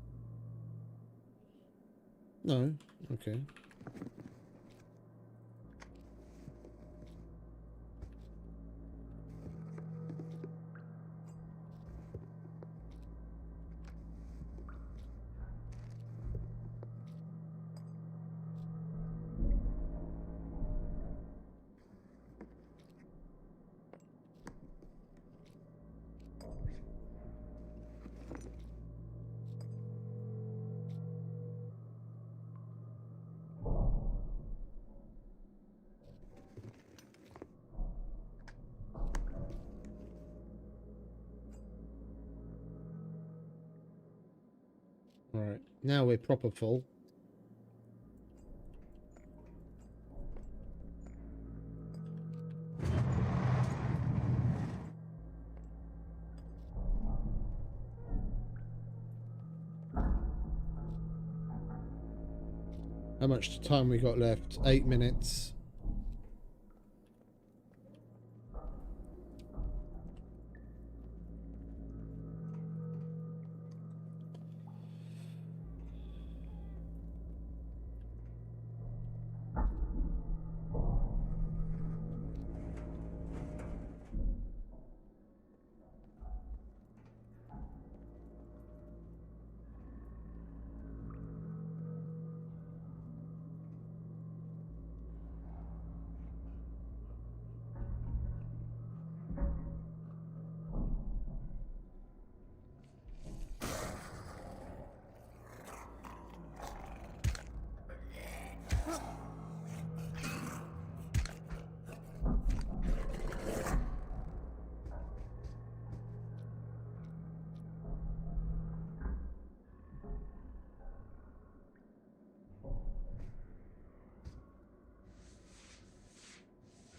No. Okay. Right, now we're proper full. How much time we got left? 8 minutes.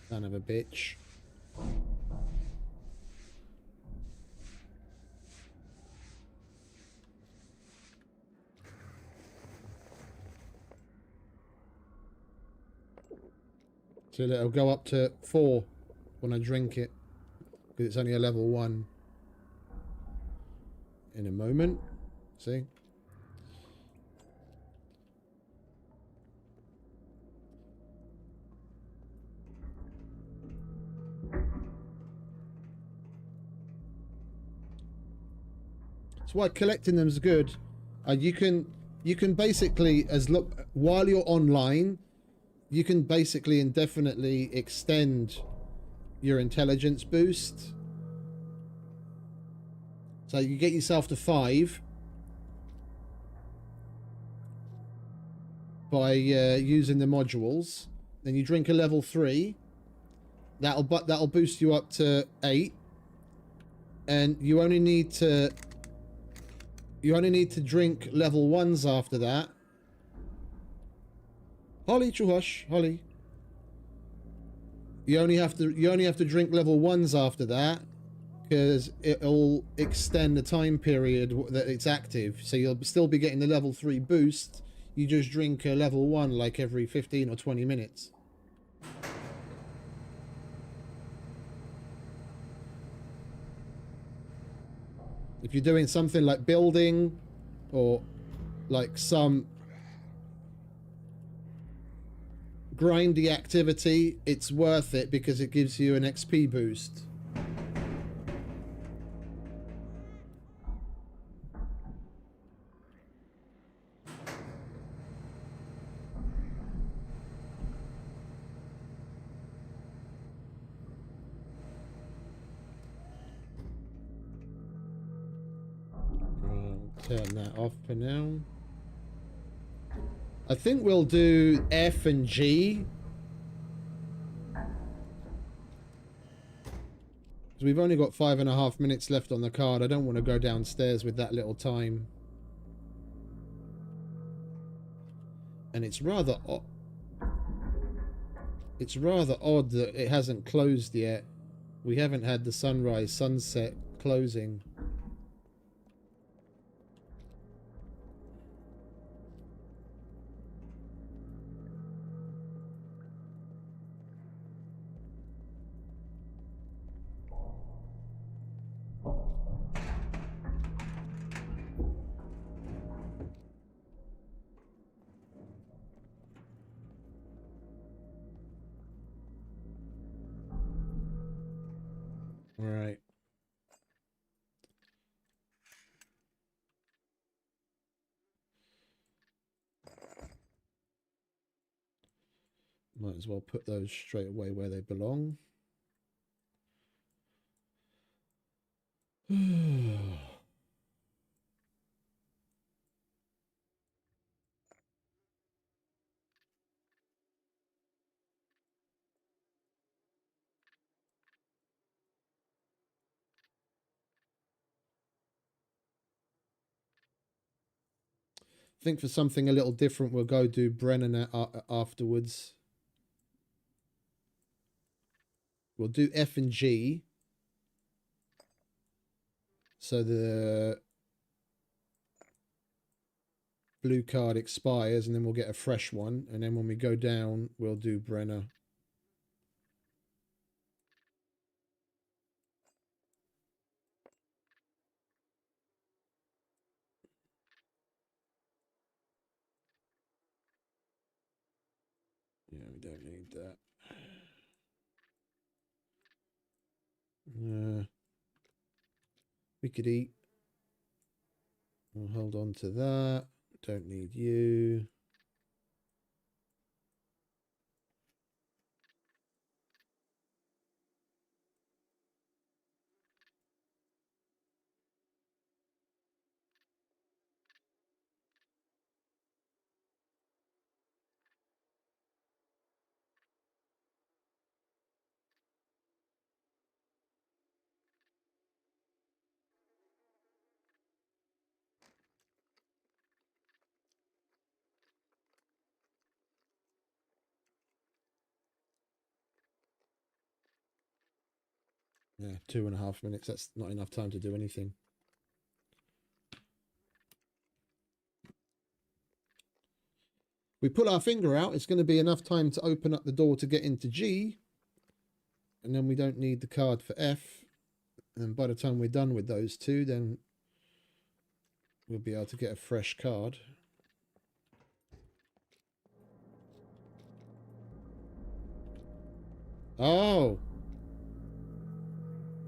Son of a bitch. So it'll go up to 4 when I drink it, because it's only a level 1. In a moment. See? That's why collecting them is good. You can basically, while you're online, you can basically indefinitely extend your intelligence boost. So you get yourself to 5 by using the modules. Then you drink a level 3. That'll boost you up to 8, and you only need to drink level 1s after that. Holly, Chuhush, Holly. You only have to drink level 1s after that, because it'll extend the time period that it's active. So you'll still be getting the level 3 boost. You just drink a level 1 like every 15 or 20 minutes. If you're doing something like building or like some grindy activity, it's worth it because it gives you an XP boost. Turn that off for now. I think we'll do F and G. Because we've only got 5.5 minutes left on the card. I don't want to go downstairs with that little time. And it's rather odd that it hasn't closed yet. We haven't had the sunrise, sunset closing. All right. Might as well put those straight away where they belong. I think for something a little different, we'll go do Brennan afterwards. We'll do F and G. So the blue card expires, and then we'll get a fresh one. And then when we go down, we'll do Brenner. Yeah, we don't need that. We could eat. We'll hold on to that. Don't need you. Yeah, 2.5 minutes. That's not enough time to do anything. We pull our finger out, it's going to be enough time to open up the door to get into G. And then we don't need the card for F. And by the time we're done with those two, then we'll be able to get a fresh card. Oh!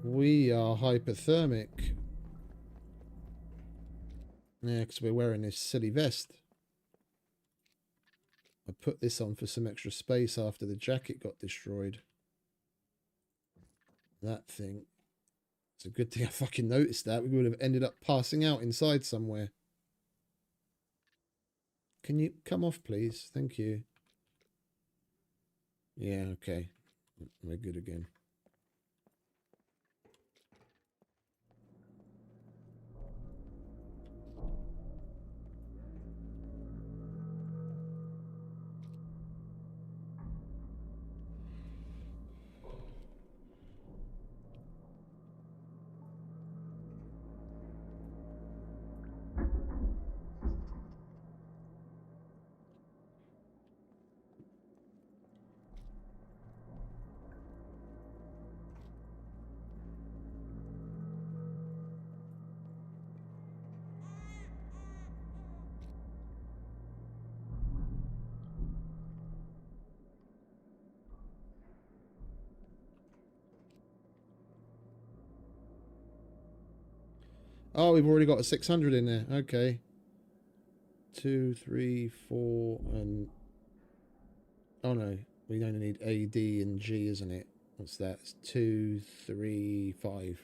We are hypothermic. Yeah, because we're wearing this silly vest. I put this on for some extra space after the jacket got destroyed. That thing. It's a good thing I fucking noticed that. We would have ended up passing out inside somewhere. Can you come off, please? Thank you. Yeah, okay. We're good again. Oh, we've already got a 600 in there. Okay. 2, 3, 4, and... Oh, no. We only need A, D, and G, isn't it? What's that? It's 2, 3, 5.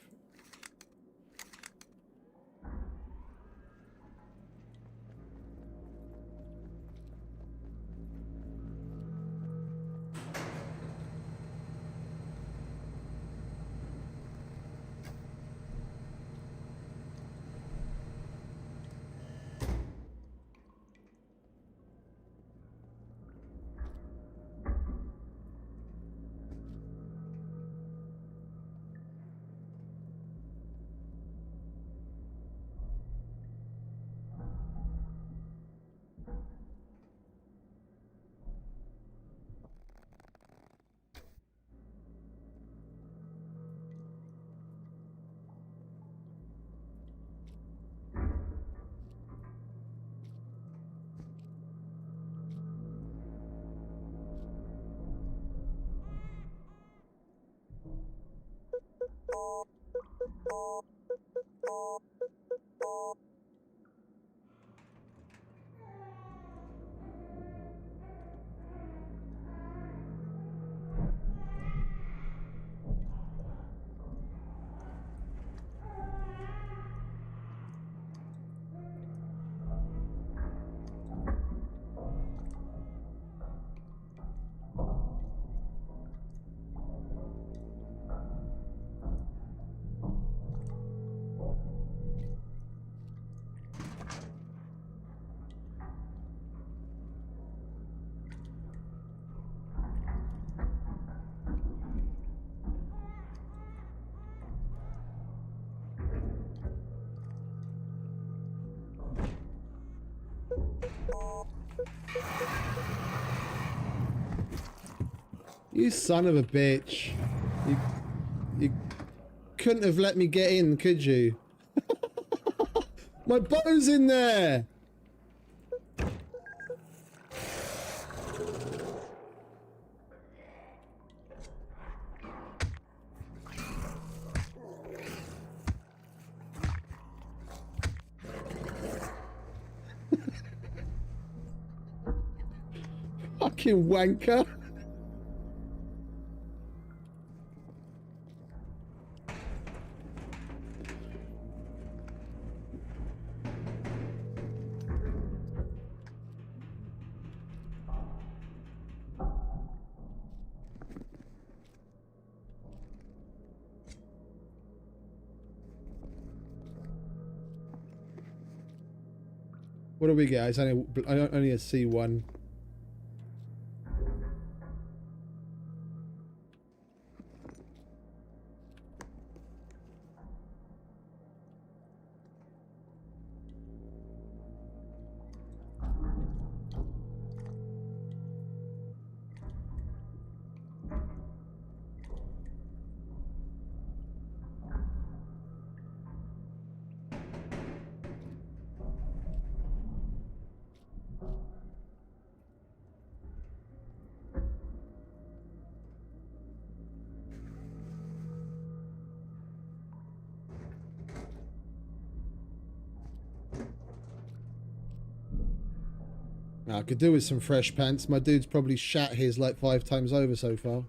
You son of a bitch. You couldn't have let me get in, could you? My bow's in there! Fucking wanker. What do we get? It's only a C1. I could do with some fresh pants. My dude's probably shat his like 5 times over so far.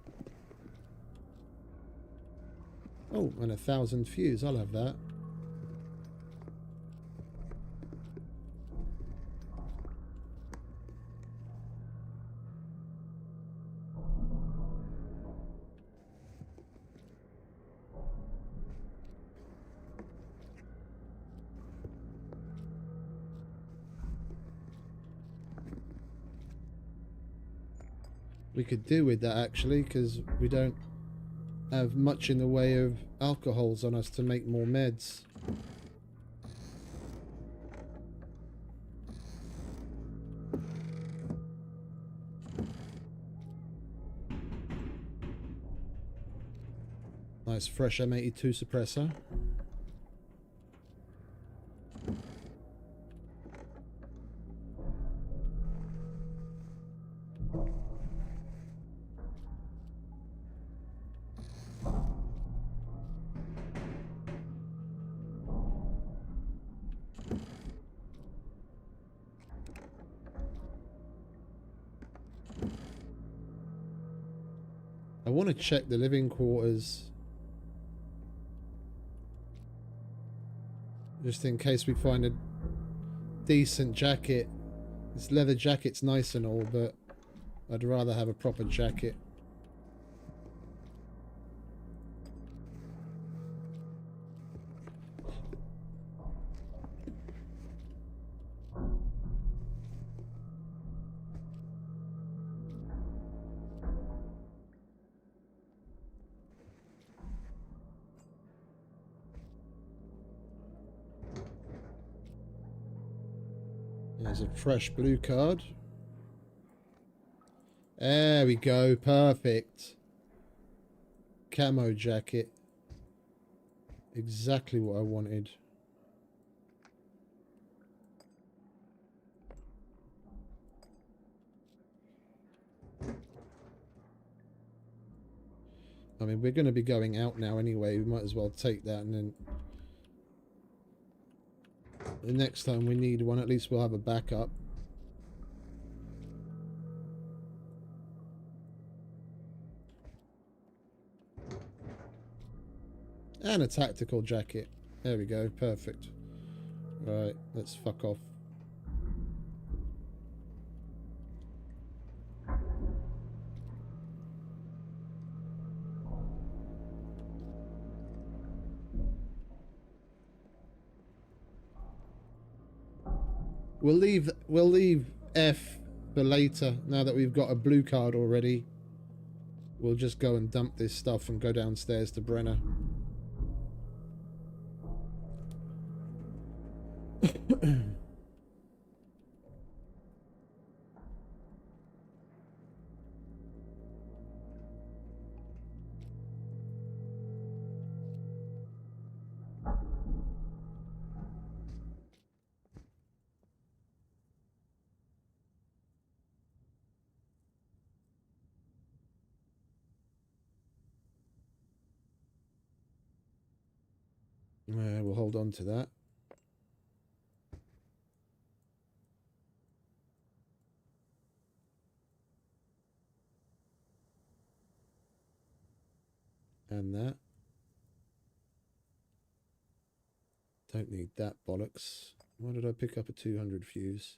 Oh, and 1,000 fuse. I'll have that. We could do with that actually, because we don't have much in the way of alcohols on us to make more meds. Nice fresh M82 suppressor. I want to check the living quarters just in case we find a decent jacket. This leather jacket's nice and all, but I'd rather have a proper jacket. There's a fresh blue card. There we go, perfect. Camo jacket. Exactly what I wanted. I mean, we're going to be going out now anyway. We might as well take that, and then the next time we need one, at least we'll have a backup. And a tactical jacket. There we go, perfect. Right, let's fuck off. We'll leave F for later. Now that we've got a blue card already, we'll just go and dump this stuff and go downstairs to Brenner. We'll hold on to that. And that. Don't need that bollocks. Why did I pick up a 200 fuse?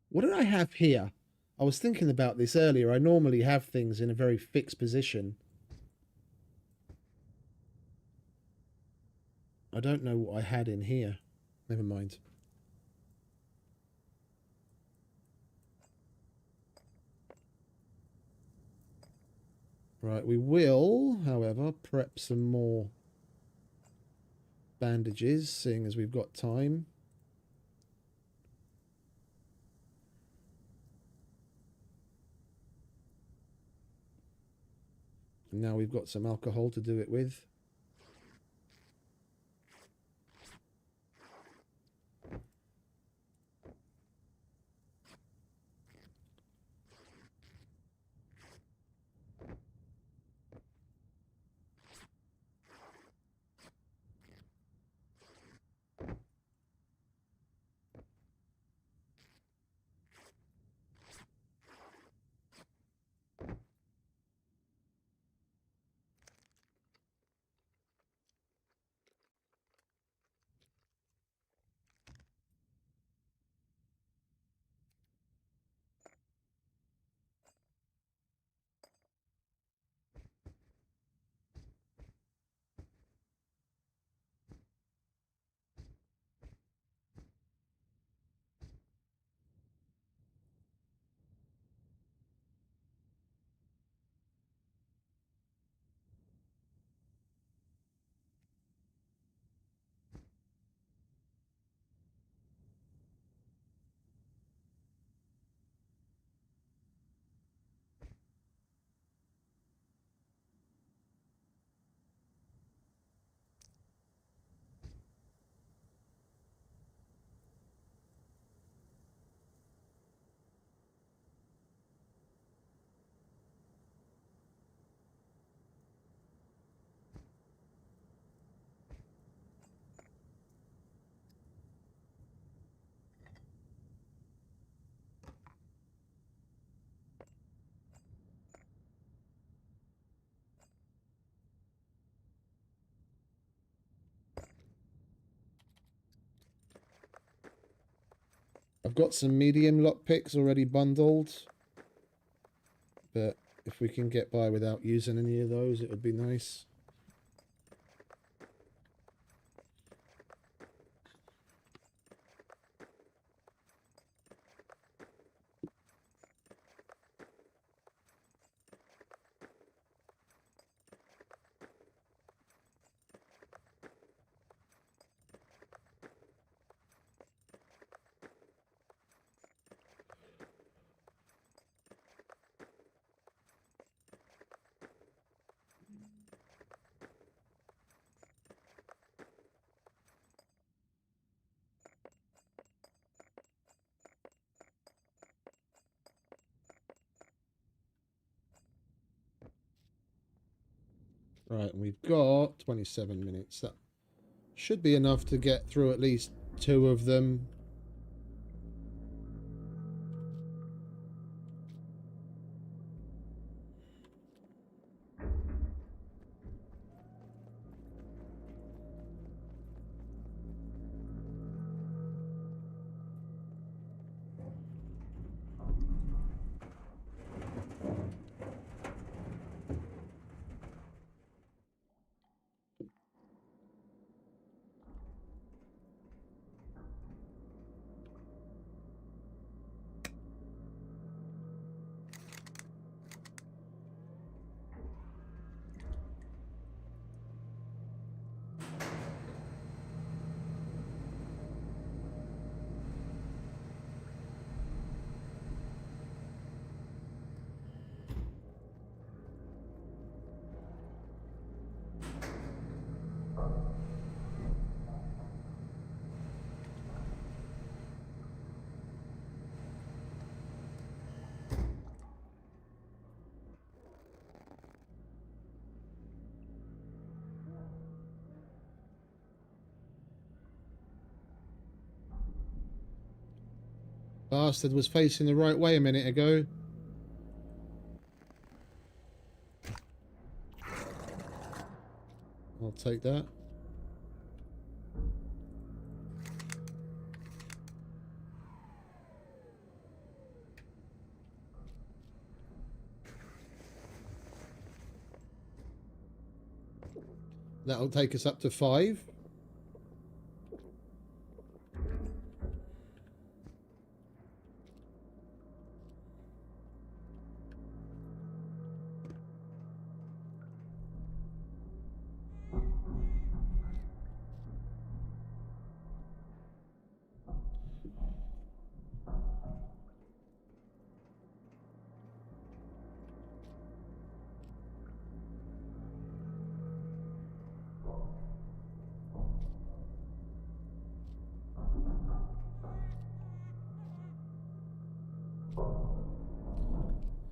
What did I have here? I was thinking about this earlier. I normally have things in a very fixed position. I don't know what I had in here. Never mind. Right, we will, however, prep some more bandages, seeing as we've got time. And now we've got some alcohol to do it with. I've got some medium lockpicks already bundled, but if we can get by without using any of those, it would be nice. Right, and we've got 27 minutes. That should be enough to get through at least 2 of them. Bastard was facing the right way a minute ago. I'll take that. That'll take us up to 5.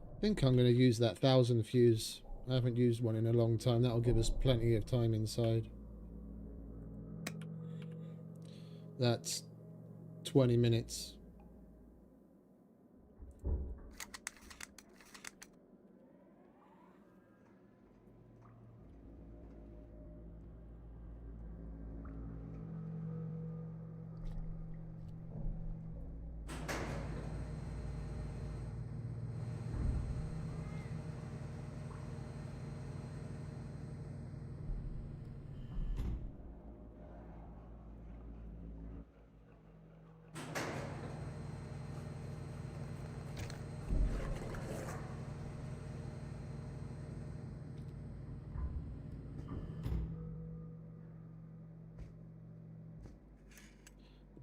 I think I'm going to use that 1000 fuse. I haven't used one in a long time. That'll give us plenty of time inside. That's 20 minutes.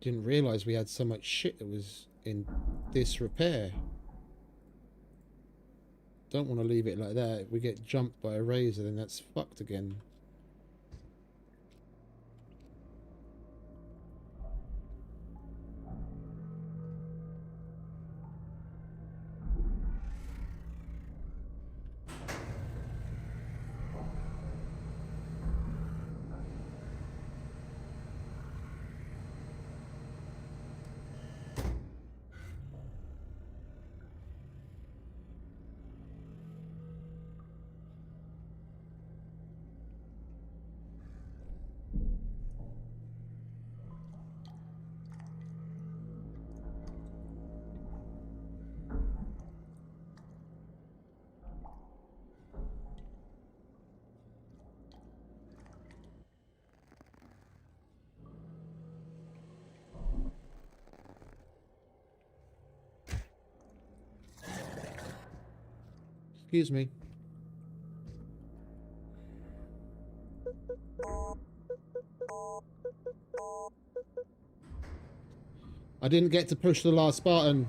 Didn't realise we had so much shit that was in this repair. Don't want to leave it like that. If we get jumped by a razor, then that's fucked again. Excuse me. I didn't get to push the last button.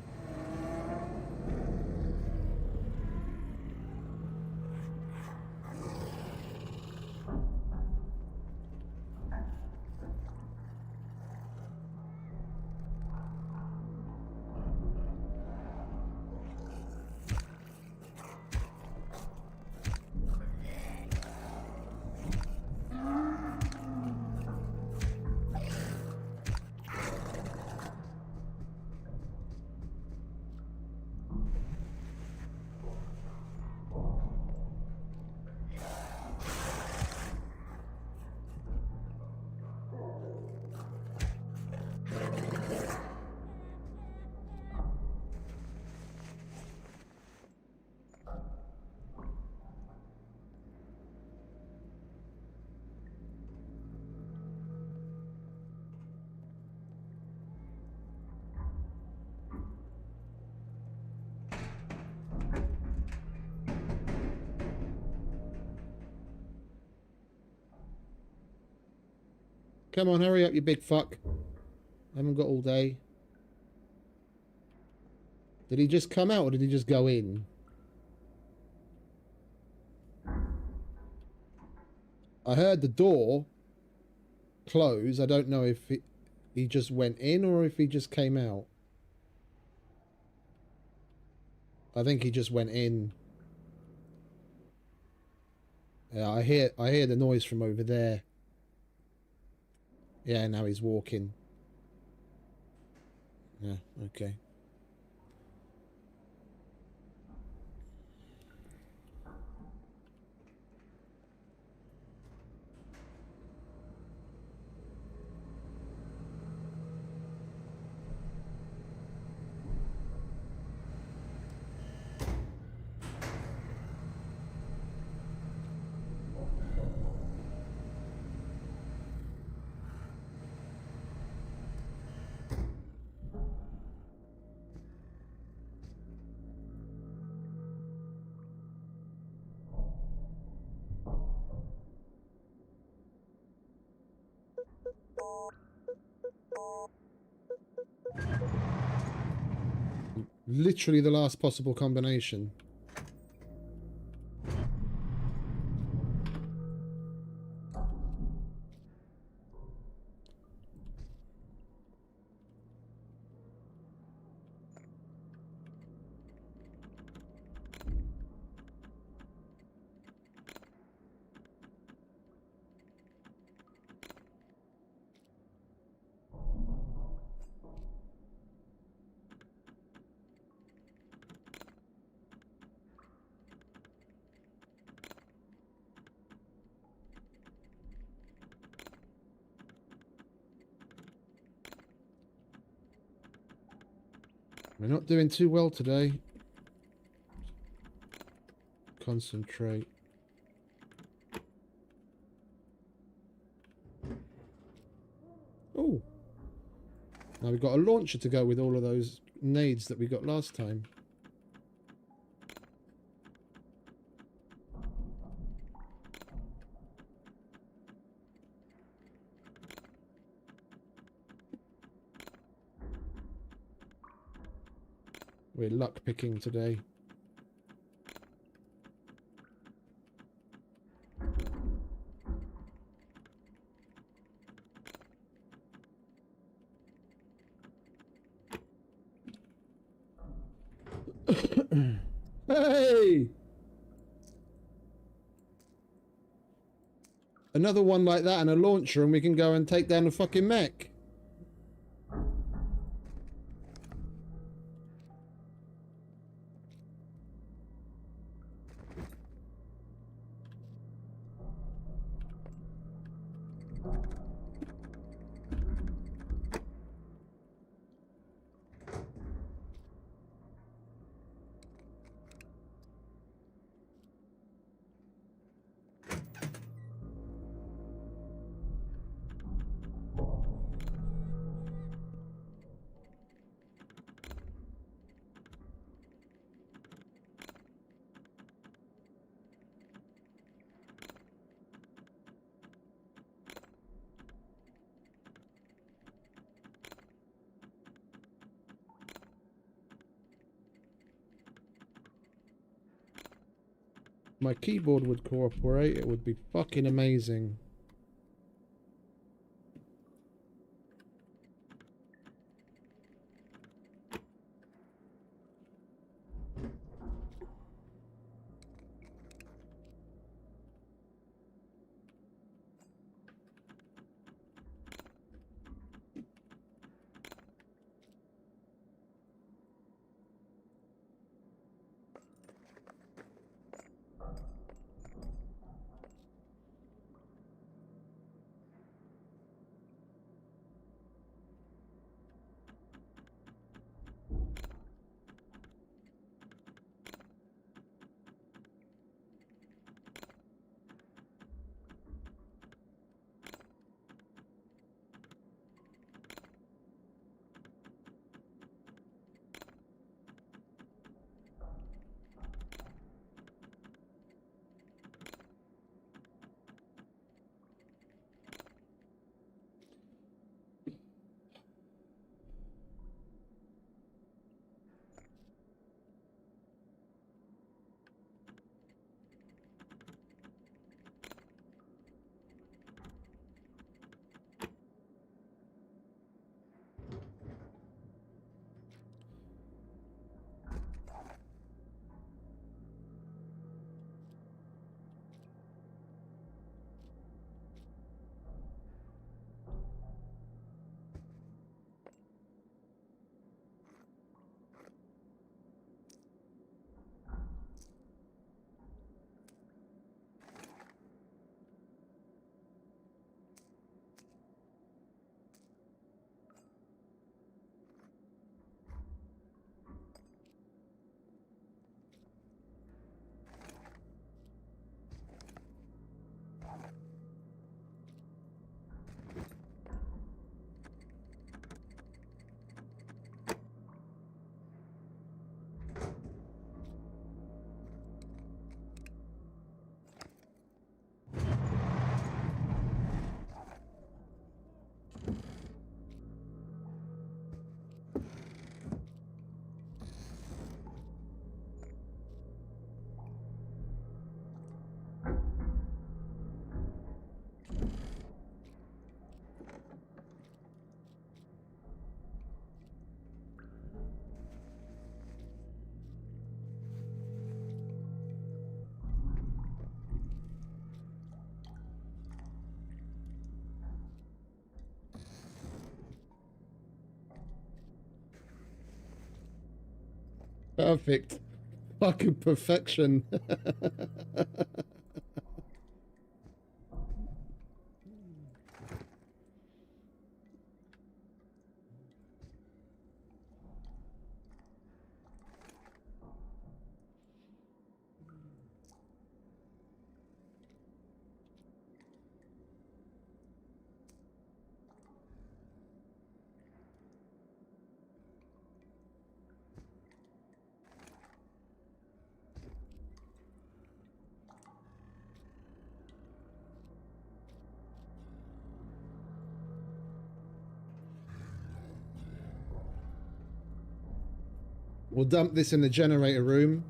Come on, hurry up, you big fuck. I haven't got all day. Did he just come out or did he just go in? I heard the door close. I don't know if he just went in or if he just came out. I think he just went in. Yeah, I hear the noise from over there. Yeah, now he's walking. Yeah, okay. Literally the last possible combination. We're not doing too well today. Concentrate. Oh. Now we've got a launcher to go with all of those nades that we got last time. We're luck picking today. Hey! Another one like that and a launcher and we can go and take down the fucking mech. My keyboard would cooperate, it would be fucking amazing. Perfect. Fucking perfection. We'll dump this in the generator room.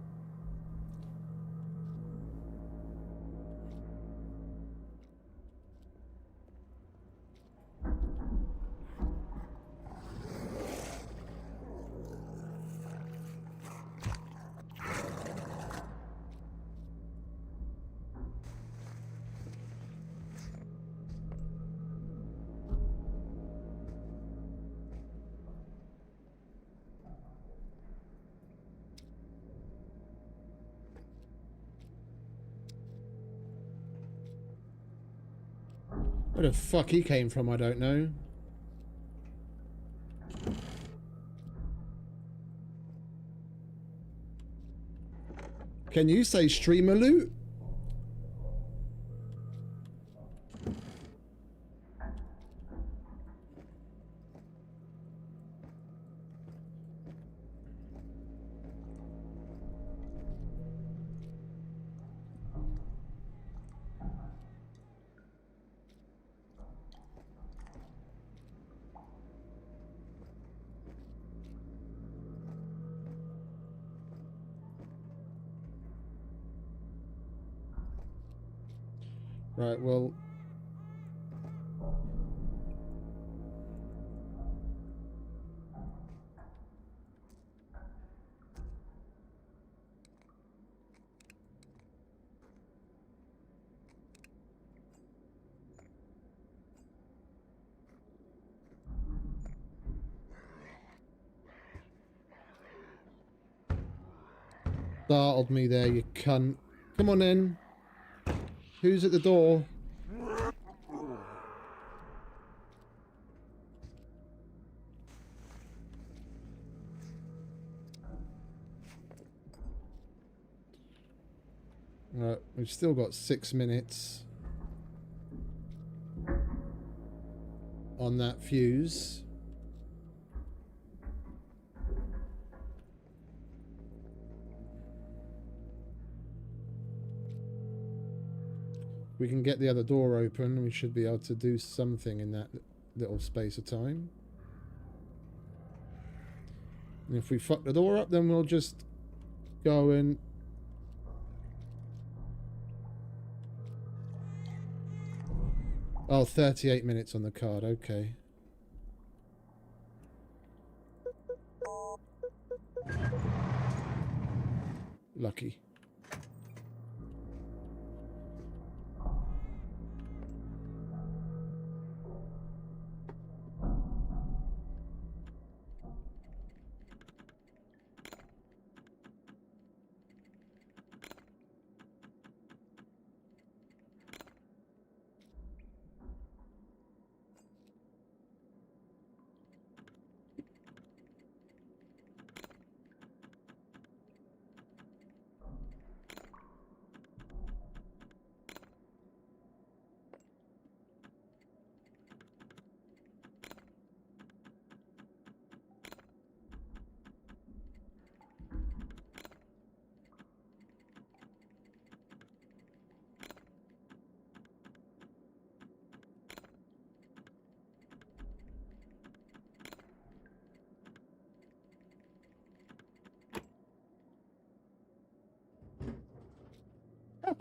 Where the fuck he came from, I don't know. Can you say streamer loot? Right, well... Startled me there, you cunt. Come on in. Who's at the door? Right, we've still got 6 minutes on that fuse. We can get the other door open, we should be able to do something in that little space of time. And if we fuck the door up, then we'll just go in. Oh, 38 minutes on the card, okay. Lucky.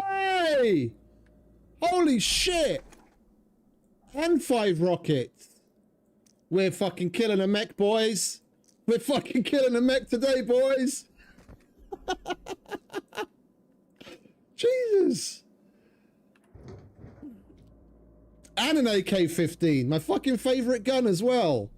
Hey! Holy shit! And 5 rockets. We're fucking killing a mech, boys. We're fucking killing a mech today, boys. Jesus. And an AK-15, my fucking favorite gun as well.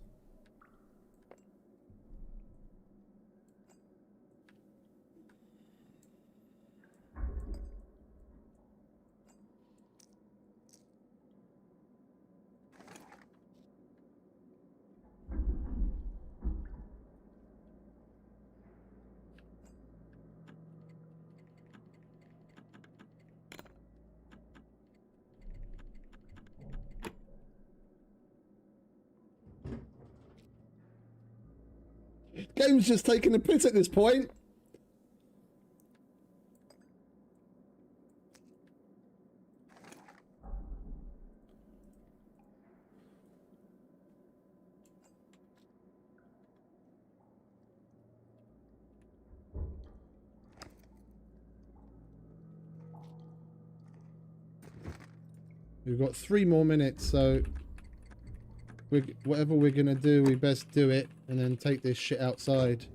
Game's just taking a piss at this point. We've got 3 more minutes, so whatever we're gonna do, we best do it and then take this shit outside.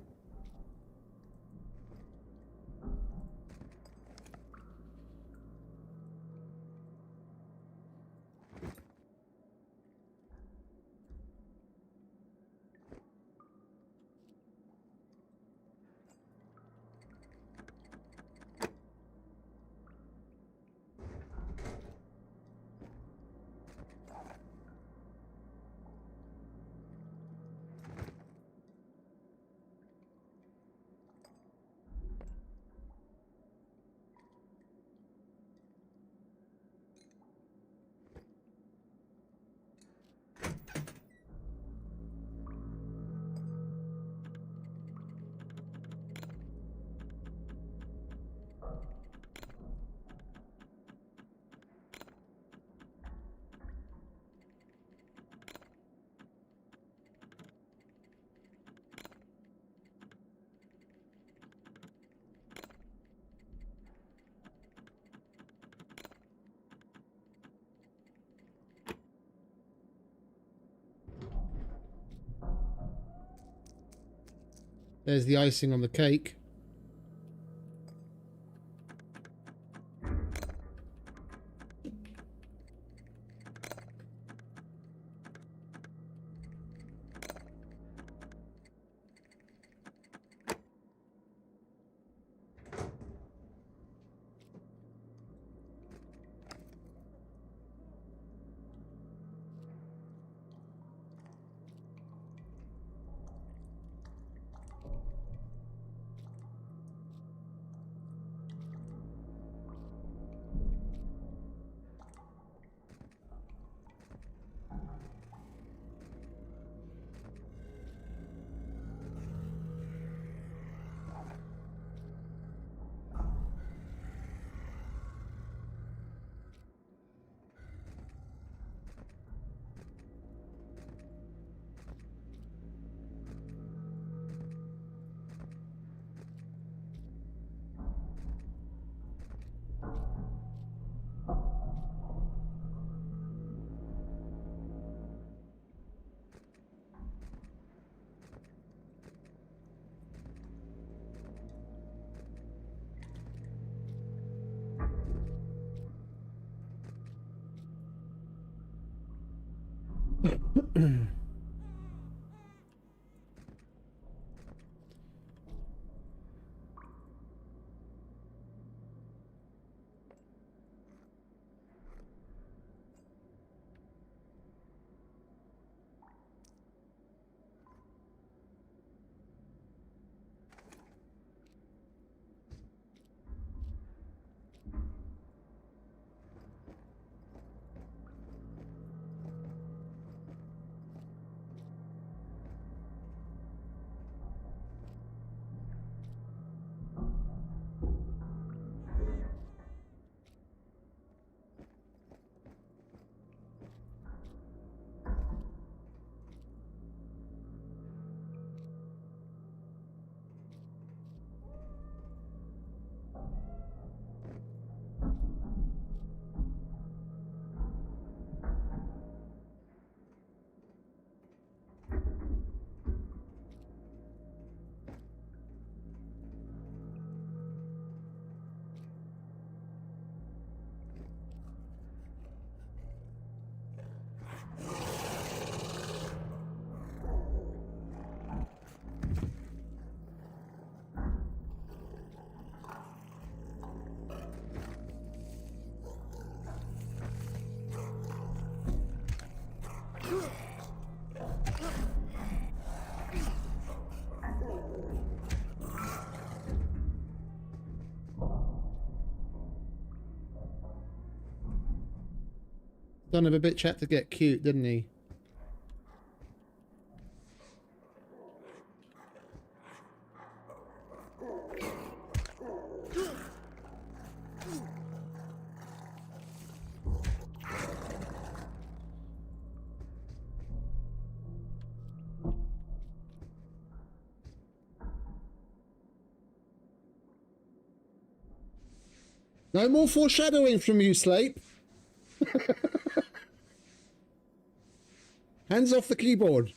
There's the icing on the cake. Son of a bitch had to get cute, didn't he? No more foreshadowing from you, Slape. Hands off the keyboard.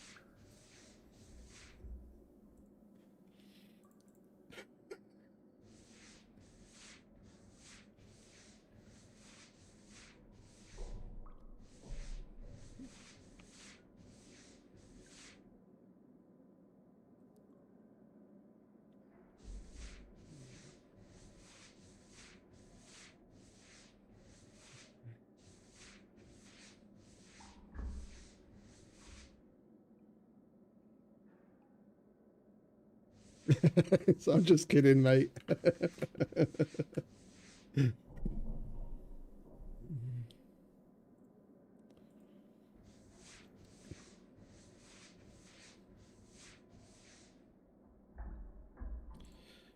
So I'm just kidding, mate.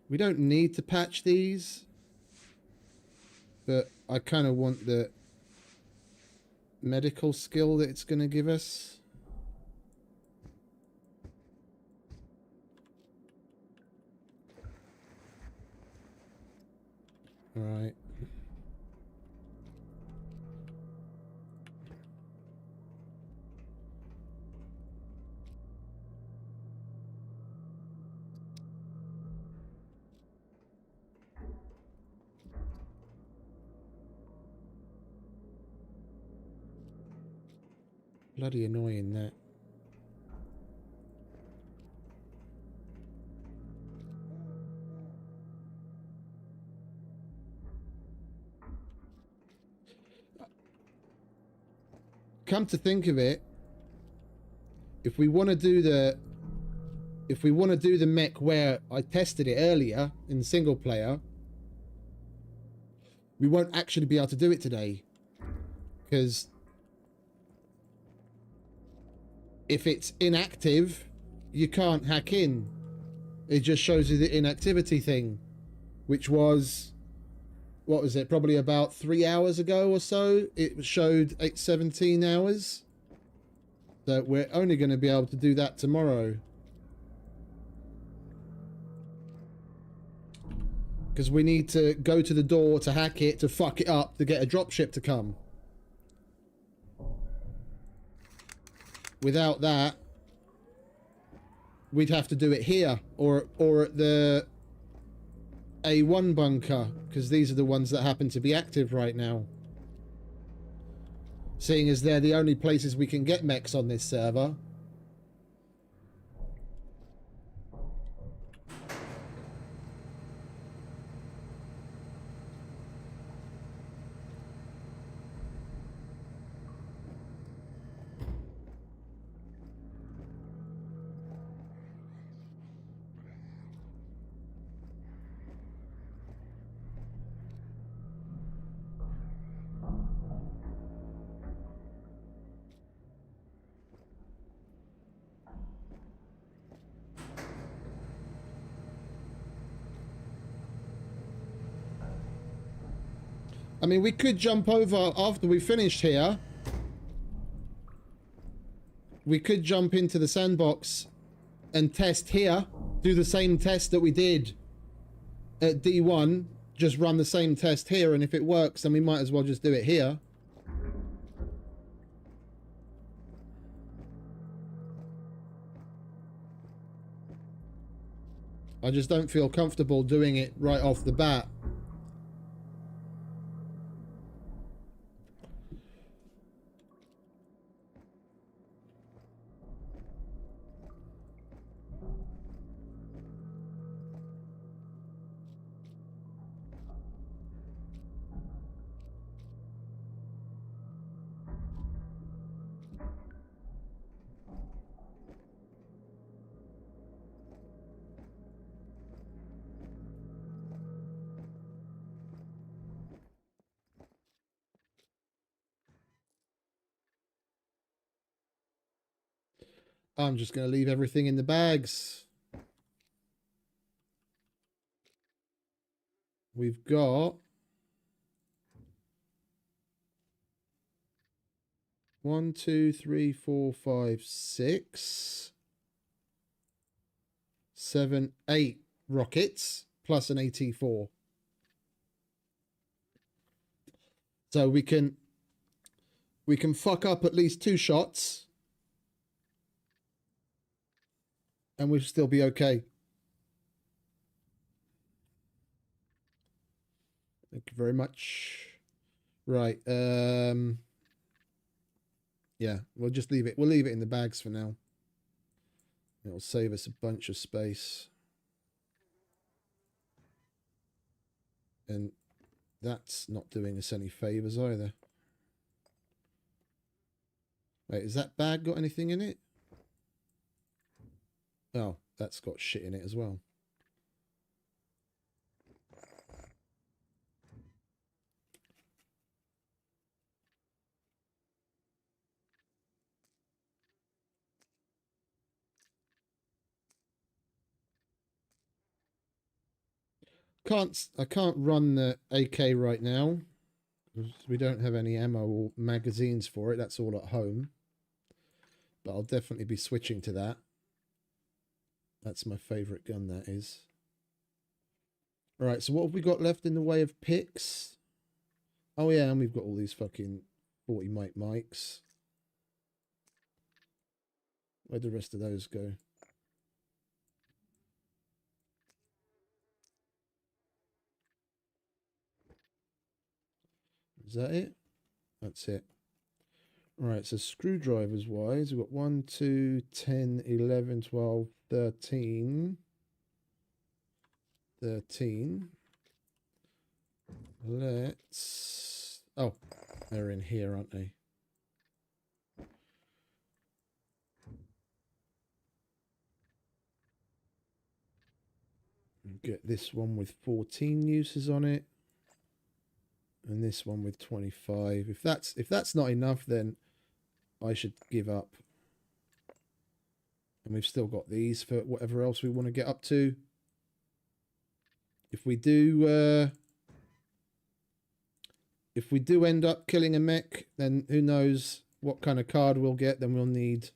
We don't need to patch these, but I kind of want the medical skill that it's going to give us. All right. Bloody annoying, that. Come to think of it, if we want to do the mech where I tested it earlier in single player, we won't actually be able to do it today, because if it's inactive, you can't hack in. It just shows you the inactivity thing, which was, what was it, probably about 3 hours ago or so. It showed 17 hours. So we're only going to be able to do that tomorrow, because we need to go to the door to hack it, to fuck it up, to get a dropship to come. Without that, we'd have to do it here or at the A1 bunker, because these are the ones that happen to be active right now. Seeing as they're the only places we can get mechs on this server. I mean, we could jump over after we finished here. We could jump into the sandbox and test here. Do the same test that we did at D1. Just run the same test here, and if it works, then we might as well just do it here. I just don't feel comfortable doing it right off the bat. I'm just going to leave everything in the bags. We've got 1, 2, 3, 4, 5, 6, 7, 8 rockets plus an AT4. So we can fuck up at least 2 shots and we'll still be okay. Thank you very much. Right, yeah, we'll just leave it. We'll leave it in the bags for now. It'll save us a bunch of space. And that's not doing us any favors either. Wait, has that bag got anything in it? Oh, that's got shit in it as well. I can't run the AK right now. We don't have any ammo or magazines for it. That's all at home. But I'll definitely be switching to that. That's my favourite gun, that is. Alright, so what have we got left in the way of picks? Oh yeah, and we've got all these fucking 40 mics. Where'd the rest of those go? Is that it? That's it. Alright, so screwdrivers wise, we've got 1, 2, 10, 11, 12, 13. 13. Let's... Oh, they're in here, aren't they? Get this one with 14 uses on it. And this one with 25. If that's not enough, then I should give up. And we've still got these for whatever else we want to get up to. If we do end up killing a mech, then who knows what kind of card we'll get. Then we'll need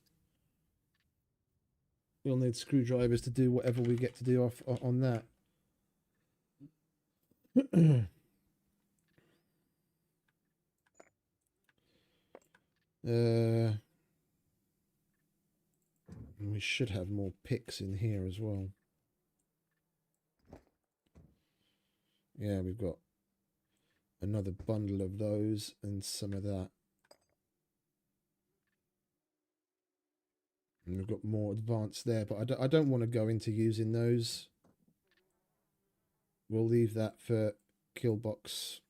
screwdrivers to do whatever we get to do on that. We should have more picks in here as well. Yeah, we've got another bundle of those and some of that. And we've got more advanced there, but I don't want to go into using those. We'll leave that for Killbox.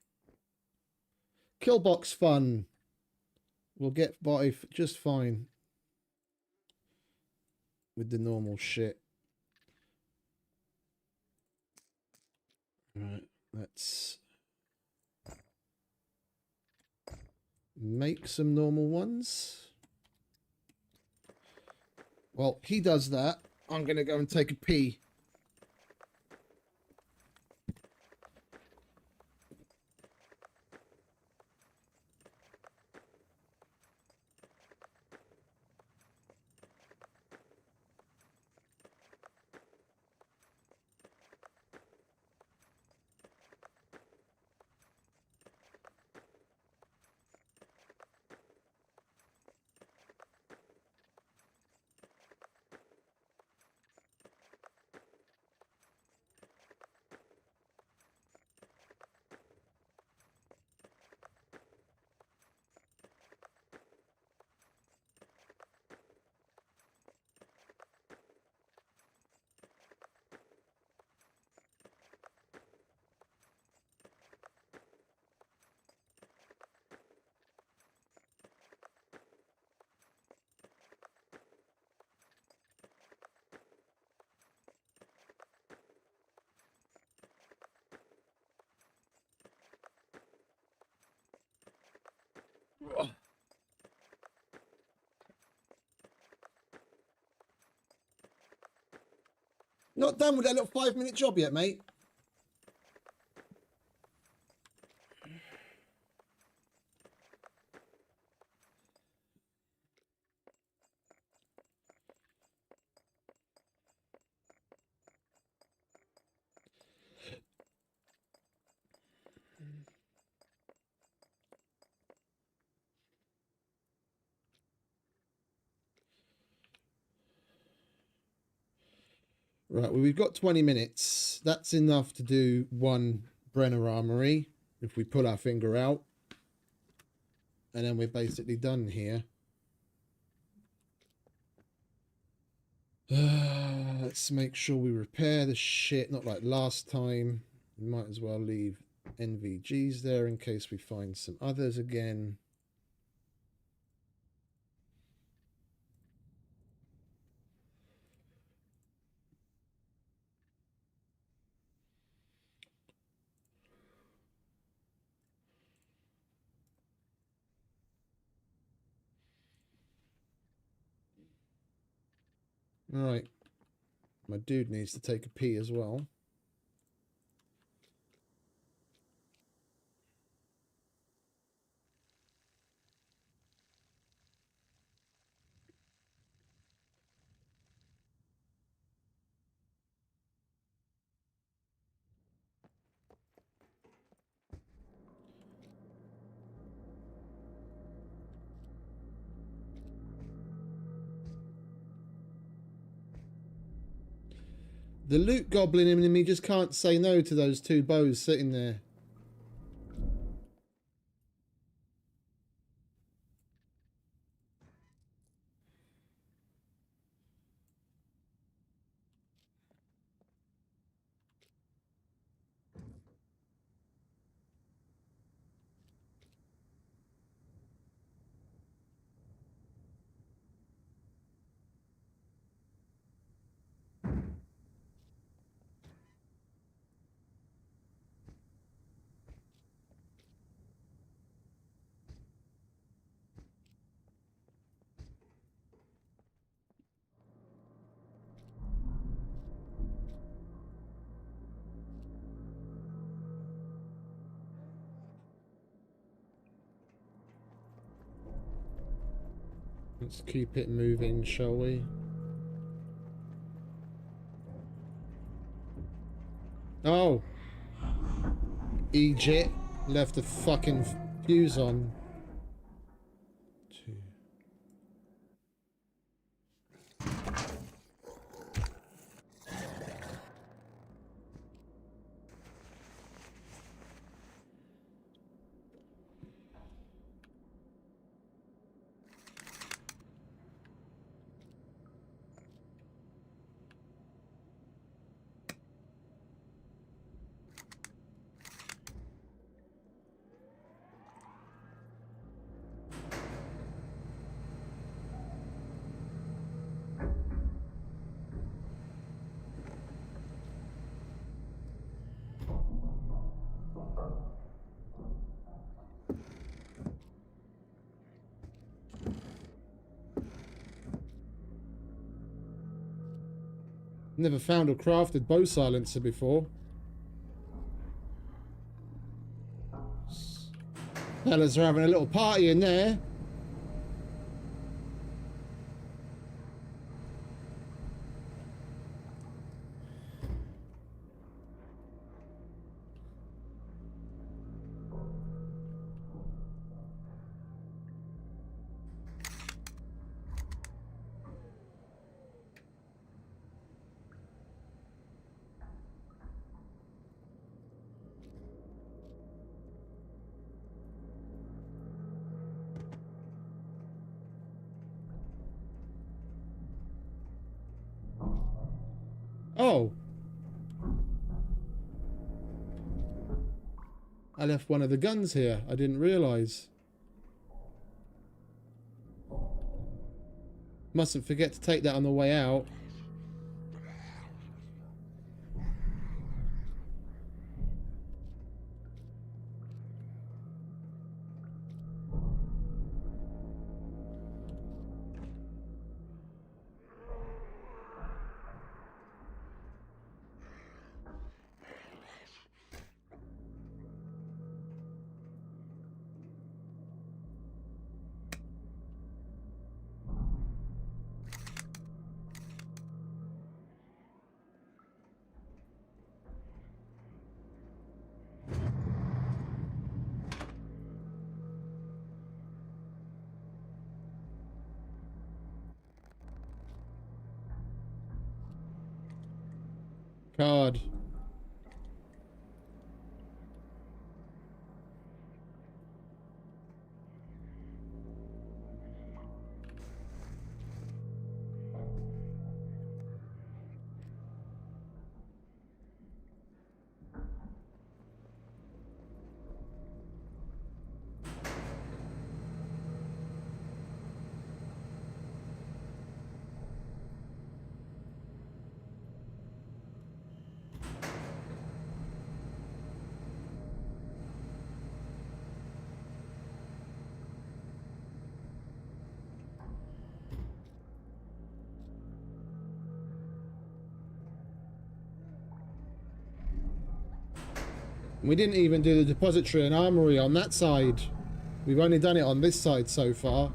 Killbox fun. We'll get by just fine with the normal shit. Right, let's make some normal ones. Well, he does that. I'm going to go and take a pee. Not done with that little 5-minute job yet, mate. Right, well, we've got 20 minutes. That's enough to do one Brenner Armory if we pull our finger out. And then we're basically done here. Let's make sure we repair the shit, not like last time. We might as well leave NVGs there in case we find some others again. Right. My dude needs to take a pee as well. The loot goblin in me just can't say no to those two bows sitting there. Let's keep it moving, shall we? Oh! Egypt left a fucking fuse on. Two. Never found or crafted bow silencer before. Fellas are having a little party in there. Oh. I left one of the guns here. I didn't realise. Mustn't forget to take that on the way out. card. We didn't even do the depository and armory on that side. We've only done it on this side so far.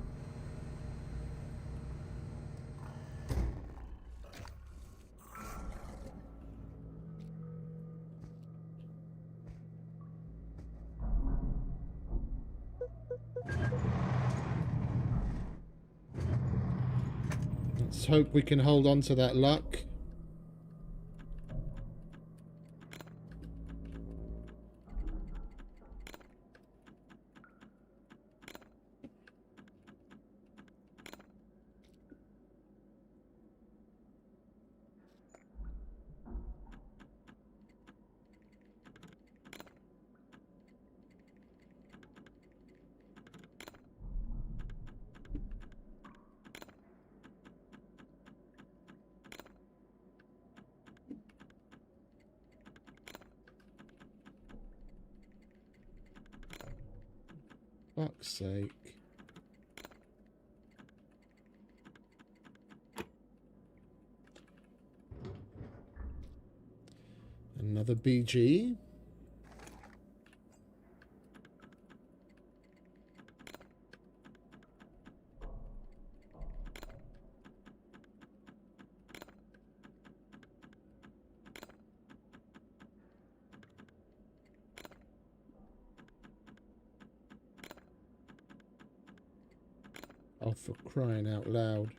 Let's hope we can hold on to that luck. Fuck's sake. Another BG. Oh, for crying out loud.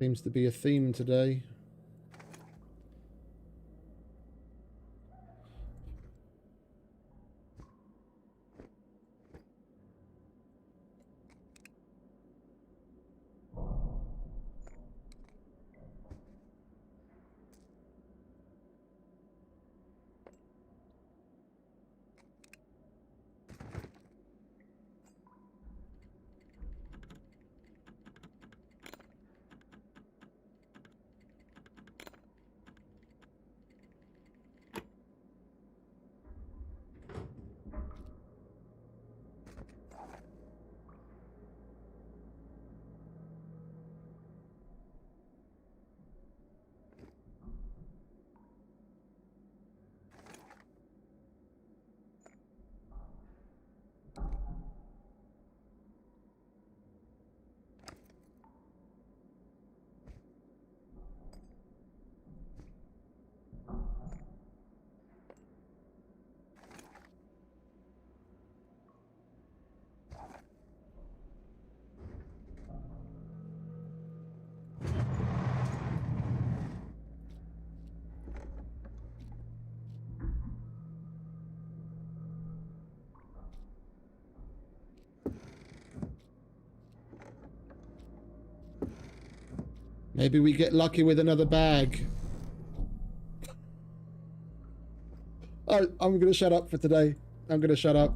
Seems to be a theme today. Maybe we get lucky with another bag. Oh, I'm gonna shut up for today. I'm gonna shut up.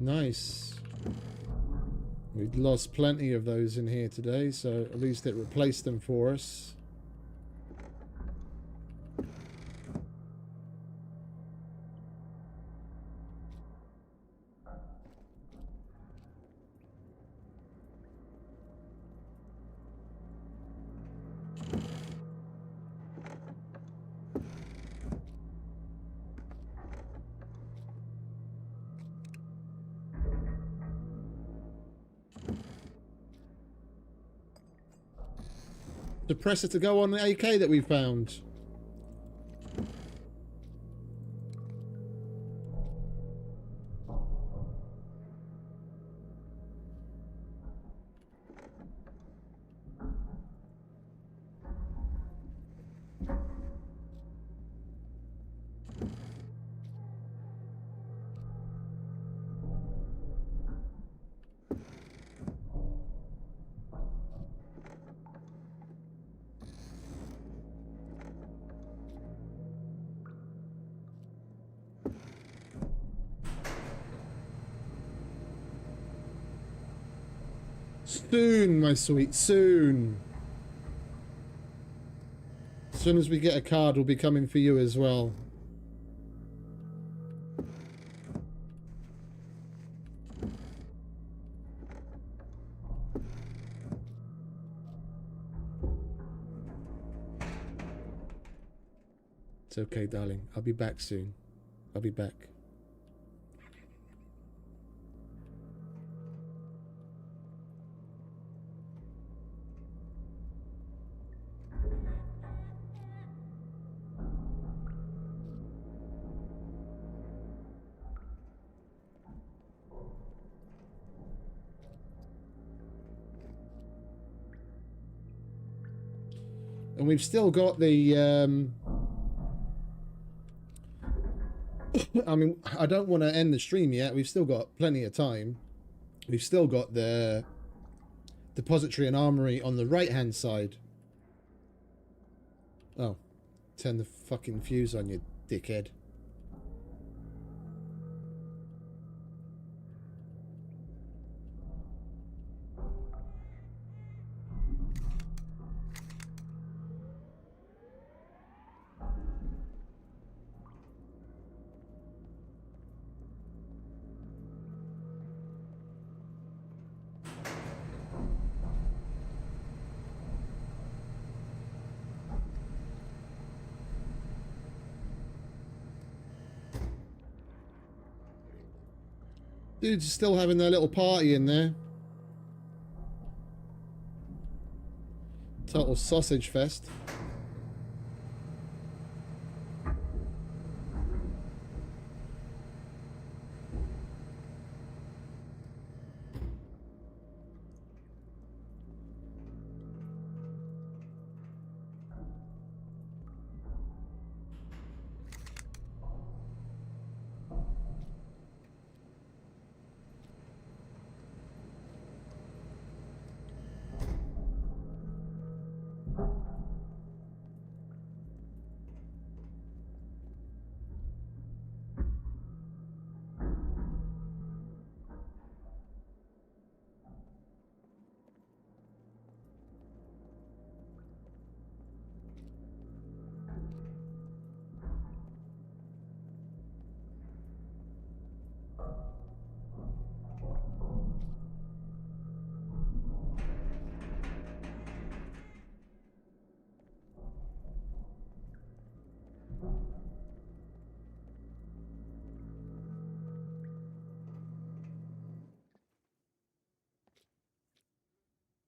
Nice. We'd lost plenty of those in here today, so at least it replaced them for us. Suppressor to go on the AK that we found. Soon, my sweet, soon. As soon as we get a card, we'll be coming for you as well. It's okay, darling. I'll be back soon. I'll be back. And we've still got the I mean, I don't want to end the stream yet. We've still got plenty of time. We've still got the depository and armory on the right-hand side. Oh, turn the fucking fuse on, you dickhead. Dudes are still having their little party in there. Total sausage fest.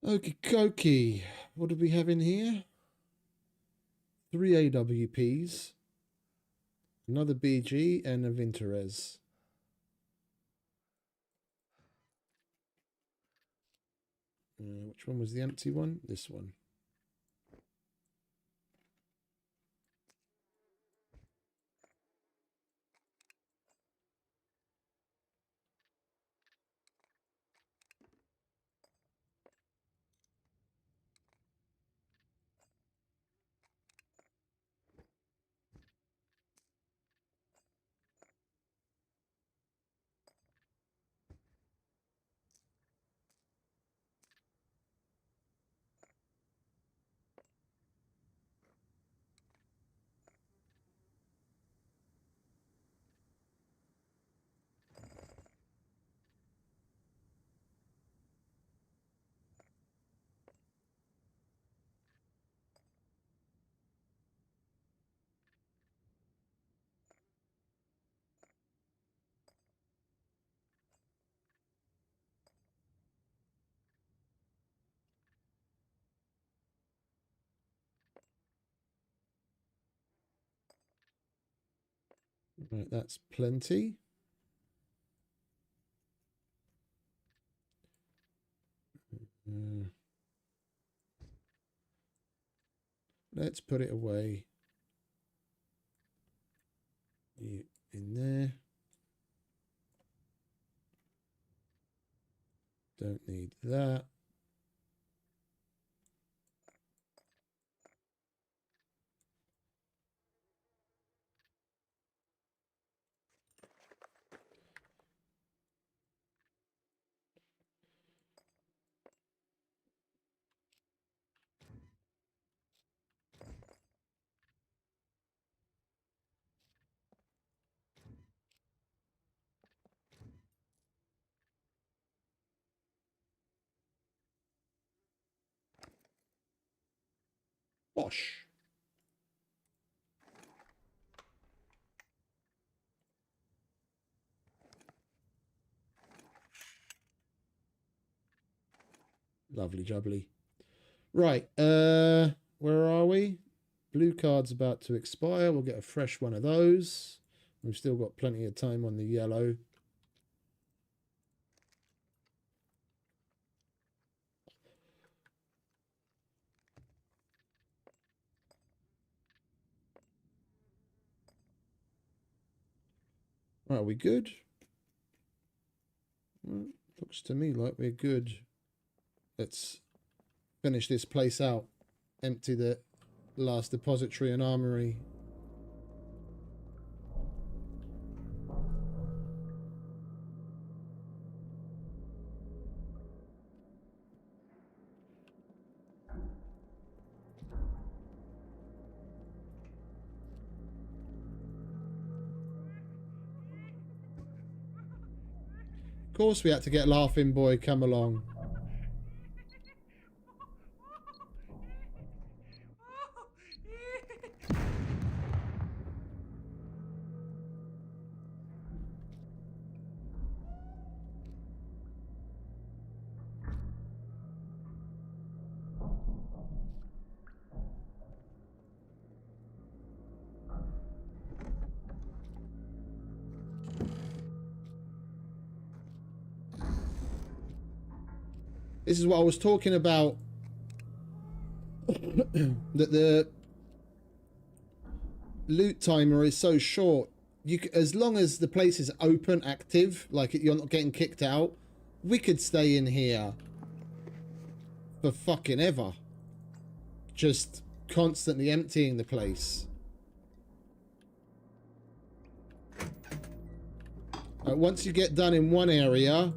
Okie dokie. What do we have in here? 3 AWPs. Another BG and a Vinterez. Which one was the empty one? This one. Right, that's plenty. Let's put it away. You in there. Don't need that. Bosh. Lovely jubbly. Right, where are we? Blue card's about to expire. We'll get a fresh one of those. We've still got plenty of time on the yellow. Right, are we good? Well, looks to me like we're good. Let's finish this place out. Empty the last depository and armory. Of course we had to get Laughing Boy come along. This is what I was talking about. That the loot timer is so short. As long as the place is open, active, like you're not getting kicked out, we could stay in here for fucking ever. Just constantly emptying the place. Once you get done in one area,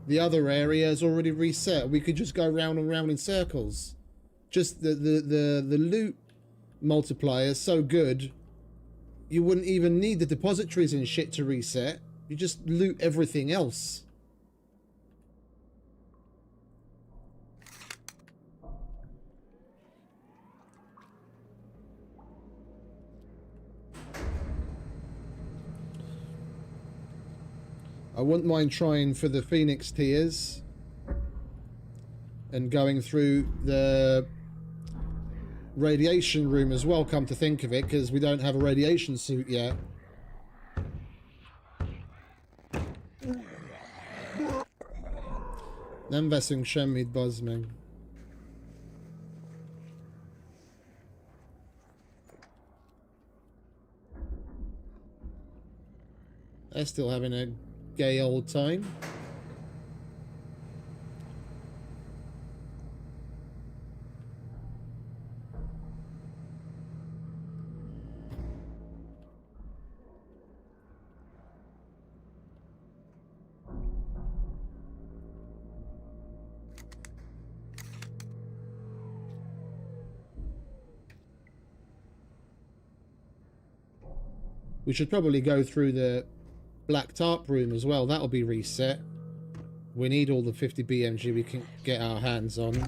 the other area is already reset. We could just go round and round in circles. Just the loot multiplier is so good, you wouldn't even need the depositories and shit to reset. You just loot everything else. I wouldn't mind trying for the Phoenix tiers and going through the radiation room as well, come to think of it, because we don't have a radiation suit yet. Nem veszünk semmit, bazd meg. They're still having a gay old time. We should probably go through the black tarp room as well. That'll be reset. We need all the 50 BMG we can get our hands on.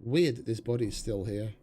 Weird that this body's still here.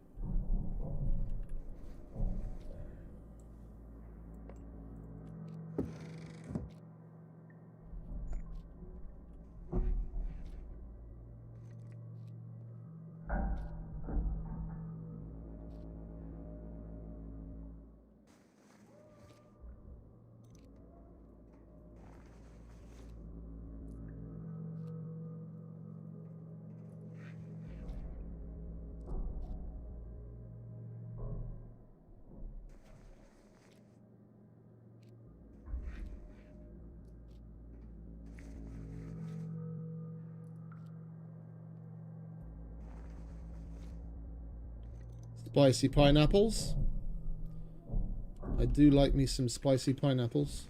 Spicy pineapples. I do like me some spicy pineapples.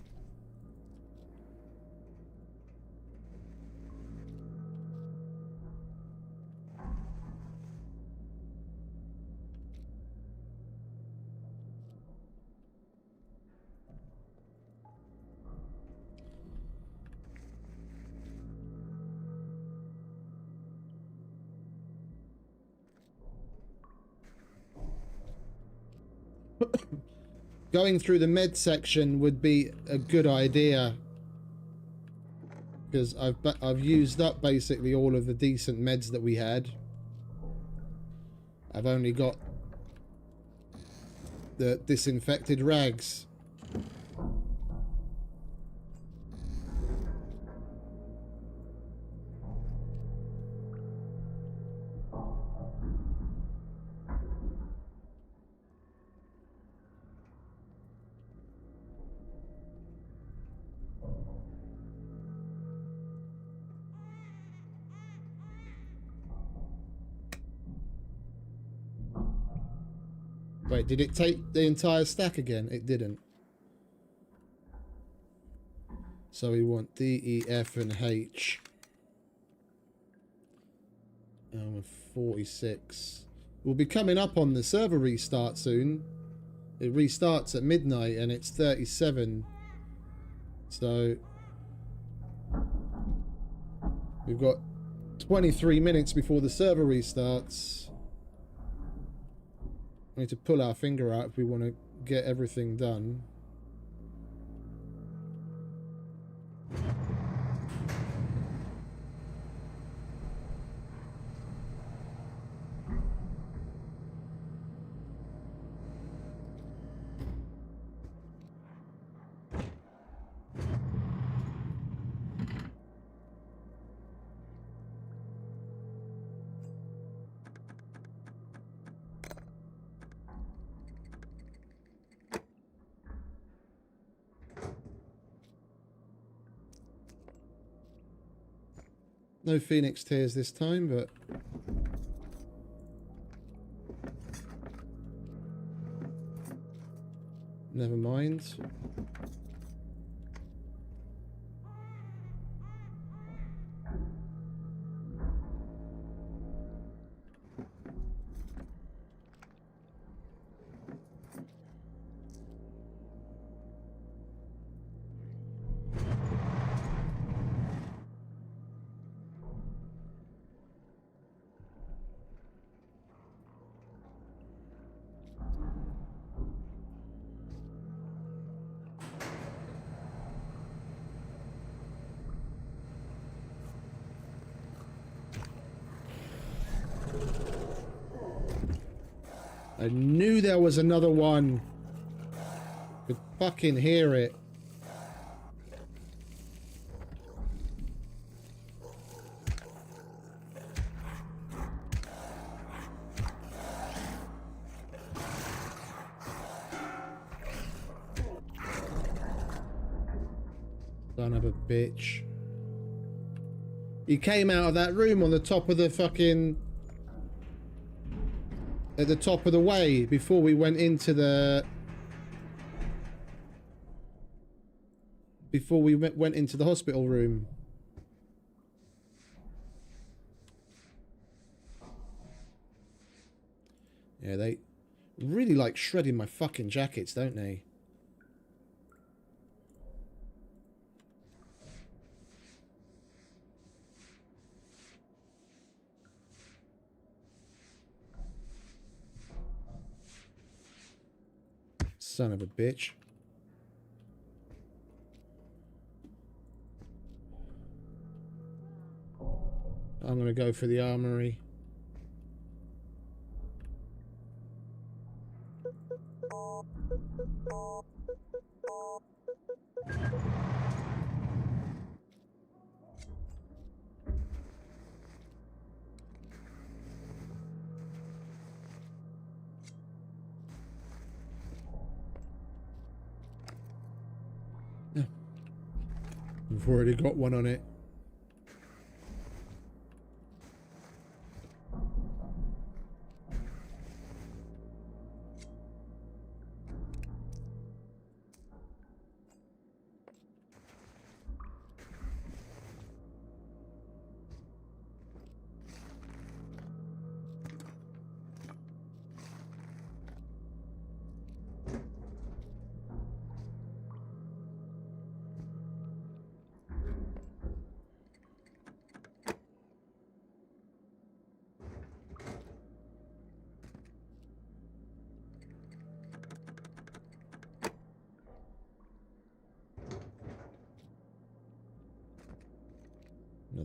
Going through the med section would be a good idea, because I've used up basically all of the decent meds that we had. I've only got the disinfected rags. Wait, did it take the entire stack again? It didn't. So we want D, E, F, and H. 46. We'll be coming up on the server restart soon. It restarts at midnight and it's 37. So we've got 23 minutes before the server restarts. We need to pull our finger out if we want to get everything done. No Phoenix tears this time, but never mind. I knew there was another one. Could fucking hear it. Son of a bitch. He came out of that room on the top of the fucking... at the top of the way before we went into the... before we went into the hospital room. Yeah, they really like shredding my fucking jackets, don't they? Son of a bitch. I'm gonna go for the armory. We've already got one on it.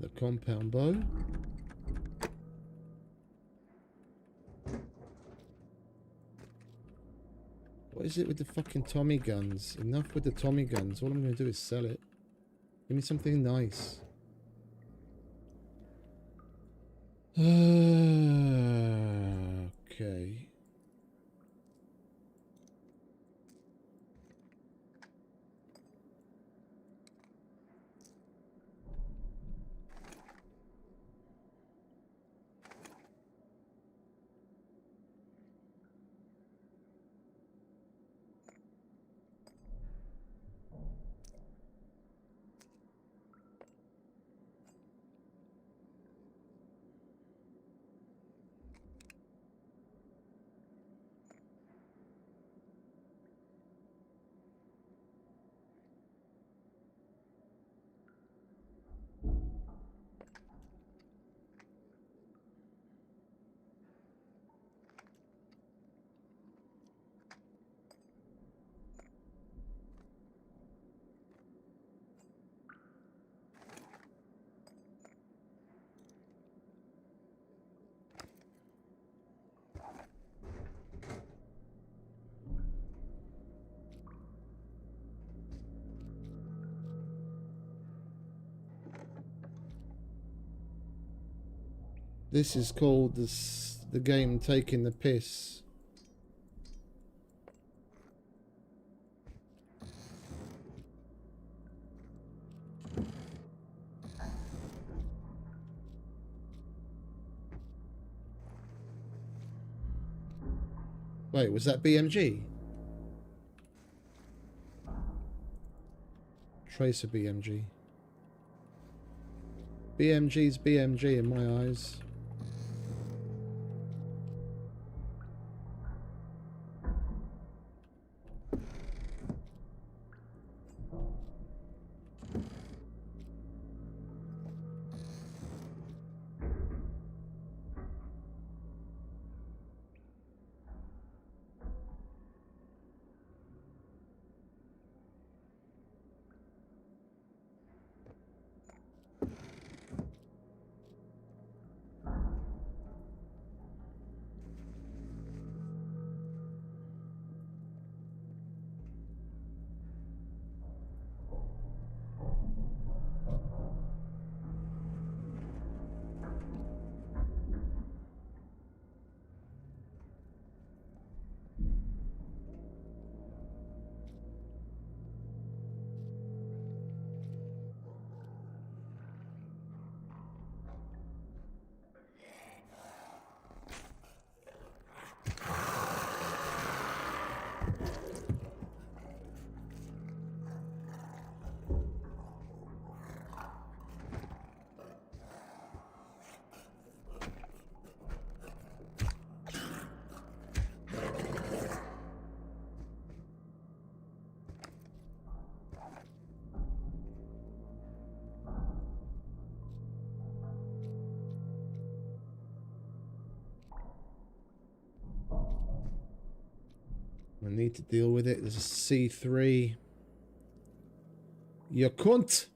Another compound bow. What is it with the fucking Tommy guns? Enough with the Tommy guns. All I'm going to do is sell it. Give me something nice. Okay. This is called the game Taking the Piss. Wait, was that BMG? Tracer BMG. BMG's BMG in my eyes. I need to deal with it. There's a C3. You cunt!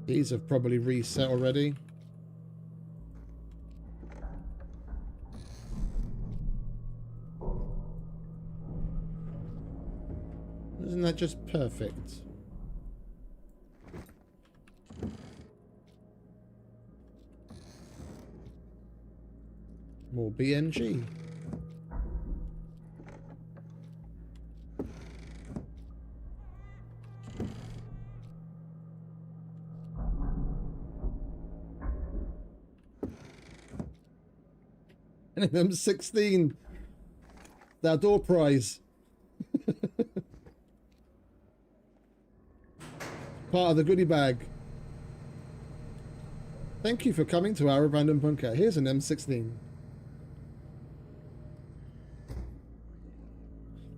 These have probably reset already. Isn't that just perfect? More BNG. And them 16. Our door prize. Part of the goodie bag. Thank you for coming to our abandoned bunker. Here's an M16.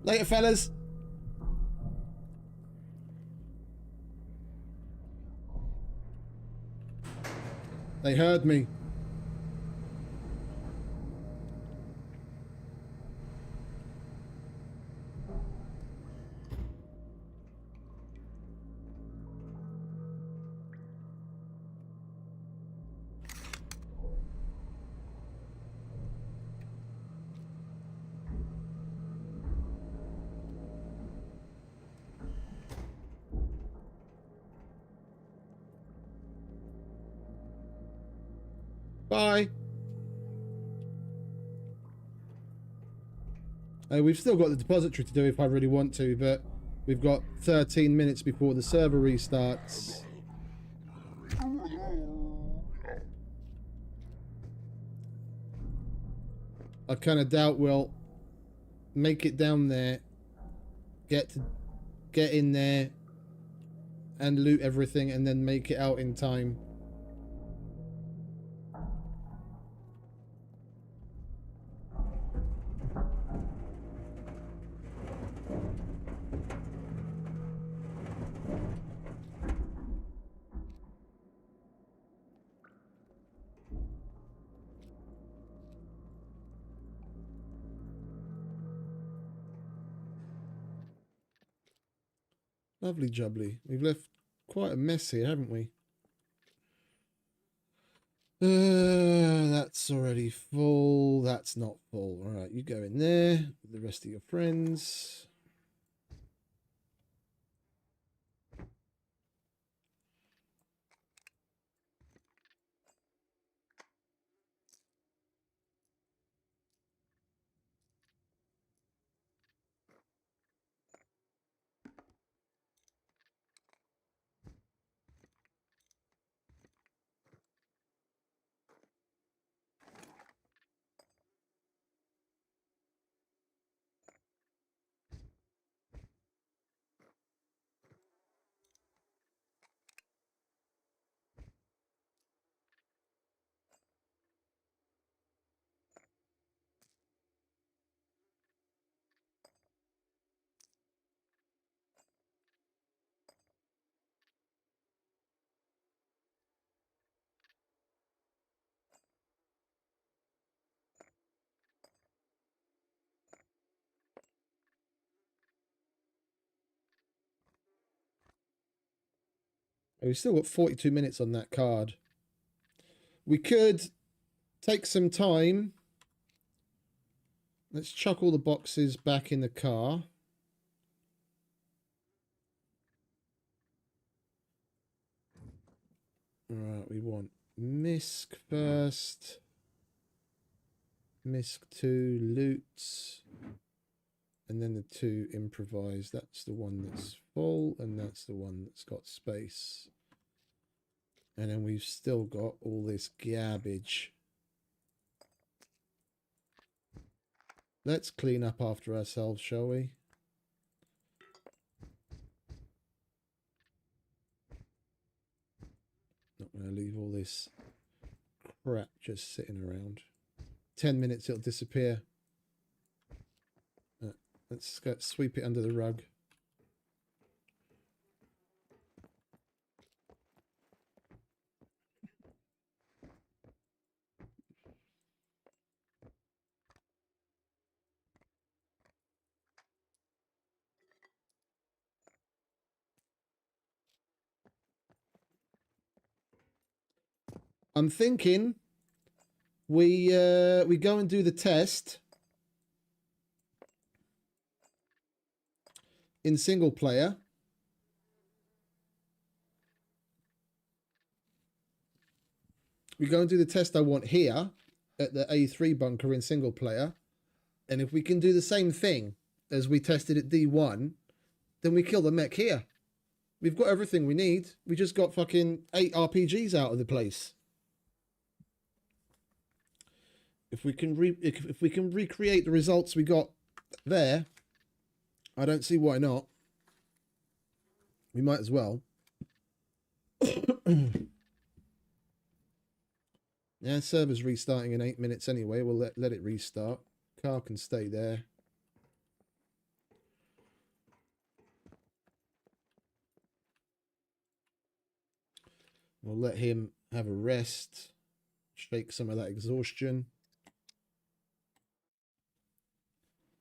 Later, fellas. They heard me. Bye. We've still got the depository to do if I really want to, but we've got 13 minutes before the server restarts. I kind of doubt we'll make it down there, get in there and loot everything and then make it out in time. Lovely jubbly. We've left quite a mess here, haven't we? That's already full. That's not full. All right, you go in there with the rest of your friends. Oh, we've still got 42 minutes on that card. We could take some time. Let's chuck all the boxes back in the car. Alright, we want MISC first. MISC 2, loot. And then the 2 improvised. That's the one that's full, and that's the one that's got space. And then we've still got all this garbage. Let's clean up after ourselves, shall we? Not going to leave all this crap just sitting around. 10 minutes, it'll disappear. Let's go sweep it under the rug. I'm thinking we go and do the test in single player. We go and do the test I want here at the A3 bunker in single player. And if we can do the same thing as we tested at D1, then we kill the mech here. We've got everything we need. We just got fucking 8 RPGs out of the place. If we can if we can recreate the results we got there, I don't see why not. We might as well. Yeah, server's restarting in 8 minutes anyway. We'll let it restart. Carl can stay there. We'll let him have a rest. Shake some of that exhaustion.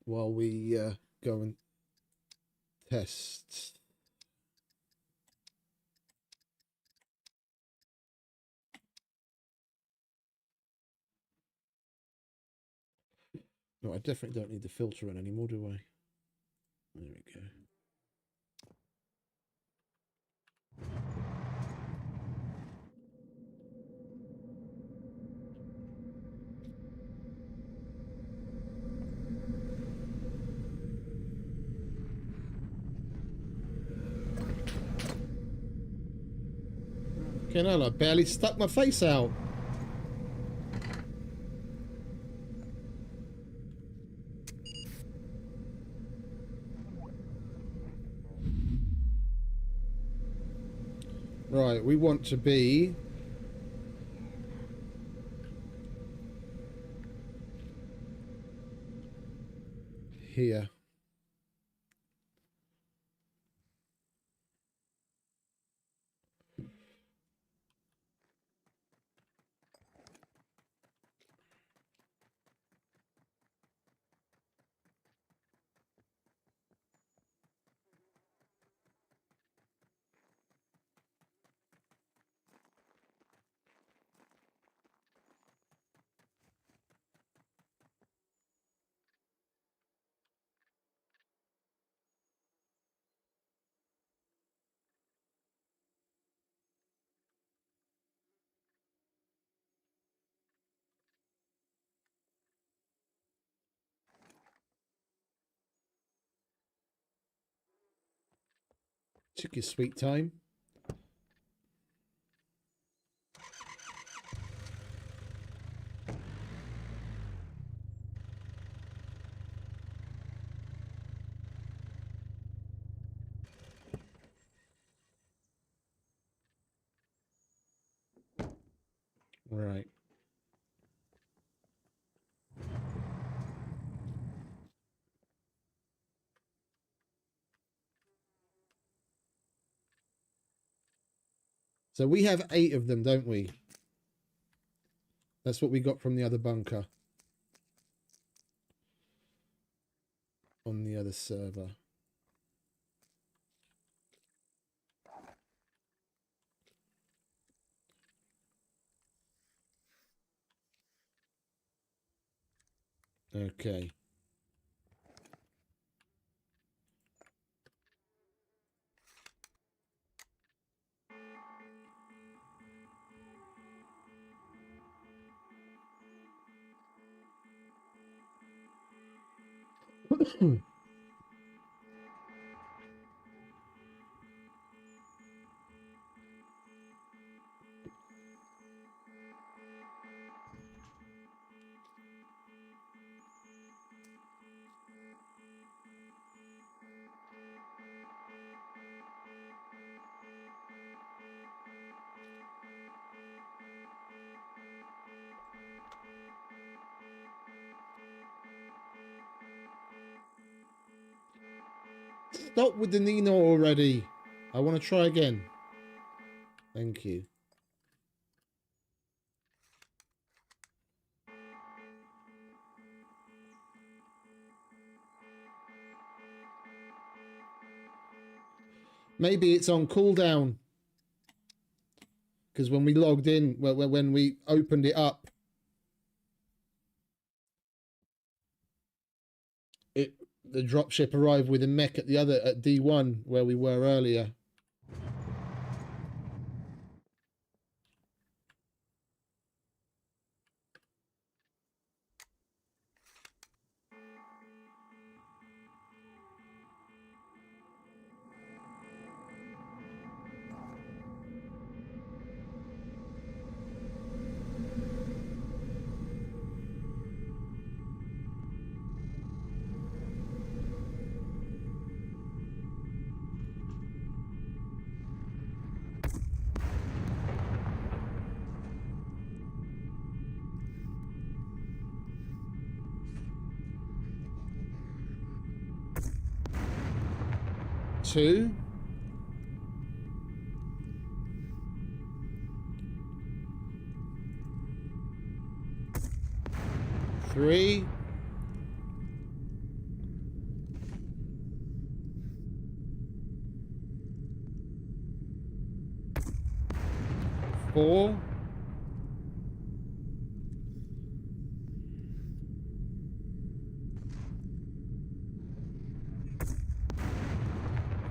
While we go and test. No, I definitely don't need the filter on anymore, do I? There we go. Okay, no, I barely stuck my face out. Right, we want to be here. Took your sweet time. Right. So we have 8 of them, don't we? That's what we got from the other bunker. On the other server. Okay. Stop with the Nino already. I want to try again. Thank you. Maybe it's on cooldown. because when we logged in, when we opened it up, the dropship arrived with a mech at the other at D1 where we were earlier. Two. Three. Four.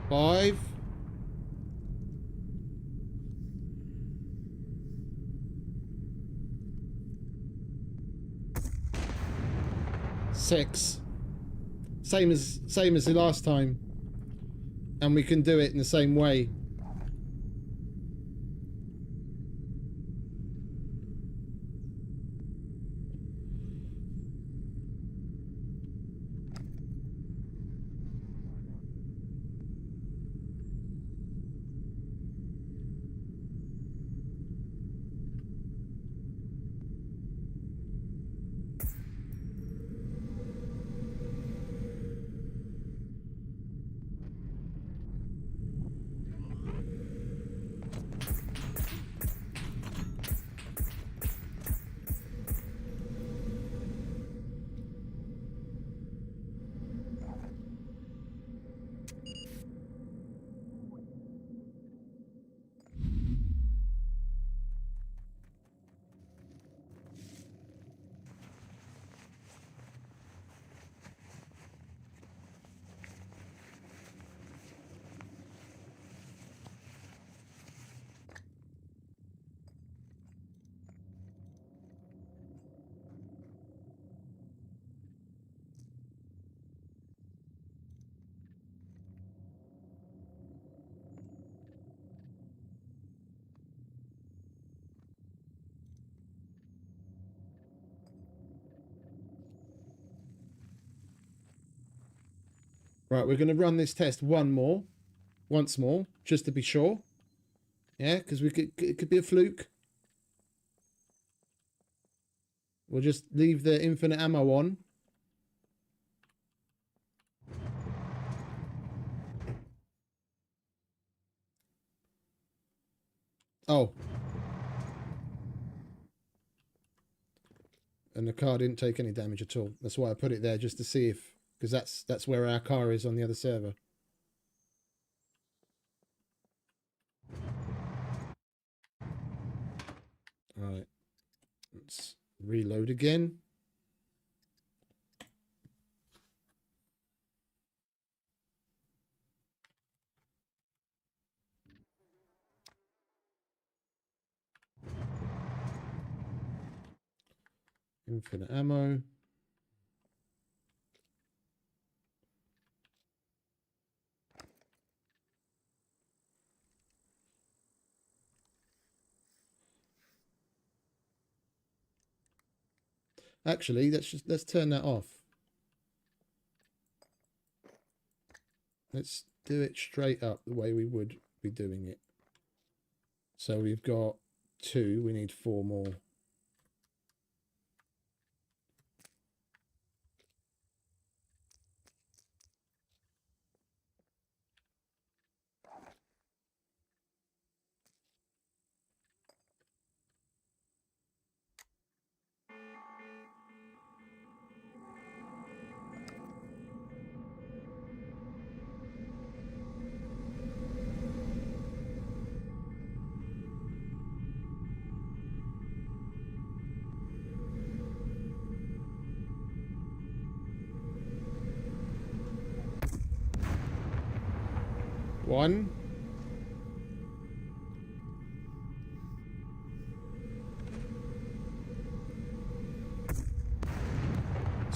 Five. Six. Same as the last time. And we can do it in the same way. Right, we're going to run this test once more, just to be sure. Yeah, because it could be a fluke. We'll just leave the infinite ammo on. Oh. And the car didn't take any damage at all. That's why I put it there, just to see if... Because that's where our car is on the other server. Alright. Let's reload again. Infinite ammo. Actually, let's turn that off. Let's do it straight up the way we would be doing it. So we've got 2, we need 4 more. 1.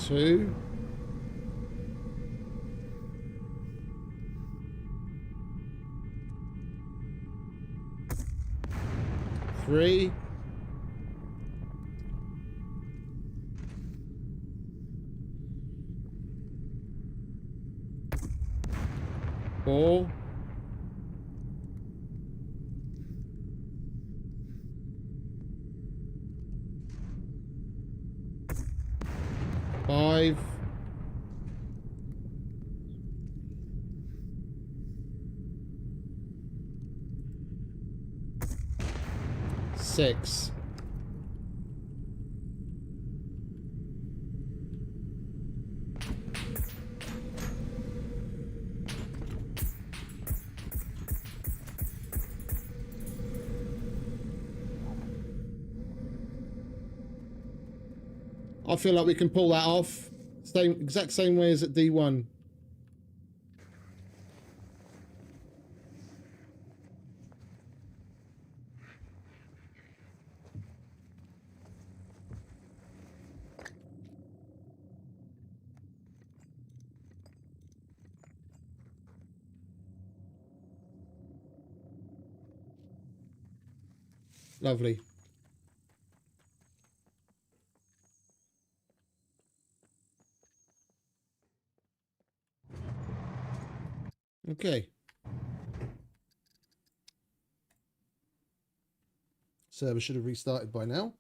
2. 3. 4. 5. 6. I feel like we can pull that off. Exact same way as at D1. Lovely. Okay. Server should have restarted by now.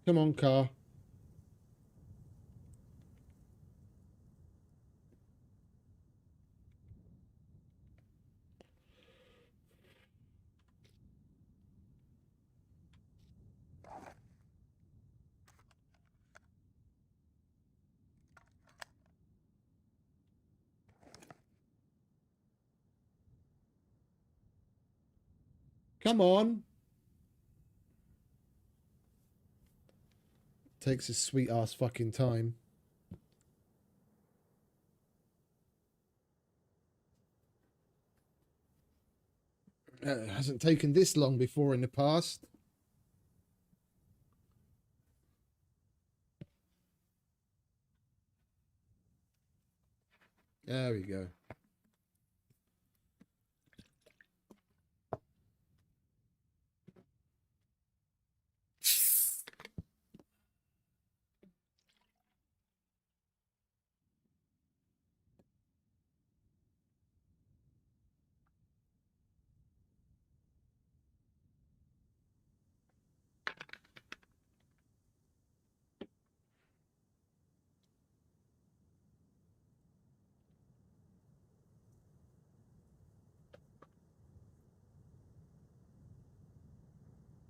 Come on, car. Come on. Takes his sweet ass fucking time. It hasn't taken this long before in the past. There we go.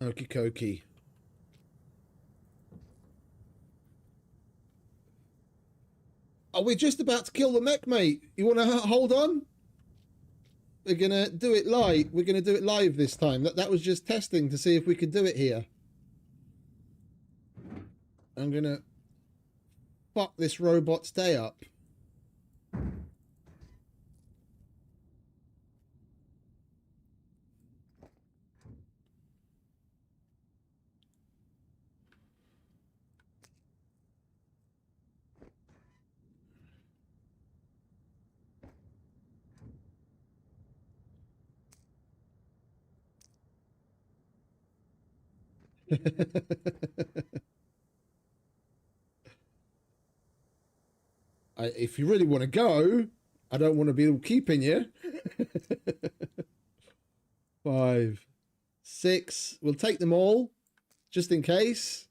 Okie dokie. Oh, we're just about to kill the mech, mate. You want to hold on? We're going to do it live. We're going to do it live this time. That was just testing to see if we could do it here. I'm going to fuck this robot's day up. if you really want to go, I don't want to be keeping you. 5, 6. We'll take them all, just in case.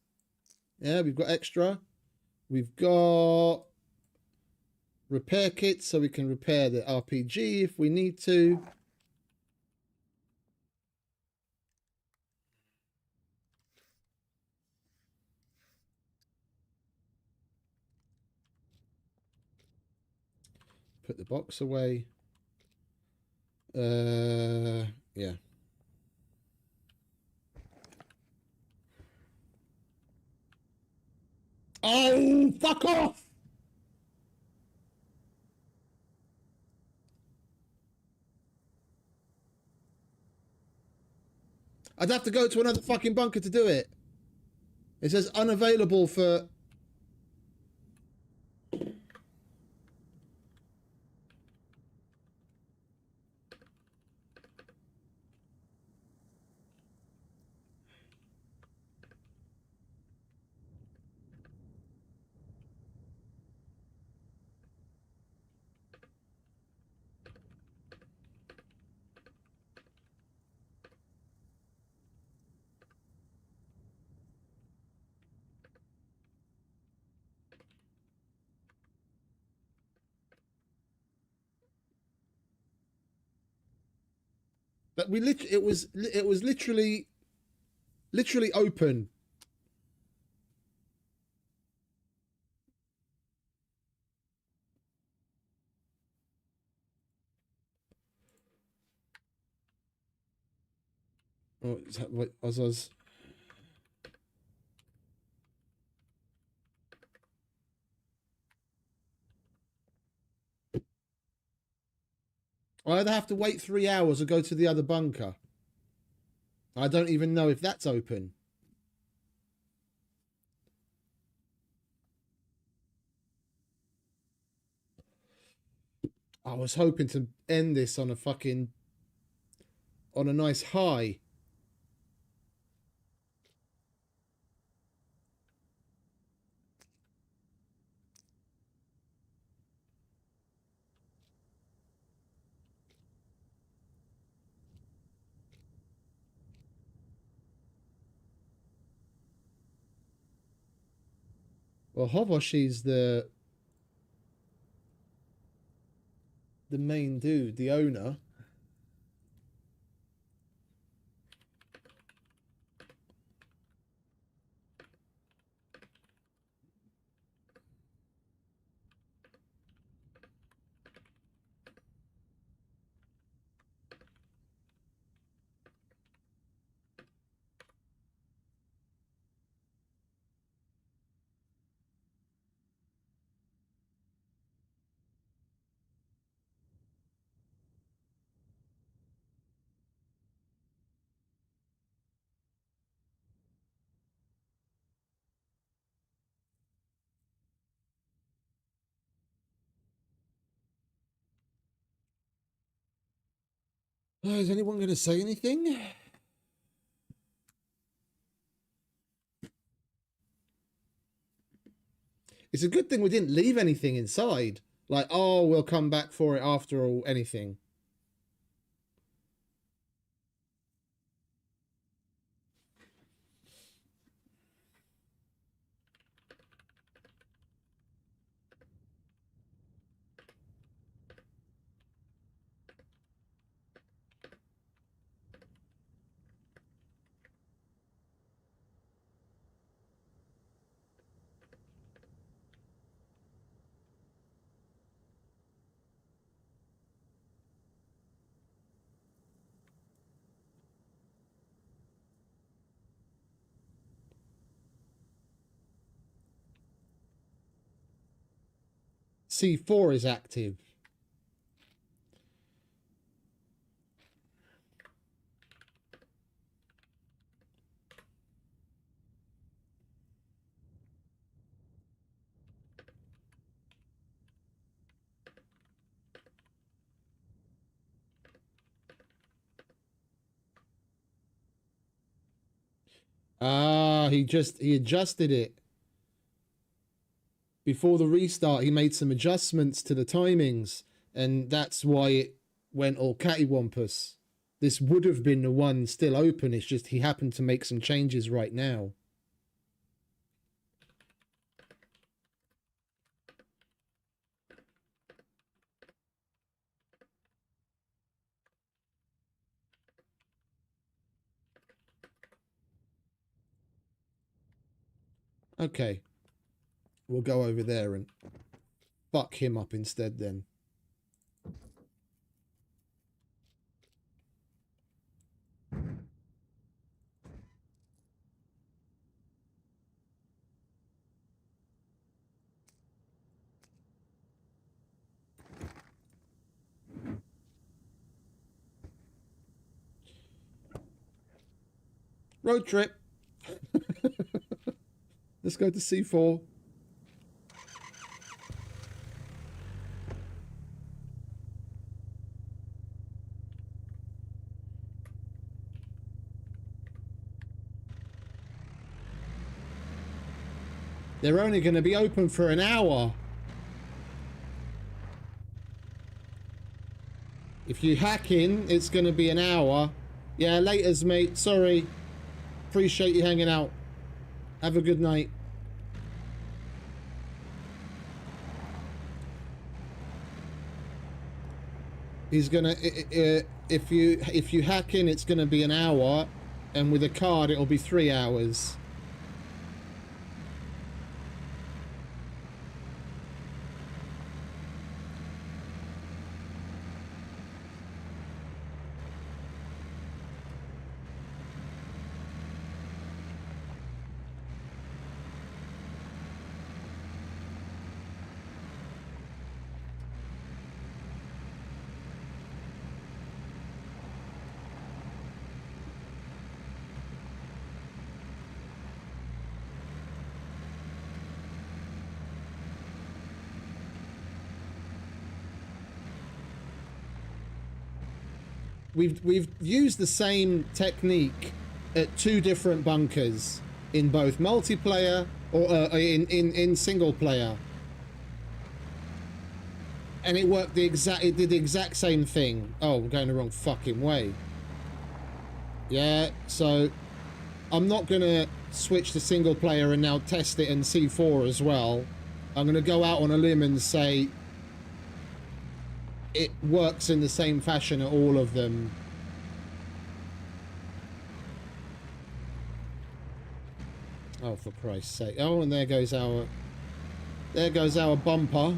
Yeah, we've got extra. We've got repair kits, so we can repair the RPG if we need to. Put the box away. Yeah. Oh, fuck off! I'd have to go to another fucking bunker to do it. It says unavailable for... But it was literally open. Oh, is that what was? I either have to wait 3 hours or go to the other bunker. I don't even know if that's open. I was hoping to end this on a nice high. Well, Hovoshi's the main dude, the owner. Oh, is anyone going to say anything? It's a good thing we didn't leave anything inside. Like, oh, we'll come back for it after or anything. C4 is active. Ah, he adjusted it before the restart, he made some adjustments to the timings, and that's why it went all cattywampus. This would have been the one still open, it's just he happened to make some changes right now. Okay. We'll go over there and fuck him up instead then. Road trip. Let's go to C4. They're only going to be open for an hour. If you hack in, it's going to be an hour. Yeah, laters, mate. Sorry. Appreciate you hanging out. Have a good night. He's gonna if you hack in, it's gonna be an hour, and with a card it'll be 3 hours. We've used the same technique at 2 different bunkers in both multiplayer or in single player, and it worked it did the exact same thing. Oh, I'm going the wrong fucking way. Yeah, so I'm not gonna switch to single player and now test it in C4 as well. I'm gonna go out on a limb and say it works in the same fashion at all of them. Oh, for Christ's sake. Oh, and there goes our bumper.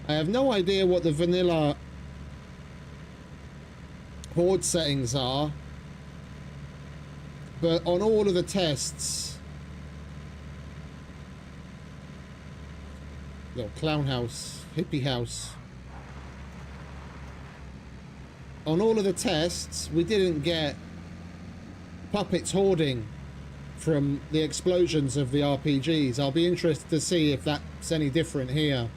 I have no idea what the vanilla horde settings are, but on all of the tests, little clown house, hippie house, on all of the tests, we didn't get puppets hoarding from the explosions of the RPGs. I'll be interested to see if that's any different here.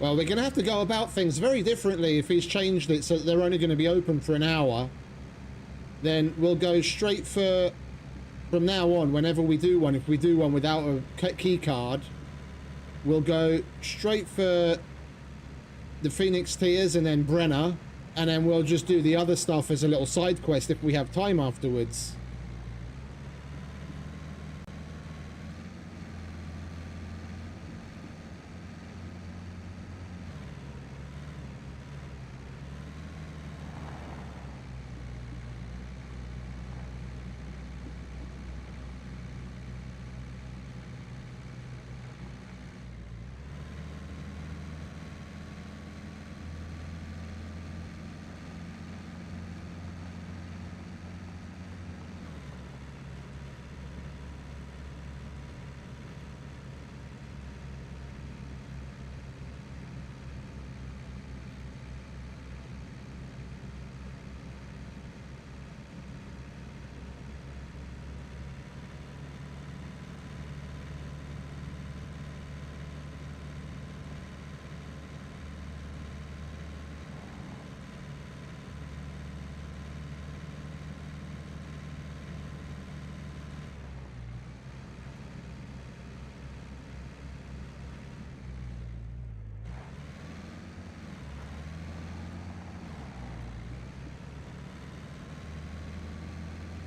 Well, we're going to have to go about things very differently if he's changed it so that they're only going to be open for an hour. Then we'll go straight for, from now on, whenever we do one, if we do one without a key card, we'll go straight for the Phoenix Tiers and then Brenner, and then we'll just do the other stuff as a little side quest if we have time afterwards.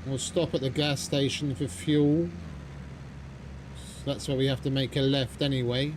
We'll stop at the gas station for fuel. So that's where we have to make a left anyway.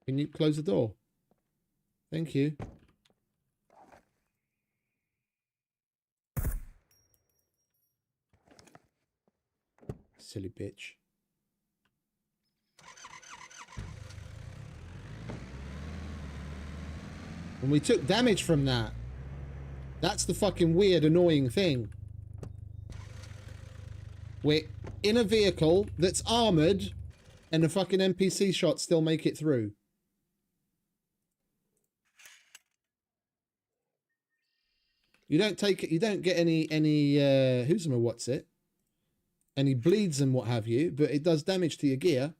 Can you close the door? Thank you. Silly bitch. And we took damage from that. That's the fucking weird, annoying thing. We're in a vehicle that's armored and the fucking NPC shots still make it through. You don't take it, you don't get any who's them or what's it? Any bleeds and what have you, but it does damage to your gear.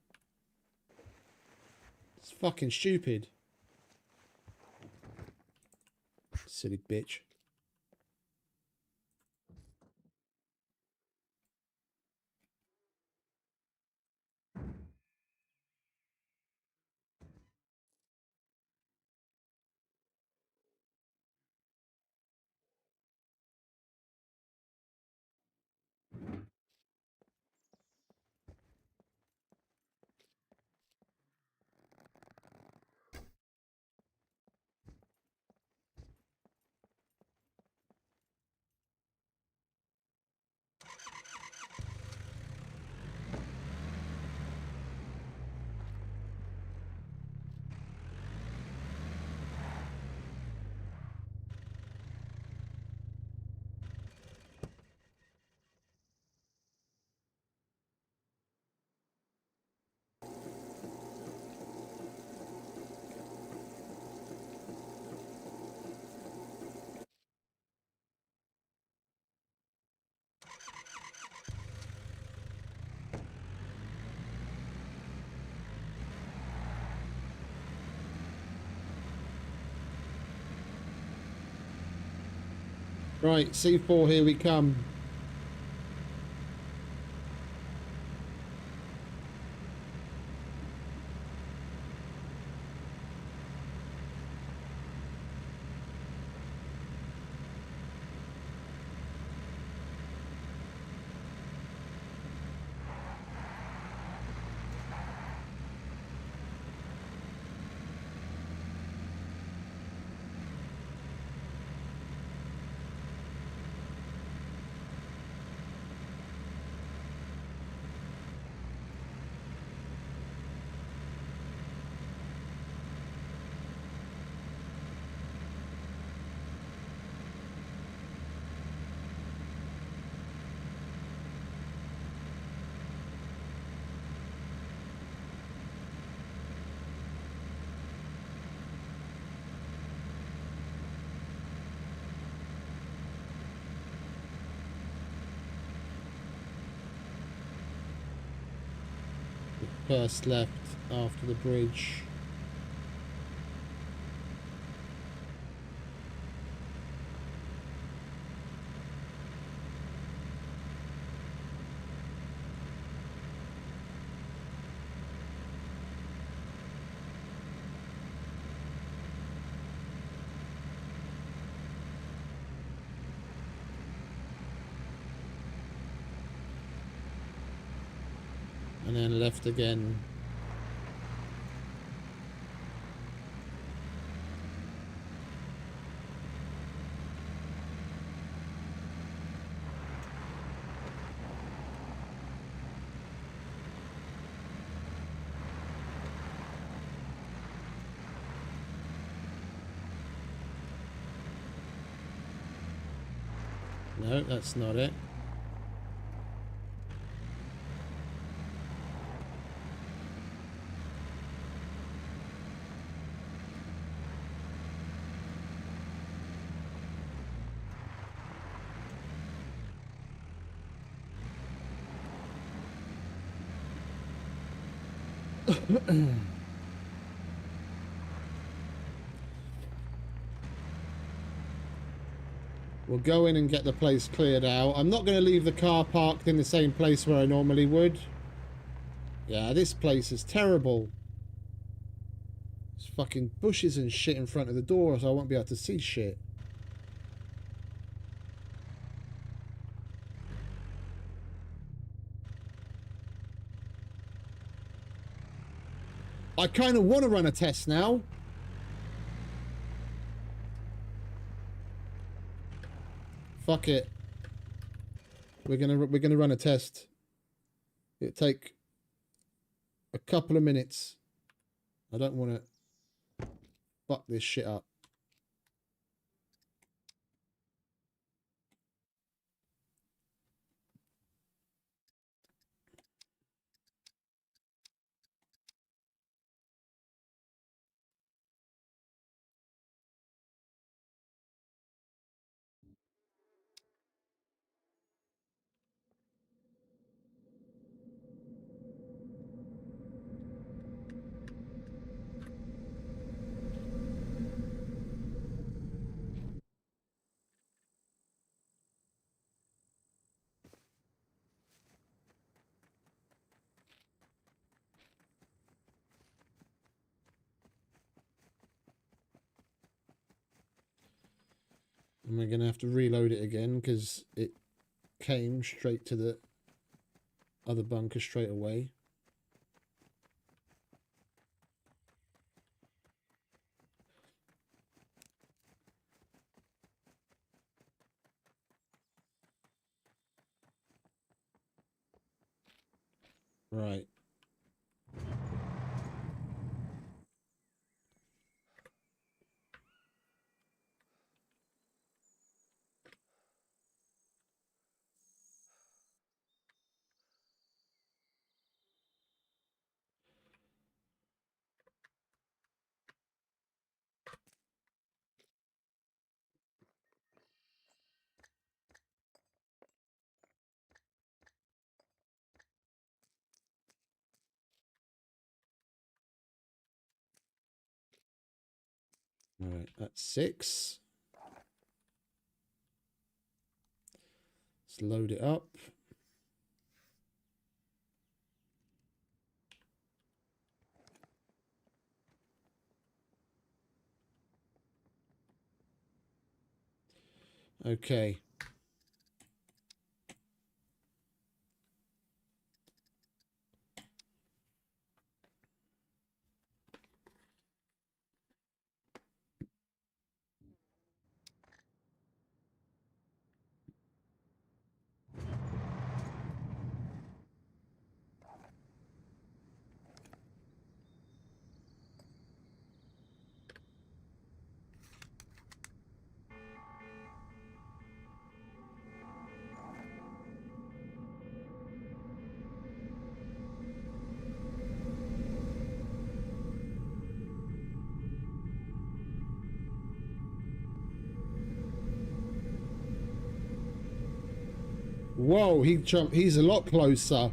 It's fucking stupid. Silly bitch. Right, C4, here we come. First left after the bridge. And then left again. No, that's not it. We'll go in and get the place cleared out. I'm not going to leave the car parked in the same place where I normally would. Yeah, this place is terrible. There's fucking bushes and shit in front of the door, so I won't be able to see shit. I kind of want to run a test now. Fuck it. We're gonna run a test. It'll take a couple of minutes. I don't want to fuck this shit up. And we're going to have to reload it again because it came straight to the other bunker straight away. Right. All right, that's 6. Let's load it up. Okay. Whoa, he jumped. He's a lot closer.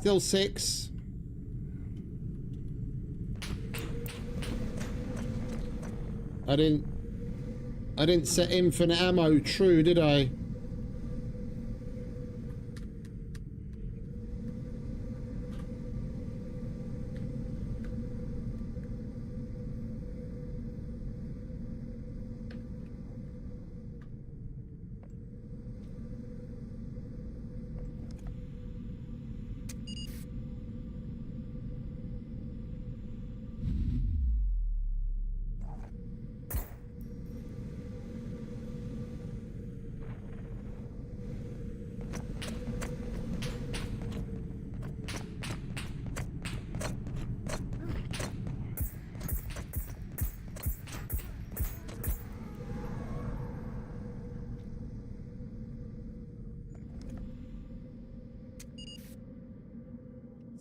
Still 6. I didn't set infinite ammo true, did I?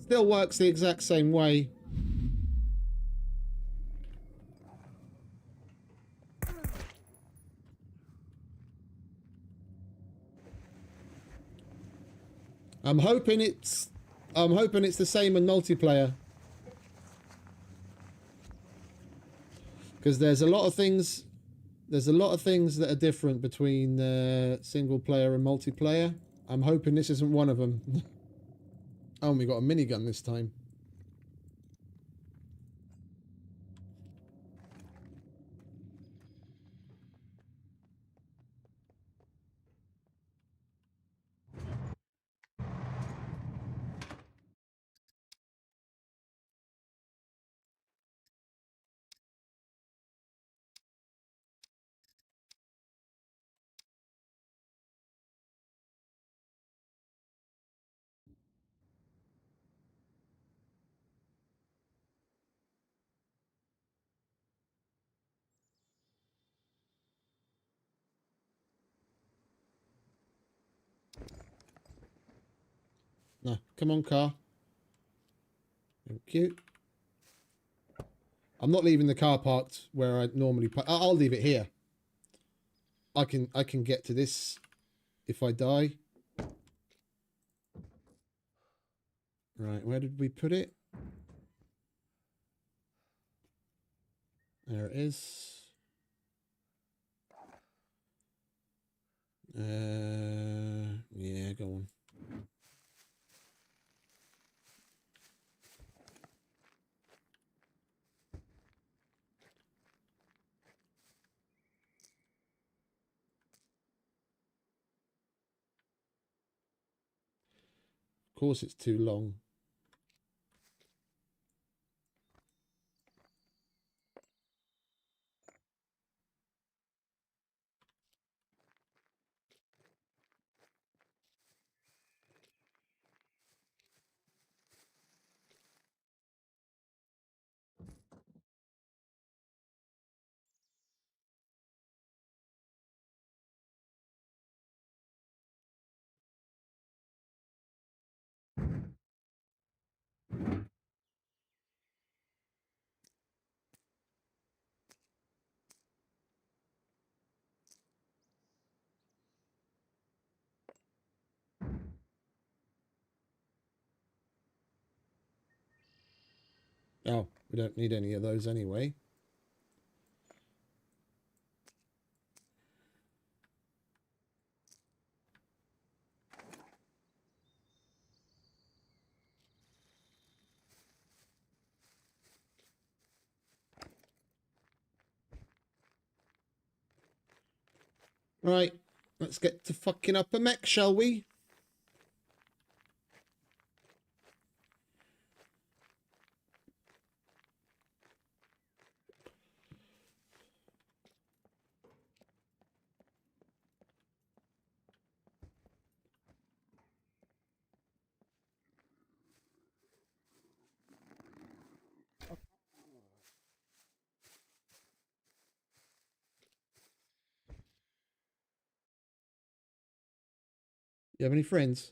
Still works the exact same way. I'm hoping it's the same in multiplayer. Because there's a lot of things that are different between single player and multiplayer. I'm hoping this isn't one of them. Oh, we got a minigun this time. No, come on, car. Thank you. I'm not leaving the car parked where I normally park. I'll leave it here. I can get to this if I die. Right, where did we put it? There it is. Yeah, go on. Of course it's too long. Oh, we don't need any of those anyway. Right, let's get to fucking upper mech, shall we? You have any friends?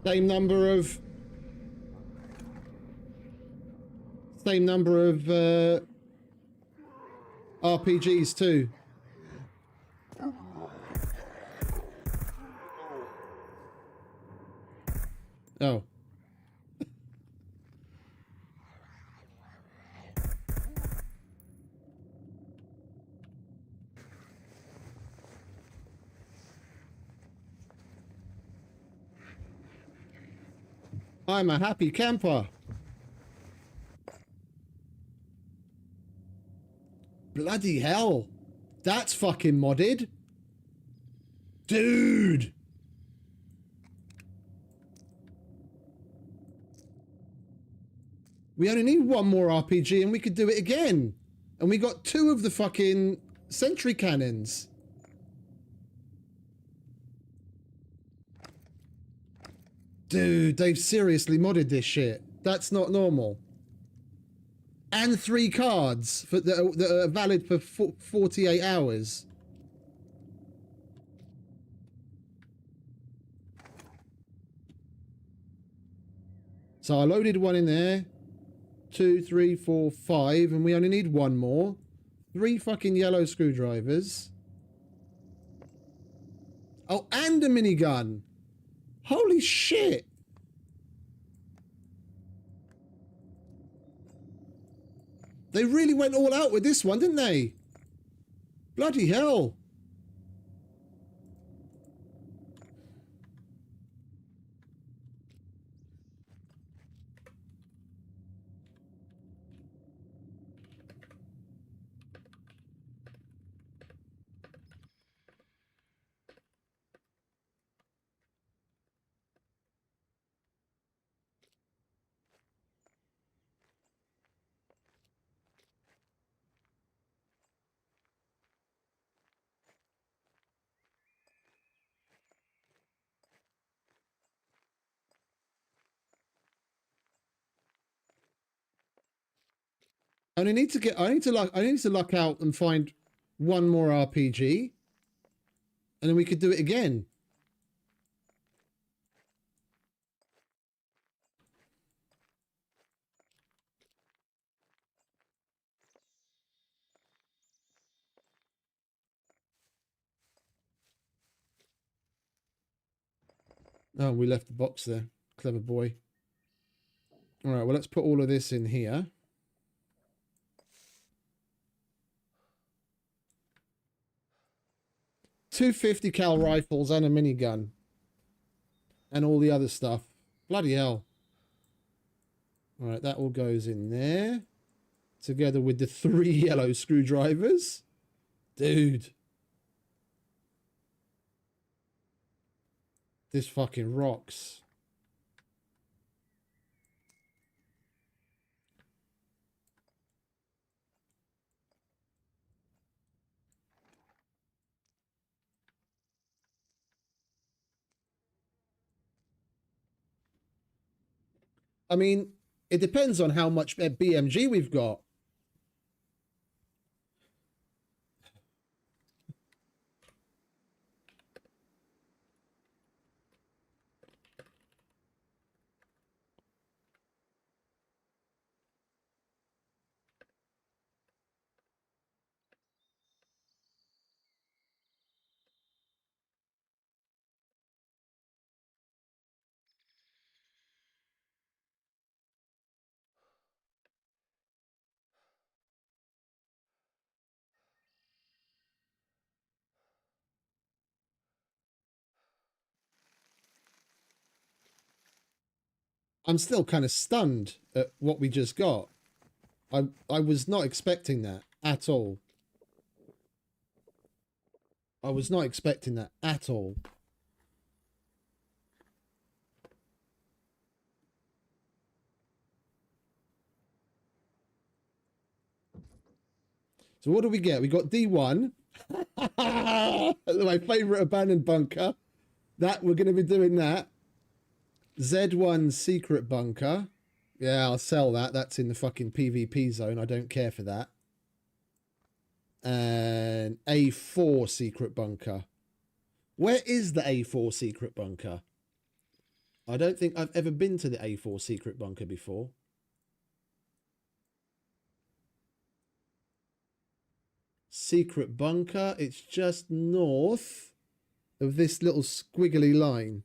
Same number of RPGs too. Oh. I'm a happy camper. Bloody hell. That's fucking modded. Dude. We only need one more RPG and we could do it again. And we got 2 of the fucking sentry cannons. Dude, they've seriously modded this shit. That's not normal. And 3 cards that are valid for 48 hours. So I loaded 1 in there. 2, 3, 4, 5, and we only need 1 more. 3 fucking yellow screwdrivers. Oh, and a minigun. Holy shit. They really went all out with this one, didn't they? Bloody hell. I need to luck out and find 1 more RPG. And then we could do it again. Oh, we left the box there. Clever boy. All right, well, let's put all of this in here. Two 50 cal rifles and a minigun. And all the other stuff. Bloody hell. All right, that all goes in there. Together with the 3 yellow screwdrivers. Dude. This fucking rocks. I mean, it depends on how much BMG we've got. I'm still kind of stunned at what we just got. I was not expecting that at all. I was not expecting that at all. So what do we get? We got D1. My favorite abandoned bunker. That we're going to be doing that. Z1 secret bunker. Yeah, I'll sell that. That's in the fucking PvP zone. I don't care for that. And A4 secret bunker. Where is the A4 secret bunker? I don't think I've ever been to the A4 secret bunker before. Secret bunker. It's just north of this little squiggly line.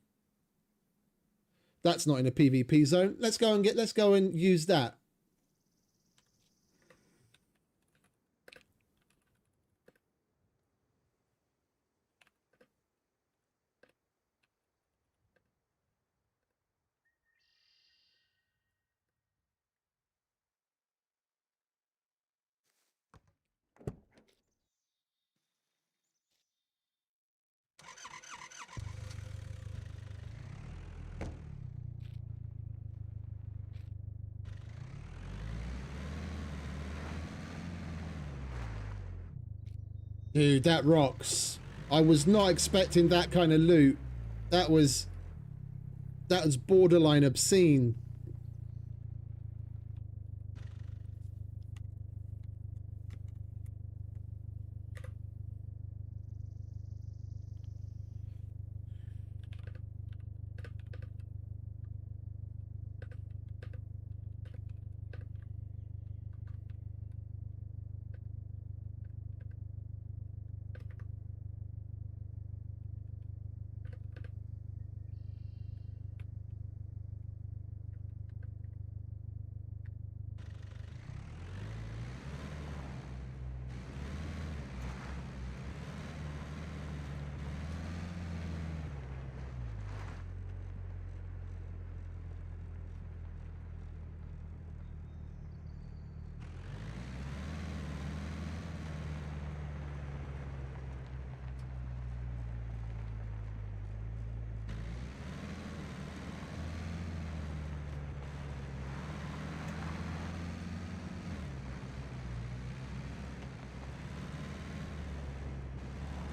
That's not in a PvP zone. Let's go and use that. Dude, that rocks. I was not expecting that kind of loot. That was borderline obscene.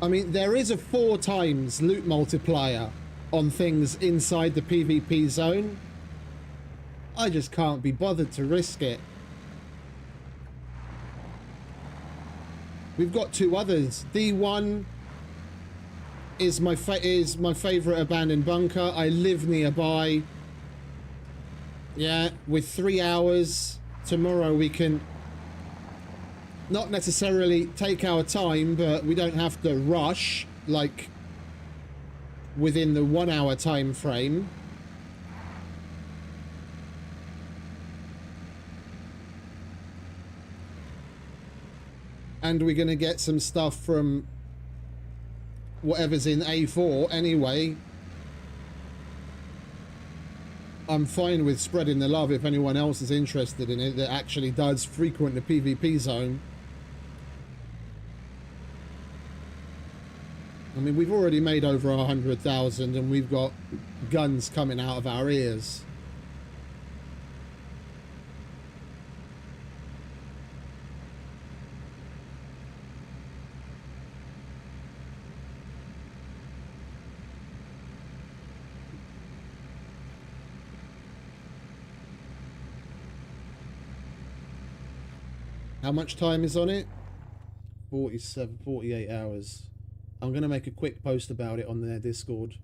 I mean, there is a 4 times loot multiplier on things inside the PvP zone. I just can't be bothered to risk it. We've got 2 others. D1 is my favorite abandoned bunker. I live nearby. Yeah, with 3 hours tomorrow we can not necessarily take our time, but we don't have to rush like within the 1 hour time frame. And we're going to get some stuff from whatever's in A4 anyway. I'm fine with spreading the love if anyone else is interested in it that actually does frequent the PvP zone. I mean, we've already made over 100,000 and we've got guns coming out of our ears. How much time is on it? 48 hours. I'm going to make a quick post about it on their Discord.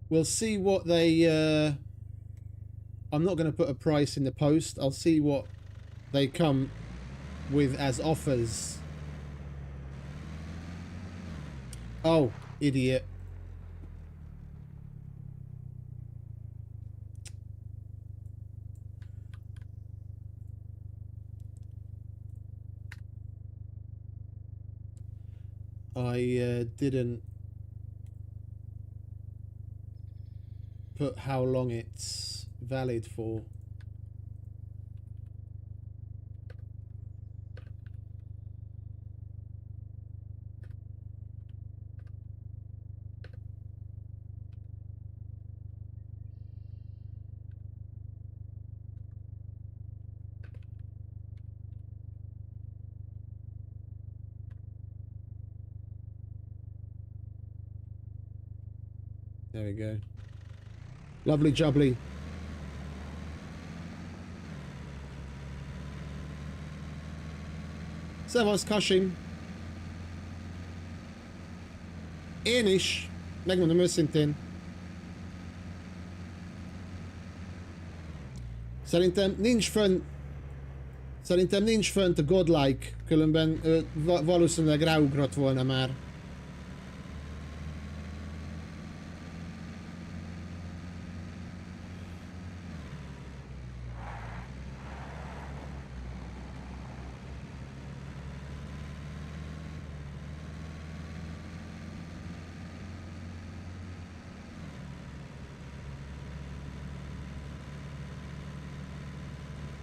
We'll see what they... I'm not going to put a price in the post. I'll see what they come with as offers. Oh, idiot. I didn't put how long it's valid for. There we go. Lovely jubbly. Servus, Kashim. Én is. Megmondom őszintén. Szerintem nincs fönt a godlike, különben valószínűleg ráugrott volna már.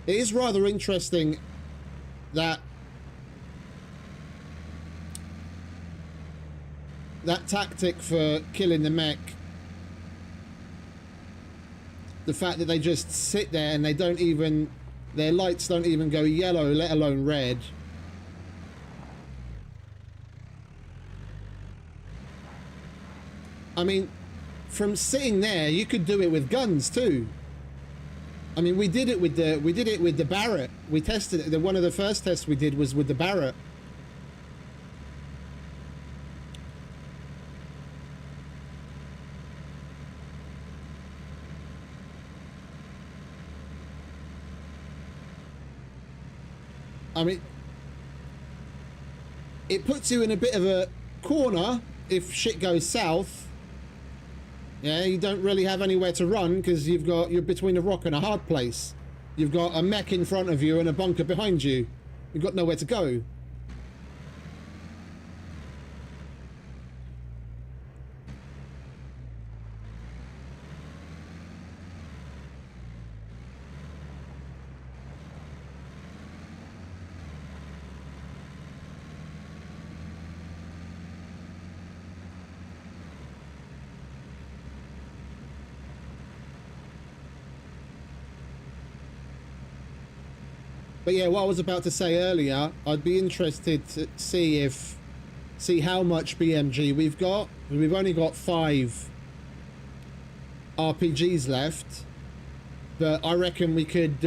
It is rather interesting that tactic for killing the mech, the fact that they just sit there and they don't even, their lights don't even go yellow, let alone red. I mean, from sitting there, you could do it with guns too. I mean, we did it with the Barrett. We tested it. One of the first tests we did was with the Barrett. I mean, it puts you in a bit of a corner if shit goes south. Yeah, you don't really have anywhere to run because you're between a rock and a hard place. You've got a mech in front of you and a bunker behind you. You've got nowhere to go. But yeah, what I was about to say earlier, I'd be interested to see how much BMG we've got. We've only got 5 RPGs left, but I reckon we could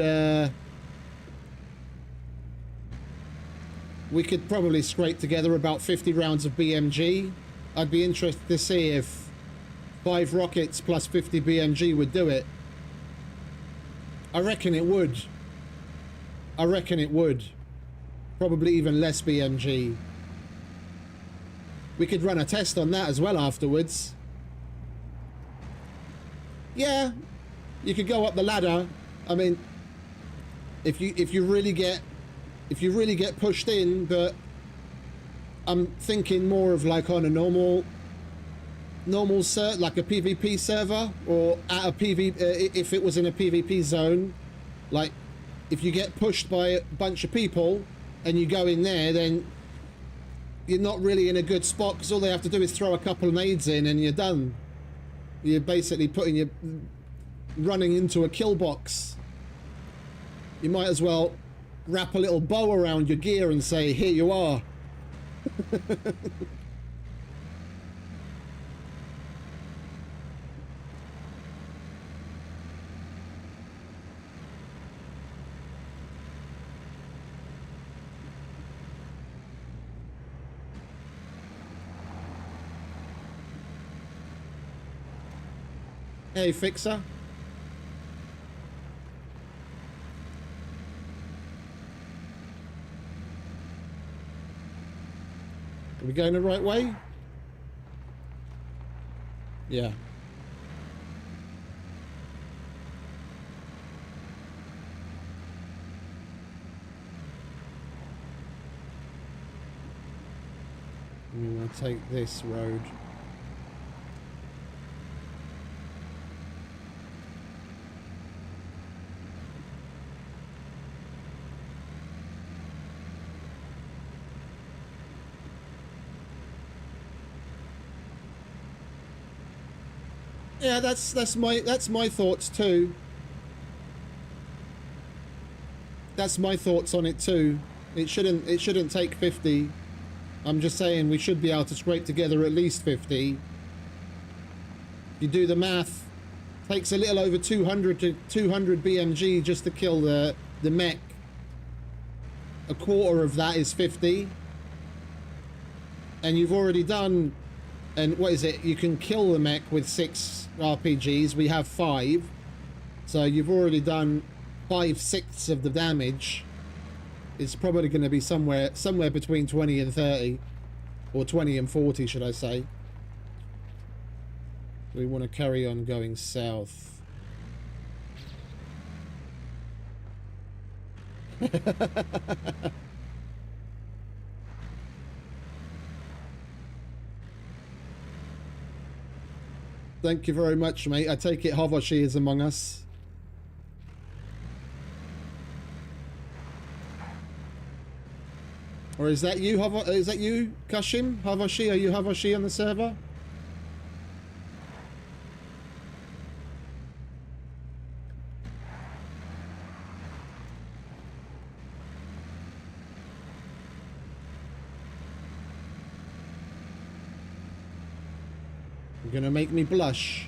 probably scrape together about 50 rounds of BMG. I'd be interested to see if 5 rockets plus 50 BMG would do it. I reckon it would. I reckon it would. Probably even less BMG. We could run a test on that as well afterwards. Yeah, you could go up the ladder. I mean, if you really get pushed in, but I'm thinking more of like on a normal like a PvP server, or at a if it was in a PvP zone, like if you get pushed by a bunch of people and you go in there, then you're not really in a good spot, because all they have to do is throw a couple of nades in and you're done. You're basically running into a kill box. You might as well wrap a little bow around your gear and say, here you are. Hey, Fixer. Are we going the right way? Yeah. I'm gonna take this road. Yeah, that's my thoughts too. That's my thoughts on it too. It shouldn't take 50. I'm just saying we should be able to scrape together at least 50. If you do the math, takes a little over 200 BMG just to kill the mech. A quarter of that is 50. And you've already done, and what is it? You can kill the mech with 6 RPGs. We have 5. So you've already done 5/6 of the damage. It's probably going to be somewhere between 20 and 30. Or 20 and 40, should I say. We want to carry on going south. Thank you very much, mate. I take it Havashi is among us. Or is that you, is that you, Kashim? Havashi? Are you Havashi on the server? You're gonna make me blush.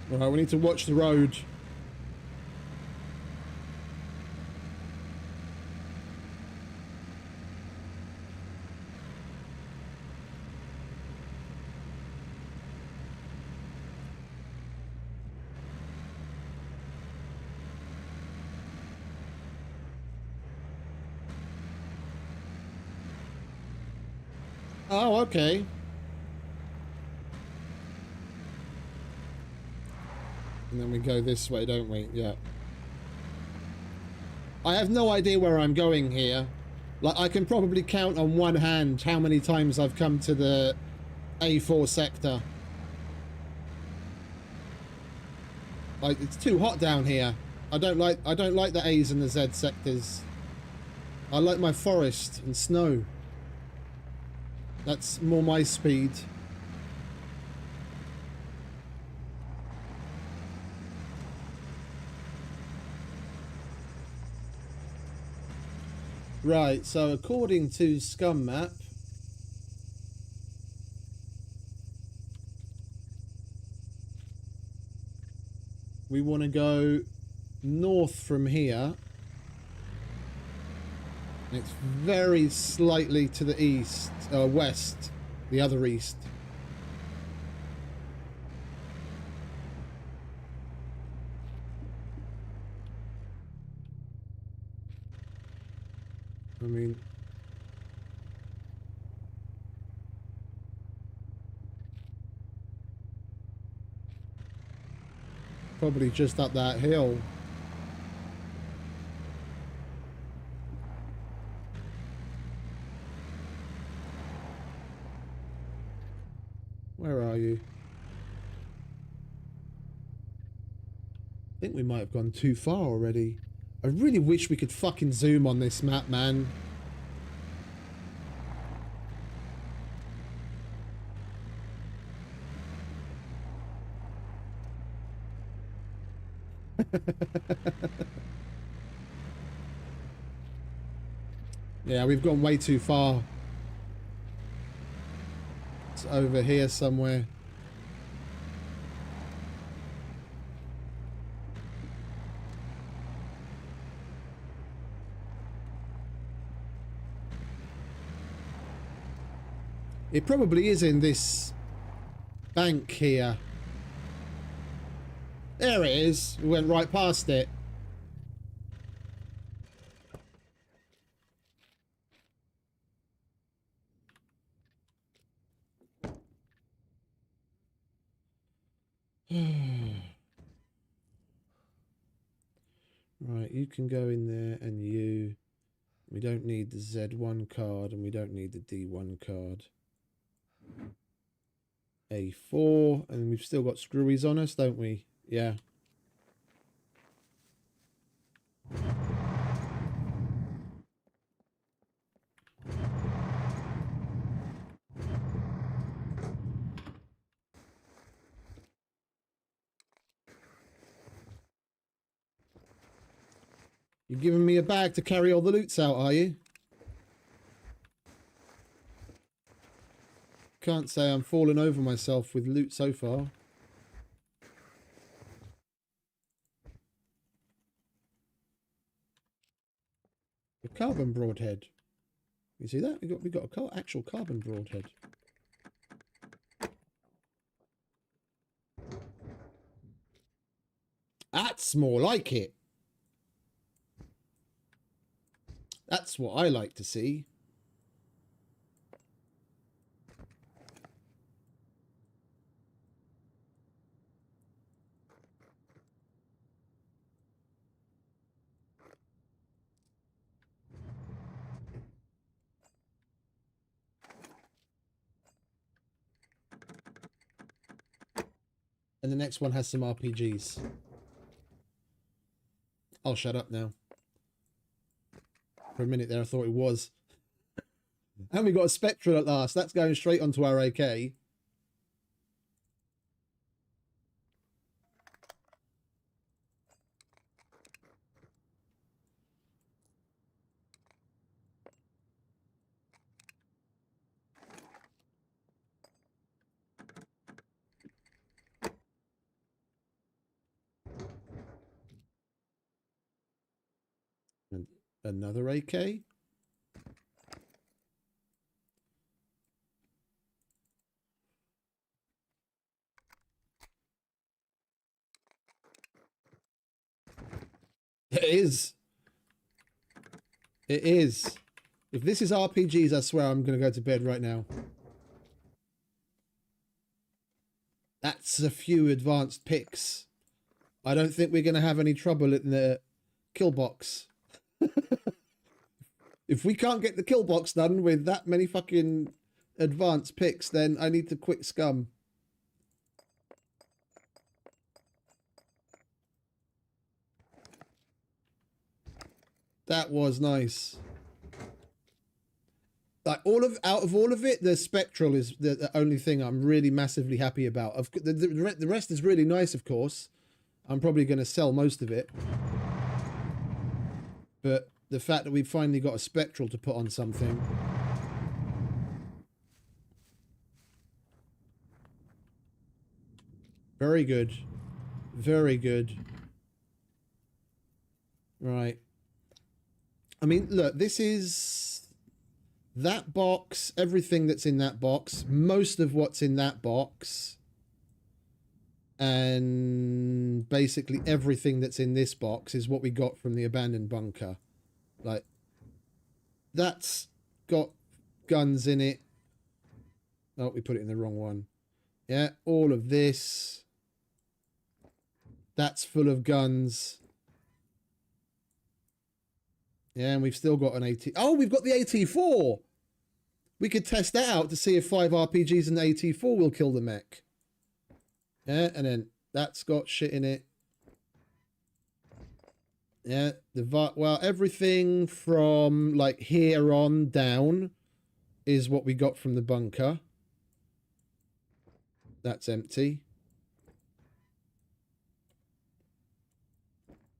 Right, we need to watch the road. Oh, okay. And then we go this way, don't we? Yeah. I have no idea where I'm going here. Like, I can probably count on one hand how many times I've come to the A4 sector. Like, it's too hot down here. I don't like the A's and the Z sectors. I like my forest and snow. That's more my speed. Right, so according to SCUM map, we want to go north from here. And it's very slightly to the east, west, the other east. I mean, probably just up that hill. Where are you? I think we might have gone too far already. I really wish we could fucking zoom on this map, man. Yeah, we've gone way too far. It's over here somewhere. It probably is in this bank here. There it is. We went right past it. Right, you can go in there, and you... We don't need the Z1 card, and we don't need the D1 card. A4, and we've still got screwies on us, don't we? Yeah. You're giving me a bag to carry all the loots out, are you? Can't say I'm falling over myself with loot so far. A carbon broadhead. You see that? We got a actual carbon broadhead. That's more like it. That's what I like to see. And the next one has some RPGs. I'll shut up now. For a minute there, I thought it was. And we got a Spectral at last. That's going straight onto our AK. And another AK. It is. It is. If this is RPGs, I swear I'm going to go to bed right now. That's a few advanced picks. I don't think we're going to have any trouble in the kill box. If we can't get the kill box done with that many fucking advanced picks, then I need to quit SCUM. That was nice. Like out of all of it, the Spectral is the only thing I'm really massively happy about. The rest is really nice, of course. I'm probably going to sell most of it. But the fact that we've finally got a spectral to put on something. Very good. Very good. Right. I mean, look, this is that box, everything that's in that box, most of what's in that box, and basically everything that's in this box is what we got from the abandoned bunker. Like, that's got guns in it. Oh, we put it in the wrong one. Yeah, all of this. That's full of guns. Yeah, and we've still got an AT. Oh, we've got the AT4. We could test that out to see if 5 RPGs and the AT4 will kill the mech. Yeah, and then that's got shit in it. Yeah, well, everything from like here on down is what we got from the bunker. That's empty.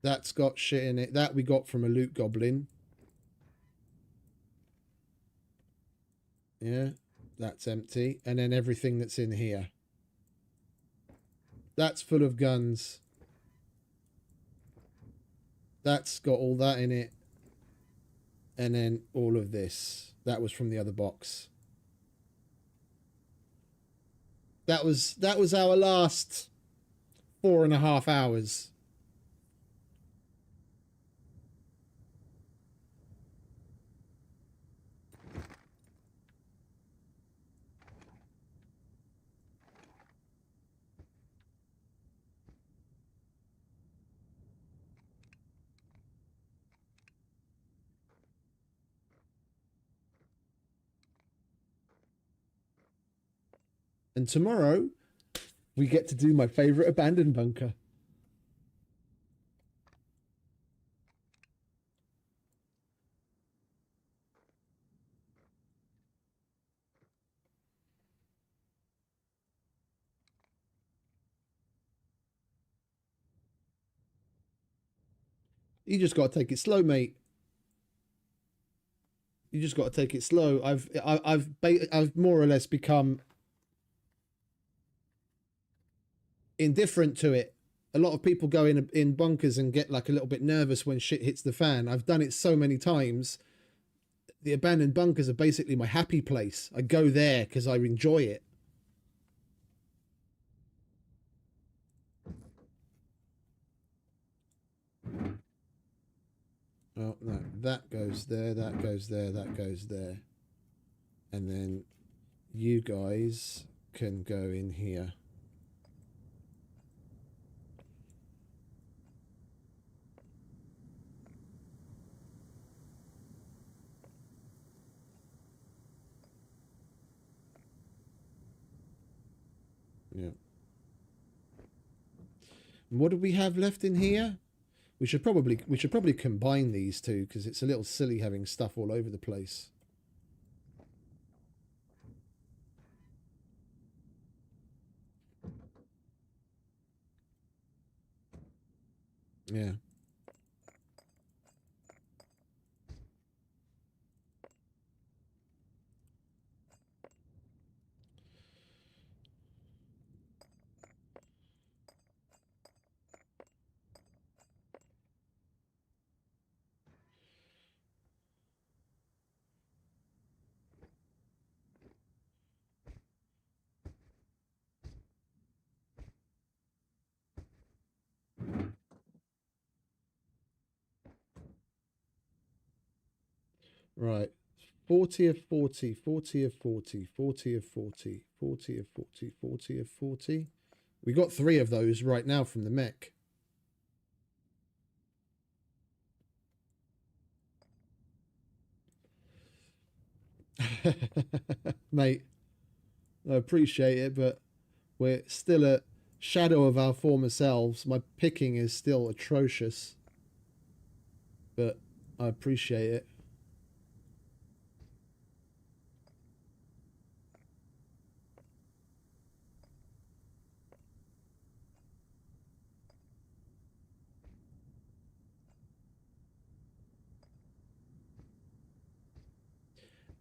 That's got shit in it. That we got from a loot goblin. Yeah, that's empty. And then everything that's in here. That's full of guns. That's got all that in it. And then all of this. That was from the other box. That was our last 4.5 hours. And tomorrow, we get to do my favorite abandoned bunker. You just got to take it slow, mate. You just got to take it slow. I've more or less become indifferent to it. A lot of people go in bunkers and get like a little bit nervous when shit hits the fan. I've done it so many times. The abandoned bunkers are basically my happy place. I go there because I enjoy it. Oh, no, that goes there, that goes there, that goes there. And then you guys can go in here. Yeah. And what do we have left in here? We should probably combine these two because it's a little silly having stuff all over the place. Yeah. Right. 40 of 40, 40 of 40, 40 of 40, 40 of 40, 40 of 40. We got 3 of those right now from the mech. Mate, I appreciate it, but we're still a shadow of our former selves. My picking is still atrocious, but I appreciate it.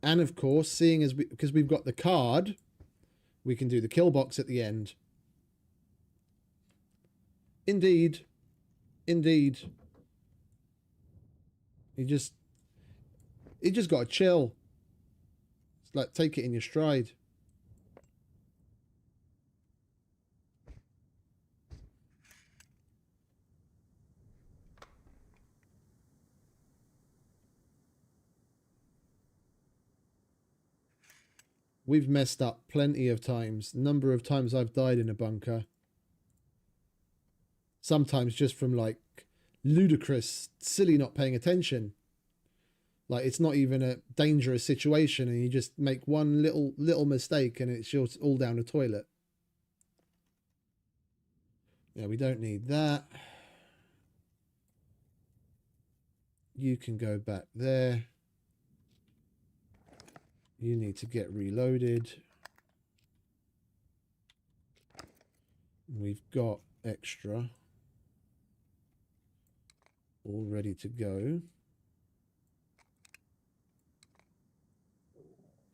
And of course, seeing as because we've got the card, we can do the kill box at the end. Indeed. Indeed. You just got to chill. It's like, take it in your stride. We've messed up plenty of times. Number of times I've died in a bunker. Sometimes just from like ludicrous, silly not paying attention. Like it's not even a dangerous situation and you just make one little mistake and it's just all down the toilet. Yeah, we don't need that. You can go back there. You need to get reloaded. We've got extra all ready to go.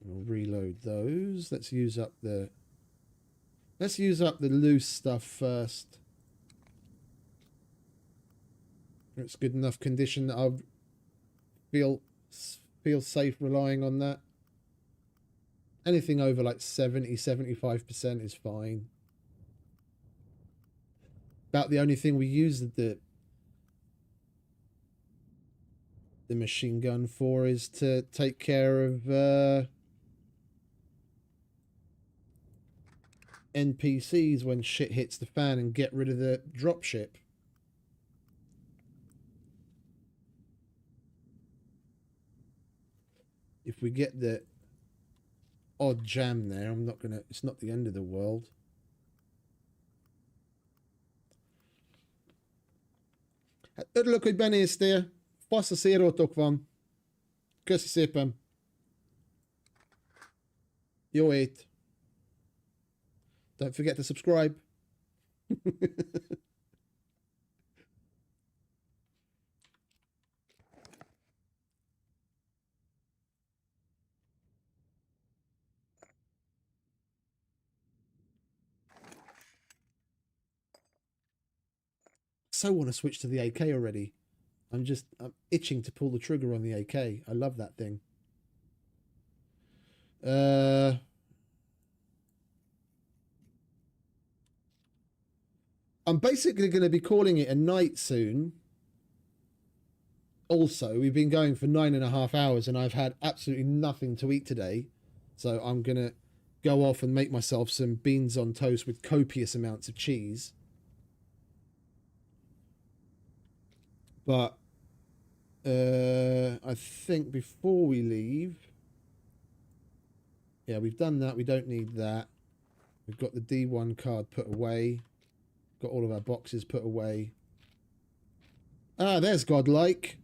We'll reload those. Let's use up the loose stuff first. It's good enough condition that I'll feel safe relying on that. Anything over like 70-75% is fine. About the only thing we use the machine gun for is to take care of NPCs when shit hits the fan and get rid of the dropship. If we get the odd jam there, it's not the end of the world. Örülök, hogy benéztél. Fasz a szérótok van. Köszi szépen. Jó ét. Don't forget to subscribe. So want to switch to the AK already. I'm itching to pull the trigger on the AK. I love that thing. I'm basically going to be calling it a night soon. Also, we've been going for 9.5 hours and I've had absolutely nothing to eat today. So I'm going to go off and make myself some beans on toast with copious amounts of cheese. But I think before we leave, yeah, we've done that. We don't need that. We've got the D1 card put away. Got all of our boxes put away. Ah, there's Godlike.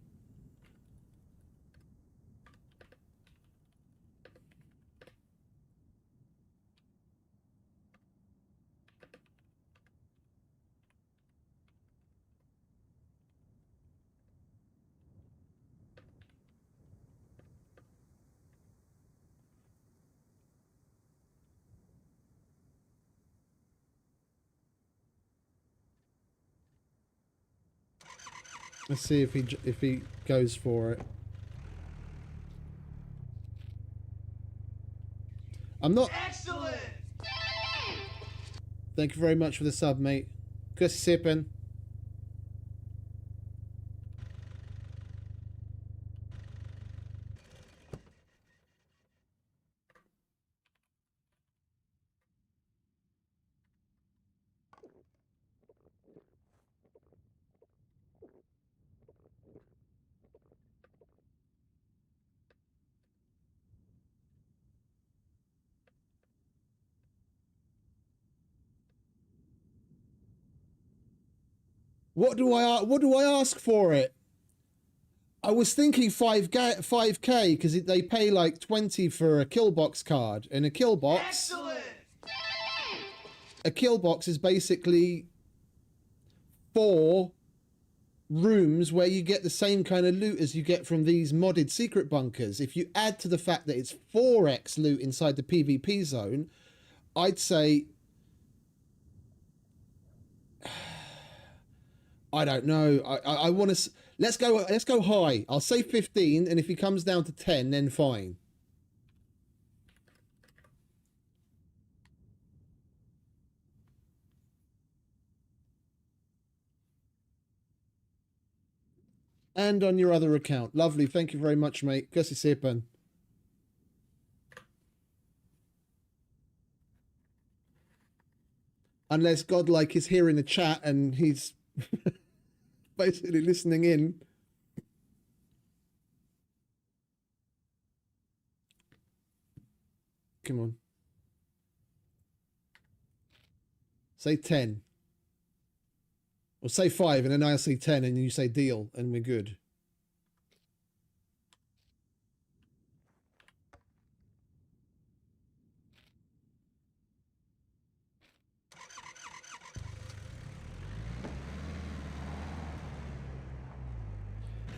Let's see if he goes for it. I'm not. Excellent! Thank you very much for the sub, mate. Köszi szépen. What do I ask for it? I was thinking 5k because they pay like 20 for a kill box card, and a kill box. Excellent! A kill box is basically 4 rooms where you get the same kind of loot as you get from these modded secret bunkers. If you add to the fact that it's 4x loot inside the PvP zone, I'd say, I don't know. I want to, let's go high. I'll say 15, and if he comes down to 10, then fine. And on your other account. Lovely. Thank you very much, mate. Kasi sipan. Unless Godlike is here in the chat and he's basically listening in. Come on. Say 10. Or say 5, and then I'll say 10, and you say deal, and we're good.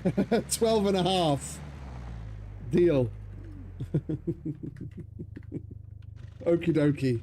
$12.5. Deal. Okie dokie.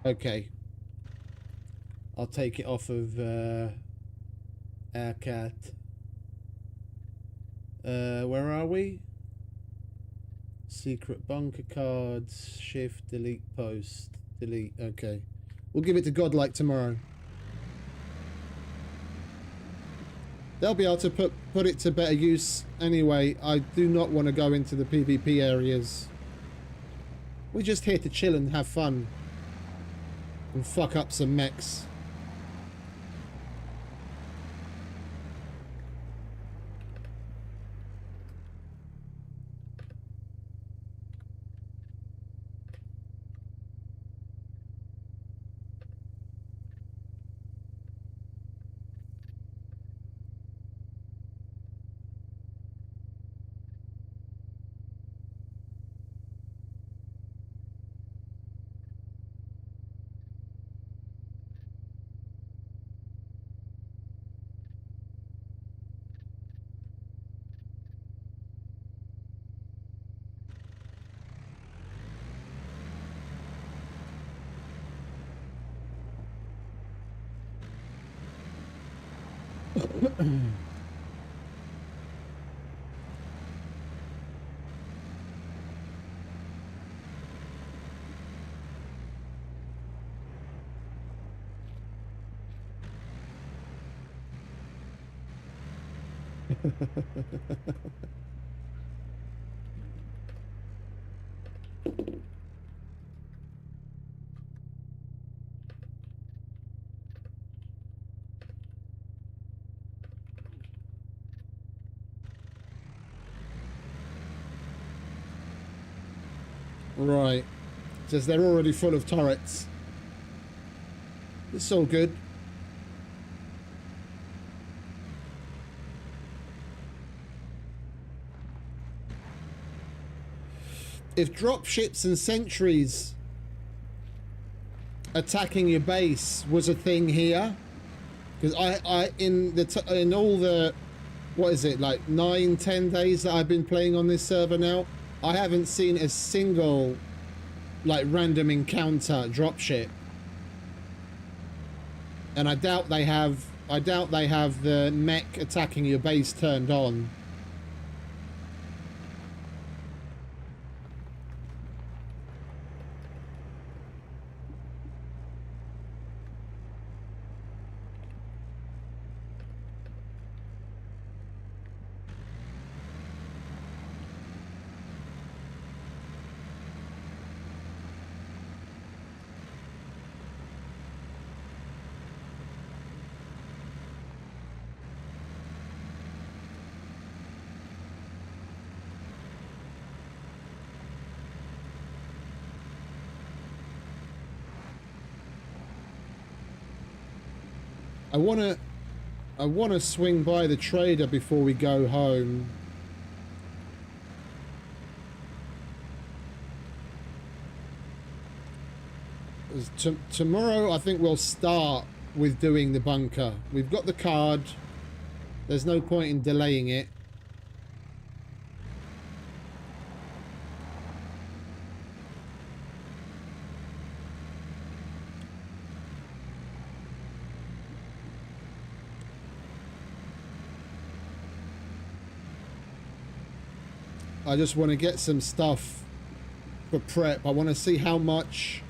Okay. I'll take it off of our cat. Where are we? Secret bunker cards. Shift, delete, post, delete. Okay. We'll give it to Godlike tomorrow. They'll be able to put it to better use anyway. I do not want to go into the PvP areas. We're just here to chill and have fun. And fuck up some mechs. Right. Says they're already full of turrets. It's all good. If dropships and sentries attacking your base was a thing here, because in all the, what is it, like 9-10 days that I've been playing on this server now, I haven't seen a single like random encounter dropship. And I doubt they have the mech attacking your base turned on. I wanna swing by the trader before we go home. Tomorrow I think we'll start with doing the bunker. We've got the card. There's no point in delaying it. I just want to get some stuff for prep. I want to see how much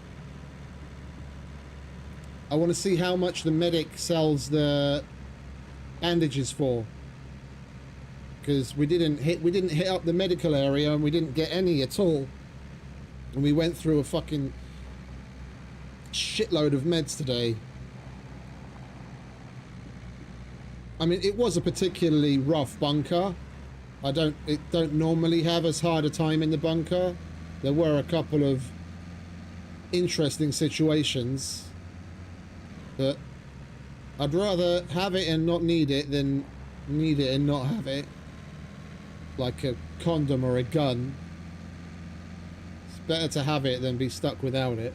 the medic sells the bandages for, because we didn't hit up the medical area and we didn't get any at all, and we went through a fucking shitload of meds today. I mean, it was a particularly rough bunker. It don't normally have as hard a time in the bunker. There were a couple of interesting situations, but I'd rather have it and not need it than need it and not have it, like a condom or a gun. It's better to have it than be stuck without it.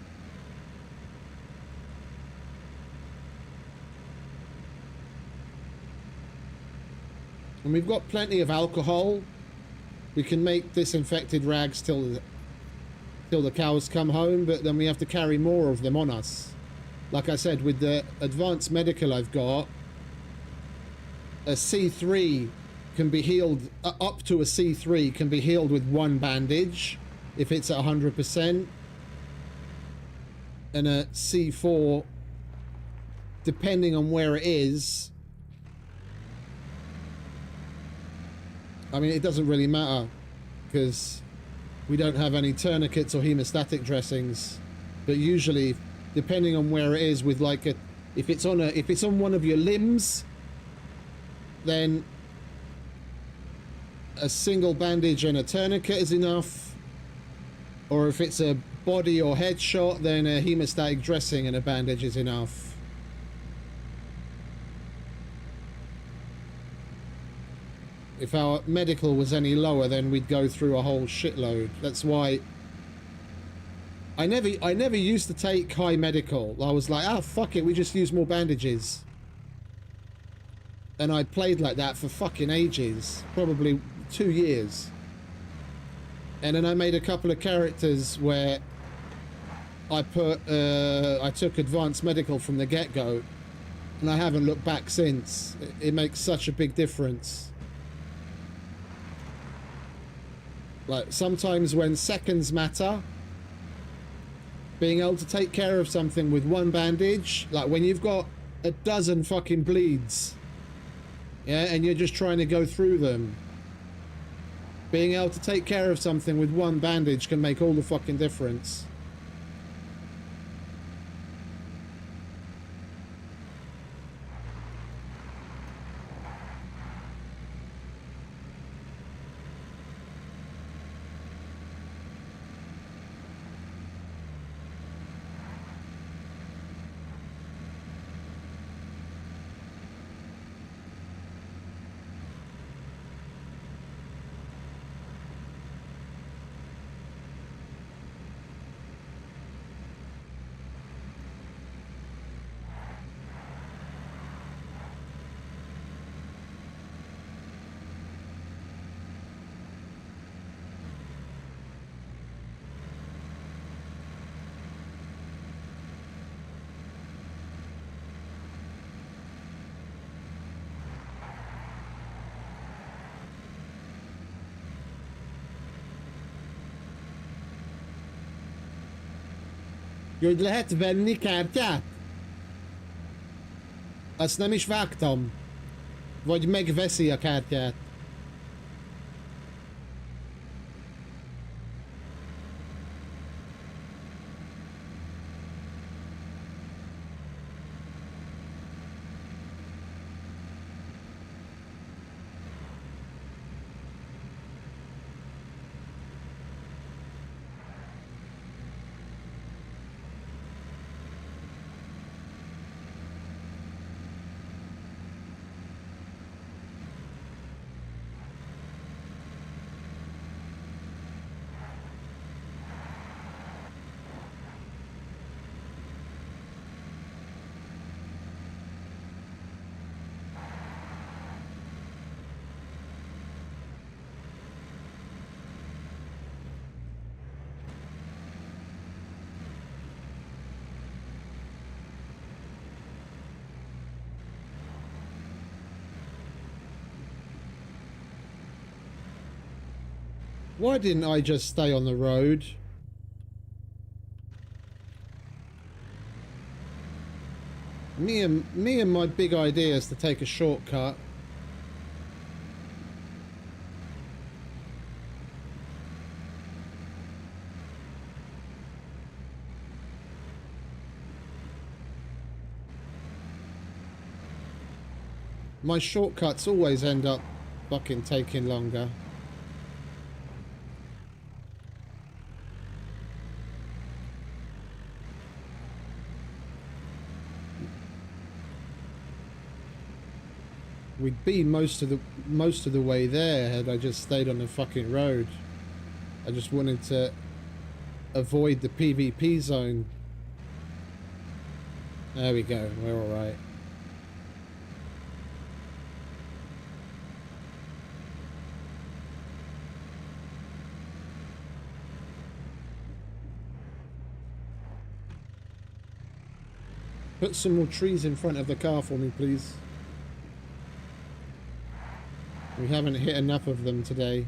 And we've got plenty of alcohol. We can make disinfected rags till the cows come home, but then we have to carry more of them on us. Like I said, with the advanced medical I've got, a C3 can be healed, up to a C3 can be healed with one bandage if it's at 100%. And a C4, depending on where it is, I mean, it doesn't really matter because we don't have any tourniquets or hemostatic dressings. But usually, depending on where it is, with like if it's on one of your limbs, then a single bandage and a tourniquet is enough. Or if it's a body or head shot, then a hemostatic dressing and a bandage is enough. If our medical was any lower, then we'd go through a whole shitload. That's why I never used to take high medical. I was like, fuck it, we just use more bandages. And I played like that for fucking ages, probably 2 years. And then I made a couple of characters where I took advanced medical from the get-go, and I haven't looked back since. It makes such a big difference. Like, sometimes when seconds matter, being able to take care of something with one bandage, like when you've got a dozen fucking bleeds, yeah, and you're just trying to go through them, being able to take care of something with one bandage can make all the fucking difference. Hogy lehet venni kártyát? Azt nem is vágtam. Vagy megveszi a kártyát. Why didn't I just stay on the road? Me and my big idea is to take a shortcut. My shortcuts always end up fucking taking longer. We'd be most of the way there had I just stayed on the fucking road. I just wanted to avoid the PvP zone. There we go, we're alright. Put some more trees in front of the car for me, please. We haven't hit enough of them today.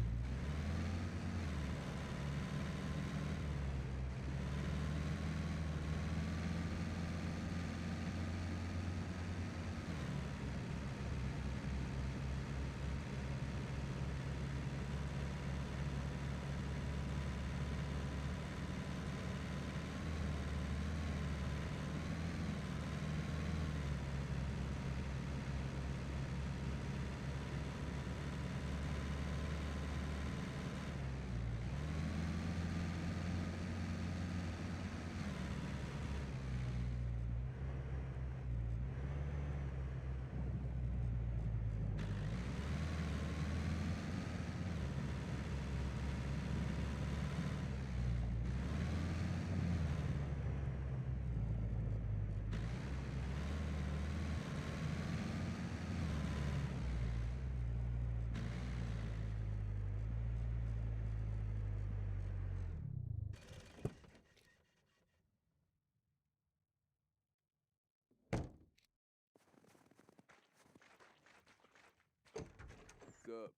Up.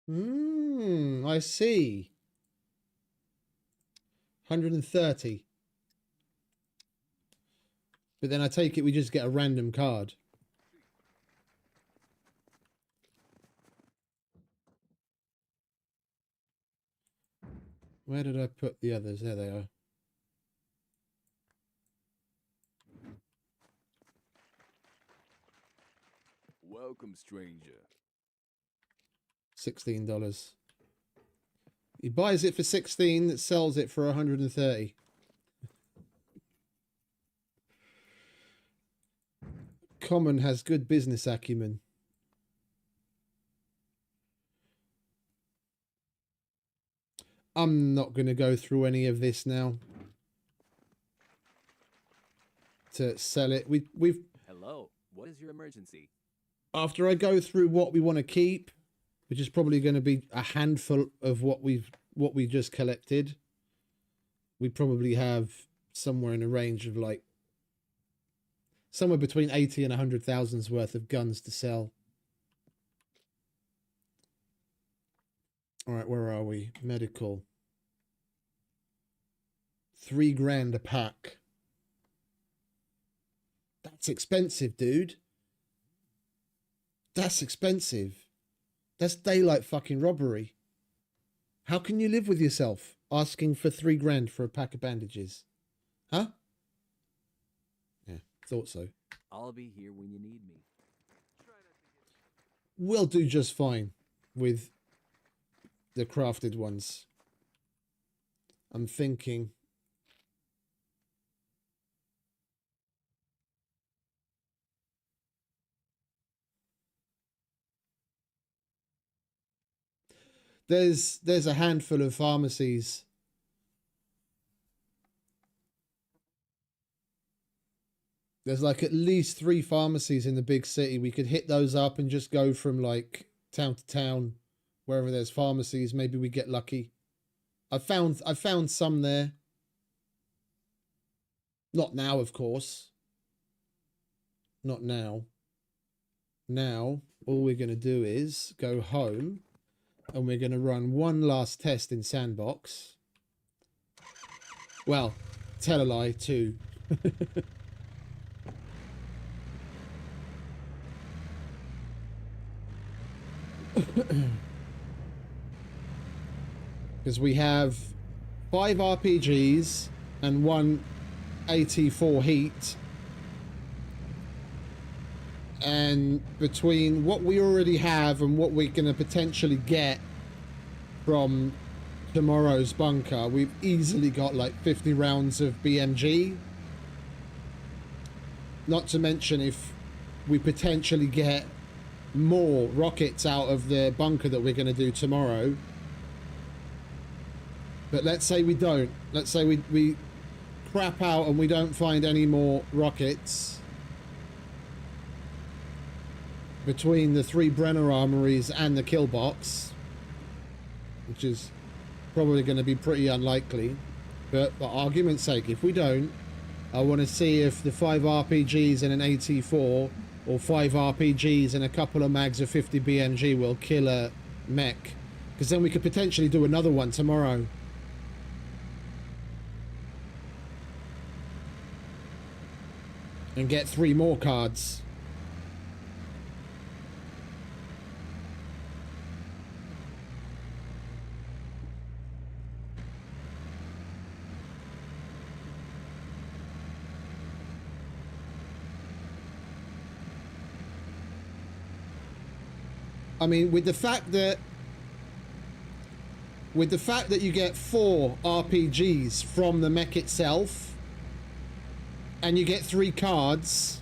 I see. 130. But then I take it we just get a random card. Where did I put the others? There they are. Welcome, stranger. $16. He buys it for 16, sells it for 130. Common has good business acumen. I'm not going to go through any of this now to sell it. We've Hello. What is your emergency? after I go through what we want to keep, which is probably going to be a handful of what we just collected, we probably have somewhere in a range of like somewhere between 80 and 100,000's worth of guns to sell. All right, where are we? Medical. 3 grand a pack. That's expensive, dude. That's expensive. That's daylight fucking robbery. How can you live with yourself asking for 3 grand for a pack of bandages? Huh? Yeah, thought so. I'll be here when you need me. We'll do just fine with the crafted ones. I'm thinking. There's a handful of pharmacies. There's like at least 3 pharmacies in the big city. We could hit those up and just go from like town to town, wherever there's pharmacies. Maybe we get lucky. I found some there. Not now, of course. Not now. Now, all we're going to do is go home and we're going to run one last test in Sandbox. Well, tell a lie, 2. Because we have 5 RPGs and 1 AT4 heat. And between what we already have and what we're going to potentially get from tomorrow's bunker, we've easily got like 50 rounds of BMG. Not to mention if we potentially get more rockets out of the bunker that we're going to do tomorrow. But let's say we don't. Let's say we crap out and we don't find any more rockets. Between the 3 Brenner armories and the kill box, which is probably going to be pretty unlikely. But for argument's sake, if we don't, I want to see if the 5 RPGs and an AT4 or 5 RPGs and a couple of mags of 50 BMG will kill a mech. Because then we could potentially do another one tomorrow. And get 3 more cards. I mean, with the fact that you get 4 RPGs from the mech itself, and you get 3 cards,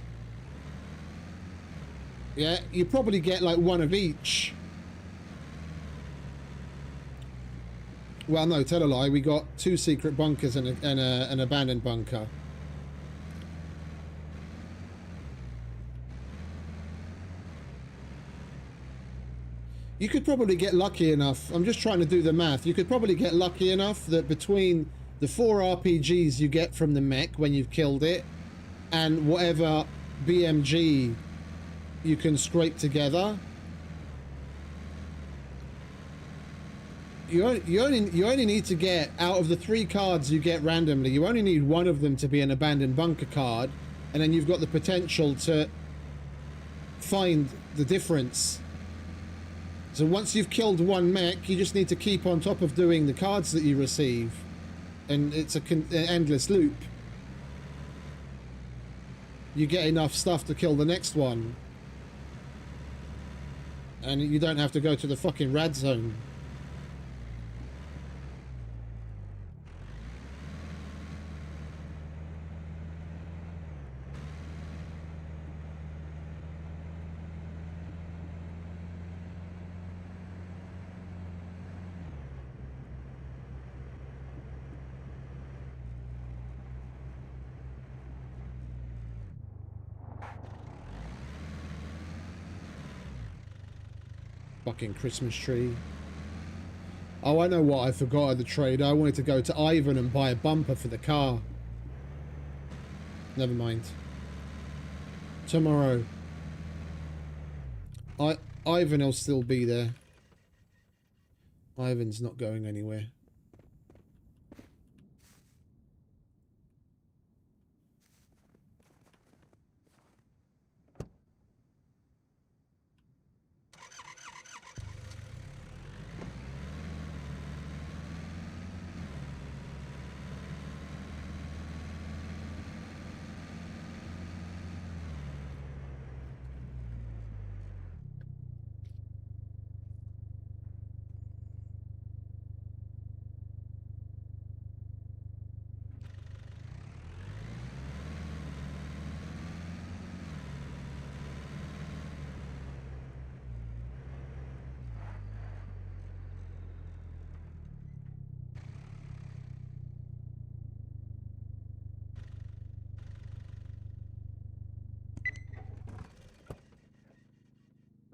yeah, you probably get like 1 of each. Well, no, tell a lie. We got 2 secret bunkers and an abandoned bunker. You could probably get lucky enough. I'm just trying to do the math. You could probably get lucky enough that between the 4 RPGs you get from the mech when you've killed it and whatever BMG you can scrape together, you only need to get, out of the 3 cards you get randomly, you only need 1 of them to be an abandoned bunker card, and then you've got the potential to find the difference. So once you've killed 1 mech, you just need to keep on top of doing the cards that you receive, and it's an endless loop. You get enough stuff to kill the next one, and you don't have to go to the fucking rad zone. Fucking Christmas tree. Oh, I know what I forgot at the trade. I wanted to go to Ivan and buy a bumper for the car. Never mind. Tomorrow. Ivan will still be there. Ivan's not going anywhere.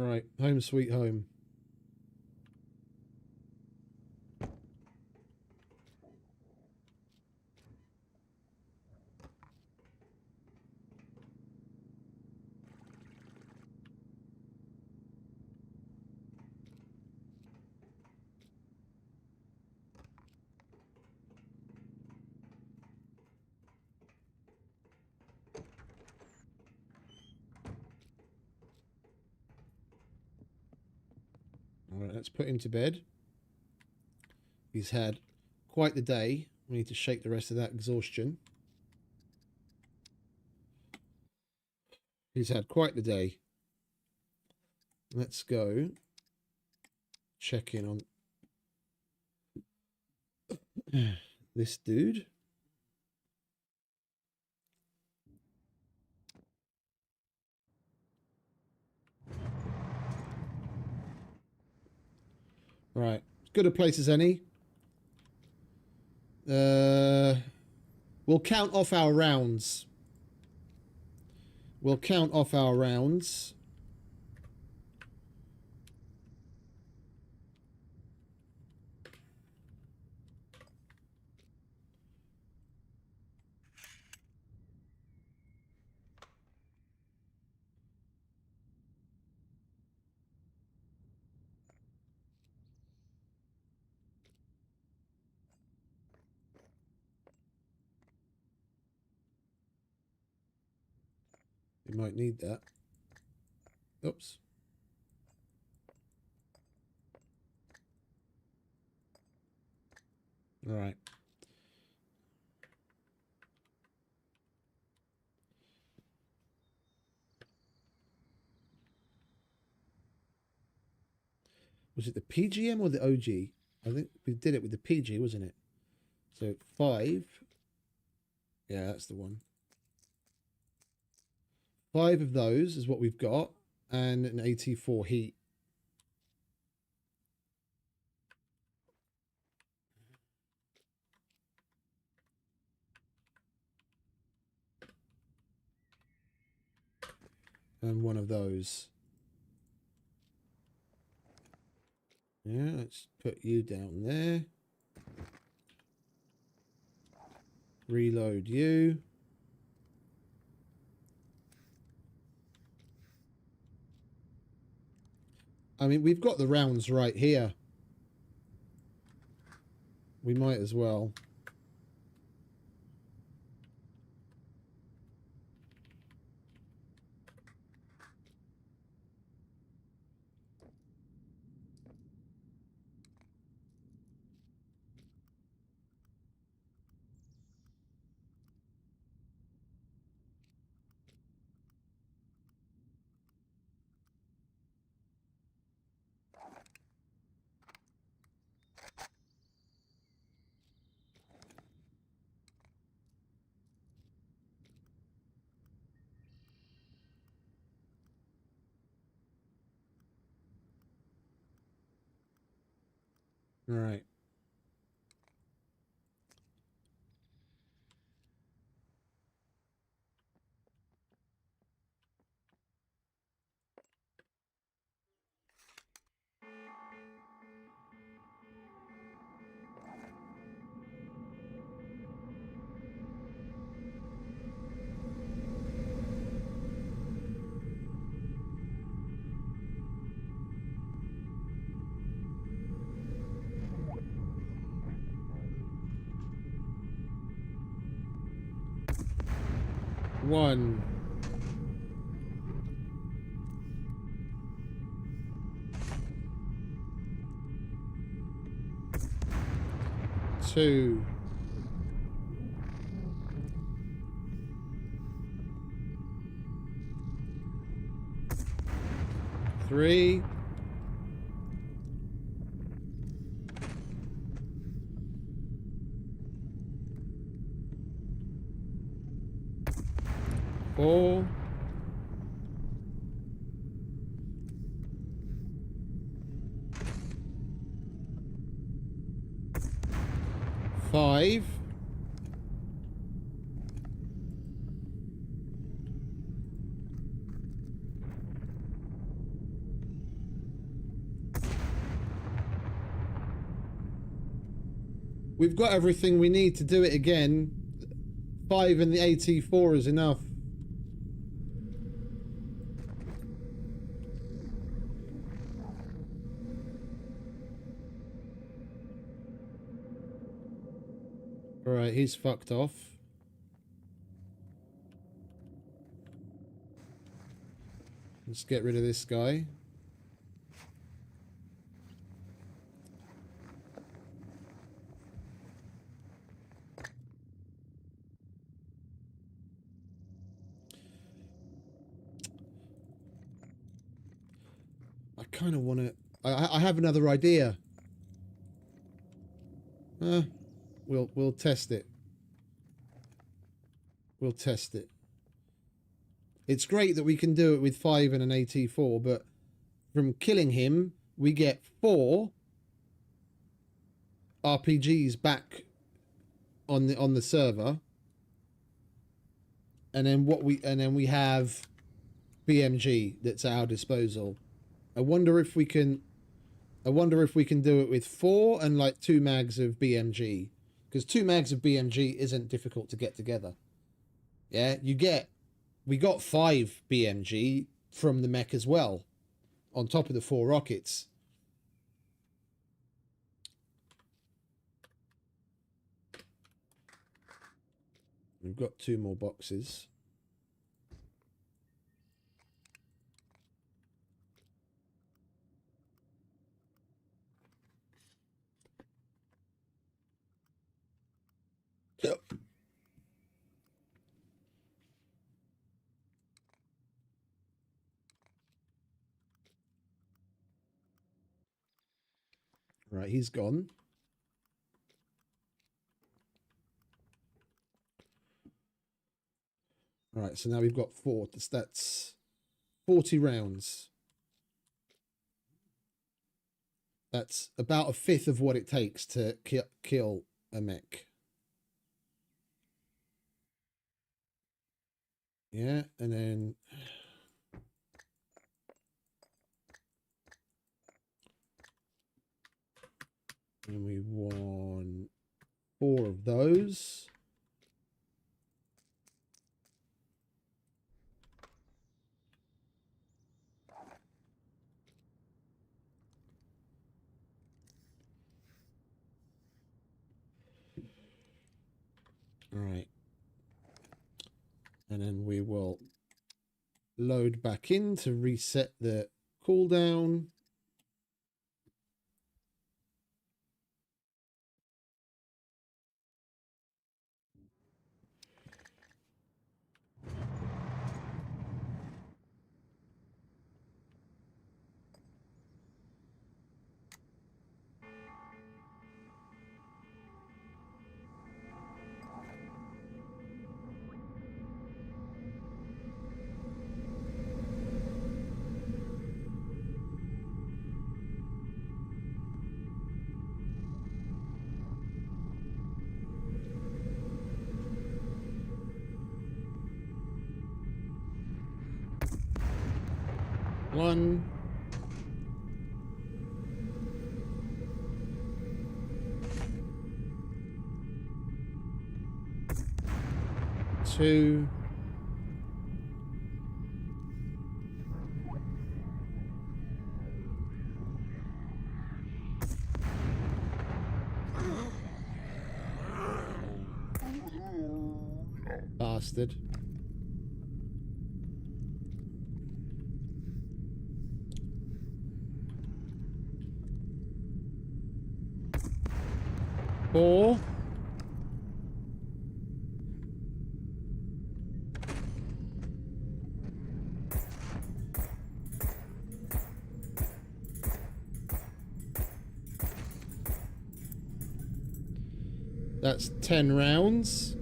Right, home sweet home. Alright, let's put him to bed. He's had quite the day. We need to shake the rest of that exhaustion. He's had quite the day. Let's go check in on this dude. Right, as good a place as any. We'll count off our rounds. We'll count off our rounds. You might need that. Oops. All right. Was it the PGM or the OG? I think we did it with the PG, wasn't it? So 5. Yeah, that's the one. 5 of those is what we've got, and an AT4 heat. And one of those. Yeah, let's put you down there. Reload you. I mean, we've got the rounds right here. We might as well. All right. 1. 2. 3. 4. 5. 'We've got everything we need to do it again. 5 and the AT4 is enough. Alright, he's fucked off. Let's get rid of this guy. I kind of want to... I have another idea. We'll test it. We'll test it. It's great that we can do it with 5 and an AT4, but from killing him, we get 4 RPGs back on the server, and then we have BMG that's at our disposal. I wonder if we can do it with 4 and like 2 mags of BMG, because 2 mags of BMG isn't difficult to get together. Yeah, we got 5 BMG from the mech as well, on top of the 4 rockets. We've got 2 more boxes. Yep. Right, he's gone. All right, so now we've got 4. That's 40 rounds. That's about a fifth of what it takes to kill a mech. Yeah, and then... and we want 4 of those. All right. And then we will load back in to reset the cooldown. One. 2. 'Bastard. 4. That's 10 rounds.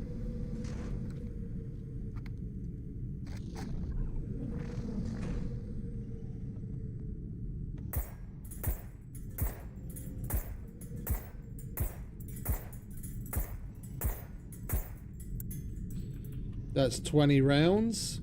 That's 20 rounds.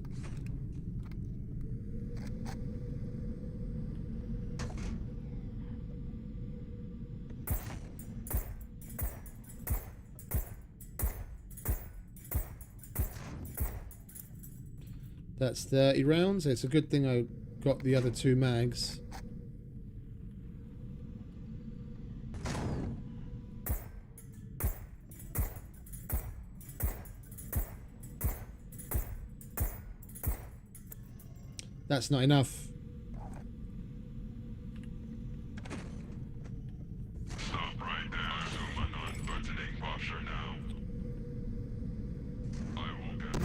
That's 30 rounds. It's a good thing I got the other 2 mags. That's not enough. Stop right there. I assume a non-threatening posture now. I will get...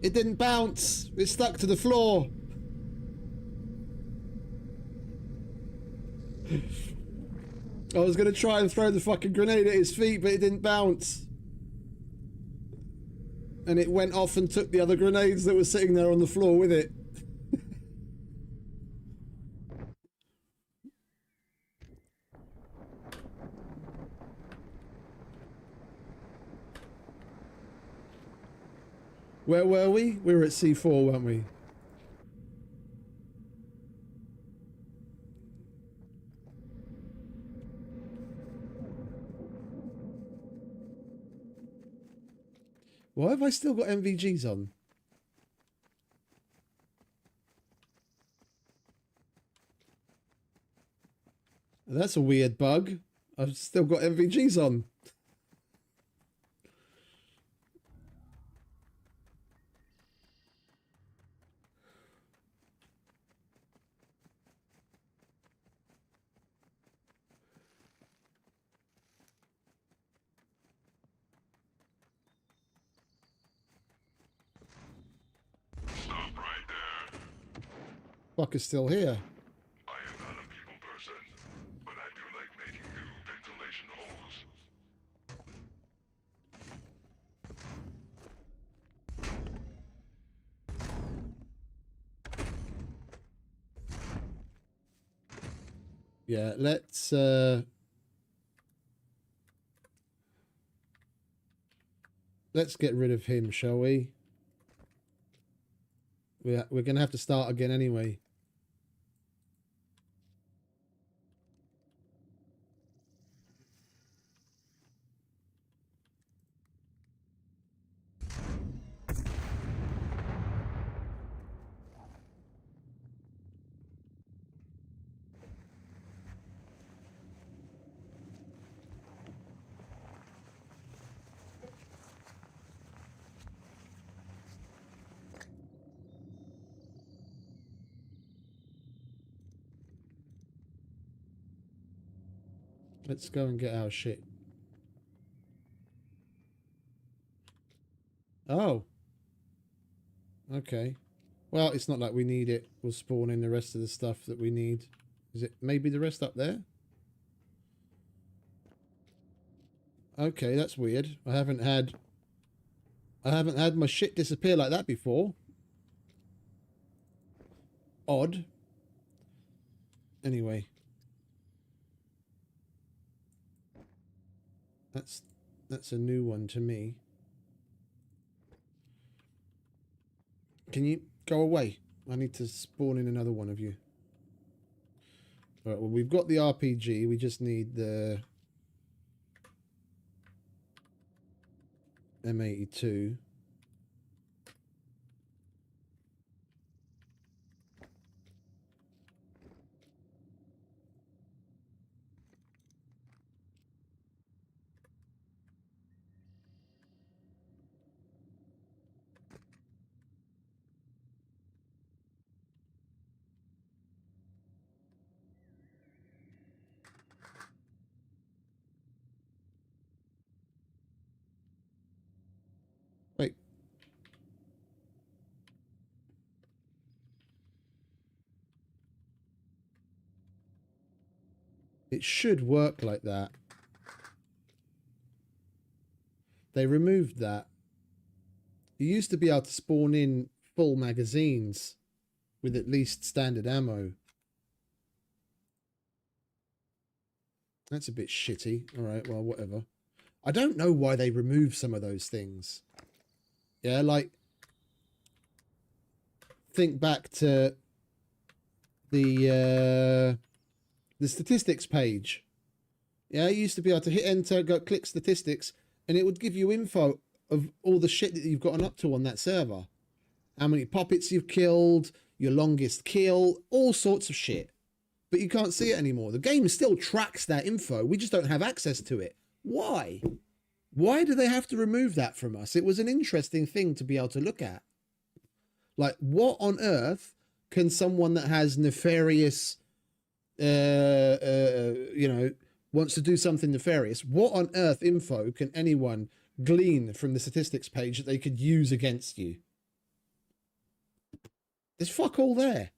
It didn't bounce. It stuck to the floor. I was going to try and throw the fucking grenade at his feet, but it didn't bounce. And it went off and took the other grenades that were sitting there on the floor with it. Where were we? We were at C4, weren't we? Why have I still got MVGs on? That's a weird bug. I've still got MVGs on. Stop right there. Fucker's still here. I am not a people person, but I do like making new ventilation holes. Yeah, let's get rid of him, shall we? We're gonna have to start again anyway. Let's go and get our shit. Oh. Okay. Well, it's not like we need it. We'll spawn in the rest of the stuff that we need. Is it maybe the rest up there? Okay, that's weird. I haven't had my shit disappear like that before. Odd. Anyway. That's a new one to me. Can you go away? I need to spawn in another one of you. Alright, well, we've got the RPG. We just need the M82. It should work like that. They removed that. You used to be able to spawn in full magazines with at least standard ammo. That's a bit shitty. All right, well, whatever. I don't know why they removed some of those things. Yeah, like, think back to the statistics page. Yeah, you used to be able to hit enter, go click statistics, and it would give you info of all the shit that you've gotten up to on that server. How many puppets you've killed, your longest kill, all sorts of shit. But you can't see it anymore. The game still tracks that info. We just don't have access to it. Why? Why do they have to remove that from us? It was an interesting thing to be able to look at. Like, what on earth can someone that has nefarious, you know, wants to do something nefarious, what on earth info can anyone glean from the statistics page that they could use against you? There's fuck all there.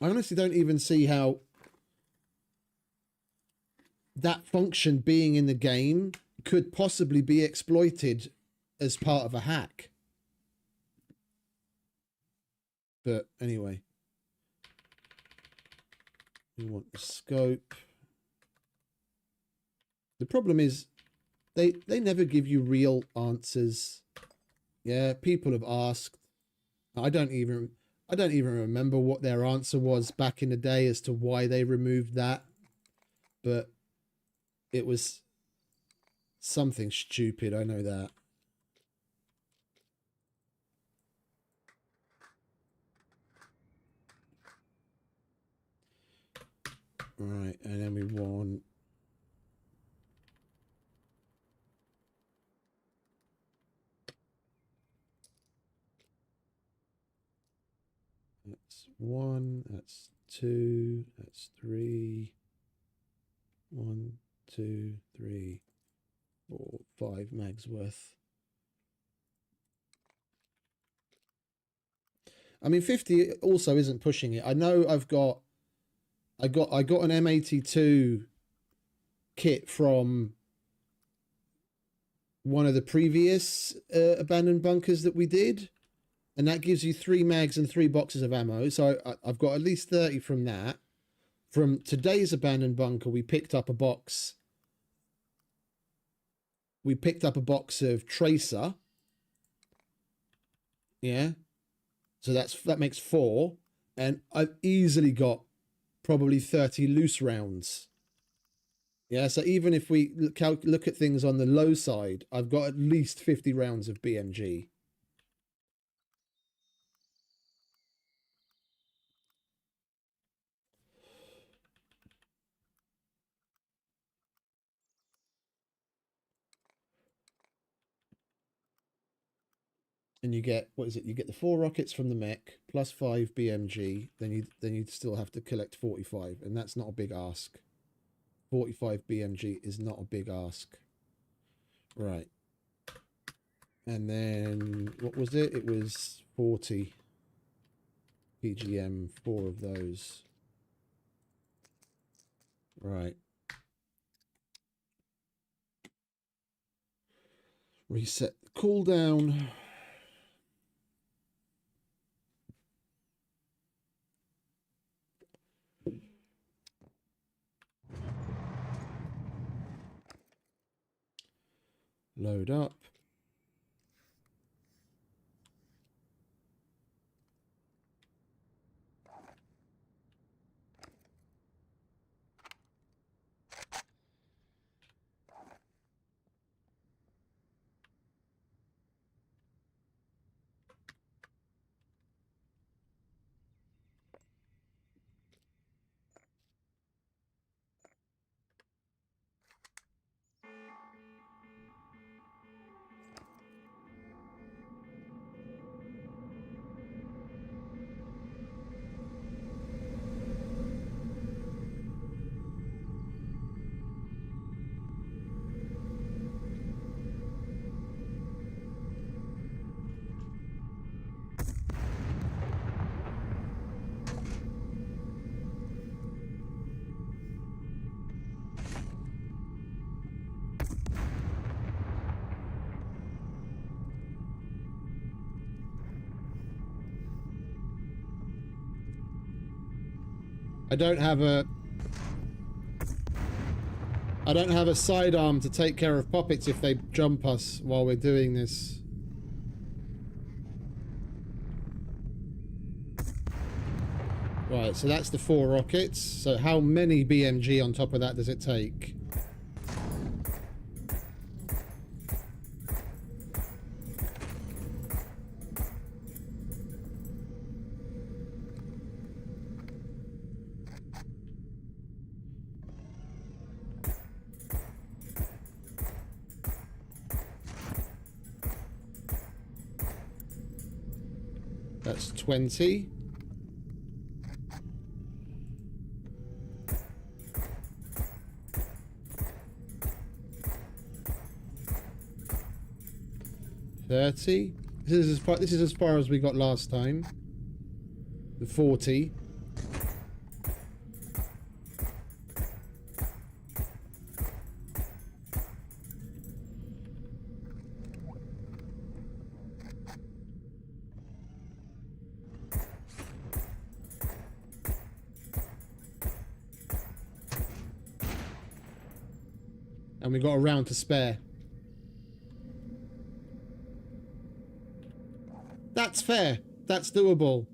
I honestly don't even see how that function being in the game could possibly be exploited as part of a hack. But anyway, we want the scope. The problem is they never give you real answers. Yeah, people have asked. I don't even remember what their answer was back in the day as to why they removed that. But it was something stupid, I know that. Right, and then we want... That's 1, that's 2, that's 3. 1, 2, 3, 4, 5 mags worth. I mean, 50 also isn't pushing it. I know I got an M82 kit from one of the previous abandoned bunkers that we did, and that gives you 3 mags and 3 boxes of ammo. So I've got at least 30 from that. From today's abandoned bunker, we picked up a box. We picked up a box of Tracer. Yeah. So that makes 4. And I've easily got probably 30 loose rounds. Yeah, so even if we look at things on the low side, I've got at least 50 rounds of BMG. And you get, what is it? You get the 4 rockets from the mech plus 5 BMG. Then you'd still have to collect 45, and that's not a big ask. 45 BMG is not a big ask. Right. And then what was it? It was 40 PGM, 4 of those. Right. Reset the cooldown. Load up. I don't have a sidearm to take care of puppets if they jump us while we're doing this. Right, so that's the 4 rockets. So how many BMG on top of that does it take? That's 20. This is as far as we got last time. The 40. And we got a round to spare. That's fair. That's doable.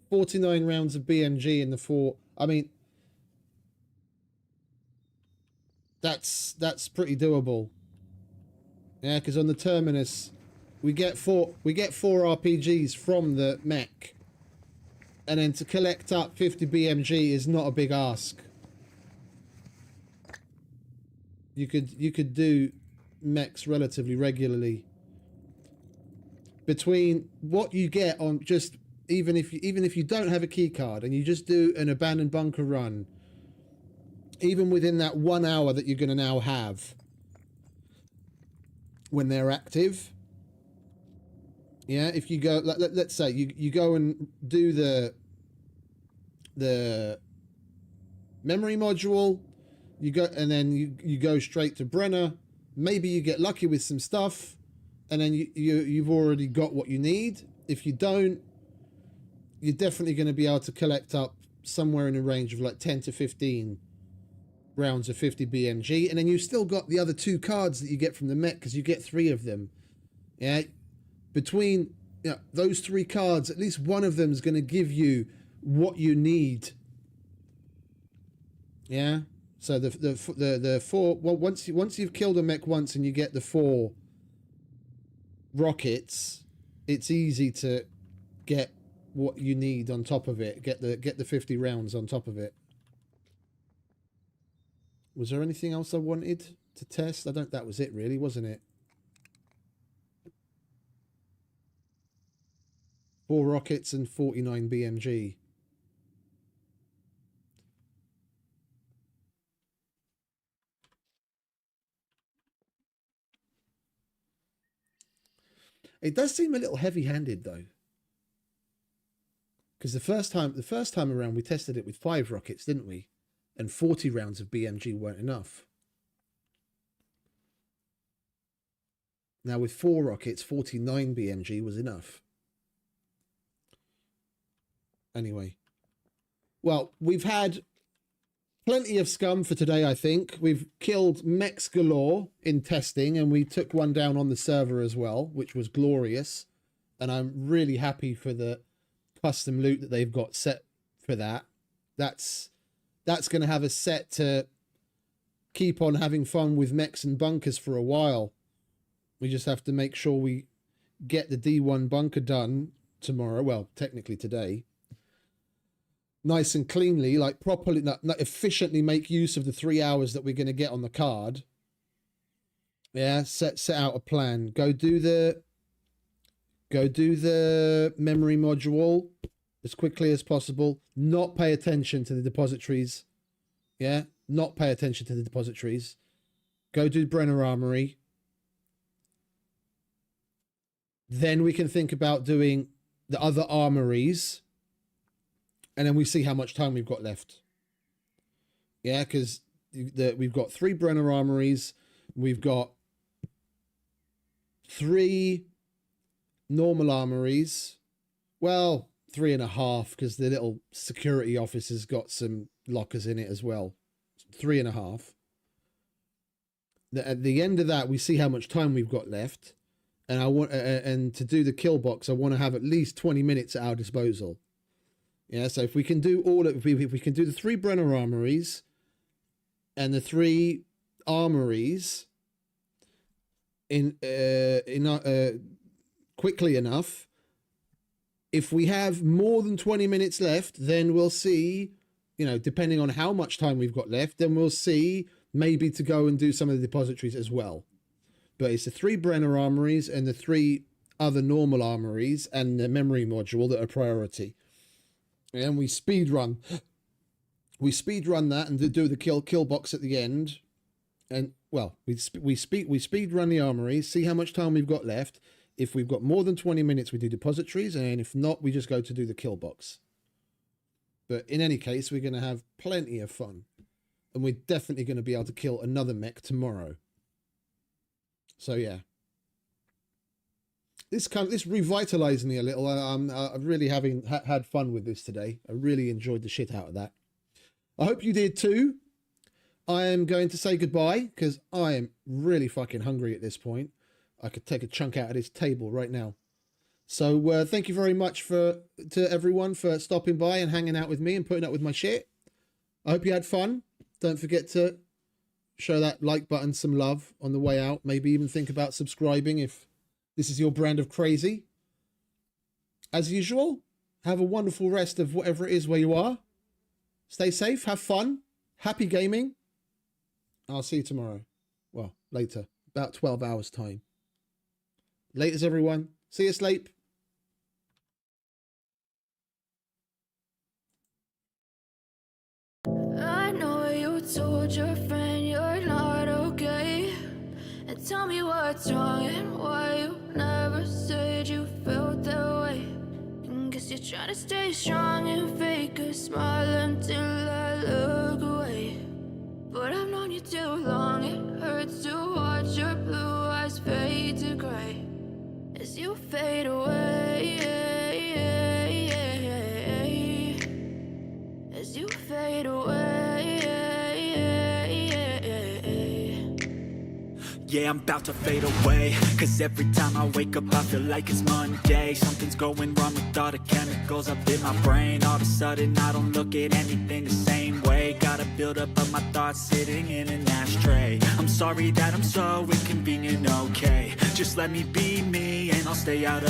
49 rounds of BMG in the 4. I mean, that's pretty doable. Yeah, because on the Terminus, we get four RPGs from the mech, and then to collect up 50 BMG is not a big ask. You could do mechs relatively regularly. Between what you get on just even if you don't have a key card and you just do an abandoned bunker run, even within that 1 hour that you're going to now have when they're active, yeah, if you go, let's say you go and do the memory module, you go and then you go straight to Brenner. Maybe you get lucky with some stuff, and then you've already got what you need. If you don't, you're definitely going to be able to collect up somewhere in a range of like 10 to 15 rounds of 50 BMG, and then you've still got the other 2 cards that you get from the mech, because you get 3 of them. Yeah, between those 3 cards, at least one of them is going to give you what you need. Yeah, so the 4. Well, once you've killed a mech once and you get the 4 rockets, it's easy to get what you need on top of it. Get the 50 rounds on top of it. Was there anything else I wanted to test? That was it really, wasn't it? 4 rockets and 49 BMG. It does seem a little heavy-handed though. Because the first time around we tested it with 5 rockets, didn't we? And 40 rounds of BMG weren't enough. Now with 4 rockets, 49 BMG was enough. Anyway. Well, we've had plenty of scum for today, I think. We've killed mechs galore in testing, and we took one down on the server as well, which was glorious. And I'm really happy for the custom loot that they've got set for that. That's going to have us set to keep on having fun with mechs and bunkers for a while. We just have to make sure we get the D1 bunker done tomorrow. Well, technically today. Nice and cleanly, like properly, not efficiently make use of the 3 hours that we're going to get on the card. Yeah, set out a plan. Go do the memory module as quickly as possible. Not pay attention to the depositories. Yeah, not pay attention to the depositories. Go do Brenner Armory. Then we can think about doing the other armories. And then we see how much time we've got left. Yeah, because we've got 3 Brenner Armories. We've got 3 normal armories. Well, 3.5 because the little security office has got some lockers in it as well. 3.5. At the end of that, we see how much time we've got left, and I want and to do the kill box, I want to have at least 20 minutes at our disposal. Yeah, so if we can do if we can do the 3 Brenner armories and the 3 armories quickly enough, if we have more than 20 minutes left, then we'll see, you know, depending on how much time we've got left, then we'll see maybe to go and do some of the depositories as well. But it's the 3 Brenner armories and the 3 other normal armories and the memory module that are priority. And we speed run that and do the kill box at the end. And well, we speed run the armories, see how much time we've got left. If we've got more than 20 minutes, we do depositories, and if not, we just go to do the kill box. But in any case, we're going to have plenty of fun, and we're definitely going to be able to kill another mech tomorrow. So yeah, this revitalized me a little. I'm really had fun with this today. I really enjoyed the shit out of that. I hope you did too. I am going to say goodbye because I am really fucking hungry at this point. I could take a chunk out of this table right now. So thank you very much to everyone for stopping by and hanging out with me and putting up with my shit. I hope you had fun. Don't forget to show that like button some love on the way out. Maybe even think about subscribing if this is your brand of crazy. As usual, have a wonderful rest of whatever it is where you are. Stay safe, have fun, happy gaming. I'll see you tomorrow. Well, later. About 12 hours time. Laters, everyone. See you, sleep. I know you told your friend you're not okay. And tell me what's wrong and why you never said you felt that way. And guess you're trying to stay strong and fake a smile until I look away. But I've known you too long, it hurts to watch your blue eyes fade to gray as you fade away, as you fade away. Yeah, I'm about to fade away, cause every time I wake up I feel like it's Monday. Something's going wrong with all the chemicals up in my brain. All of a sudden I don't look at anything the same way. Gotta build up of my thoughts sitting in an ashtray. I'm sorry that I'm so inconvenient, okay. Just let me be me and I'll stay out of